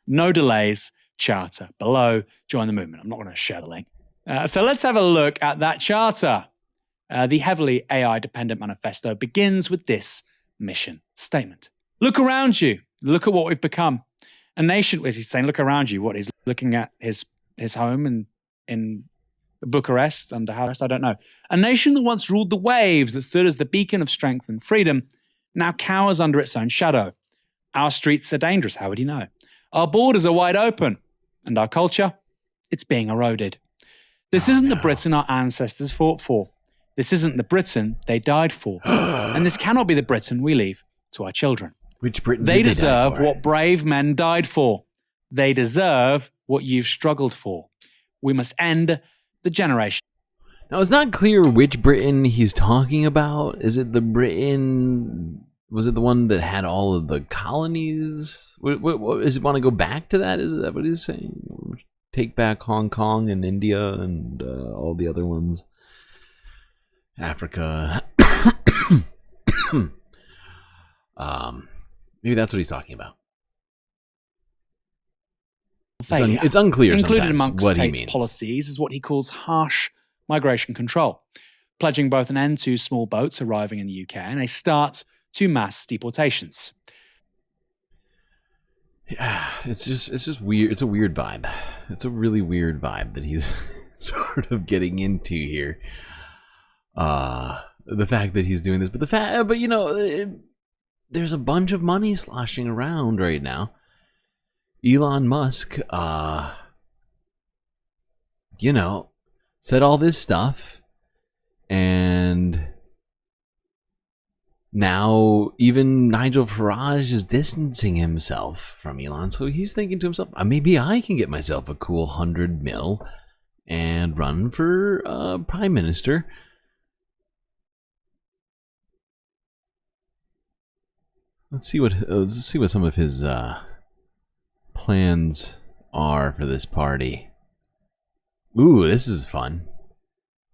No delays, charter. Below, join the movement." I'm not going to share the link. So let's have a look at that charter. The heavily AI-dependent manifesto begins with this mission statement. Look around you. Look at what we've become. A nation, as he's saying, look around you. What, he's looking at his home in Bucharest, under house, I don't know. A nation that once ruled the waves, that stood as the beacon of strength and freedom, now cowers under its own shadow. Our streets are dangerous, how would he know? Our borders are wide open, and our culture, it's being eroded. This isn't the Britain our ancestors fought for. This isn't the Britain they died for. And this cannot be the Britain we leave to our children. Which Britain they did deserve die for? what brave men died for. They deserve what you've struggled for. We must end the generation. Now, it's not clear which Britain he's talking about. Is it the Britain... Was it the one that had all of the colonies? What is it? Want to go back to that? Is that what he's saying? Take back Hong Kong and India and all the other ones. Africa. Maybe that's what he's talking about. It's unclear Included sometimes amongst what he Tate's means. policies is what he calls harsh migration control, pledging both an end to small boats arriving in the UK and a start to mass deportations. Yeah, it's just weird. It's a weird vibe. It's a really weird vibe that he's sort of getting into here. The fact that he's doing this, but you know, there's a bunch of money sloshing around right now. Elon Musk, you know, said all this stuff, and now even Nigel Farage is distancing himself from Elon, so he's thinking to himself, maybe I can get myself a cool 100 mil and run for prime minister. Let's see what some of his plans are for this party. Ooh, this is fun.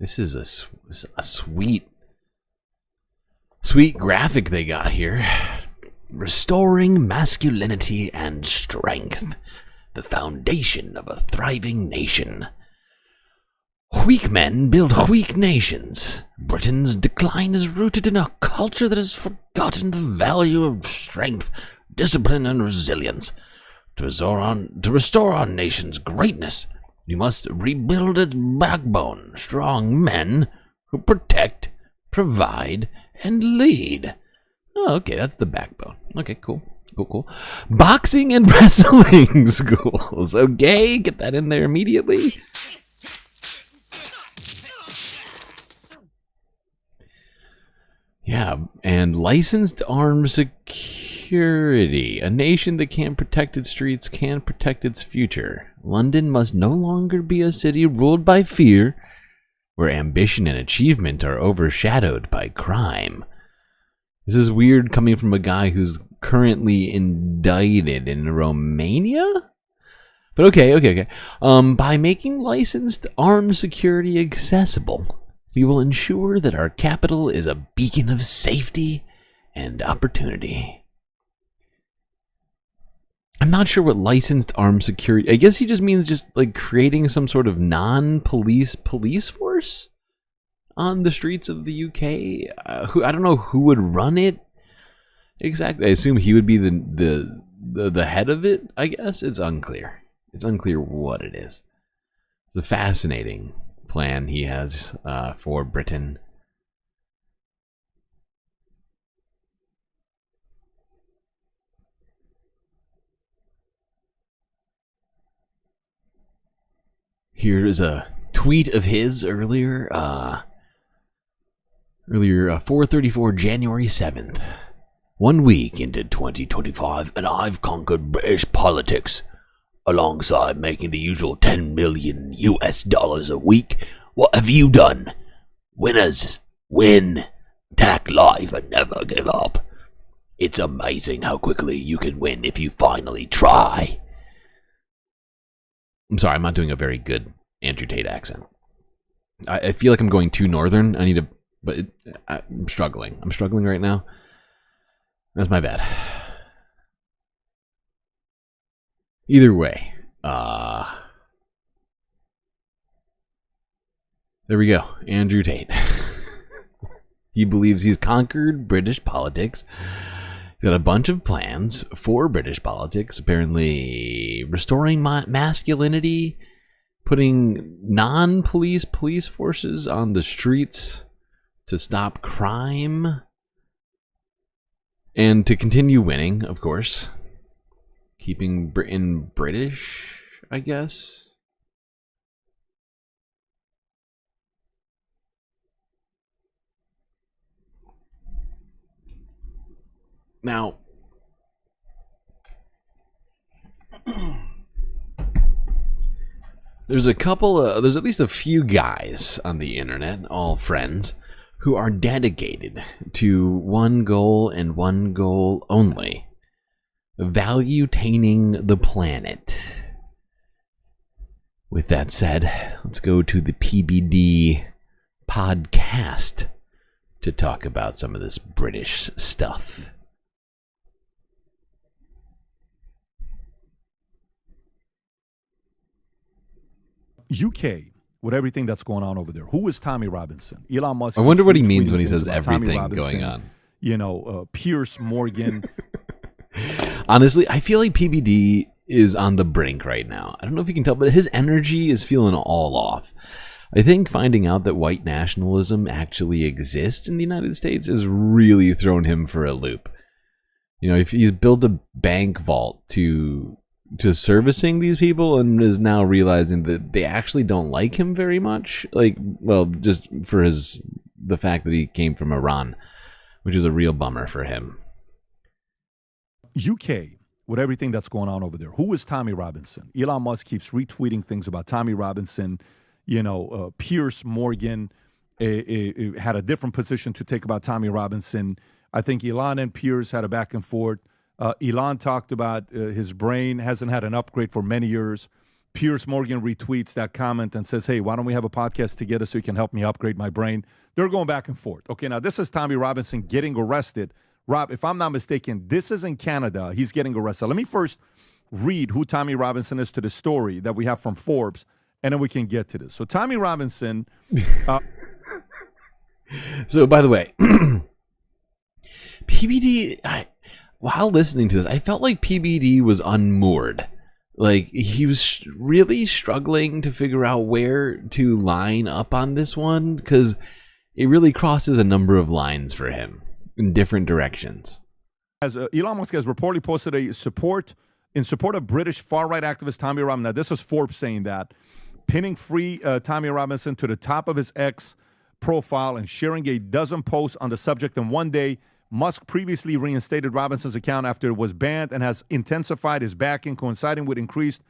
This is a sweet graphic they got here. Restoring masculinity and strength, the foundation of a thriving nation. Weak men build weak nations. Britain's decline is rooted in a culture that has forgotten the value of strength, discipline, and resilience. To restore our nation's greatness, we must rebuild its backbone. Strong men who protect, provide, and lead. Oh, okay, that's the backbone. Okay, cool. Boxing and wrestling schools. Okay, get that in there immediately. Yeah, and licensed armed security. A nation that can't protect its streets can't protect its future. London must no longer be a city ruled by fear, where ambition and achievement are overshadowed by crime. This is weird coming from a guy who's currently indicted in Romania? But okay. By making licensed armed security accessible, we will ensure that our capital is a beacon of safety and opportunity. I'm not sure what licensed armed security... I guess he just means just like creating some sort of non-police police force on the streets of the UK. I don't know who would run it exactly. I assume he would be the head of it, I guess. It's unclear. It's unclear what it is. It's a fascinating plan he has for Britain. Here is a tweet of his earlier. 4:34 January 7th. 1 week into 2025, and I've conquered British politics. Alongside making the usual $10 million US a week, what have you done? Winners win, attack live, and never give up. It's amazing how quickly you can win if you finally try. I'm sorry, I'm not doing a very good Andrew Tate accent. I feel like I'm going too northern. I need to, but I'm struggling. I'm struggling right now. That's my bad. Either way, there we go. Andrew Tate. He believes he's conquered British politics. He's got a bunch of plans for British politics, apparently restoring masculinity, putting non-police police forces on the streets to stop crime, and to continue winning, of course. Keeping Britain British, I guess. Now, there's at least a few guys on the internet, all friends, who are dedicated to one goal and one goal only: value-taining the planet. With that said, let's go to the PBD podcast to talk about some of this British stuff. UK, with everything that's going on over there. Who is Tommy Robinson? Elon Musk. I wonder what he means when he says everything going on. You know, Piers Morgan. Honestly, I feel like PBD is on the brink right now. I don't know if you can tell, but his energy is feeling all off. I think finding out that white nationalism actually exists in the United States has really thrown him for a loop. You know, if he's built a bank vault to servicing these people and is now realizing that they actually don't like him very much, like, well, just for the fact that he came from Iran, which is a real bummer for him. UK, with everything that's going on over there. Who is Tommy Robinson? Elon Musk keeps retweeting things about Tommy Robinson. You know, Piers Morgan had a different position to take about Tommy Robinson. I think Elon and Piers had a back and forth. Elon talked about his brain hasn't had an upgrade for many years. Piers Morgan retweets that comment and says, hey, why don't we have a podcast together so you can help me upgrade my brain? They're going back and forth. Okay, now this is Tommy Robinson getting arrested. Rob, if I'm not mistaken, this is in Canada. He's getting arrested. Let me first read who Tommy Robinson is to the story that we have from Forbes, and then we can get to this. So Tommy Robinson. So, by the way, PBD, while listening to this, I felt like PBD was unmoored. Like, he was really struggling to figure out where to line up on this one, because it really crosses a number of lines for him in different directions. As Elon Musk has reportedly posted in support of British far-right activist Tommy Robinson. Now, this is Forbes saying that, pinning free Tommy Robinson to the top of his X profile and sharing a dozen posts on the subject. And one day, Musk previously reinstated Robinson's account after it was banned and has intensified his backing, coinciding with increased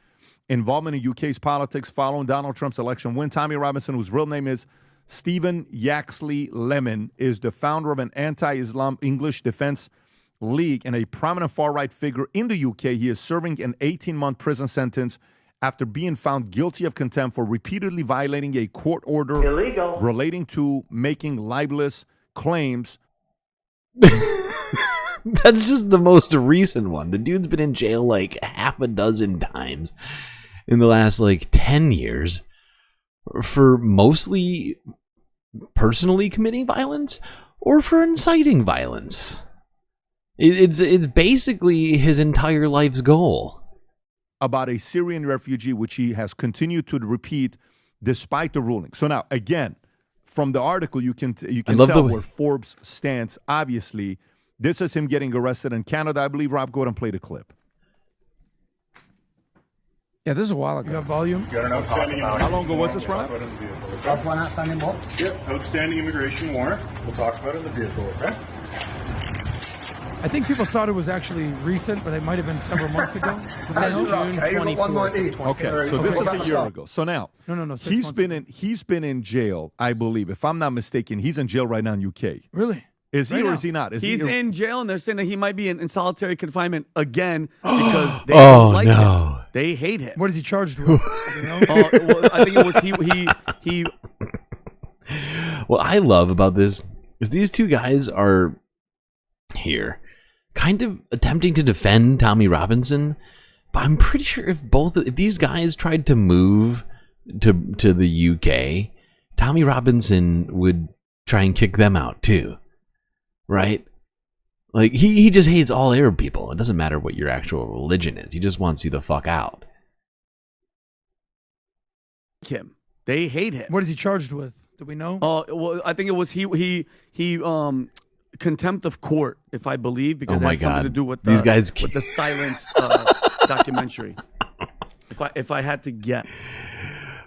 involvement in UK's politics following Donald Trump's election win. Tommy Robinson, whose real name is Stephen Yaxley Lemon, is the founder of an anti-Islam English Defense League and a prominent far-right figure in the UK. He is serving an 18-month prison sentence after being found guilty of contempt for repeatedly violating a court order relating to making libelous claims. That's just the most recent one. The dude's been in jail like half a dozen times in the last like 10 years for mostly personally committing violence or for inciting violence. It's basically his entire life's goal. About a Syrian refugee, which he has continued to repeat despite the ruling. So now, again, from the article, you can tell where Forbes stands. Obviously, this is him getting arrested in Canada. I believe, Rob, go ahead and play the clip. Yeah, this is a while ago. You got volume? Got an outstanding How long ago was this, Rob? Yep, outstanding immigration warrant. We'll talk about it in the vehicle, okay? I think people thought it was actually recent, but it might have been several months ago. June 24th. Okay, so this is a year ago. So now, no, he's been in jail, I believe. If I'm not mistaken, he's in jail right now in UK. Really? Is he or is he not? He's in jail, and they're saying that he might be in solitary confinement again because they don't like him. They hate him. What is he charged with? Well, I think it was he. What I love about this is these two guys are here kind of attempting to defend Tommy Robinson, but I'm pretty sure if these guys tried to move to the UK, Tommy Robinson would try and kick them out too, right? Like he just hates all Arab people. It doesn't matter what your actual religion is. He just wants you the fuck out. Him. They hate him. What is he charged with? Do we know? Well, I think it was he contempt of court, if I believe, because it had something to do with these guys with the silenced documentary. If I had to get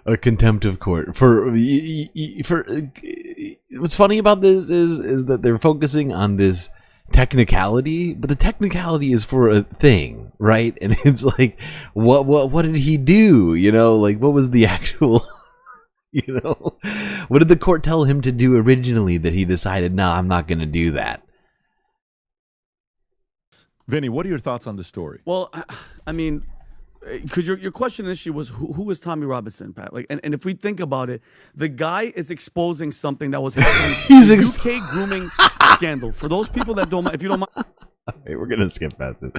a contempt of court for what's funny about this is that they're focusing on this technicality, but the technicality is for a thing, right? And it's like, what did he do? You know, like what was the actual you know, what did the court tell him to do originally that he decided, no, I'm not going to do that? Vinny, what are your thoughts on the story? Well, I mean, because your question initially was who is Tommy Robinson, Pat? Like, and if we think about it, the guy is exposing something that was happening. He's UK grooming scandal. For those people that don't, if you don't mind. Hey, we're gonna skip past this.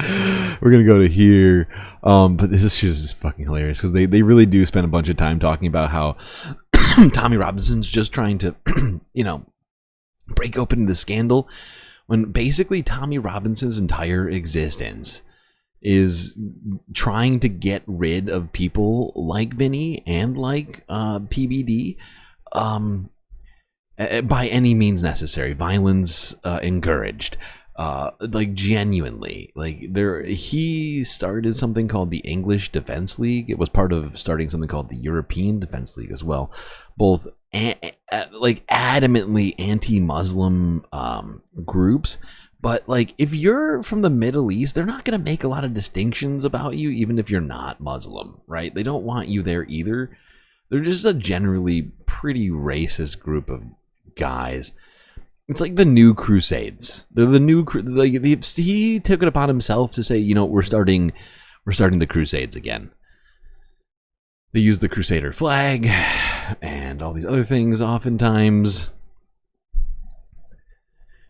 We're gonna go to here, but this is just fucking hilarious because they really do spend a bunch of time talking about how Tommy Robinson's just trying to, break open the scandal, when basically Tommy Robinson's entire existence is trying to get rid of people like Vinny and like PBD, by any means necessary, violence encouraged. Like genuinely, like he started something called the English Defense League. It was part of starting something called the European Defense League as well. Both like adamantly anti-Muslim groups, but like if you're from the Middle East, they're not going to make a lot of distinctions about you, even if you're not Muslim, right? They don't want you there either. They're just a generally pretty racist group of guys. It's like the new Crusades. They're the new he took it upon himself to say, we're starting the Crusades again. They use the Crusader flag and all these other things oftentimes.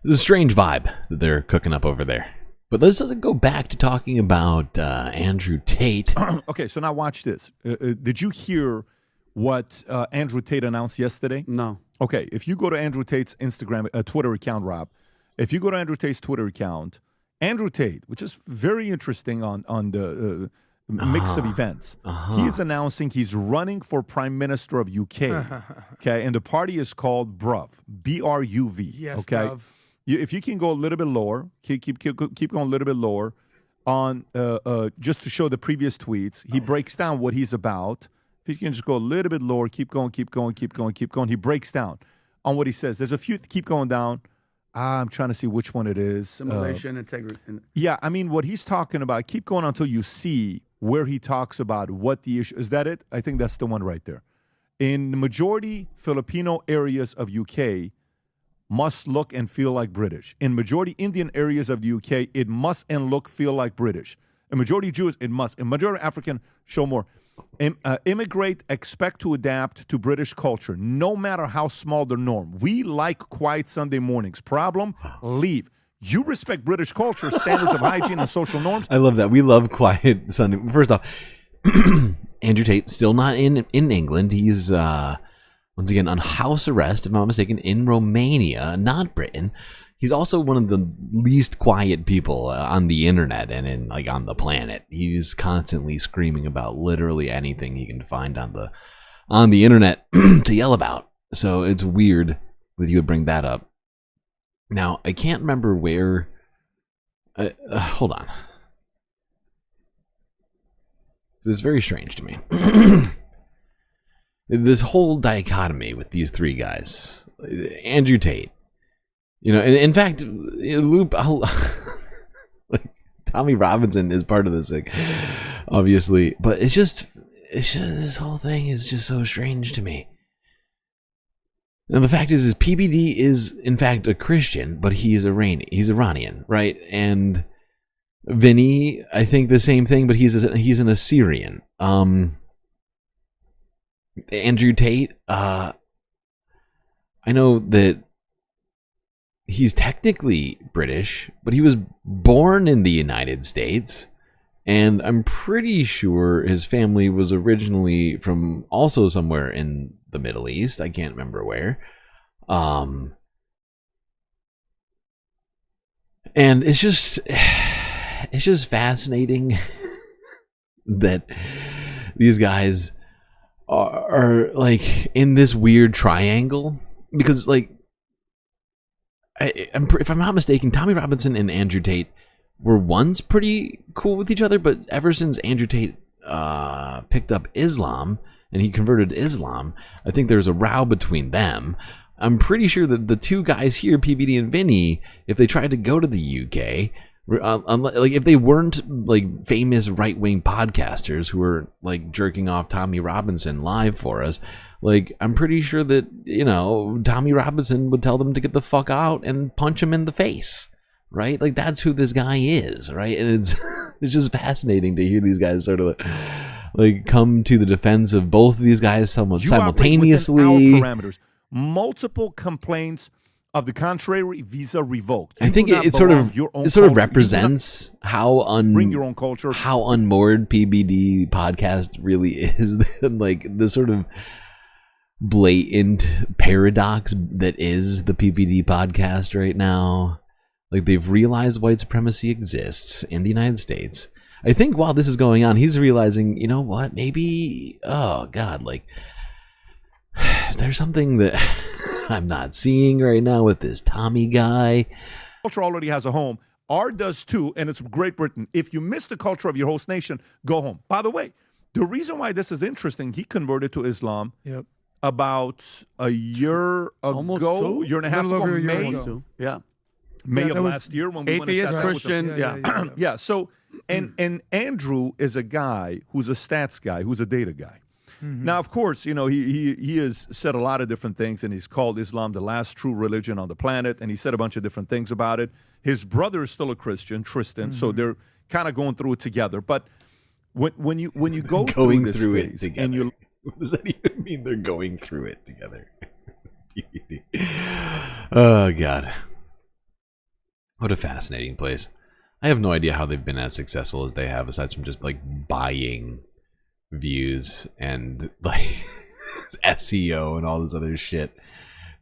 It's a strange vibe that they're cooking up over there. But let's go back to talking about Andrew Tate. Okay, so now watch this. Did you hear what Andrew Tate announced yesterday? No. Okay, if you go to Andrew Tate's Twitter account, Rob, if you go to Andrew Tate's Twitter account, Andrew Tate, which is very interesting on the mix of events, he is announcing he's running for Prime Minister of UK. Okay, and the party is called BRUV, BRUV. Yes, okay, BRUV. If you can go a little bit lower, keep going a little bit lower on just to show the previous tweets. He breaks down what he's about. If you can just go a little bit lower, keep going. He breaks down on what he says. There's a few, keep going down. I'm trying to see which one it is. Simulation, integrity. Yeah, I mean, what he's talking about, keep going until you see where he talks about what the issue is. That it? I think that's the one right there. In the majority Filipino areas of UK, must look and feel like British. In majority Indian areas of the UK, it must and look, feel like British. In majority Jews, it must. In majority African, show more. Immigrate, expect to adapt to British culture, no matter how small the norm. We like quiet Sunday mornings. Problem, leave. You respect British culture, standards of hygiene, and social norms. I love that. We love quiet Sunday. First off, Andrew Tate still not in England. He's once again on house arrest, if I'm not mistaken, in Romania, not Britain. He's also one of the least quiet people on the internet and on the planet. He's constantly screaming about literally anything he can find on the internet to yell about. So it's weird that you would bring that up. Now, I can't remember where. Hold on. This is very strange to me. This whole dichotomy with these three guys, Andrew Tate. And in fact, Tommy Robinson is part of this thing, obviously. But it's just this whole thing is just so strange to me. And the fact is PBD is in fact a Christian, but he's Iranian, right? And Vinny, I think the same thing, but he's an Assyrian. Andrew Tate, I know that he's technically British, but he was born in the United States, and I'm pretty sure his family was originally from also somewhere in the Middle East. I can't remember where. And it's just fascinating that these guys are like in this weird triangle, because if I'm not mistaken, Tommy Robinson and Andrew Tate were once pretty cool with each other, but ever since Andrew Tate picked up Islam and he converted to Islam, I think there's a row between them. I'm pretty sure that the two guys here, PBD and Vinny, if they tried to go to the UK, if they weren't famous right-wing podcasters who were jerking off Tommy Robinson live for us, I'm pretty sure that Tommy Robinson would tell them to get the fuck out and punch him in the face, right? That's who this guy is, right? And it's just fascinating to hear these guys sort of come to the defense of both of these guys simultaneously. You operate within our parameters. Multiple complaints of the contrary, visa revoked. I think it sort of represents how bring your own culture, how unmoored PBD podcast really is. The sort of blatant paradox that is the PBD podcast right now. They've realized white supremacy exists in the United States. I think while this is going on, he's realizing, you know what, maybe, oh God, there's something that I'm not seeing right now with this Tommy guy. Culture already has a home. R does too, and it's Great Britain. If you miss the culture of your host nation, go home. By the way, the reason why this is interesting, he converted to Islam about a year ago, year and a half ago, May of last year when we went to Christian, yeah. So, and Andrew is a guy who's a stats guy, who's a data guy. Mm-hmm. Now, of course, he has said a lot of different things, and he's called Islam the last true religion on the planet, and he said a bunch of different things about it. His brother is still a Christian, Tristan, so they're kind of going through it together. But when you go going through it together, and you, what does that even mean? They're going through it together. Oh God, what a fascinating place! I have no idea how they've been as successful as they have, aside from just buying views and SEO and all this other shit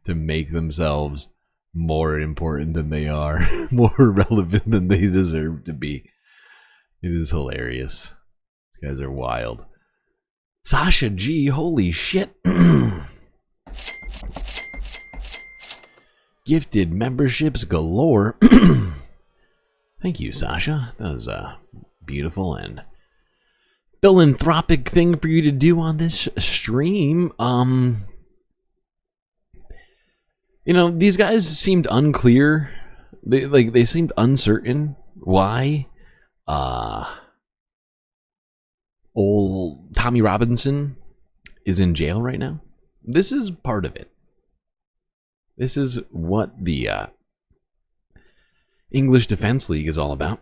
to make themselves more important than they are, more relevant than they deserve to be. It is hilarious. These guys are wild. Sasha G, holy shit. Gifted memberships galore. Thank you, Sasha. That was beautiful and philanthropic thing for you to do on this stream. You know, these guys seemed unclear. They seemed uncertain why old Tommy Robinson is in jail right now. This is part of it. This is what the English Defense League is all about.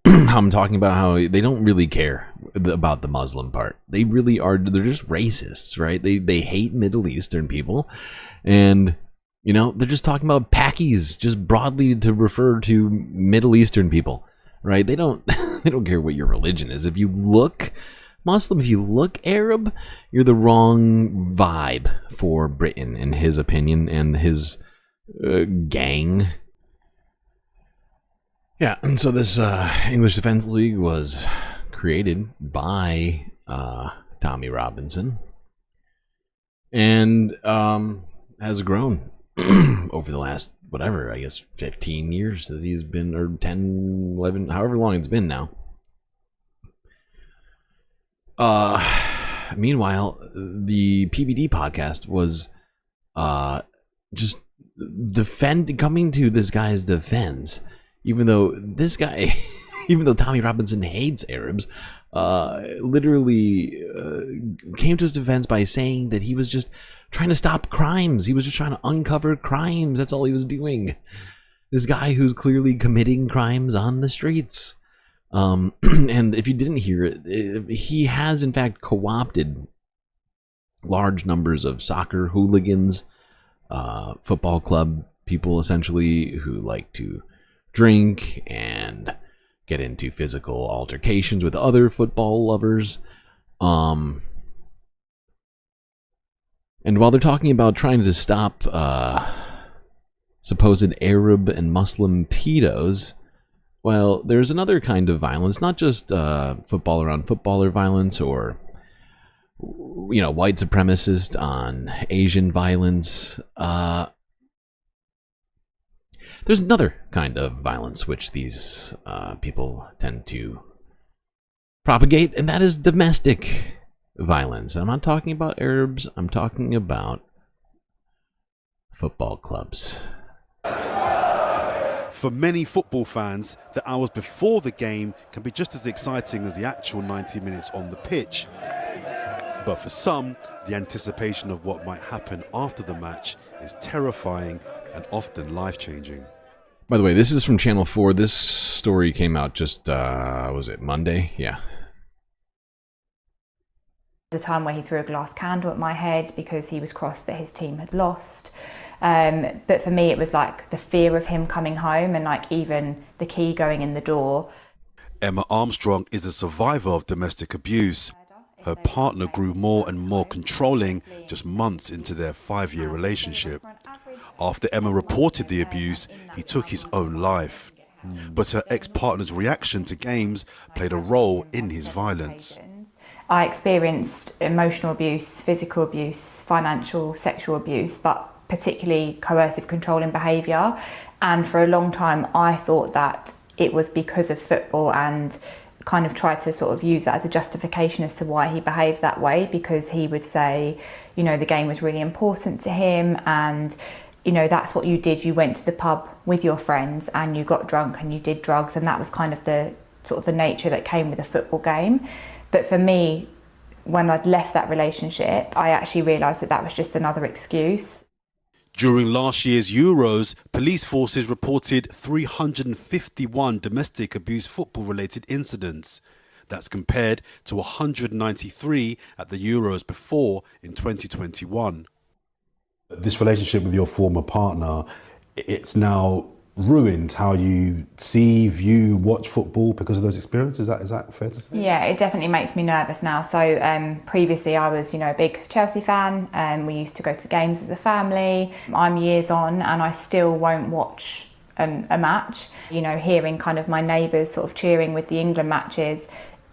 I'm talking about how they don't really care about the Muslim part. They really are. They're just racists, right? They hate Middle Eastern people, and you know they're just talking about Pakis, just broadly to refer to Middle Eastern people, right? They don't they don't care what your religion is. If you look Muslim, if you look Arab, you're the wrong vibe for Britain, in his opinion, and his gang. Yeah, and so this English Defense League was created by Tommy Robinson and has grown over the last, whatever, I guess 15 years that he's been, or 10, 11, however long it's been now. Meanwhile, the PBD podcast was just coming to this guy's defense. Even though this guy, even though Tommy Robinson hates Arabs, literally came to his defense by saying that he was just trying to stop crimes. He was just trying to uncover crimes. That's all he was doing. This guy who's clearly committing crimes on the streets. And if you didn't hear it, he has in fact co-opted large numbers of soccer hooligans, football club people essentially who like to drink and get into physical altercations with other football lovers. And while they're talking about trying to stop supposed Arab and Muslim pedos, well, there's another kind of violence, not just footballer on footballer violence or, you know, white supremacist on Asian violence. There's another kind of violence which these people tend to propagate, and that is domestic violence. I'm not talking about Arabs, I'm talking about football clubs. For many football fans, the hours before the game can be just as exciting as the actual 90 minutes on the pitch. But for some, the anticipation of what might happen after the match is terrifying and often life-changing. By the way, this is from Channel 4. This story came out just, was it Monday? Yeah. The time where he threw a glass candle at my head because he was cross that his team had lost. But for me, it was like the fear of him coming home and like even the key going in the door. Emma Armstrong is a survivor of domestic abuse. Her partner grew more and more controlling just months into their 5-year relationship. After Emma reported the abuse, he took his own life. But her ex-partner's reaction to games played a role in his violence. I experienced emotional abuse, physical abuse, financial, sexual abuse, but particularly coercive controlling behaviour. And for a long time, I thought that it was because of football and kind of tried to sort of use that as a justification as to why he behaved that way, because he would say, you know, the game was really important to him and, you know, that's what you did. You went to the pub with your friends and you got drunk and you did drugs, and that was kind of the sort of the nature that came with a football game. But for me, when I'd left that relationship, I actually realised that that was just another excuse. During last year's Euros, police forces reported 351 domestic abuse football-related incidents. That's compared to 193 at the Euros before in 2021. This relationship with your former partner, it's now ruined how you see, view, watch football because of those experiences. Is that fair to say? Yeah, it definitely makes me nervous now. So previously I was, you know, a big Chelsea fan. We used to go to games as a family. I'm years on and I still won't watch a match. You know, hearing kind of my neighbours sort of cheering with the England matches,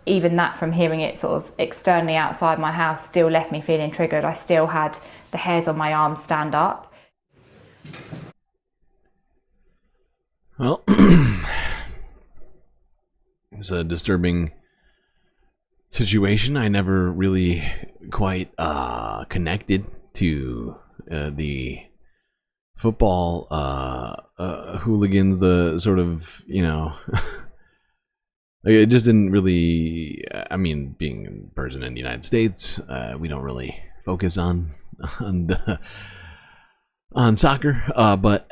even that from hearing it sort of externally outside my house still left me feeling triggered. I still had the hairs on my arms stand up. Well, It's a disturbing situation. I never really quite connected to the football hooligans, the sort of, it just didn't really, I mean, being a person in the United States, we don't really focus on soccer, but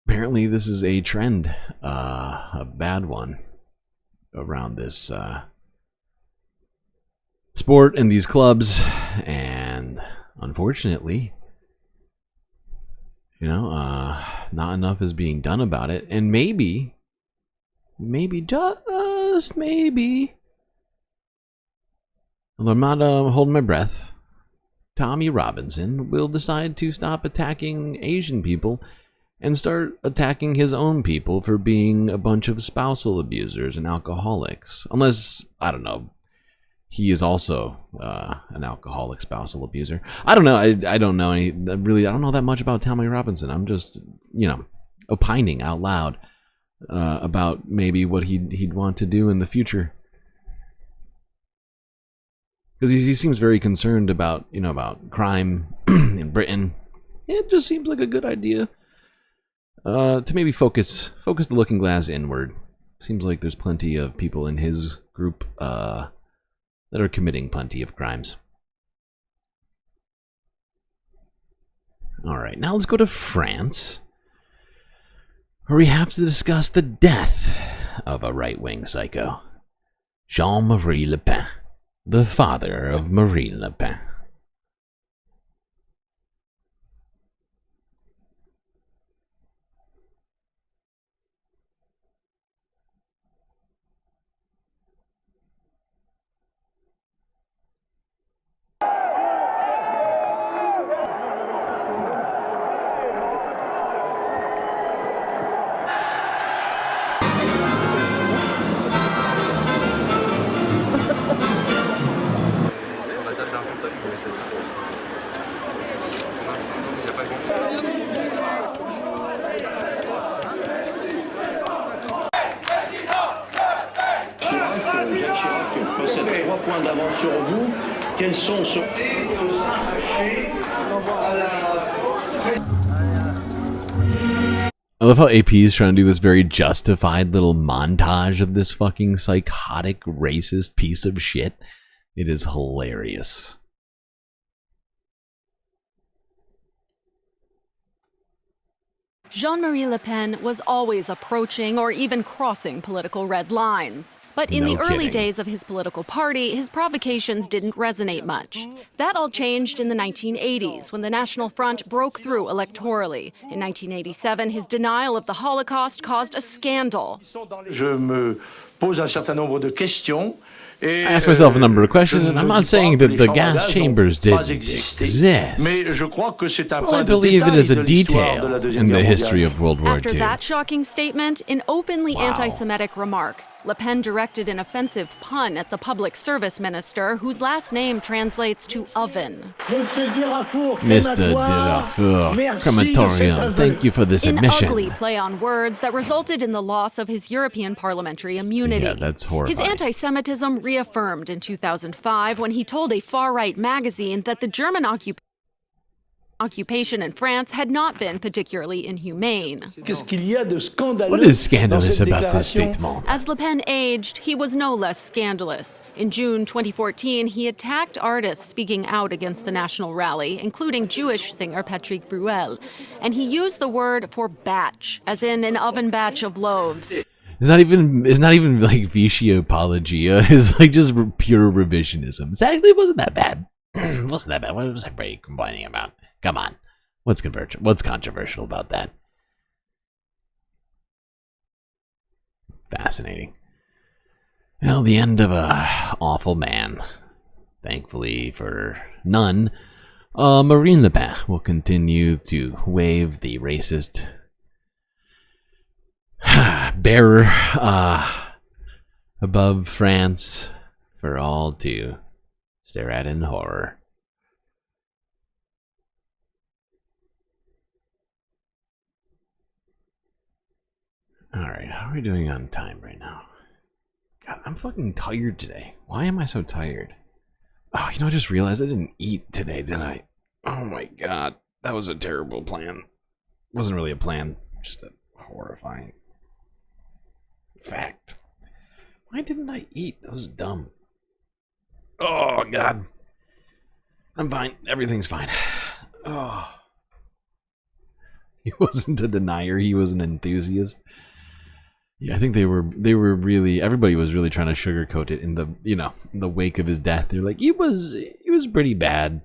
apparently this is a trend, a bad one around this sport and these clubs, and unfortunately, not enough is being done about it. And maybe just maybe, although I'm not holding my breath, Tommy Robinson will decide to stop attacking Asian people and start attacking his own people for being a bunch of spousal abusers and alcoholics. Unless, I don't know, he is also an alcoholic spousal abuser. I don't know. I don't know I don't know that much about Tommy Robinson. I'm just, opining out loud about maybe what he'd want to do in the future. Because he seems very concerned about, about crime in Britain. It just seems like a good idea to maybe focus the looking glass inward. Seems like there's plenty of people in his group that are committing plenty of crimes. All right, now let's go to France, where we have to discuss the death of a right-wing psycho, Jean-Marie Le Pen, the father of Marine Le Pen. I love how AP is trying to do this very justified little montage of this fucking psychotic, racist piece of shit. It is hilarious. Jean-Marie Le Pen was always approaching or even crossing political red lines. But in the early days of his political party, his provocations didn't resonate much. That all changed in the 1980s, when the National Front broke through electorally. In 1987, his denial of the Holocaust caused a scandal. Je me pose un certain nombre de questions. I asked myself a number of questions, and I'm not saying that the gas chambers didn't exist. Well, I believe it is a detail in the history of World War II. After that shocking statement, an openly anti-Semitic remark, Le Pen directed an offensive pun at the public service minister, whose last name translates to oven. Mr. Delafour, crematorium, thank you for this admission. An ugly play on words that resulted in the loss of his European parliamentary immunity. Yeah, that's horrifying. His anti-Semitism reaffirmed in 2005 when he told a far-right magazine that the German occupation in France had not been particularly inhumane. What is scandalous about this statement? As Le Pen aged, he was no less scandalous. In June 2014, he attacked artists speaking out against the national rally, including Jewish singer Patrick Bruel, and he used the word for batch, as in an oven batch of loaves. It's not even like Vichy apologia. It's like just pure revisionism. It actually wasn't that bad. It wasn't that bad. What was everybody complaining about? Come on. What's controversial about that? Fascinating. Well, the end of a awful man. Thankfully for none, Marine Le Pen will continue to wave the racist bearer above France for all to stare at in horror. Alright, how are we doing on time right now? I'm fucking tired today. Why am I so tired? Oh, you know, I just realized I didn't eat today, didn't I? Oh my god. That was a terrible plan. It wasn't really a plan. Just a horrifying fact. Why didn't I eat? That was dumb. Oh god. I'm fine. Everything's fine. Oh. He wasn't a denier. He was an enthusiast. Yeah, I think they were really, everybody was really trying to sugarcoat it in the, you know, in the wake of his death. They're like, he was pretty bad.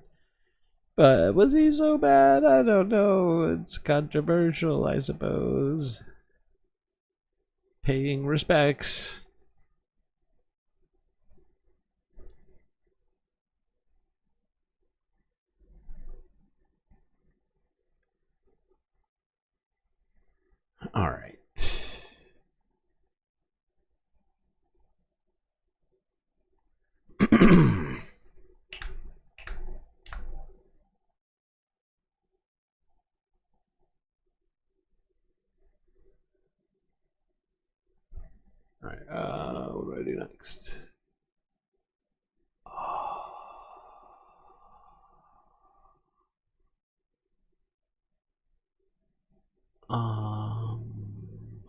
But was he so bad? I don't know. It's controversial, I suppose. Paying respects. All right. All right, what do I do next?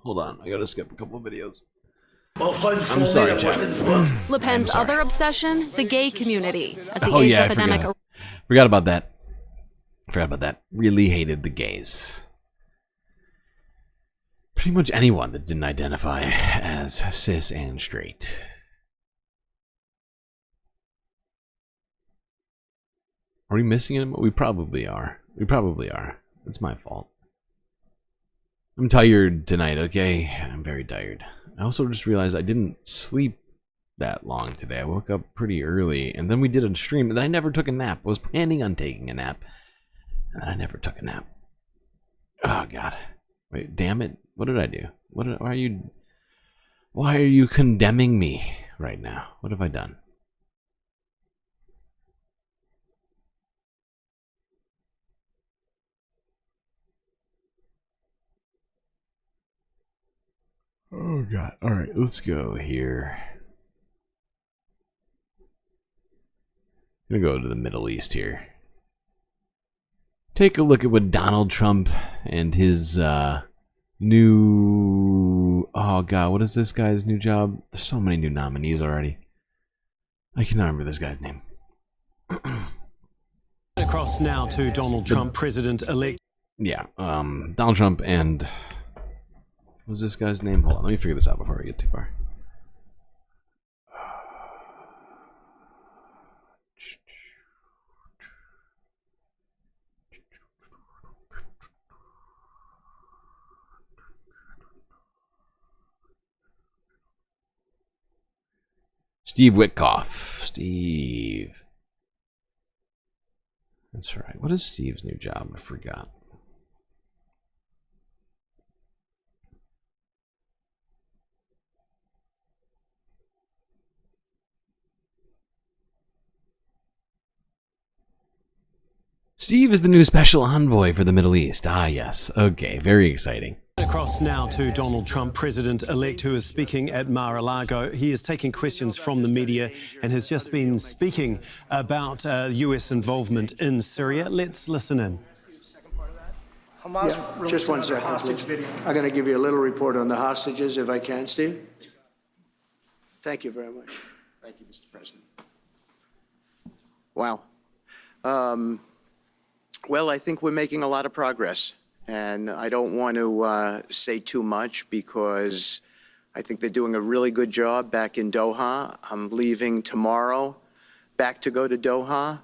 Hold on, I gotta skip a couple of videos. I'm sorry, chat. Le Pen's other obsession, the gay community, as the Oh AIDS yeah, epidemic. Forgot about that. Forgot about that. Really hated the gays. Pretty much anyone that didn't identify as cis and straight. Are we missing him? We probably are. We probably are. It's my fault. I'm tired tonight, okay? I'm very tired. I also just realized I didn't sleep that long today. I woke up pretty early, and then we did a stream, and I never took a nap. I was planning on taking a nap, and I never took a nap. Oh, God. Wait, damn it. What did I do? Why are you condemning me right now? What have I done? Oh god. Alright, let's go here. I'm gonna go to the Middle East here. Take a look at what Donald Trump and his new... Oh god, what is this guy's new job? There's so many new nominees already. I cannot remember this guy's name. Across now to Donald Trump, president-elect. Yeah, Donald Trump and... What's this guy's name? Hold on, let me figure this out before I get too far. Steve Witkoff. Steve. That's right. What is Steve's new job? I forgot. Steve is the new special envoy for the Middle East. Ah, yes. Okay, very exciting. Across now to Donald Trump, president-elect, who is speaking at Mar-a-Lago. He is taking questions from the media and has just been speaking about U.S. involvement in Syria. Let's listen in. Yeah, just one second, please. I'm going to give you a little report on the hostages, if I can, Steve. Thank you very much. Thank you, Mr. President. Wow. Well, I think we're making a lot of progress, and I don't want to say too much because I think they're doing a really good job back in Doha. I'm leaving tomorrow back to go to Doha,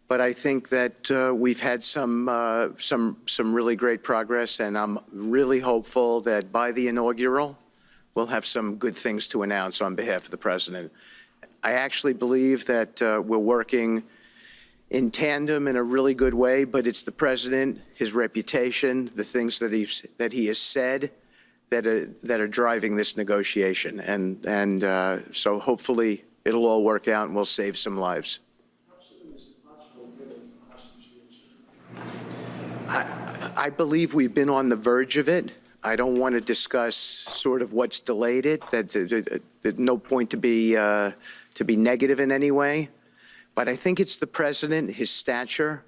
but I think that we've had some really great progress, and I'm really hopeful that by the inaugural, we'll have some good things to announce on behalf of the president. I actually believe that we're working in tandem in a really good way, but it's the president, his reputation, the things that he has said that are driving this negotiation, and so hopefully it'll all work out and we'll save some lives. I believe we've been on the verge of it. I don't want to discuss sort of what's delayed it. There's no point to be negative in any way. But I think it's the president, his stature,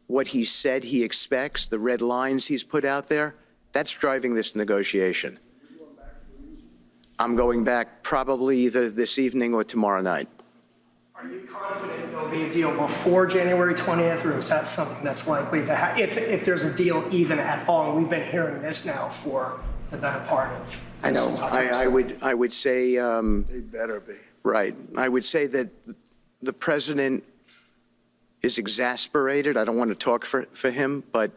what he said he expects, the red lines he's put out there, that's driving this negotiation. I'm going back probably either this evening or tomorrow night. Are you confident there'll be a deal before January 20th, or is that something that's likely to happen, if there's a deal even at all? We've been hearing this now for the better part of. I know. I would say. They better be. Right. I would say that the president is exasperated. I don't want to talk for him, but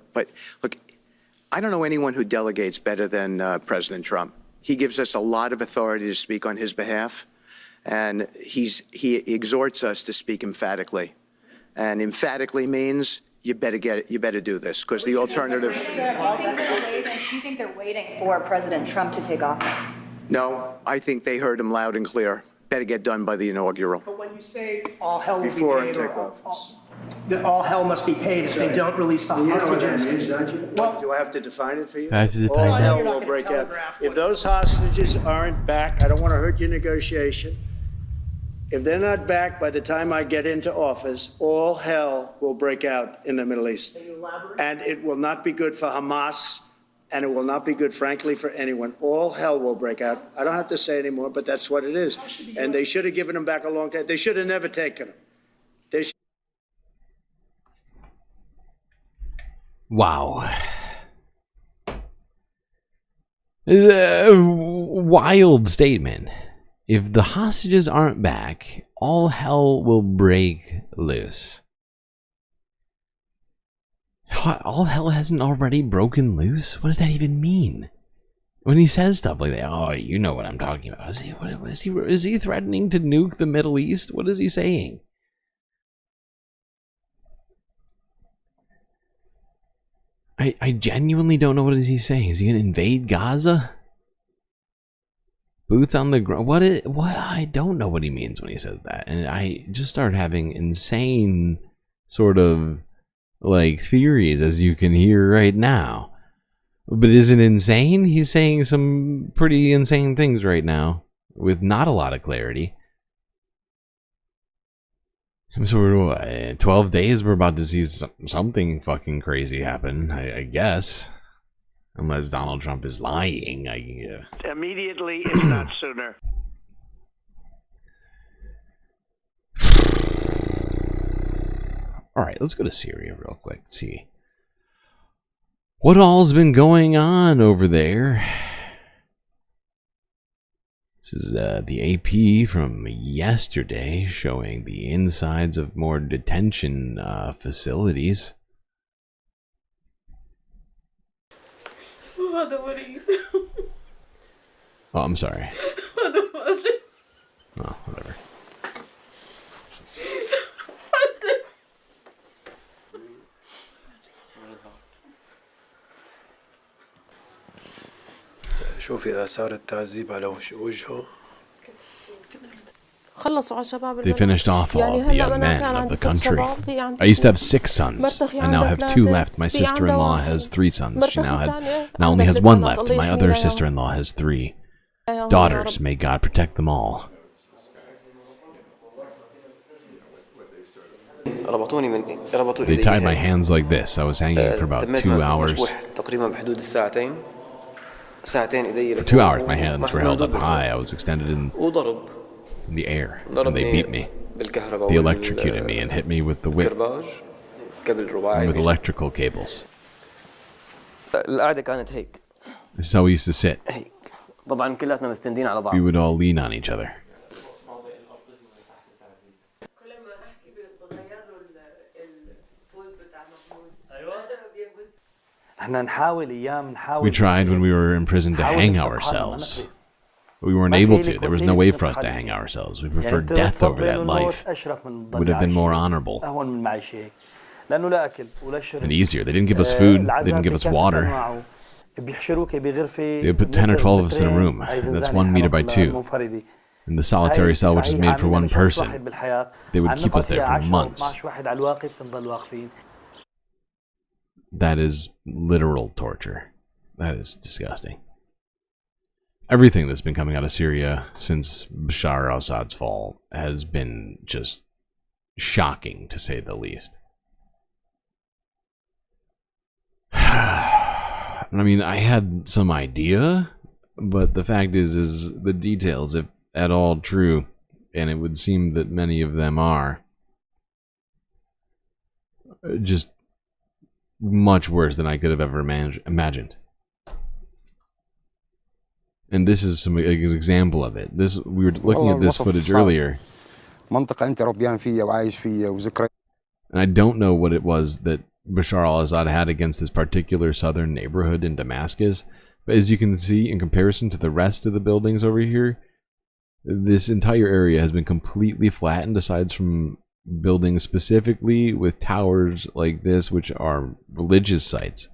look, I don't know anyone who delegates better than President Trump. He gives us a lot of authority to speak on his behalf, and he exhorts us to speak emphatically. And emphatically means you better do this, because the alternative. Do you think they're waiting for President Trump to take office? No, I think they heard him loud and clear. Better get done by the inaugural. But when you say all hell will be paid, all hell must be paid if they don't release the hostages. You know what that means, don't you? Well, do I have to define it for you? I have to define all it. hell will break out. If those hostages aren't back, I don't want to hurt your negotiation. If they're not back by the time I get into office, all hell will break out in the Middle East. And it will not be good for Hamas, and it will not be good, frankly, for anyone. All hell will break out. I don't have to say anymore, but that's what it is. And they should have given them back a long time. They should have never taken them. Wow. It's a wild statement. If the hostages aren't back, all hell will break loose. All hell hasn't already broken loose? What does that even mean? When he says stuff like that, oh, you know what I'm talking about. Is he threatening to nuke the Middle East? What is he saying? I genuinely don't know what is he saying. Is he going to invade Gaza? Boots on the ground. What? I don't know what he means when he says that. And I just start having insane sort of like theories, as you can hear right now. But is it insane? He's saying some pretty insane things right now with not a lot of clarity. So we're 12 days, we're about to see something fucking crazy happen, I guess. Unless Donald Trump is lying. Immediately, if not sooner. Alright, let's go to Syria real quick. Let's see what all's been going on over there. This is the AP from yesterday, showing the insides of more detention facilities. Oh, I'm sorry. Oh, whatever. شوفي آثار التعذيب على وجهه. They finished off all of the young men of the country. I used to have 6 sons. I now have 2 left. My sister-in-law has 3 sons. She now only has 1 left. My other sister-in-law has 3 daughters. May God protect them all. They tied my hands like this. I was hanging for about 2 hours. For 2 hours, my hands were held up high. I was extended in the air, and they beat me. They electrocuted me and hit me with the whip, and with electrical cables. This is how we used to sit. We would all lean on each other. We tried when we were in prison to hang ourselves. We weren't able to. There was no way for us to hang ourselves. We preferred death over that life. It would have been more honorable and easier. They didn't give us food. They didn't give us water. They put 10 or 12 of us in a room. That's 1 meter by 2. In the solitary cell, which is made for 1 person. They would keep us there for months. That is literal torture. That is disgusting. Everything that's been coming out of Syria since Bashar al-Assad's fall has been just shocking, to say the least. I mean, I had some idea, but the fact is the details, if at all true, and it would seem that many of them are, just much worse than I could have ever imagined. And this is an example of it. We were looking at this footage earlier. And I don't know what it was that Bashar al-Assad had against this particular southern neighborhood in Damascus. But as you can see, in comparison to the rest of the buildings over here, this entire area has been completely flattened, aside from buildings specifically with towers like this, which are religious sites.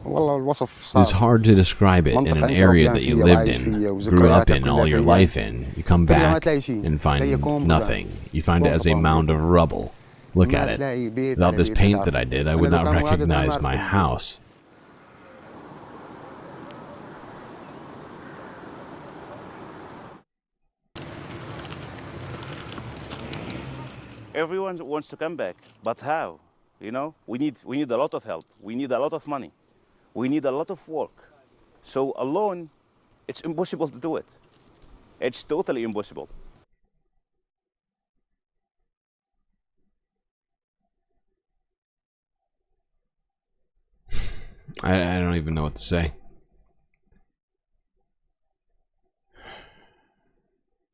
It's hard to describe it in an area that you lived in, grew up in, all your life in. You come back and find nothing. You find it as a mound of rubble. Look at it. Without this paint that I did, I would not recognize my house. Everyone wants to come back, but how? You know, we need a lot of help. We need a lot of money. We need a lot of work. So alone, it's impossible to do it. It's totally impossible. I don't even know what to say.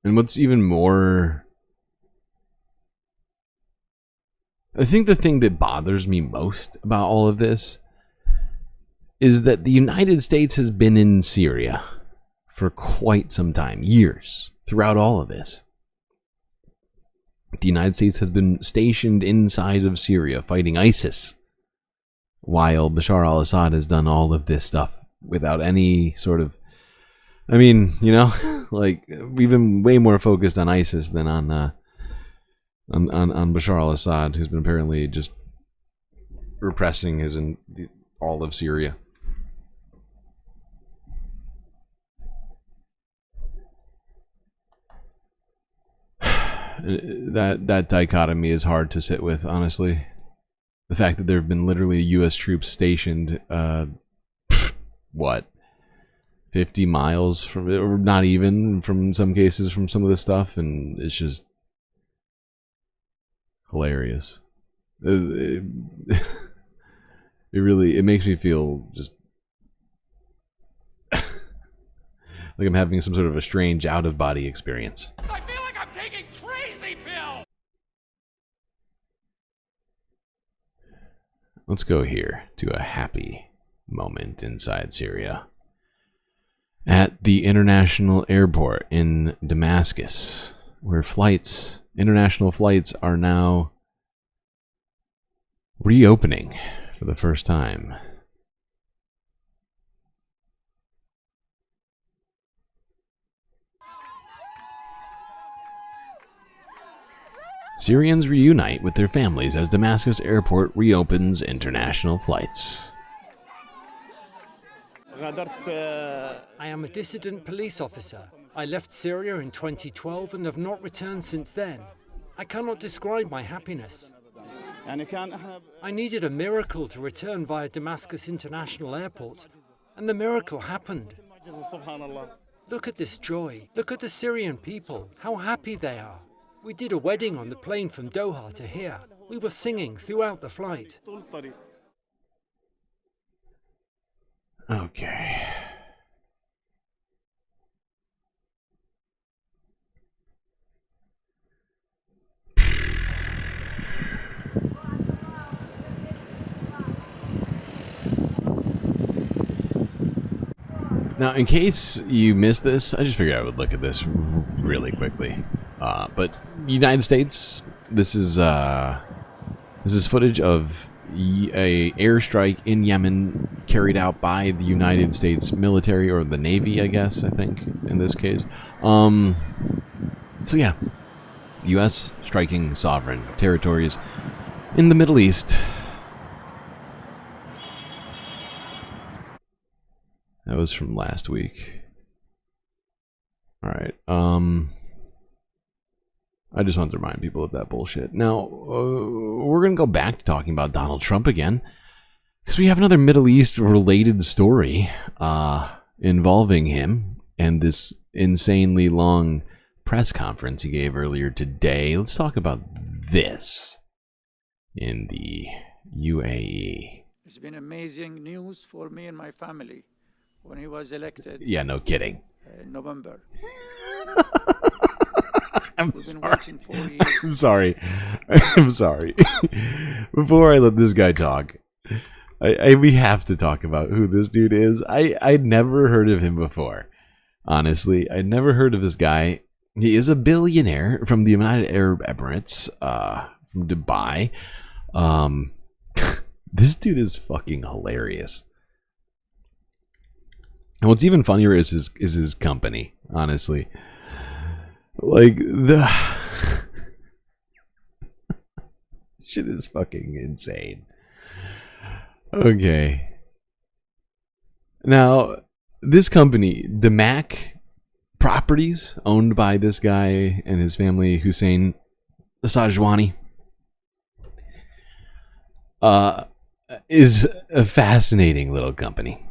And what's even more... I think the thing that bothers me most about all of this is that the United States has been in Syria for quite some time, years, throughout all of this. The United States has been stationed inside of Syria fighting ISIS, while Bashar al-Assad has done all of this stuff without any sort of... I mean, you know, like, we've been way more focused on ISIS than on Bashar al-Assad, who's been apparently just repressing all of Syria. That dichotomy is hard to sit with, honestly. The fact that there have been literally U.S. troops stationed, what, 50 miles from it, or not even, from some cases, from some of this stuff, and it's just hilarious. It really, it makes me feel just like I'm having some sort of a strange out-of-body experience. I feel like I'm taking crazy pills! Let's go here to a happy moment inside Syria. At the international airport in Damascus, where international flights are now reopening for the first time. Syrians reunite with their families as Damascus airport reopens international flights. I am a dissident police officer. I left Syria in 2012 and have not returned since then. I cannot describe my happiness. I needed a miracle to return via Damascus International Airport, and the miracle happened. Look at this joy. Look at the Syrian people, how happy they are. We did a wedding on the plane from Doha to here. We were singing throughout the flight. Okay. Now, in case you missed this, I just figured I would look at this really quickly. But United States, this is footage of a airstrike in Yemen carried out by the United States military, or the Navy, I guess, I think, in this case. So yeah, U.S. striking sovereign territories in the Middle East. That was from last week. All right. I just wanted to remind people of that bullshit. Now, we're going to go back to talking about Donald Trump again, because we have another Middle East-related story involving him and this insanely long press conference he gave earlier today. Let's talk about this in the UAE. It's been amazing news for me and my family when he was elected. Yeah, no kidding. In November. I'm sorry. I'm sorry. Before I let this guy talk, we have to talk about who this dude is. I'd never heard of him before. Honestly, I'd never heard of this guy. He is a billionaire from the United Arab Emirates, from Dubai. This dude is fucking hilarious. And what's even funnier is his company, honestly. Like, the shit is fucking insane. Okay. Now, this company, Damac Properties, owned by this guy and his family, Hussein Sajwani, is a fascinating little company.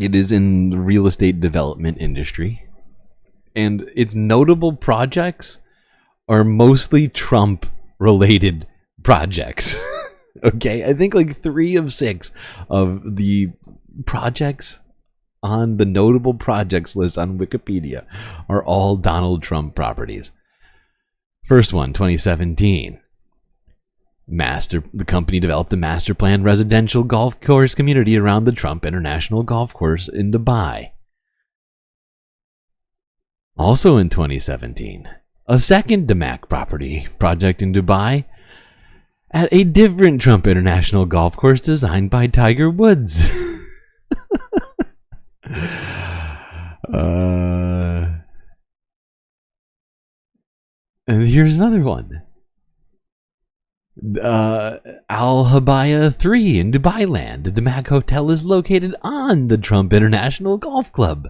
It is in the real estate development industry. And its notable projects are mostly Trump-related projects. Okay, I think like 3 of 6 of the projects on the notable projects list on Wikipedia are all Donald Trump properties. First one, 2017. The company developed a master plan residential golf course community around the Trump International Golf Course in Dubai. Also in 2017, a second Damac property project in Dubai at a different Trump International Golf Course designed by Tiger Woods. And here's another one. Al Habaya 3 in Dubai Land. The Damac Hotel is located on the Trump International Golf Club.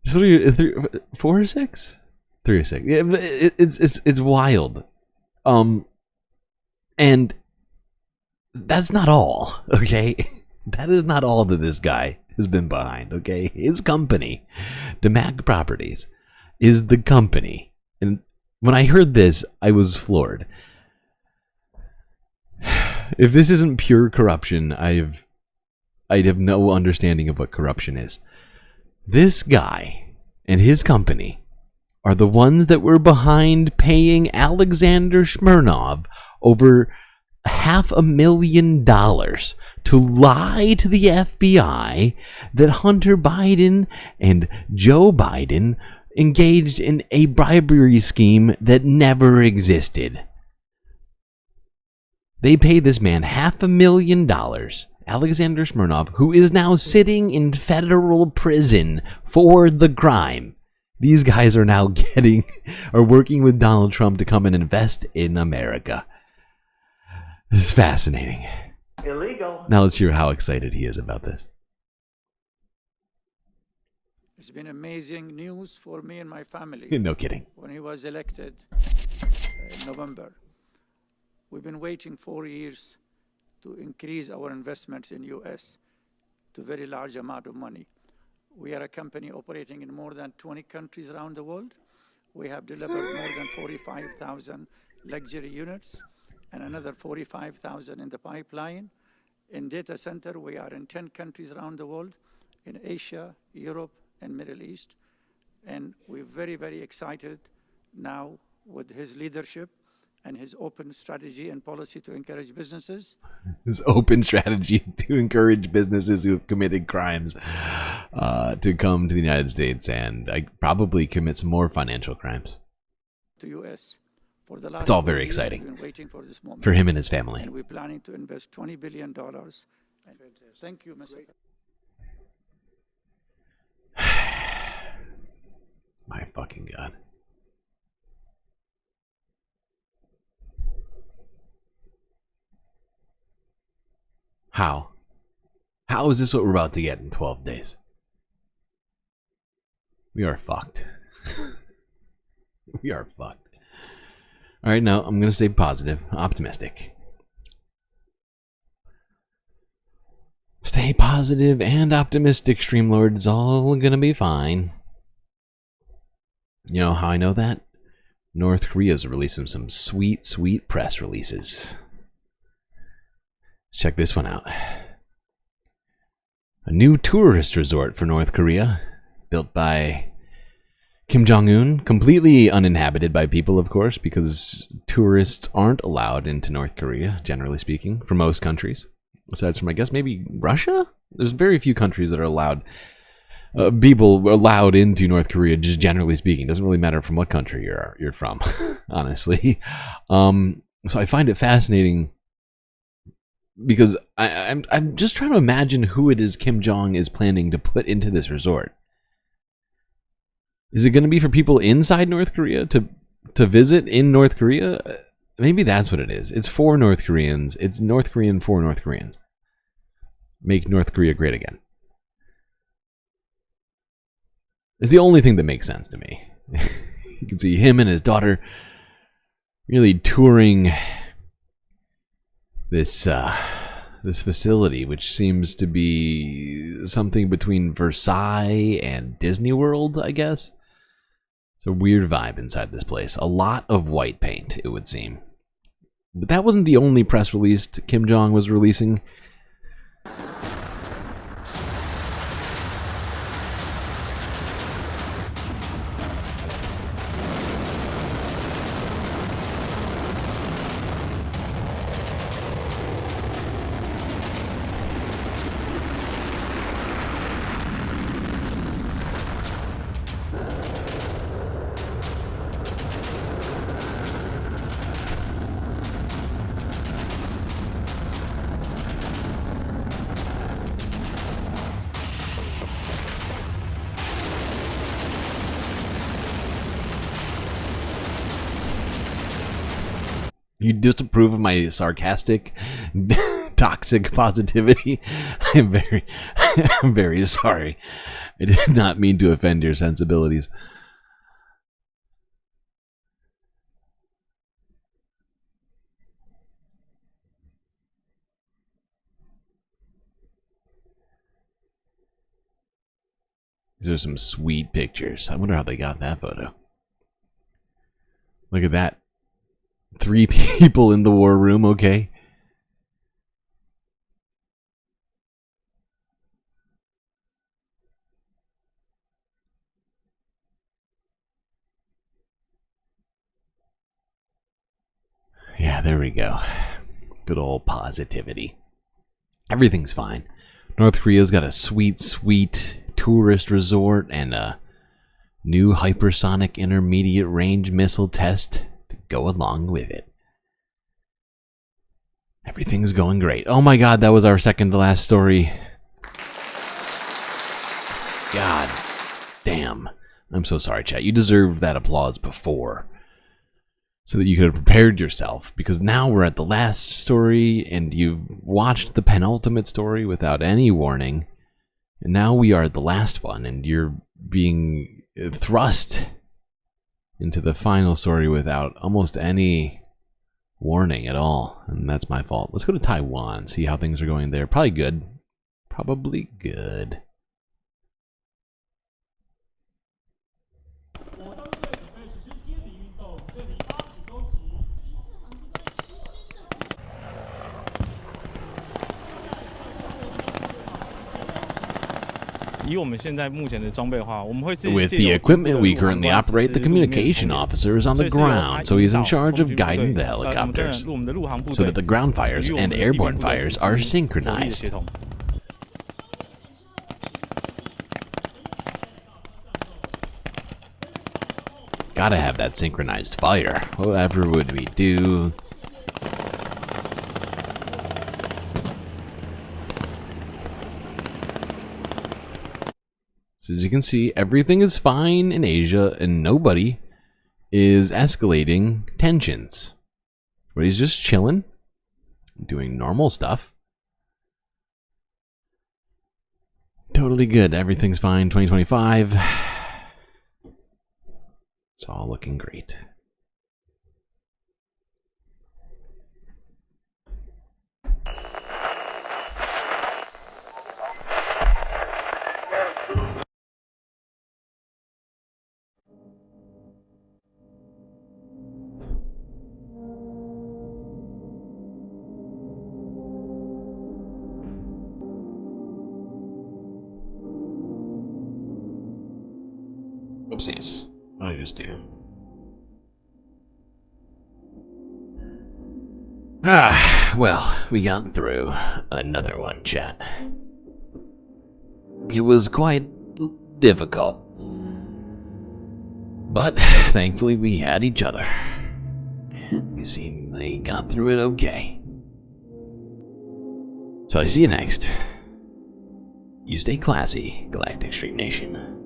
4 or 6? 3 or 6. Yeah, it's wild. And that's not all, okay? That is not all that this guy has been behind, okay? His company, Damac Properties, is the company. And when I heard this, I was floored. If this isn't pure corruption, I'd have no understanding of what corruption is. This guy and his company are the ones that were behind paying Alexander Smirnov over $500,000 to lie to the FBI that Hunter Biden and Joe Biden engaged in a bribery scheme that never existed. They paid this man $500,000, Alexander Smirnov, who is now sitting in federal prison for the crime. These guys are now working with Donald Trump to come and invest in America. This is fascinating. Illegal. Now let's hear how excited he is about this. It's been amazing news for me and my family. No kidding. When he was elected in November. We've been waiting 4 years to increase our investments in U.S. to a very large amount of money. We are a company operating in more than 20 countries around the world. We have delivered more than 45,000 luxury units and another 45,000 in the pipeline. In data center, we are in 10 countries around the world, in Asia, Europe, and Middle East. And we're very, very excited now with his leadership and his open strategy and policy to encourage businesses. His open strategy to encourage businesses who have committed crimes to come to the United States and probably commit some more financial crimes. To U.S. For the last It's all very years, exciting we've been waiting for this moment. for him and his family. And we're planning to invest $20 billion. And thank you, Mr. My fucking God. How? How is this what we're about to get in 12 days? We are fucked. We are fucked. Alright, no, I'm going to stay positive, optimistic. Stay positive and optimistic, Streamlord. It's all going to be fine. You know how I know that? North Korea's releasing some sweet, sweet press releases. Check this one out. A new tourist resort for North Korea, built by Kim Jong-un, completely uninhabited by people, of course, because tourists aren't allowed into North Korea, generally speaking, for most countries. Aside from, I guess, maybe Russia? There's very few countries that are allowed, people allowed into North Korea, just generally speaking. It doesn't really matter from what country you're from, honestly. So I find it fascinating because I'm just trying to imagine who it is Kim Jong is planning to put into this resort. Is it going to be for people inside North Korea to visit in North Korea? Maybe that's what it is. It's for North Koreans. It's North Korean for North Koreans. Make North Korea great again. It's the only thing that makes sense to me. You can see him and his daughter really touring this facility, which seems to be something between Versailles and Disney World, I guess. It's a weird vibe inside this place. A lot of white paint, it would seem. But that wasn't the only press release Kim Jong was releasing. You disapprove of my sarcastic, toxic positivity? I'm very sorry. I did not mean to offend your sensibilities. These are some sweet pictures. I wonder how they got that photo. Look at that. 3 people in the war room, okay. Yeah, there we go. Good old positivity. Everything's fine. North Korea's got a sweet, sweet tourist resort and a new hypersonic intermediate range missile test to go along with it. Everything's going great. Oh my God, that was our second to last story. God damn. I'm so sorry, chat. You deserved that applause before, so that you could have prepared yourself, because now we're at the last story and you've watched the penultimate story without any warning, and now we are at the last one and you're being thrust into the final story without almost any warning at all, and that's my fault. Let's go to Taiwan, see how things are going there. Probably good. Probably good. With the equipment we currently operate, the communication officer is on the ground, so he's in charge of guiding the helicopters, so that the ground fires and airborne fires are synchronized. Gotta have that synchronized fire. Whatever would we do? This So as you can see, everything is fine in Asia and nobody is escalating tensions. Everybody's just chilling, doing normal stuff. Totally good. Everything's fine. 2025. It's all looking great. Oopsies. What did I just do? Well, we got through another one, chat. It was quite difficult. But thankfully we had each other. And we seemingly got through it okay. So I see you next. You stay classy, Galactic Stream Nation.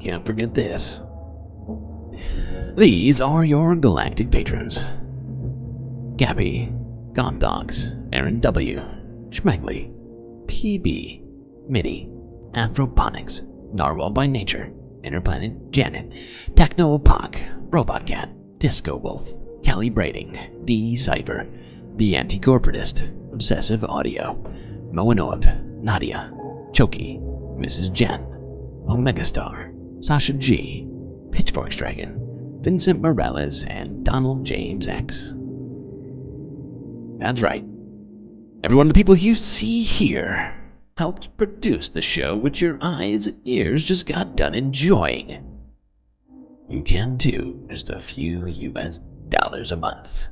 Can't forget this. These are your galactic patrons. Gappy, God Dogs, Aaron W, Schmegley, PB, Mitty, Afroponics, Narwhal by Nature, Interplanet Janet, Techno Apoc, Robot Cat, Disco Wolf, Calibrating, D Cypher, The Anti-Corporatist, Obsessive Audio, Moanoab, Nadia, Choki, Mrs. Jen, Omega Star, Sasha G, Pitchforks Dragon, Vincent Morales, and Donald James X. That's right. Every one of the people you see here helped produce the show which your eyes and ears just got done enjoying. You can too, just a few US dollars a month.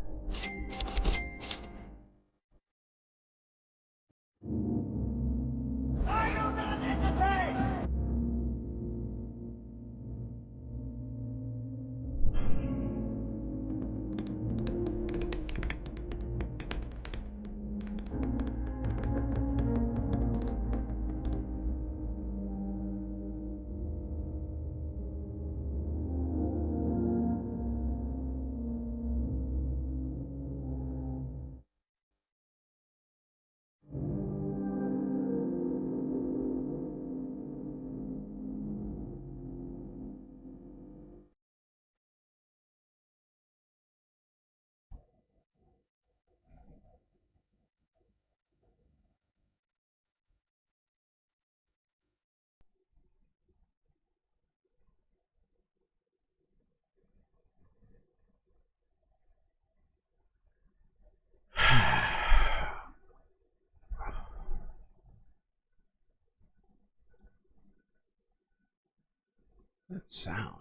That sound.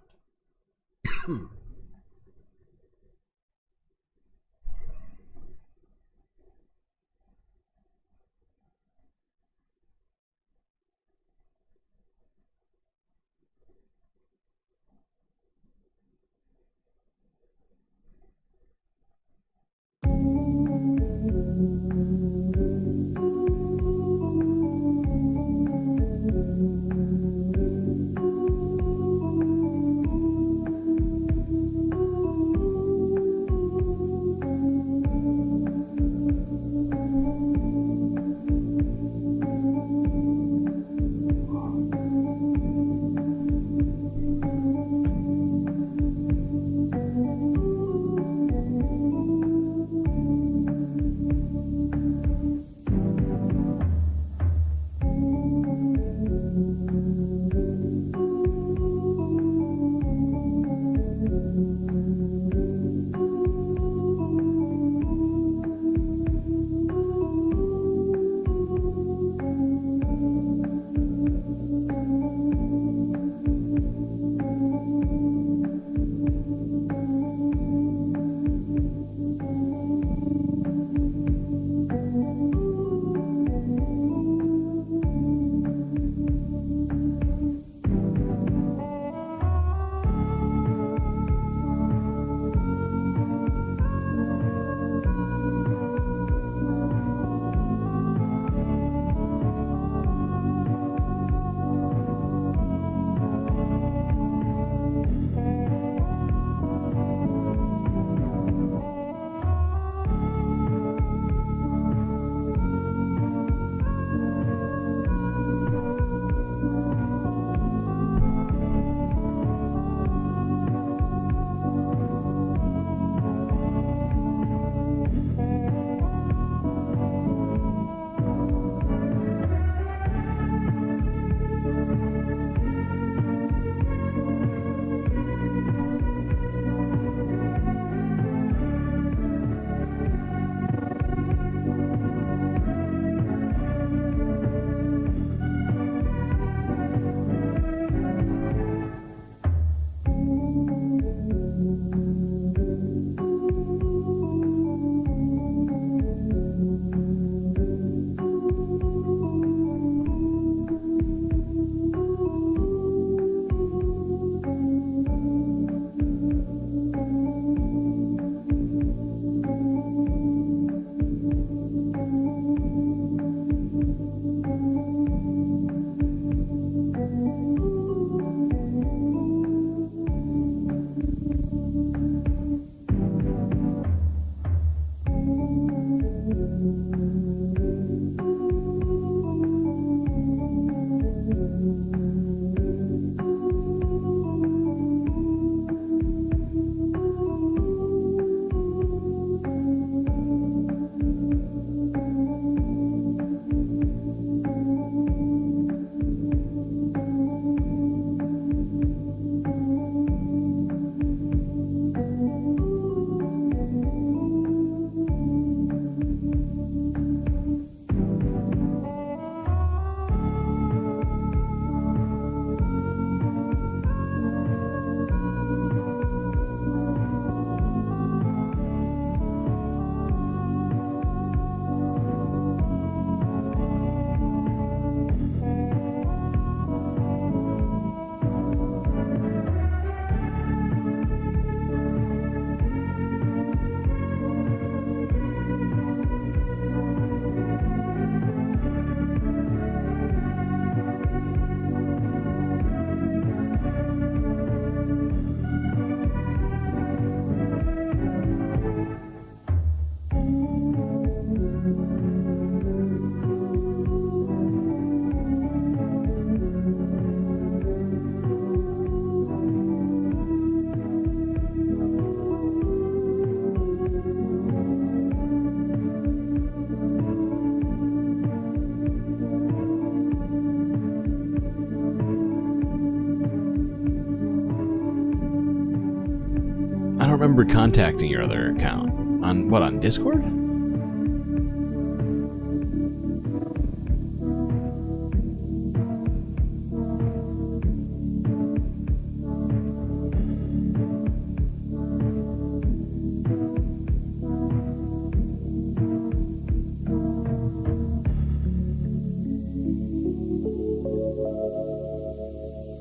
remember contacting your other account. On what, on Discord?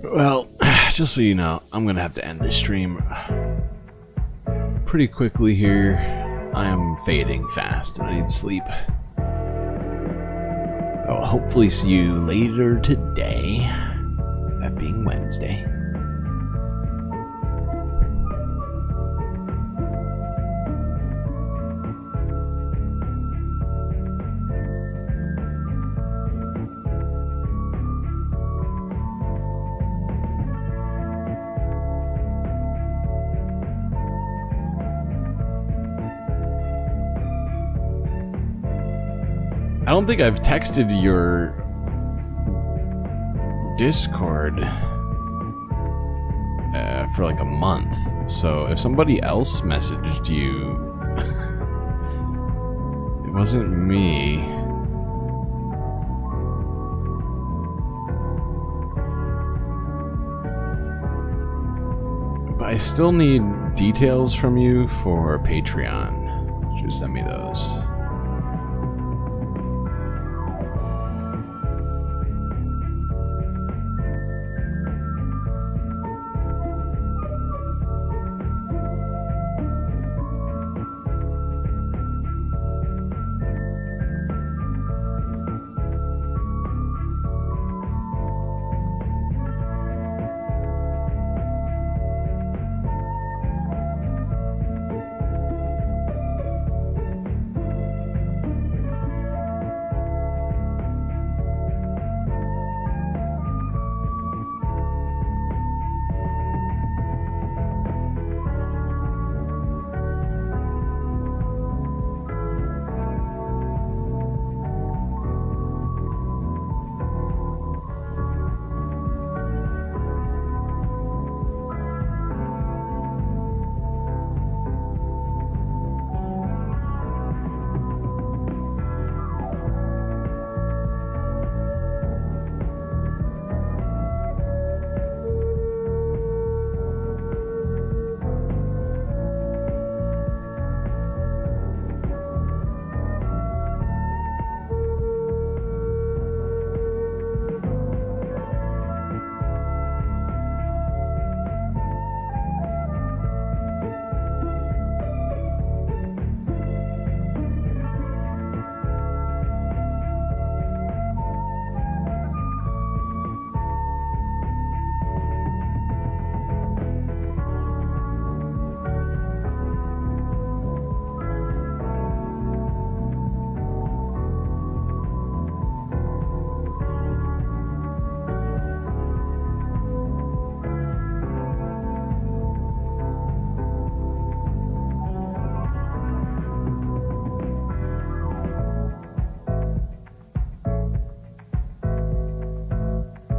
Well, just so you know, I'm gonna have to end this stream pretty quickly here. I am fading fast and I need sleep. I'll hopefully see you later today, that being Wednesday. I don't think I've texted your Discord for like a month. So if somebody else messaged you, it wasn't me. But I still need details from you for Patreon. Just send me those.